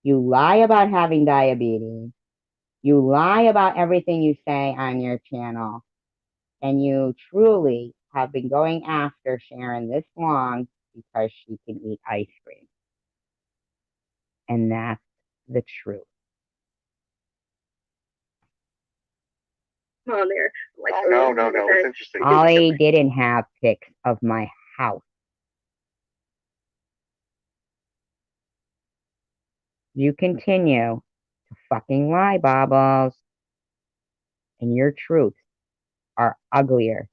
You lie about having diabetes. You lie about everything you say on your channel. And you truly have been going after Sharon this long because she can eat ice cream. And that's the truth. Come on there. Like, Oh, no. It's interesting. Ollie didn't have pics of my house. You continue to fucking lie, Bobbles. And your truths are uglier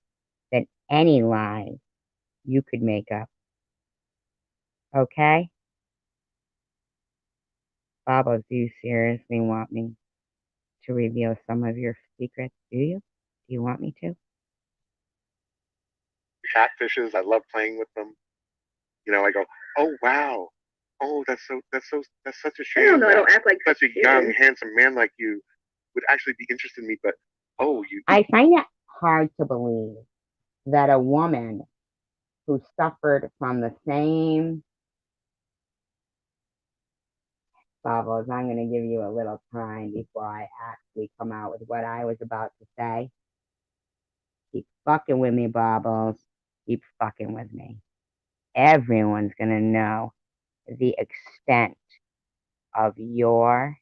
than any lies you could make up. Okay? Bobbles, do you seriously want me to reveal some of your secrets? Do you? Do you want me to? Catfishes, I love playing with them. I go, oh wow, oh that's such a I shame don't know. I that don't act like such a young, handsome man like you would actually be interested in me. But I find it hard to believe that a woman who suffered from the same Bubbles, I'm going to give you a little time before I actually come out with what I was about to say. Keep fucking with me, Bubbles. Keep fucking with me. Everyone's going to know the extent of your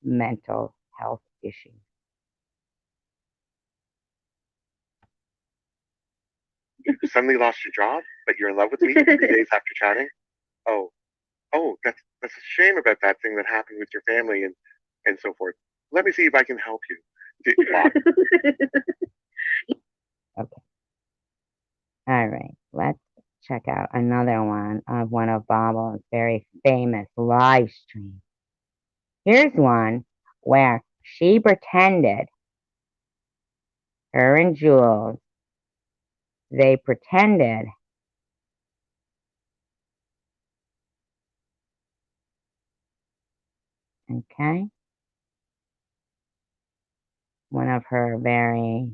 mental health issues. You suddenly lost your job, but you're in love with me 3 days after chatting. Oh, that's a shame about that thing that happened with your family and so forth. Let me see if I can help you. Okay. All right. Let's check out another one of Bubbles' very famous live streams. Here's one where she pretended, her and Jules, they pretended okay, one of her very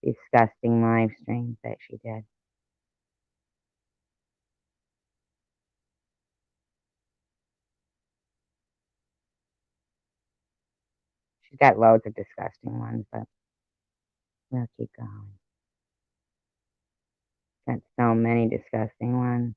disgusting live streams that she did. She's got loads of disgusting ones, but we'll keep going. Got so many disgusting ones.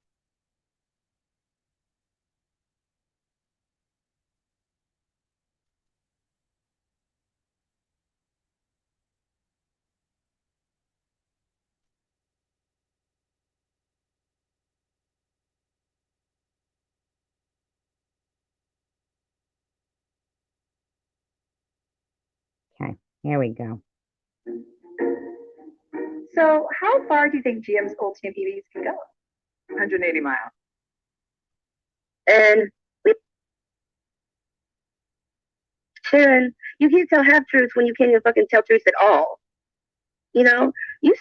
Okay, here we go. So, how far do you think GM's ultimate EVs can go? 180 miles. And Sharon, you can't tell half truths when you can't even fucking tell truths at all. You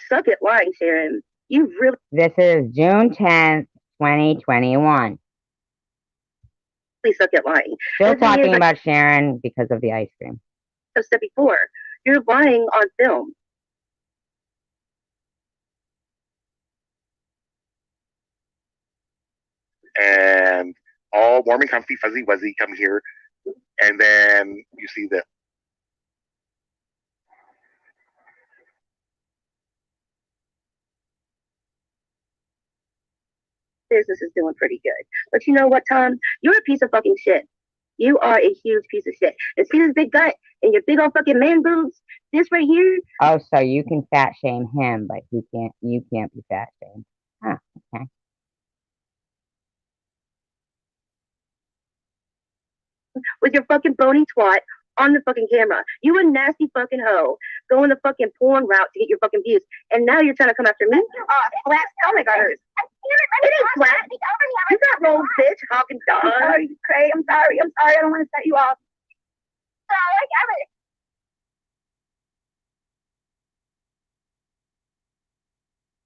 suck at lying, Sharon. You really This is June 10th, 2021. suck at lying. Still talking about Sharon because of the ice cream. I've said before, you're lying on film. And all warm and comfy, fuzzy wuzzy come here, and then you see this. Business is doing pretty good. But you know what, Tom? You're a piece of fucking shit. You are a huge piece of shit. And see this big gut and your big old fucking man boobs? This right here? Oh, so you can fat shame him, but you can't be fat shamed. Huh, okay. With your fucking bony twat on the fucking camera. You a nasty fucking hoe. Going the fucking porn route to get your fucking views. And now you're trying to come after me? Flat stomach hers. It ain't flat. You got rolls, bitch. Hawking dog. Sorry, Craig. I'm sorry. I don't want to set you off.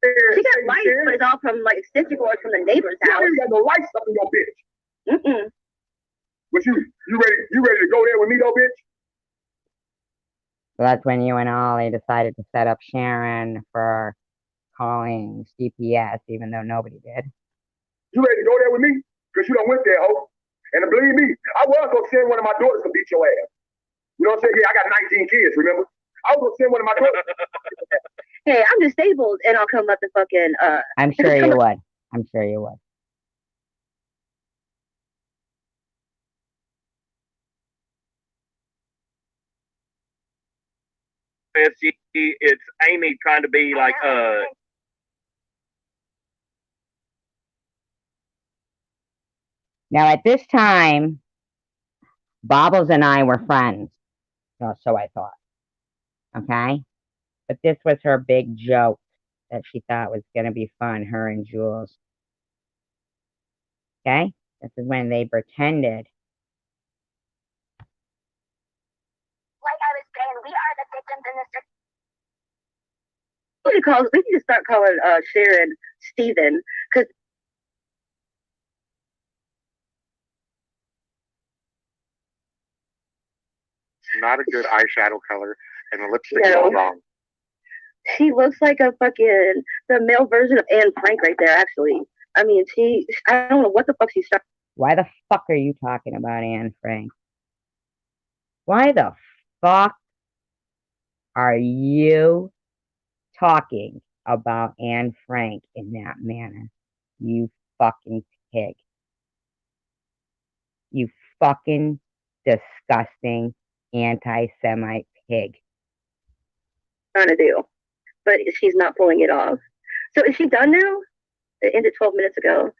She got lights, but it's all from like extension cords from the neighbor's house. You got no lights up in your bitch. Mm-mm. But you ready to go there with me though, bitch? So that's when you and Ollie decided to set up Sharon for calling CPS, even though nobody did. You ready to go there with me? because you don't went there, ho. And believe me, I was gonna send one of my daughters to beat your ass. You know what I'm saying? Yeah, I got 19 kids, remember? I was gonna send one of my daughters. Hey, I'm disabled, and I'll come up to fucking I'm sure you would. I'm sure you would. It's Amy trying to be like Now, at this time, Bobbles and I were friends. So I thought. Okay? But this was her big joke that she thought was going to be fun, her and Jules. Okay? This is when they pretended. Like I was saying, we are the victims in this. we need to start calling Sharon Steven, because Not a good eyeshadow color, and the lipstick's all wrong. she looks like a fucking the male version of Anne Frank right there. Actually, I mean, I don't know what the fuck she's trying. Why the fuck are you talking about Anne Frank? Why the fuck are you talking about Anne Frank in that manner? You fucking pig. You fucking disgusting anti-Semite pig. Trying to do, but she's not pulling it off. So is she done now? It ended 12 minutes ago.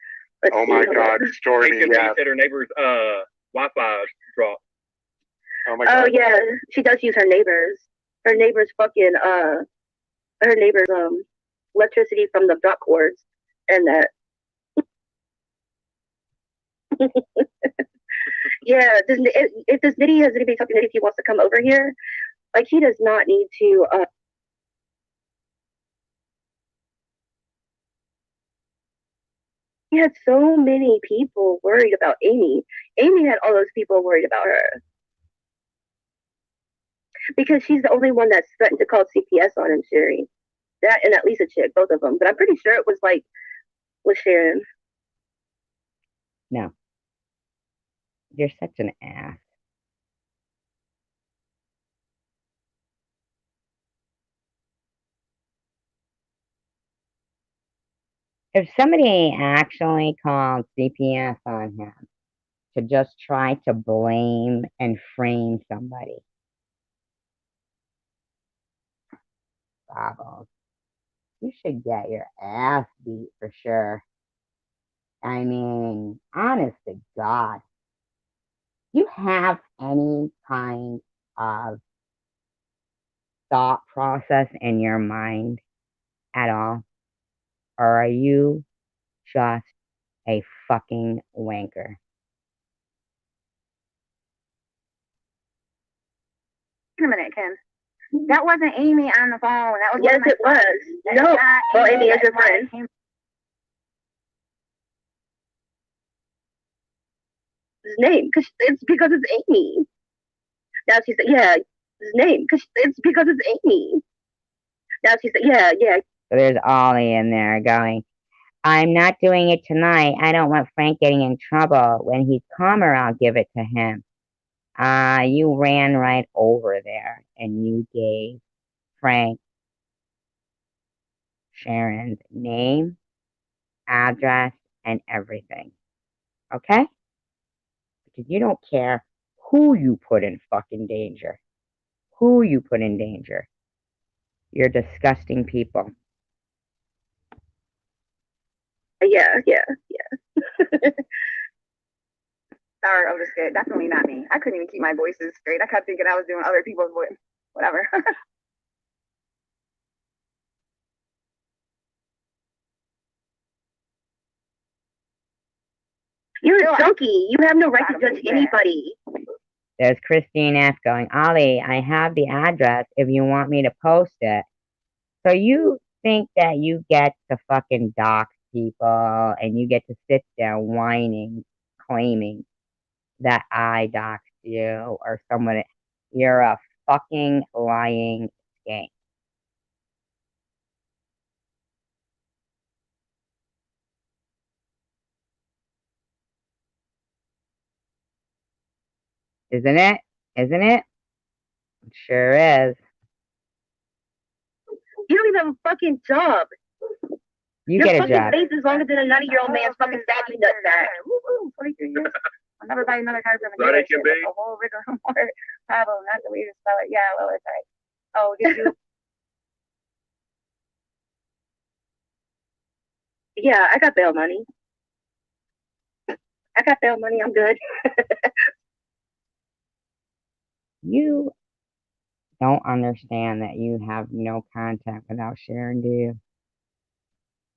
Oh my God, Stormy, yeah. said her neighbor's Wi-Fi dropped. Oh my God. Oh yeah, she does use her neighbors. Her neighbors fucking her neighbors electricity from the drop cords and that. Yeah, if this Nitty has anybody talking to, if he wants to come over here, like he does not need to. He had so many people worried about Amy. Amy had all those people worried about her because she's the only one that's threatened to call CPS on him, Sherry. That and at least a chick, both of them. But I'm pretty sure it was like with Sharon. No. You're such an ass. If somebody actually called CPS on him to just try to blame and frame somebody, Bobbles, you should get your ass beat for sure. I mean, honest to God, you have any kind of thought process in your mind at all? Or are you just a fucking wanker? Wait a minute, Kim. That wasn't Amy on the phone. That was Yes, it was. No, well, Amy is your friend. His name, it's because it's Amy. Now she said, yeah, his name, it's because it's Amy. Now she said, yeah. So there's Ollie in there going, I'm not doing it tonight. I don't want Frank getting in trouble. When he's calmer, I'll give it to him. You ran right over there and you gave Frank Sharon's name, address, and everything. Okay? Because you don't care who you put in fucking danger. Who you put in danger. You're disgusting people. Yeah. Sorry, I was just kidding. Definitely not me. I couldn't even keep my voices straight. I kept thinking I was doing other people's voice. Whatever. You're a junkie. You have no right to judge anybody. There's Christine F. going, Ollie, I have the address if you want me to post it. So you think that you get to fucking dox people and you get to sit there whining, claiming that I doxed you or someone. You're a fucking lying skank. Isn't it? Isn't it? It sure is. You don't even have a fucking job. You Your get a fucking job. face is longer than a 90-year-old man's fucking saggy nutsack. Woo-hoo, 43 years. I'll never buy another car from a That it dealership. can be. It's a whole rigor more problem. Not the way to spell it. Yeah, well, it's right. Oh, did you? Yeah, I got bail money. I'm good. You don't understand that you have no content without sharing, do you?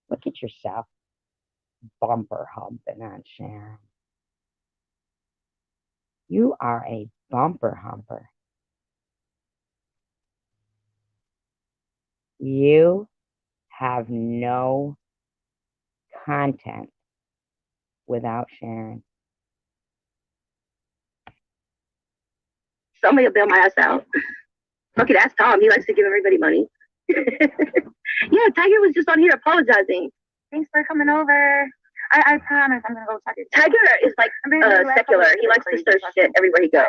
Look at yourself. Bumper humping on Sharon. You are a bumper humper. You have no content without sharing. Somebody will bail my ass out. Okay, that's Tom. He likes to give everybody money. Yeah, Tiger was just on here apologizing. Thanks for coming over. I promise I'm gonna go check it. Tiger is like secular. He likes to stir shit everywhere he goes.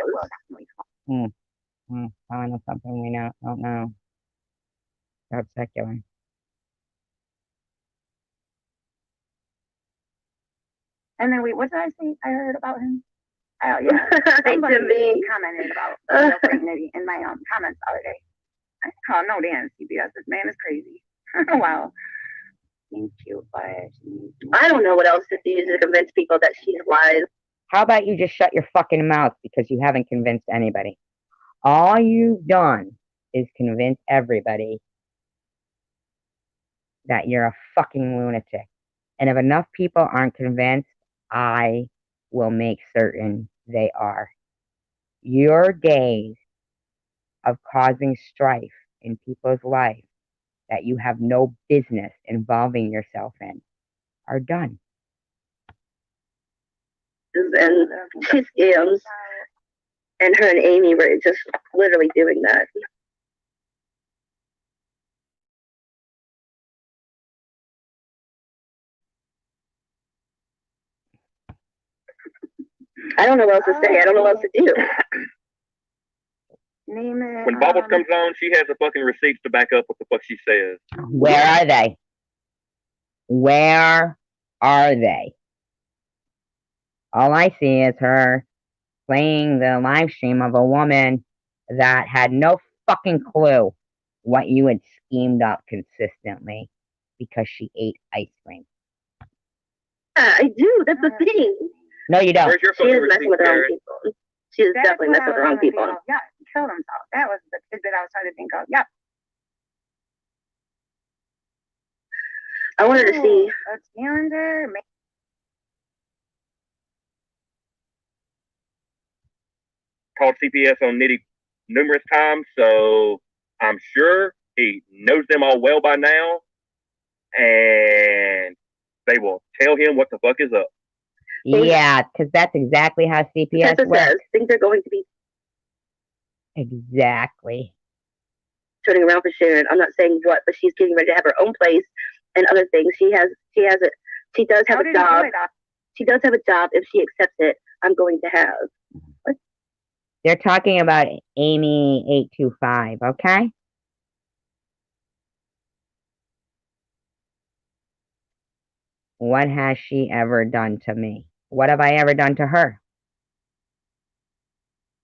Telling us something we don't know. That's secular. And then wait, what did I say? I heard about him. Oh yeah, somebody commented about dignity in my comments the other day. Oh no, Dan, CBS, this man is crazy. Wow. Thank you, but I don't know what else to do to convince people that she's lies. How about you just shut your fucking mouth because you haven't convinced anybody? All you've done is convince everybody that you're a fucking lunatic. And if enough people aren't convinced, I will make certain they are. Your days of causing strife in people's life that you have no business involving yourself in are done. And she scams. And her and Amy were just literally doing that. I don't know what else to say. I don't know what else to do. name it. When Bubbles comes on, she has the fucking receipts to back up what the fuck she says. Where are they? Where are they? All I see is her playing the live stream of a woman that had no fucking clue what you had schemed up consistently because she ate ice cream. Yeah, I do. That's the thing. No, you don't. Where's your She fucking is messing receipt, with her own Karen? people. She is definitely messing with her own people. Yeah, he killed himself. That was the tidbit I was trying to think of. Yep. I wanted to see. That's calendar. Called CPS on Nitty numerous times, so I'm sure he knows them all well by now, and they will tell him what the fuck is up. Yeah, because that's exactly how CPS Tessa works. says things are going to be Exactly. turning around for Sharon. I'm not saying what, but she's getting ready to have her own place and other things. She does have a job. She does have a job. If she accepts it, I'm going to have. What? They're talking about Amy 825, okay? What has she ever done to me? What have I ever done to her?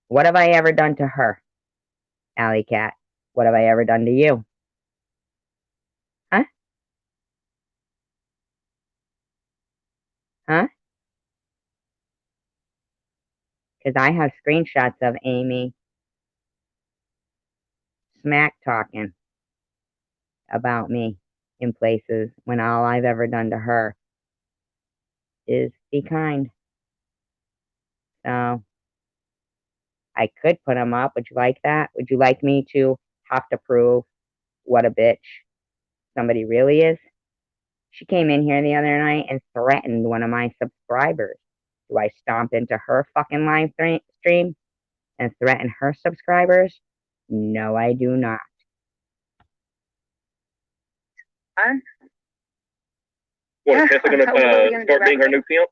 What have I ever done to her? Alley Cat, what have I ever done to you? Huh? Huh? Because I have screenshots of Amy smack talking about me in places when all I've ever done to her is be kind. So I could put them up. Would you like that? Would you like me to have to prove what a bitch somebody really is? She came in here the other night and threatened one of my subscribers. Do I stomp into her fucking live stream and threaten her subscribers? No, I do not. What, is Tessa gonna start being her new pimp?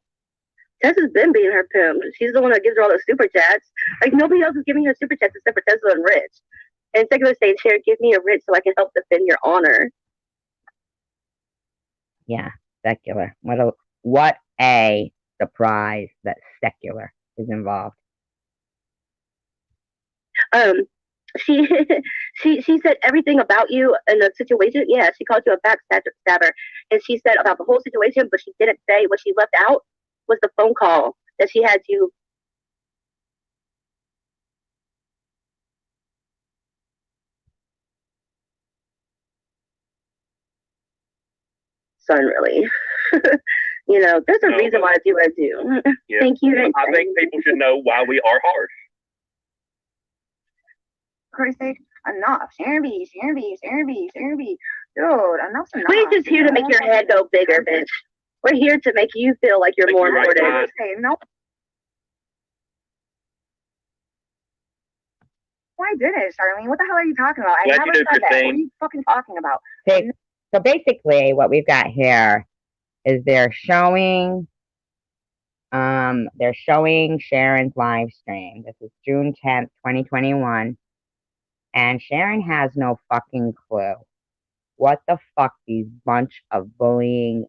Tessa's been being her pimp. She's the one that gives her all the super chats. Like, nobody else is giving her super chats except for Tessa and Rich. And Secular saying, Sherry, give me a Rich so I can help defend your honor. Yeah, Secular. What a surprise that Secular is involved. She she said everything about you in the situation. Yeah, she called you a backstabber, and she said about the whole situation, but she didn't say what she left out was the phone call that she had you. Son, really. You know, there's a reason why I do what I do. Yeah. Thank you. I think people should know why we are harsh. Chris said, enough. Sharon B. Dude, enough's enough. We're just here to make your head go bigger, bitch. We're here to make you feel like you're more important. Say, no. Why did it, Charlene? What the hell are you talking about? I never said that. What are you fucking talking about? So basically, what we've got here is they're showing Sharon's live stream. This is June 10th, 2021. And Sharon has no fucking clue what the fuck these bunch of bullying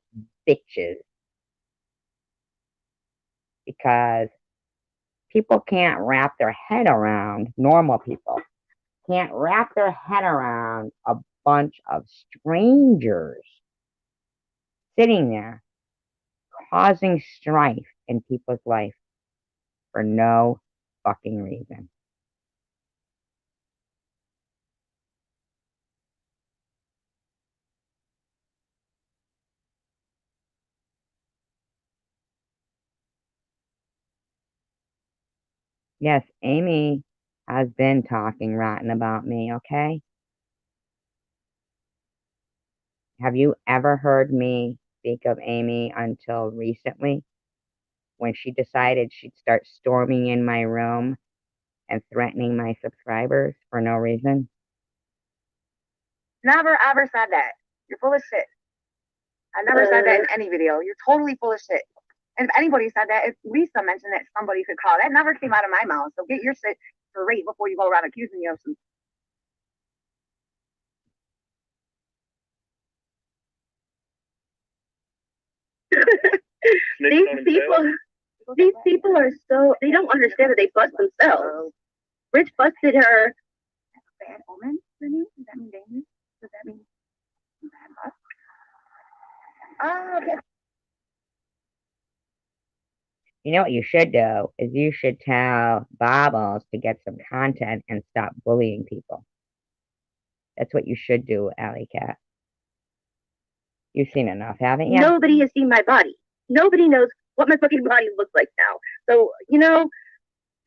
bitches. Because people can't wrap their head around, normal people can't wrap their head around a bunch of strangers sitting there causing strife in people's life for no fucking reason. Yes, Amy has been talking rotten about me, okay? Have you ever heard me speak of Amy until recently, when she decided she'd start storming in my room and threatening my subscribers for no reason? Never ever said that. You're full of shit. I never said that in any video. You're totally full of shit. And if anybody said that, if Lisa mentioned that somebody could call, that never came out of my mouth. So get your shit straight before you go around accusing me of some. These people are so, they don't understand that they bust themselves. Rich busted her. Bad omen for me? Does that mean dangerous? Does that mean bad luck? Oh, okay. You know what you should do is you should tell Bobbles to get some content and stop bullying people. That's what you should do, Alley Cat. You've seen enough, haven't you? Nobody has seen my body. Nobody knows what my fucking body looks like now. So, you know,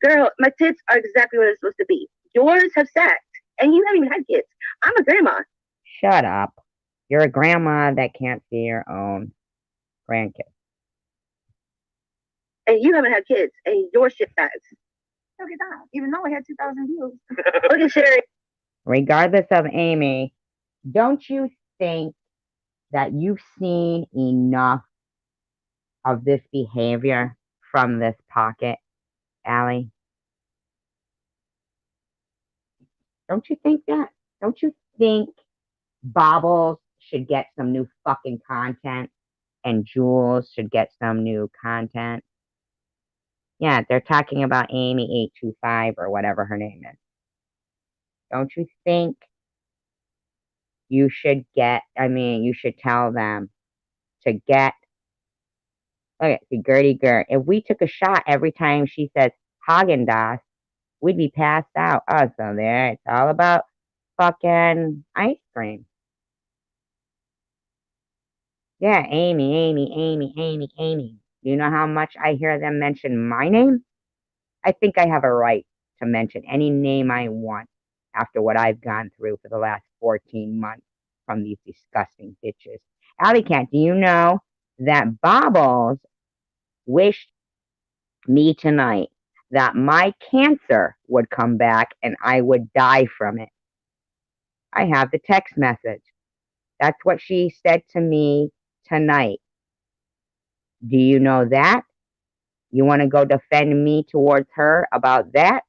girl, my tits are exactly what they're supposed to be. Yours have sagged, and you haven't even had kids. I'm a grandma. Shut up. You're a grandma that can't see your own grandkids. And you haven't had kids, and your shit sags. Look at that. Even though I had 2,000 views. Look at Sherry. Regardless of Amy, don't you think that you've seen enough of this behavior from this pocket, Allie? Don't you think that? Don't you think Bobbles should get some new fucking content and Jules should get some new content? Yeah, they're talking about Amy 825 or whatever her name is. Don't you think you should you should tell them to get, okay, see, Gertie Gert, if we took a shot every time she says Haagen-Dazs, we'd be passed out. Oh, so there, it's all about fucking ice cream. Yeah, Amy. Do you know how much I hear them mention my name? I think I have a right to mention any name I want after what I've gone through for the last 14 months from these disgusting bitches. Alley Cat, do you know that Bobbles wished me tonight that my cancer would come back and I would die from it? I have the text message. That's what she said to me tonight. Do you know that? You want to go defend me towards her about that?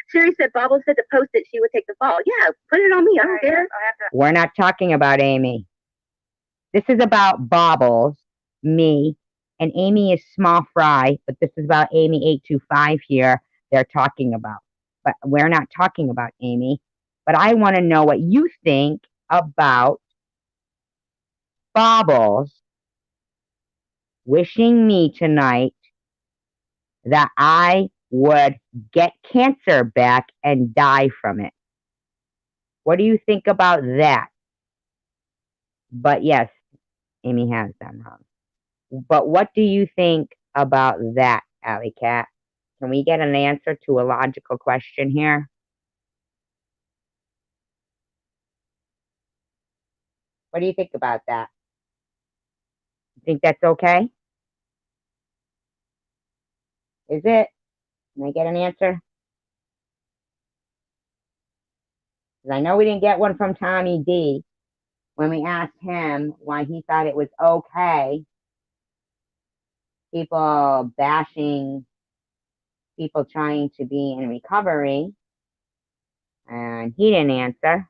Sherry said Bobble said to post it, she would take the fall. Yeah, put it on me. I don't care. We're not talking about Amy. This is about Bobbles, me, and Amy is small fry, but this is about Amy 825 here they're talking about. But we're not talking about Amy. But I want to know what you think about Bobbles wishing me tonight that I would get cancer back and die from it. What do you think about that? But yes, Amy has done wrong. But what do you think about that, Alley Cat? Can we get an answer to a logical question here? What do you think about that? You think that's okay? Is it? Can I get an answer? Because I know we didn't get one from Tommy D when we asked him why he thought it was okay. People bashing people trying to be in recovery. And he didn't answer.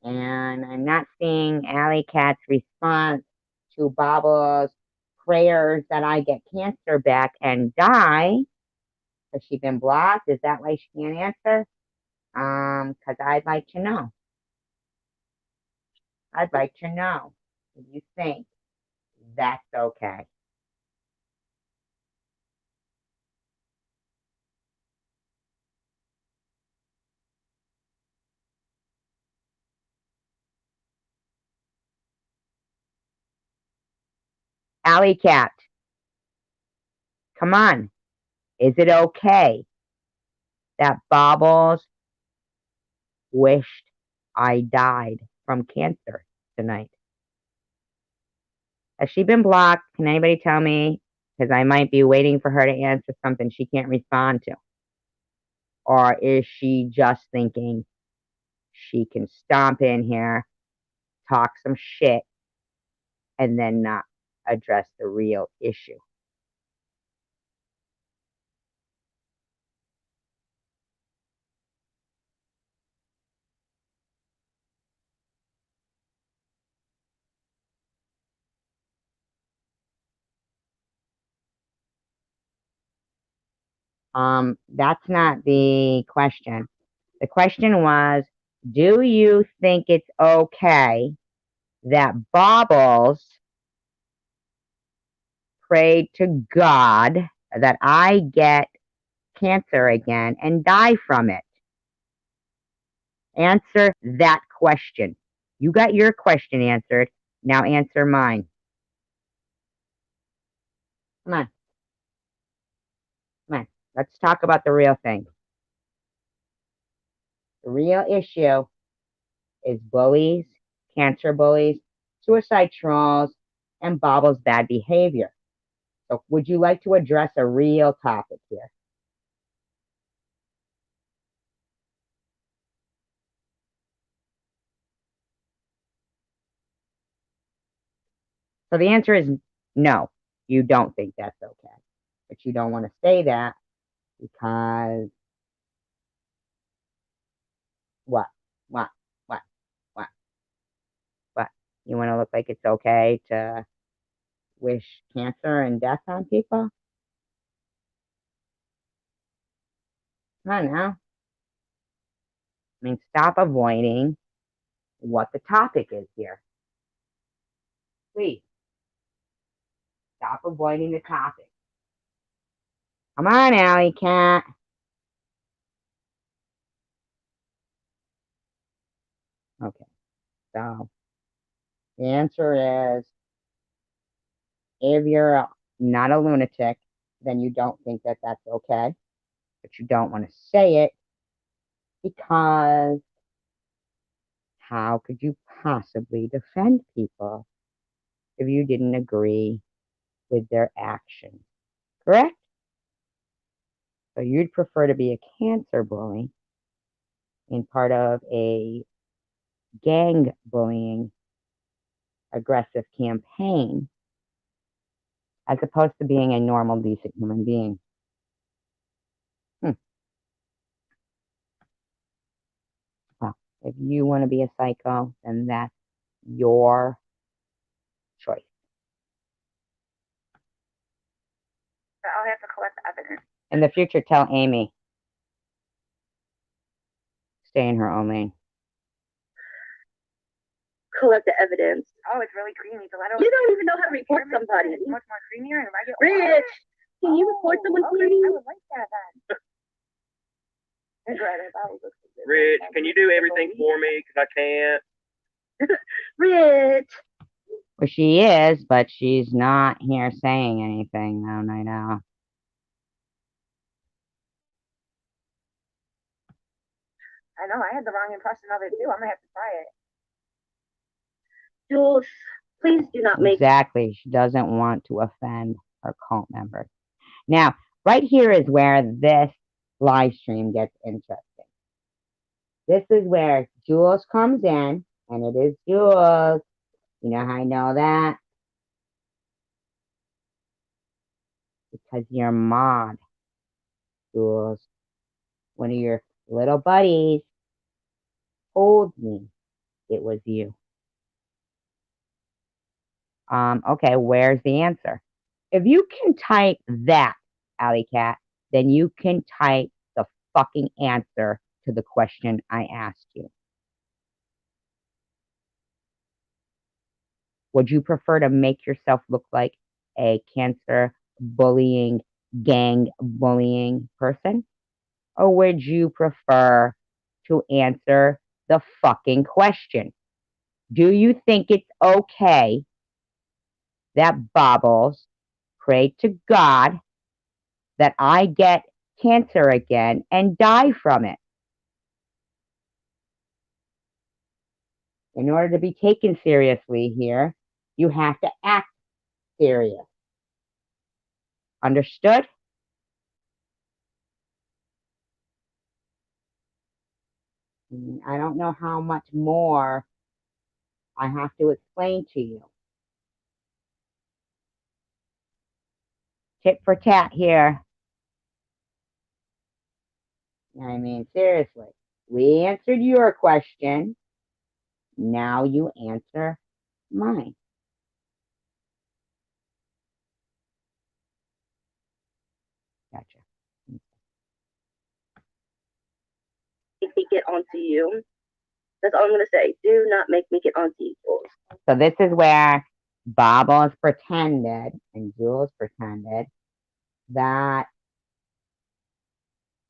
And I'm not seeing Alley Cat's response to Baba's prayers that I get cancer back and die. Has she been blocked? Is that why she can't answer? Because I'd like to know. I'd like to know if you think that's okay. Alley Cat, come on. Is it okay that Bobbles wished I died from cancer tonight? Has she been blocked? Can anybody tell me? Because I might be waiting for her to answer something she can't respond to. Or is she just thinking she can stomp in here, talk some shit, and then not address the real issue? That's not the question. The question was, do you think it's okay that Bobbles prayed to God that I get cancer again and die from it? Answer that question. You got your question answered. Now answer mine. Come on. Come on. Let's talk about the real thing. The real issue is bullies, cancer bullies, suicide trolls, and Bobble's bad behavior. So would you like to address a real topic here? So the answer is no, you don't think that's okay. But you don't want to say that because what? What? What? What? What? You want to look like it's okay to wish cancer and death on people? Come on now. I mean, stop avoiding what the topic is here. Please. Stop avoiding the topic. Come on, Alley Cat. Okay. So the answer is if you're not a lunatic, then you don't think that that's okay. But you don't want to say it because how could you possibly defend people if you didn't agree with their actions? Correct? So you'd prefer to be a cancer bully in part of a gang bullying aggressive campaign as opposed to being a normal, decent human being. Well, if you want to be a psycho, then that's your choice. But I'll have to collect the evidence. In the future, tell Amy. Stay in her own lane. Collect the evidence. Oh, it's really creamy. So I don't. You don't even know how to report somebody. It's much more creamier and regular. Rich, can you report someone for me? I would like that then. Rich, can you do everything for me? Because I can't. Rich. Well, she is, but she's not here saying anything, though, Night Owl. I know, I had the wrong impression of it too. I'm gonna have to try it. Jules, please do not make. Exactly. She doesn't want to offend her cult members. Now, right here is where this live stream gets interesting. This is where Jules comes in, and it is Jules. You know how I know that? Because your mod, Jules, one of your little buddies, told me it was you. Okay, where's the answer? If you can type that, Alley Cat, then you can type the fucking answer to the question I asked you. Would you prefer to make yourself look like a cancer bullying, gang bullying person? Or would you prefer to answer the fucking question? Do you think it's okay that Bobbles pray to God that I get cancer again and die from it? In order to be taken seriously here, you have to act serious. Understood? I don't know how much more I have to explain to you. Tit for tat here. I mean, seriously. We answered your question. Now you answer mine. Gotcha. Make me get onto you. That's all I'm gonna say. Do not make me get onto you, Jules. So this is where Bobbles pretended and Jules pretended that,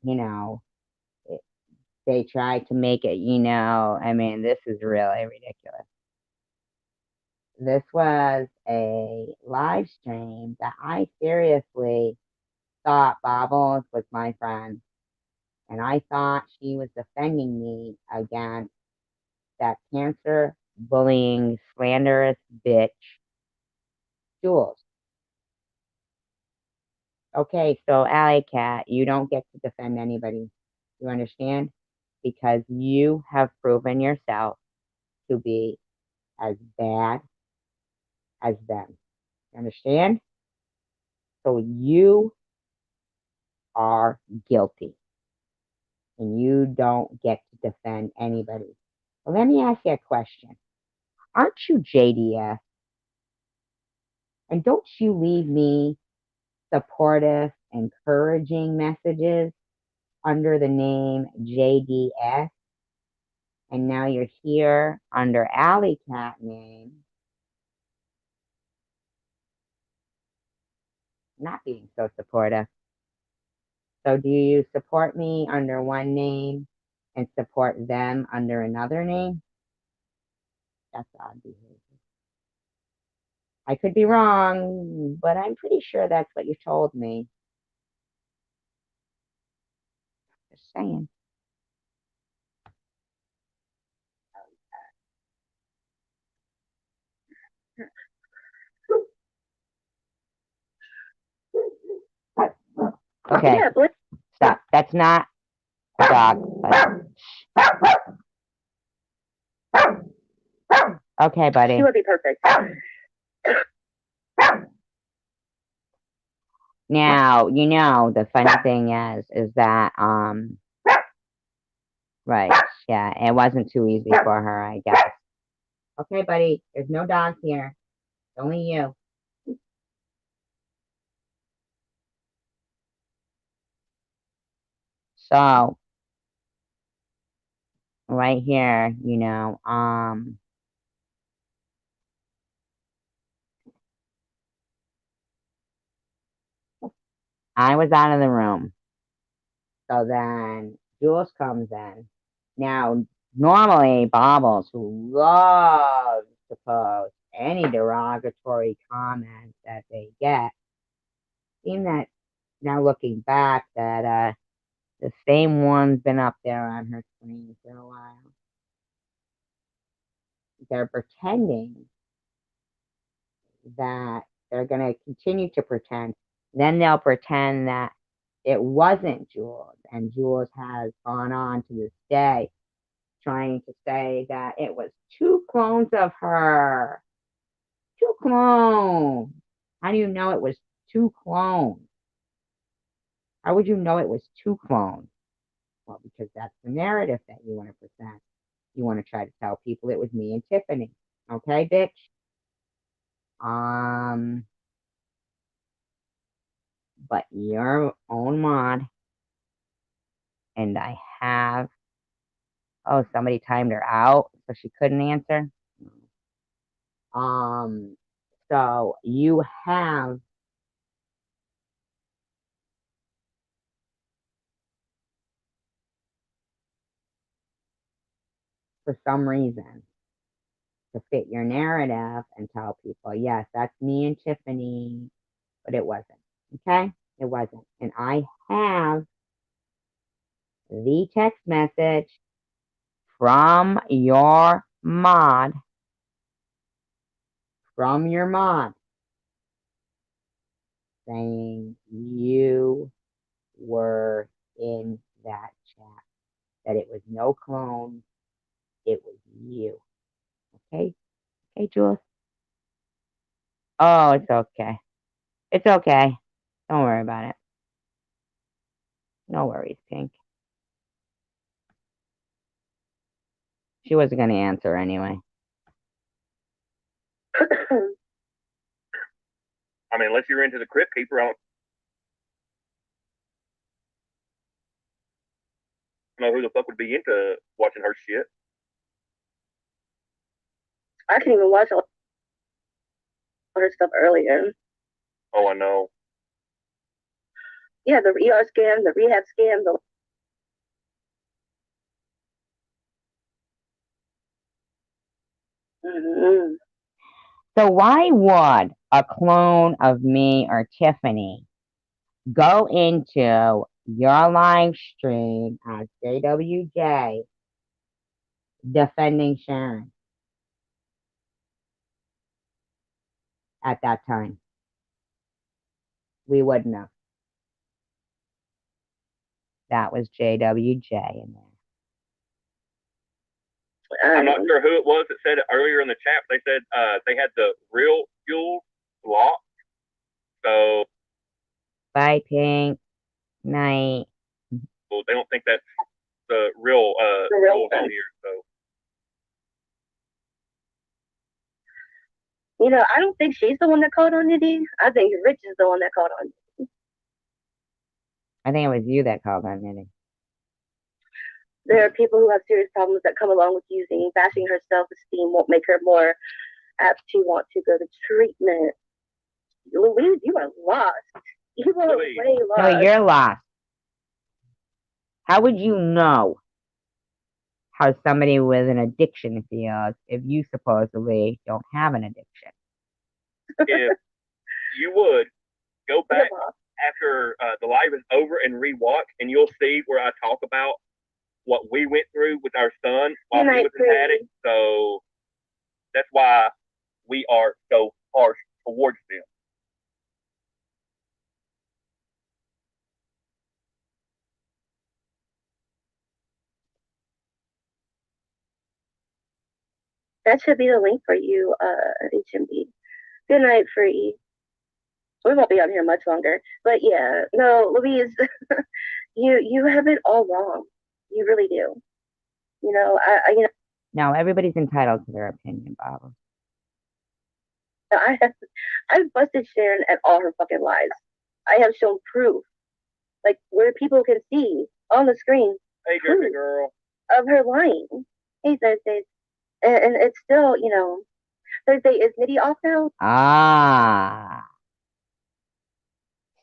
you know, they tried to make it, I mean, this is really ridiculous. This was a live stream that I seriously thought Bobbles was my friend. And I thought she was defending me against that cancer, bullying, slanderous bitch, Jules. Okay, so Alley Cat, you don't get to defend anybody. You understand? Because you have proven yourself to be as bad as them. Understand? So you are guilty. And you don't get to defend anybody. Well, let me ask you a question. Aren't you JDS? And don't you leave me supportive, encouraging messages under the name JDS? And now you're here under Alley Cat name, not being so supportive. So do you support me under one name and support them under another name? That's odd behavior. I could be wrong, but I'm pretty sure that's what you told me. Just saying. Okay, Yeah, stop. That's not a dog. Okay, buddy. She would be perfect. Now, the funny thing is that, right, yeah, it wasn't too easy for her, I guess. Okay, buddy, there's no dogs here. It's only you. So, right here, I was out of the room. So then Jules comes in. Now, normally Bobbles, who loves to post any derogatory comments that they get, seem that now looking back that the same one's been up there on her screen for a while. They're pretending that they're going to continue to pretend. Then they'll pretend that it wasn't Jules, and Jules has gone on to this day trying to say that it was two clones of her. Two clones. How do you know it was two clones? How would you know it was two clones? Well, because that's the narrative that you want to present. You want to try to tell people it was me and Tiffany. Okay, bitch? But your own mod, and I have, somebody timed her out, so she couldn't answer. So you have for some reason to fit your narrative and tell people, yes, that's me and Tiffany, but it wasn't. Okay? It wasn't. And I have the text message from your mod, saying you were in that chat, that it was no clone, it was you. Okay? Okay, Jules? Oh, it's okay. It's okay. Don't worry about it. No worries, Pink. She wasn't going to answer anyway. I mean, unless you're into the Crypt Keeper, I don't know who the fuck would be into watching her shit. I can even watch all her stuff earlier. Oh, I know. Yeah, the ER scam, the rehab scam, the Mm-hmm. So why would a clone of me or Tiffany go into your live stream as JWJ defending Sharon at that time? We wouldn't have. That was JWJ in there. I'm not sure who it was that said it earlier in the chat. They said they had the real Jules blocked. So Bye, Pink. Night. well, they don't think that's the real Jules on here. So I don't think she's the one that called on Nitty. I think Rich is the one that called on Nitty. I think it was you that called on Nitty. There are people who have serious problems that come along with bashing her self-esteem won't make her more apt to want to go to treatment. Louise, you are lost. You are way lost. No, you're lost. How would you know how somebody with an addiction feels if you supposedly don't have an addiction? If you would go back after the live is over and rewatch, and you'll see where I talk about what we went through with our son while he was in addict. So that's why we are so harsh towards them. That should be the link for you, HMB. Good night, Free. We won't be on here much longer. But yeah, no, Louise, you have it all wrong. You really do. You know, No, everybody's entitled to their opinion, Bob. I've busted Sharon at all her fucking lies. I have shown proof, like where people can see on the screen Hey, Jersey girl. of her lying. Hey, Thursdays, and it's still, Thursday is Nitty off now. Ah.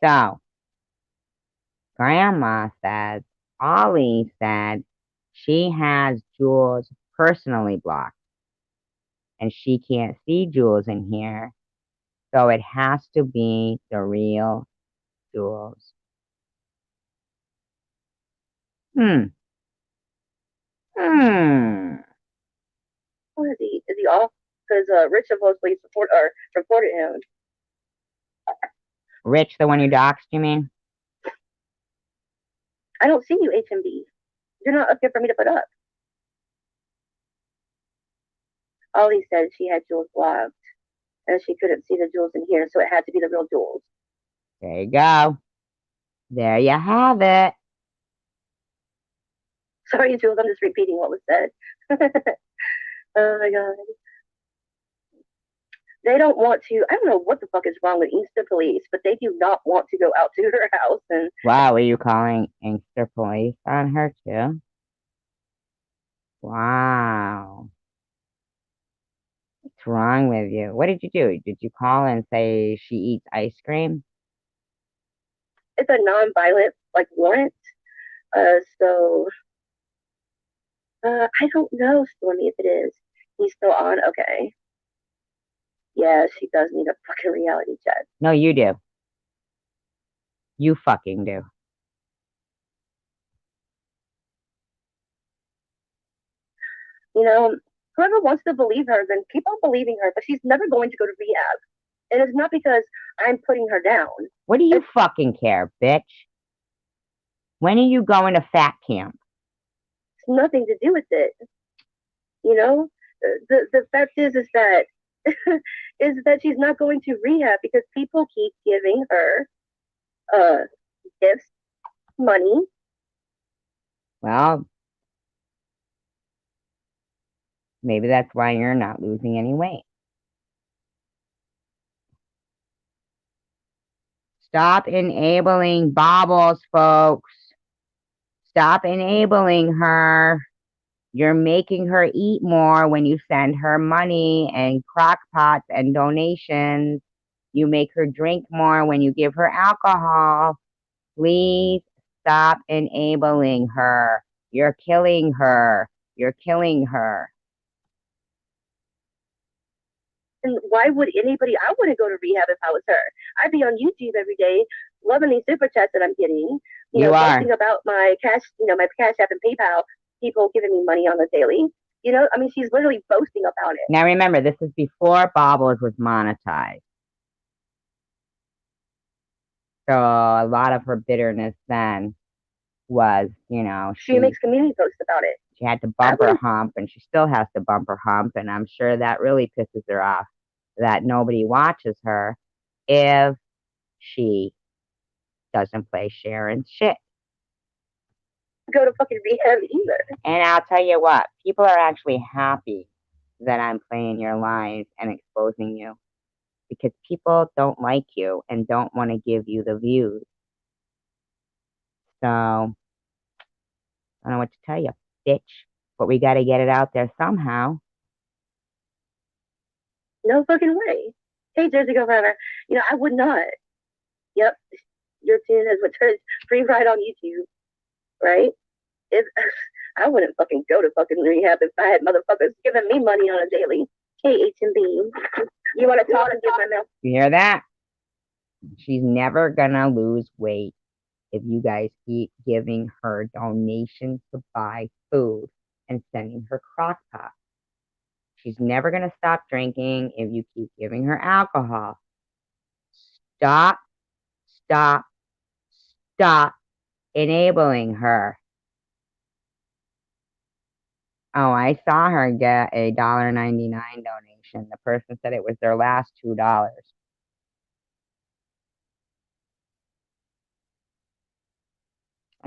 So, Grandma says, Ollie said she has Jules personally blocked and she can't see Jules in here. So it has to be the real Jules. Hmm. Oh, is he off? Because Rich supposedly reported him. Rich, the one you doxed, you mean? I don't see you, HMB. You're not up here for me to put up. Ollie said she had Jules blocked, and she couldn't see the Jules in here, so it had to be the real Jules. There you go. There you have it. Sorry, Jules, I'm just repeating what was said. Oh my god. They don't want to. I don't know what the fuck is wrong with Inkster Police, but they do not want to go out to her house. And wow, are you calling Inkster Police on her too? Wow. What's wrong with you? What did you do? Did you call and say she eats ice cream? it's a non-violent warrant. So I don't know, Stormy, if it is. He's still on. Okay. Yeah, she does need a fucking reality check. No, you do. You fucking do. Whoever wants to believe her, then keep on believing her. But she's never going to go to rehab, and it's not because I'm putting her down. What do you fucking care, bitch? When are you going to fat camp? It's nothing to do with it. The fact is that is that she's not going to rehab because people keep giving her gifts, money. Well, maybe that's why you're not losing any weight. Stop enabling Bobbles, folks. Stop enabling her. You're making her eat more when you send her money and crock pots and donations. You make her drink more when you give her alcohol. Please stop enabling her. You're killing her. You're killing her. And why would anybody? I wouldn't go to rehab if I was her. I'd be on YouTube every day, loving these super chats that I'm getting. Posting about my cash, my Cash App and PayPal. People giving me money on the daily. She's literally boasting about it. Now remember, this is before Bobbles was monetized. So a lot of her bitterness then was, she makes community posts about it. She had to bump her hump, and she still has to bump her hump, and I'm sure that really pisses her off that nobody watches her if she doesn't play Sharon's shit. Go to fucking rehab either. And I'll tell you what, people are actually happy that I'm playing your lies and exposing you because people don't like you and don't want to give you the views. So, I don't know what to tell you, bitch, but we got to get it out there somehow. No fucking way. Hey, Jersey Go Forever. I would not. Yep. Your tune has returned free ride on YouTube. Right? If I wouldn't fucking go to fucking rehab if I had motherfuckers giving me money on a daily. Hey, HMB. You want to talk and give my milk? You hear that? She's never gonna lose weight if you guys keep giving her donations to buy food and sending her crock pot. She's never gonna stop drinking if you keep giving her alcohol. Stop enabling her. Oh, I saw her get a $1.99 donation. The person said it was their last $2.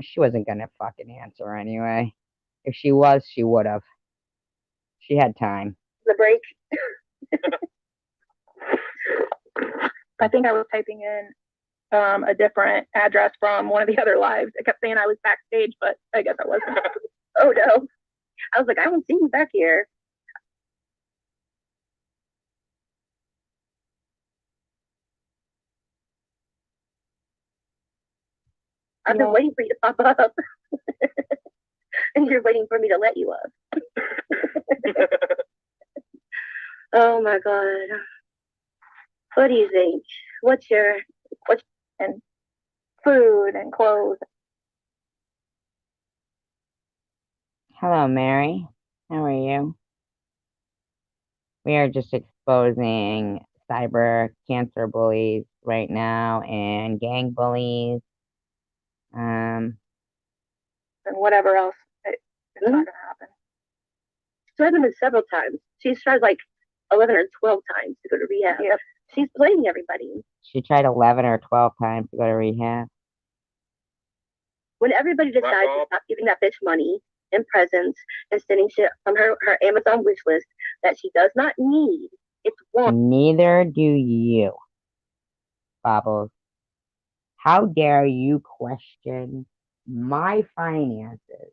She wasn't gonna fucking answer anyway. If she was, she would have. She had time. The break. I think I was typing in a different address from one of the other lives. It kept saying I was backstage, but I guess I wasn't. Oh no. I was like, I don't see you back here. I've been waiting for you to pop up. And you're waiting for me to let you up. Oh my God. What do you think? What's and food and clothes? Hello, Mary. How are you? We are just exposing cyber cancer bullies right now and gang bullies. And whatever else it's not going to happen. She's tried them several times. She's tried like 11 or 12 times to go to rehab. Yep. She's blaming everybody. She tried 11 or 12 times to go to rehab. When everybody decides to stop giving that bitch money and presents and sending shit from her Amazon wish list that she does not need, it's one. Neither do you, Bobbles. How dare you question my finances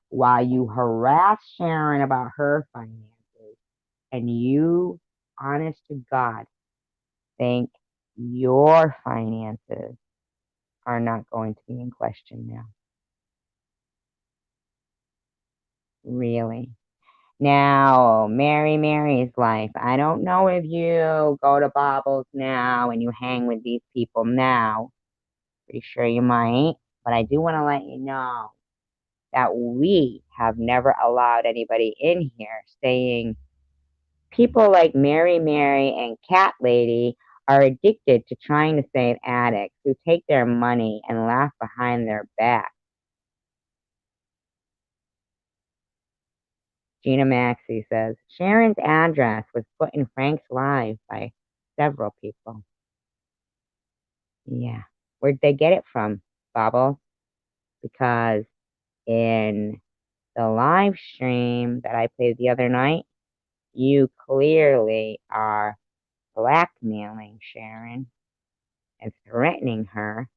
while you harass Sharon about her finances, and you, honest to God, think your finances are not going to be in question now? Really? Now, Mary's life. I don't know if you go to Bobbles now and you hang with these people now. Pretty sure you might, but I do want to let you know that we have never allowed anybody in here saying people like Mary and Cat Lady are addicted to trying to save addicts who take their money and laugh behind their back. Gina Maxey says, Sharon's address was put in Frank's live by several people. Yeah. Where'd they get it from, Bobble? Because in the live stream that I played the other night, you clearly are blackmailing Sharon and threatening her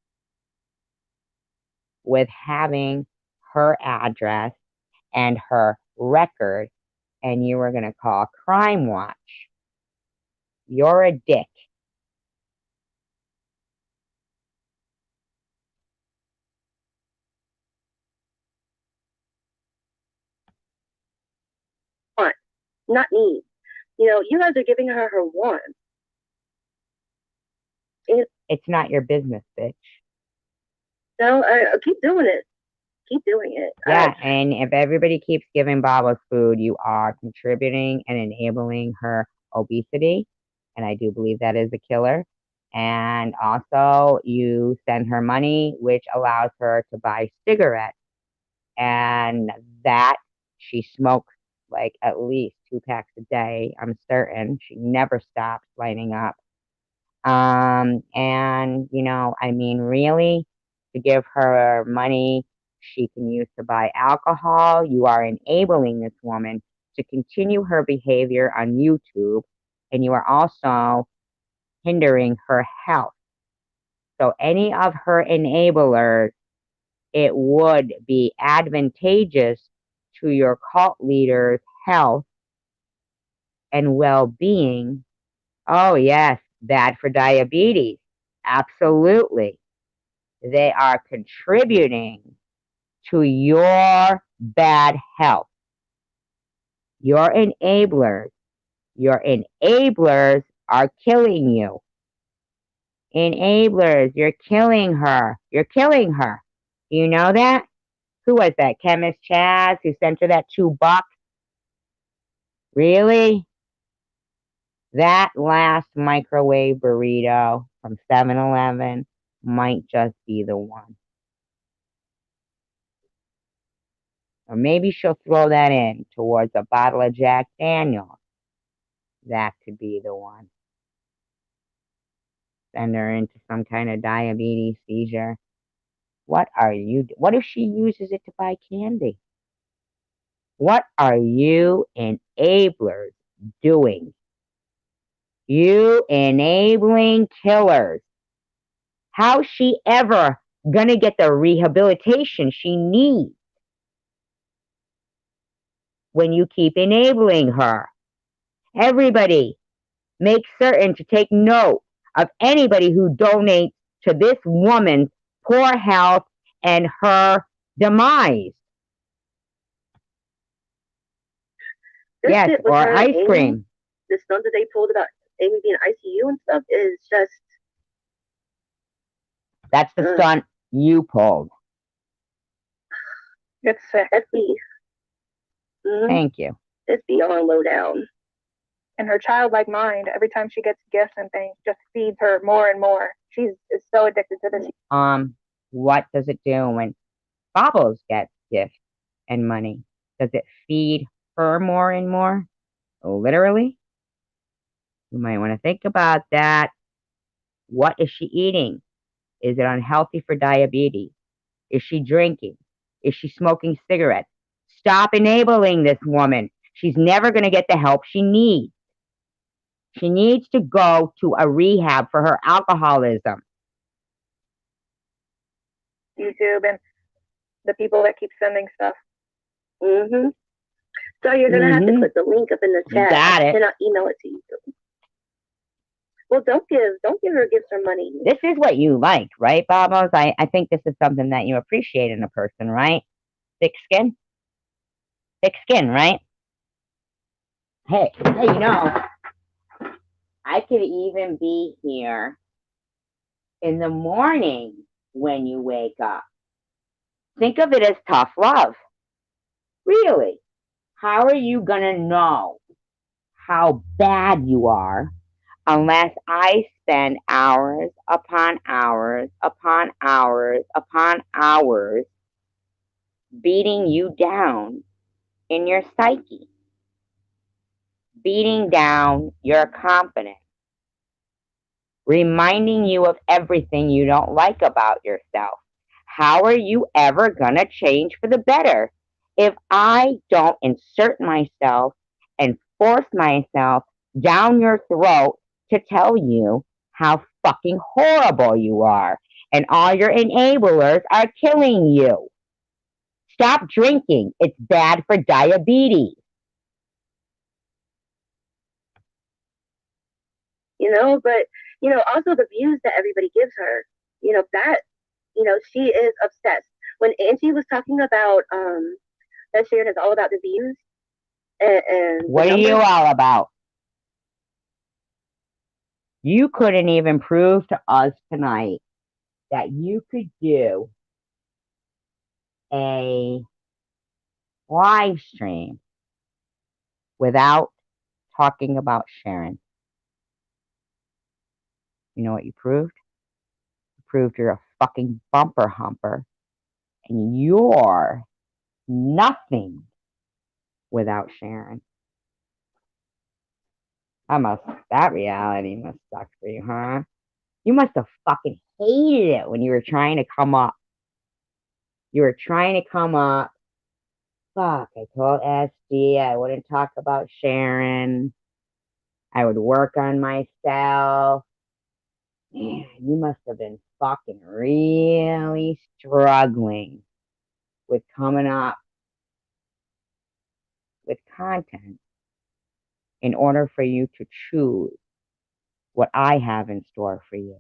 with having her address and her record, and you were going to call Crime Watch. You're a dick. Not me. You know, you guys are giving her one. It's not your business, bitch. No, keep doing it. Keep doing it. Yeah, and if everybody keeps giving Baba food, you are contributing and enabling her obesity. And I do believe that is a killer. And also, you send her money, which allows her to buy cigarettes. And that she smokes like at least 2 packs a day. I'm certain she never stops lighting up. And you know, I mean, really, to give her money she can use to buy alcohol, you are enabling this woman to continue her behavior on YouTube, and you are also hindering her health. So any of her enablers, it would be advantageous to your cult leader's health and well-being. Oh yes, bad for diabetes. Absolutely. They are contributing to your bad health. Your enablers are killing you. Enablers, you're killing her. You're killing her. Do you know that? Who was that? Chemist Chaz who sent her that $2? Really? That last microwave burrito from 7-Eleven might just be the one. Or maybe she'll throw that in towards a bottle of Jack Daniels. That could be the one. Send her into some kind of diabetes seizure. What if she uses it to buy candy? What are you enablers doing? You enabling killers. How's she ever gonna get the rehabilitation she needs when you keep enabling her? Everybody, make certain to take note of anybody who donates to this woman's poor health and her demise. This Yes, shit with or her and ice Amy, cream. the stuff that they pulled about Amy being ICU and stuff is just. That's the stunt you pulled. It's sick. That's me. Thank you. It's beyond low down. And her childlike mind, every time she gets gifts and things, just feeds her more and more. She's is so addicted to this. What does it do when Bobbles gets gifts and money? Does it feed her more and more? Literally? You might want to think about that. What is she eating? Is it unhealthy for diabetes? Is she drinking? Is she smoking cigarettes? Stop enabling this woman. She's never going to get the help she needs. She needs to go to a rehab for her alcoholism. YouTube and the people that keep sending stuff. So you're gonna have to click the link up in the chat. Got it. And I'll email it to you. Well, don't give her gifts or money. This is what you like, right, Babos? I think this is something that you appreciate in a person, right? Thick skin? Thick skin, right? Hey, I could even be here in the morning when you wake up. Think of it as tough love. Really. How are you going to know how bad you are unless I spend hours upon hours upon hours upon hours beating you down in your psyche, beating down your confidence, reminding you of everything you don't like about yourself? How are you ever going to change for the better if I don't insert myself and force myself down your throat to tell you how fucking horrible you are and all your enablers are killing you? Stop drinking. It's bad for diabetes. But also the views that everybody gives her, that, she is obsessed. When Angie was talking about that Sharon is all about the views and what are you all about? You couldn't even prove to us tonight that you could do a live stream without talking about Sharon. You know what you proved? You proved you're a fucking bumper humper and you're nothing without Sharon. That reality must suck for you, huh? You must have fucking hated it when you were trying to come up. You were trying to come up. Fuck, I told SD I wouldn't talk about Sharon. I would work on myself. Man, you must have been fucking really struggling with coming up with content in order for you to choose what I have in store for you.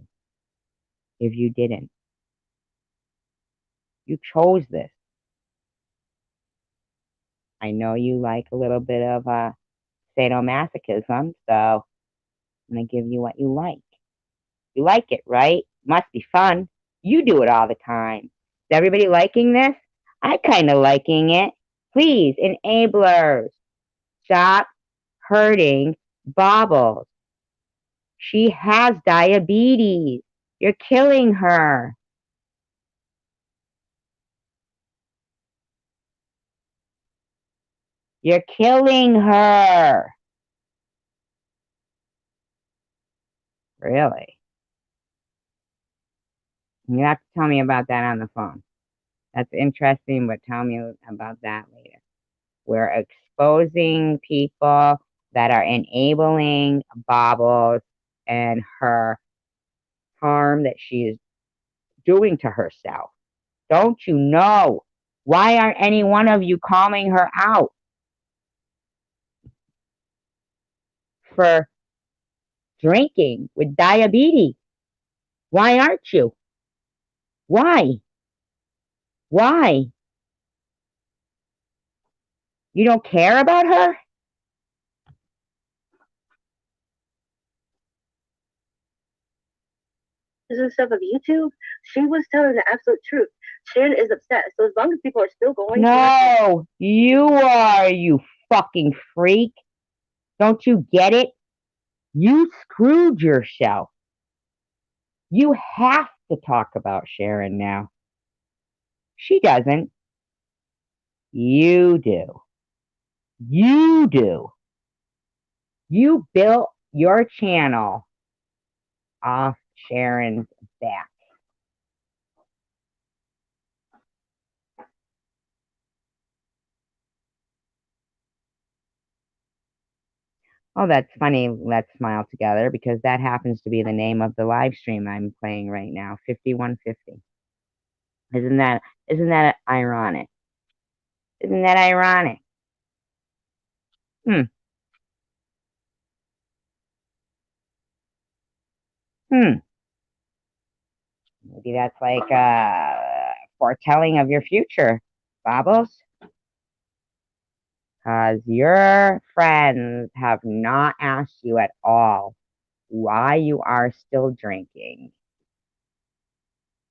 If you didn't, you chose this. I know you like a little bit of sadomasochism, so I'm going to give you what you like. You like it, right? Must be fun. You do it all the time. Is everybody liking this? I kind of liking it. Please, enablers, stop hurting Bobbles. She has diabetes. You're killing her. You're killing her. Really? You have to tell me about that on the phone. That's interesting, but tell me about that later. We're exposing people that are enabling Bobbles and her harm that she is doing to herself. Don't you know? Why aren't any one of you calling her out for drinking with diabetes? Why aren't you? Why? Why? You don't care about her? And stuff of YouTube, she was telling the absolute truth. Sharon is upset. So as long as people are still going No, you are, you fucking freak. Don't you get it? You screwed yourself. You have to talk about Sharon now. She doesn't. You do. You do. You built your channel off Sharon's back. Oh, that's funny. Let's smile together because that happens to be the name of the live stream I'm playing right now, 5150. Isn't that ironic? Isn't that ironic? Hmm. Hmm. Maybe that's like foretelling of your future, Bobbles. Because your friends have not asked you at all why you are still drinking.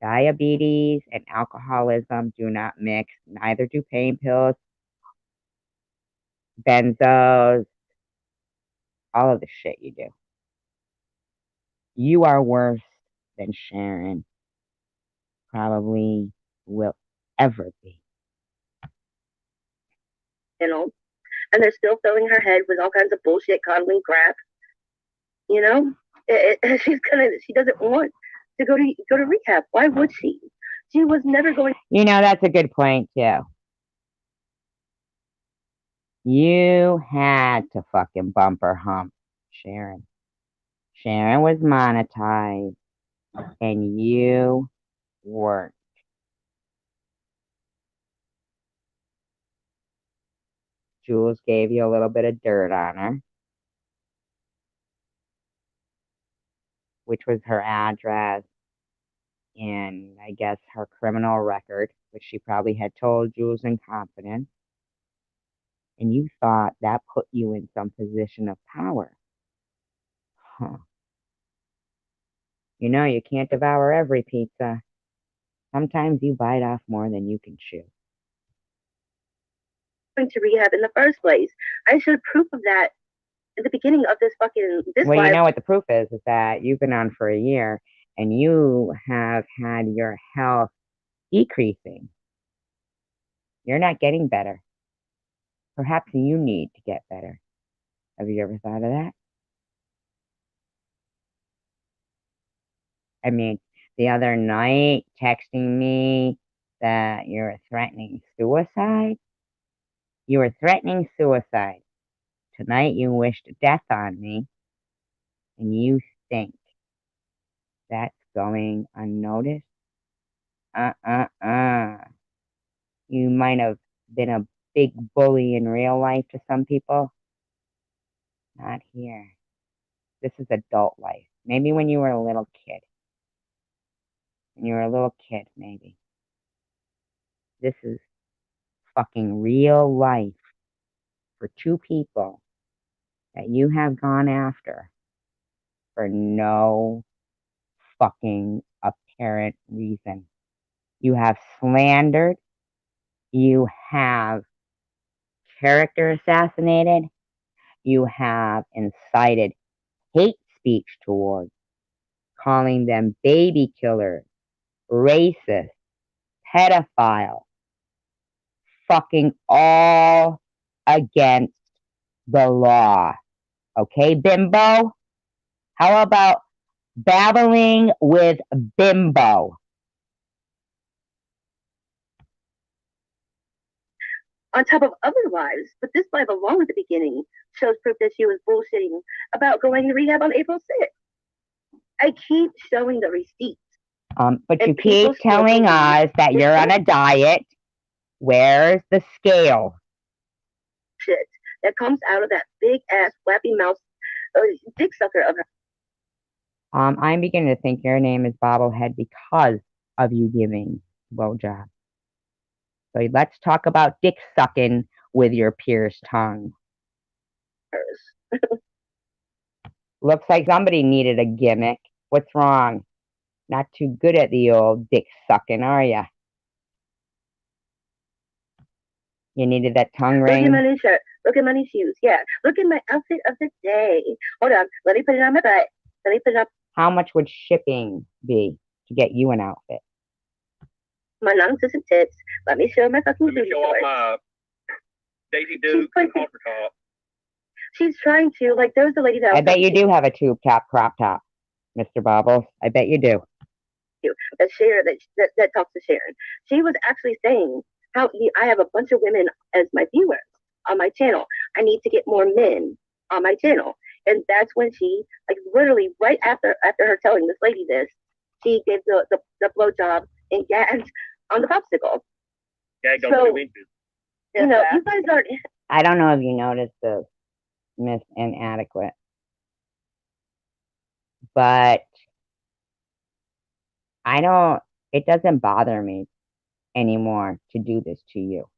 Diabetes and alcoholism do not mix, neither do pain pills, benzos, all of the shit you do. You are worse than Sharon probably will ever be. And they're still filling her head with all kinds of bullshit coddling crap. She doesn't want to go to rehab. Why would she? She was never going. That's a good point too. You had to fucking bumper hump Sharon. Sharon was monetized and you weren't. Jules gave you a little bit of dirt on her, which was her address and I guess her criminal record, which she probably had told Jules in confidence. And you thought that put you in some position of power. Huh. You can't devour every pizza. Sometimes you bite off more than you can chew. To rehab in the first place. I showed proof of that at the beginning of this Well, you know what the proof is that you've been on for a year and you have had your health decreasing. You're not getting better. Perhaps you need to get better. Have you ever thought of that? I mean, the other night texting me that you're threatening suicide. You were threatening suicide. Tonight you wished death on me. And you think that's going unnoticed? You might have been a big bully in real life to some people. Not here. This is adult life. Maybe when you were a little kid. When you were a little kid, maybe. This is fucking real life for two people that you have gone after for no fucking apparent reason. You have slandered. You have character assassinated. You have incited hate speech towards, calling them baby killers, racist, pedophile, fucking all against the law. Okay, bimbo? How about babbling with bimbo? on top of other lies, but this lie alone at the beginning shows proof that she was bullshitting about going to rehab on April 6th. I keep showing the receipts. But you keep telling us that you're on a diet. Where's the scale? Shit that comes out of that big ass flappy mouth dick sucker of her. I'm beginning to think your name is Bobblehead because of you giving blowjob. So let's talk about dick sucking with your pierced tongue. Looks like somebody needed a gimmick. What's wrong? Not too good at the old dick sucking, are ya? You needed that tongue ring? Look at my new shirt. Look at my new shoes. Yeah. Look at my outfit of the day. Hold on. Let me put it on my butt. Let me put it up. How much would shipping be to get you an outfit? My non-existent tits. Let me show my fucking Let me show off my Daisy Duke and halter top. She's trying to, like, there's the lady that I bet you do have a tube top crop top, Mr. Bobbles. I bet you do. That Sharon, that talks to Sharon. She was actually saying how I have a bunch of women as my viewers on my channel. I need to get more men on my channel. And that's when she, like, literally right after her telling this lady this, she gave the blowjob and gagged on the popsicle. Gagged on the winches. You know, you guys aren't. I don't know if you noticed this, Miss Inadequate, but it doesn't bother me anymore to do this to you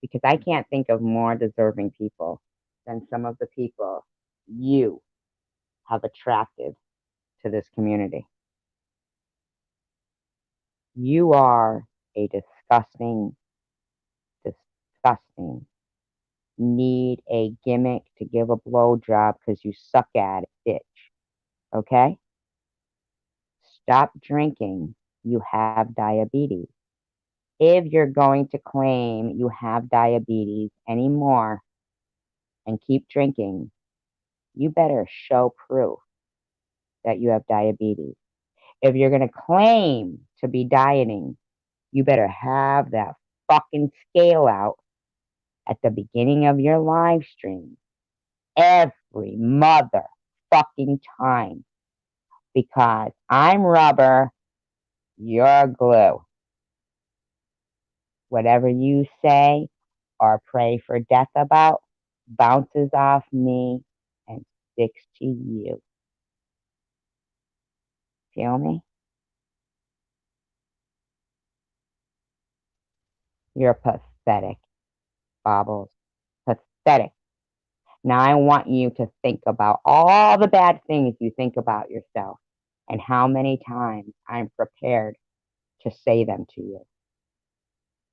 because I can't think of more deserving people than some of the people you have attracted to this community. You are a disgusting, need a gimmick to give a blowjob because you suck at it, bitch. Okay? Stop drinking. You have diabetes. If you're going to claim you have diabetes anymore and keep drinking, you better show proof that you have diabetes. If you're going to claim to be dieting, you better have that fucking scale out at the beginning of your live stream every mother fucking time, because I'm rubber, you're glue. Whatever you say or pray for death about bounces off me and sticks to you. Feel me? You're pathetic, Bobbles. Pathetic. Now I want you to think about all the bad things you think about yourself and how many times I'm prepared to say them to you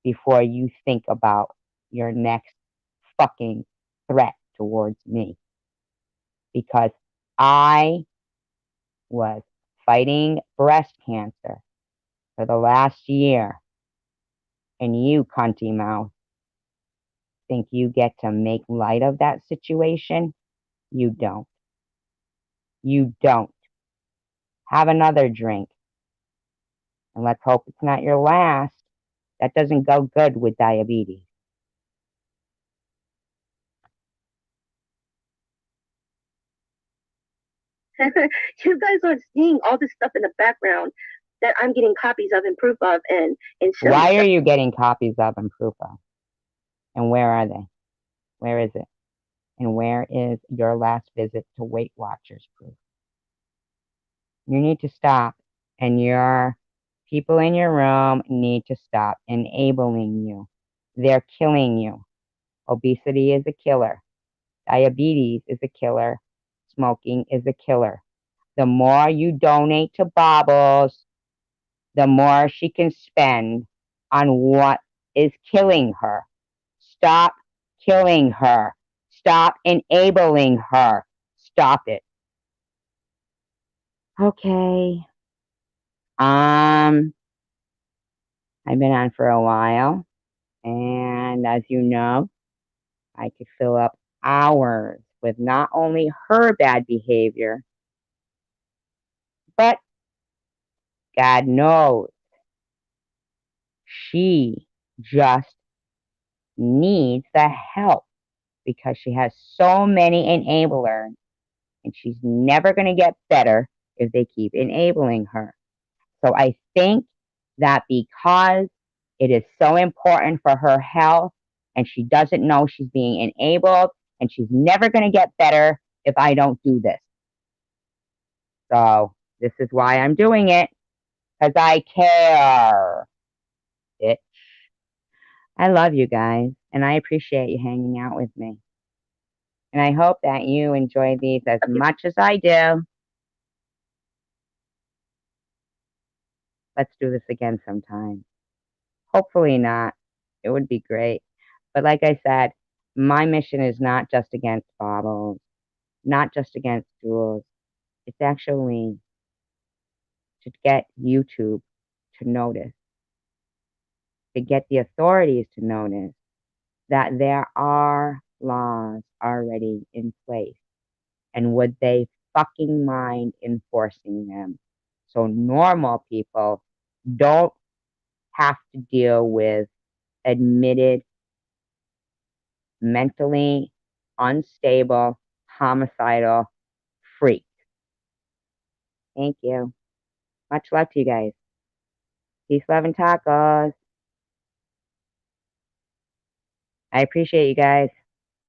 before you think about your next fucking threat towards me. Because I was fighting breast cancer for the last year, and you, cunty mouth, think you get to make light of that situation? You don't. You don't. Have another drink. And let's hope it's not your last. That doesn't go good with diabetes. You guys aren't seeing all this stuff in the background that I'm getting copies of and proof of and why are you getting copies of and proof of? And where are they? Where is it? And where is your last visit to Weight Watchers proof? You need to stop, and your people in your room need to stop enabling you. They're killing you. Obesity is a killer. Diabetes is a killer. Smoking is a killer. The more you donate to Bobbles, the more she can spend on what is killing her. Stop killing her. Stop enabling her. Stop it. Okay. I've been on for a while, and as you know, I could fill up hours with not only her bad behavior, but God knows she just needs the help because she has so many enablers and she's never going to get better if they keep enabling her. So I think that because it is so important for her health and she doesn't know she's being enabled and she's never going to get better if I don't do this. So this is why I'm doing it, because I care. Bitch. I love you guys and I appreciate you hanging out with me. And I hope that you enjoy these as much as I do. Let's do this again sometime. Hopefully not. It would be great. But like I said, my mission is not just against Bobbles, not just against Jules. It's actually to get YouTube to notice, to get the authorities to notice that there are laws already in place. And would they fucking mind enforcing them? So normal people don't have to deal with admitted mentally unstable, homicidal freaks. Thank you. Much love to you guys. Peace, love, and tacos. I appreciate you guys.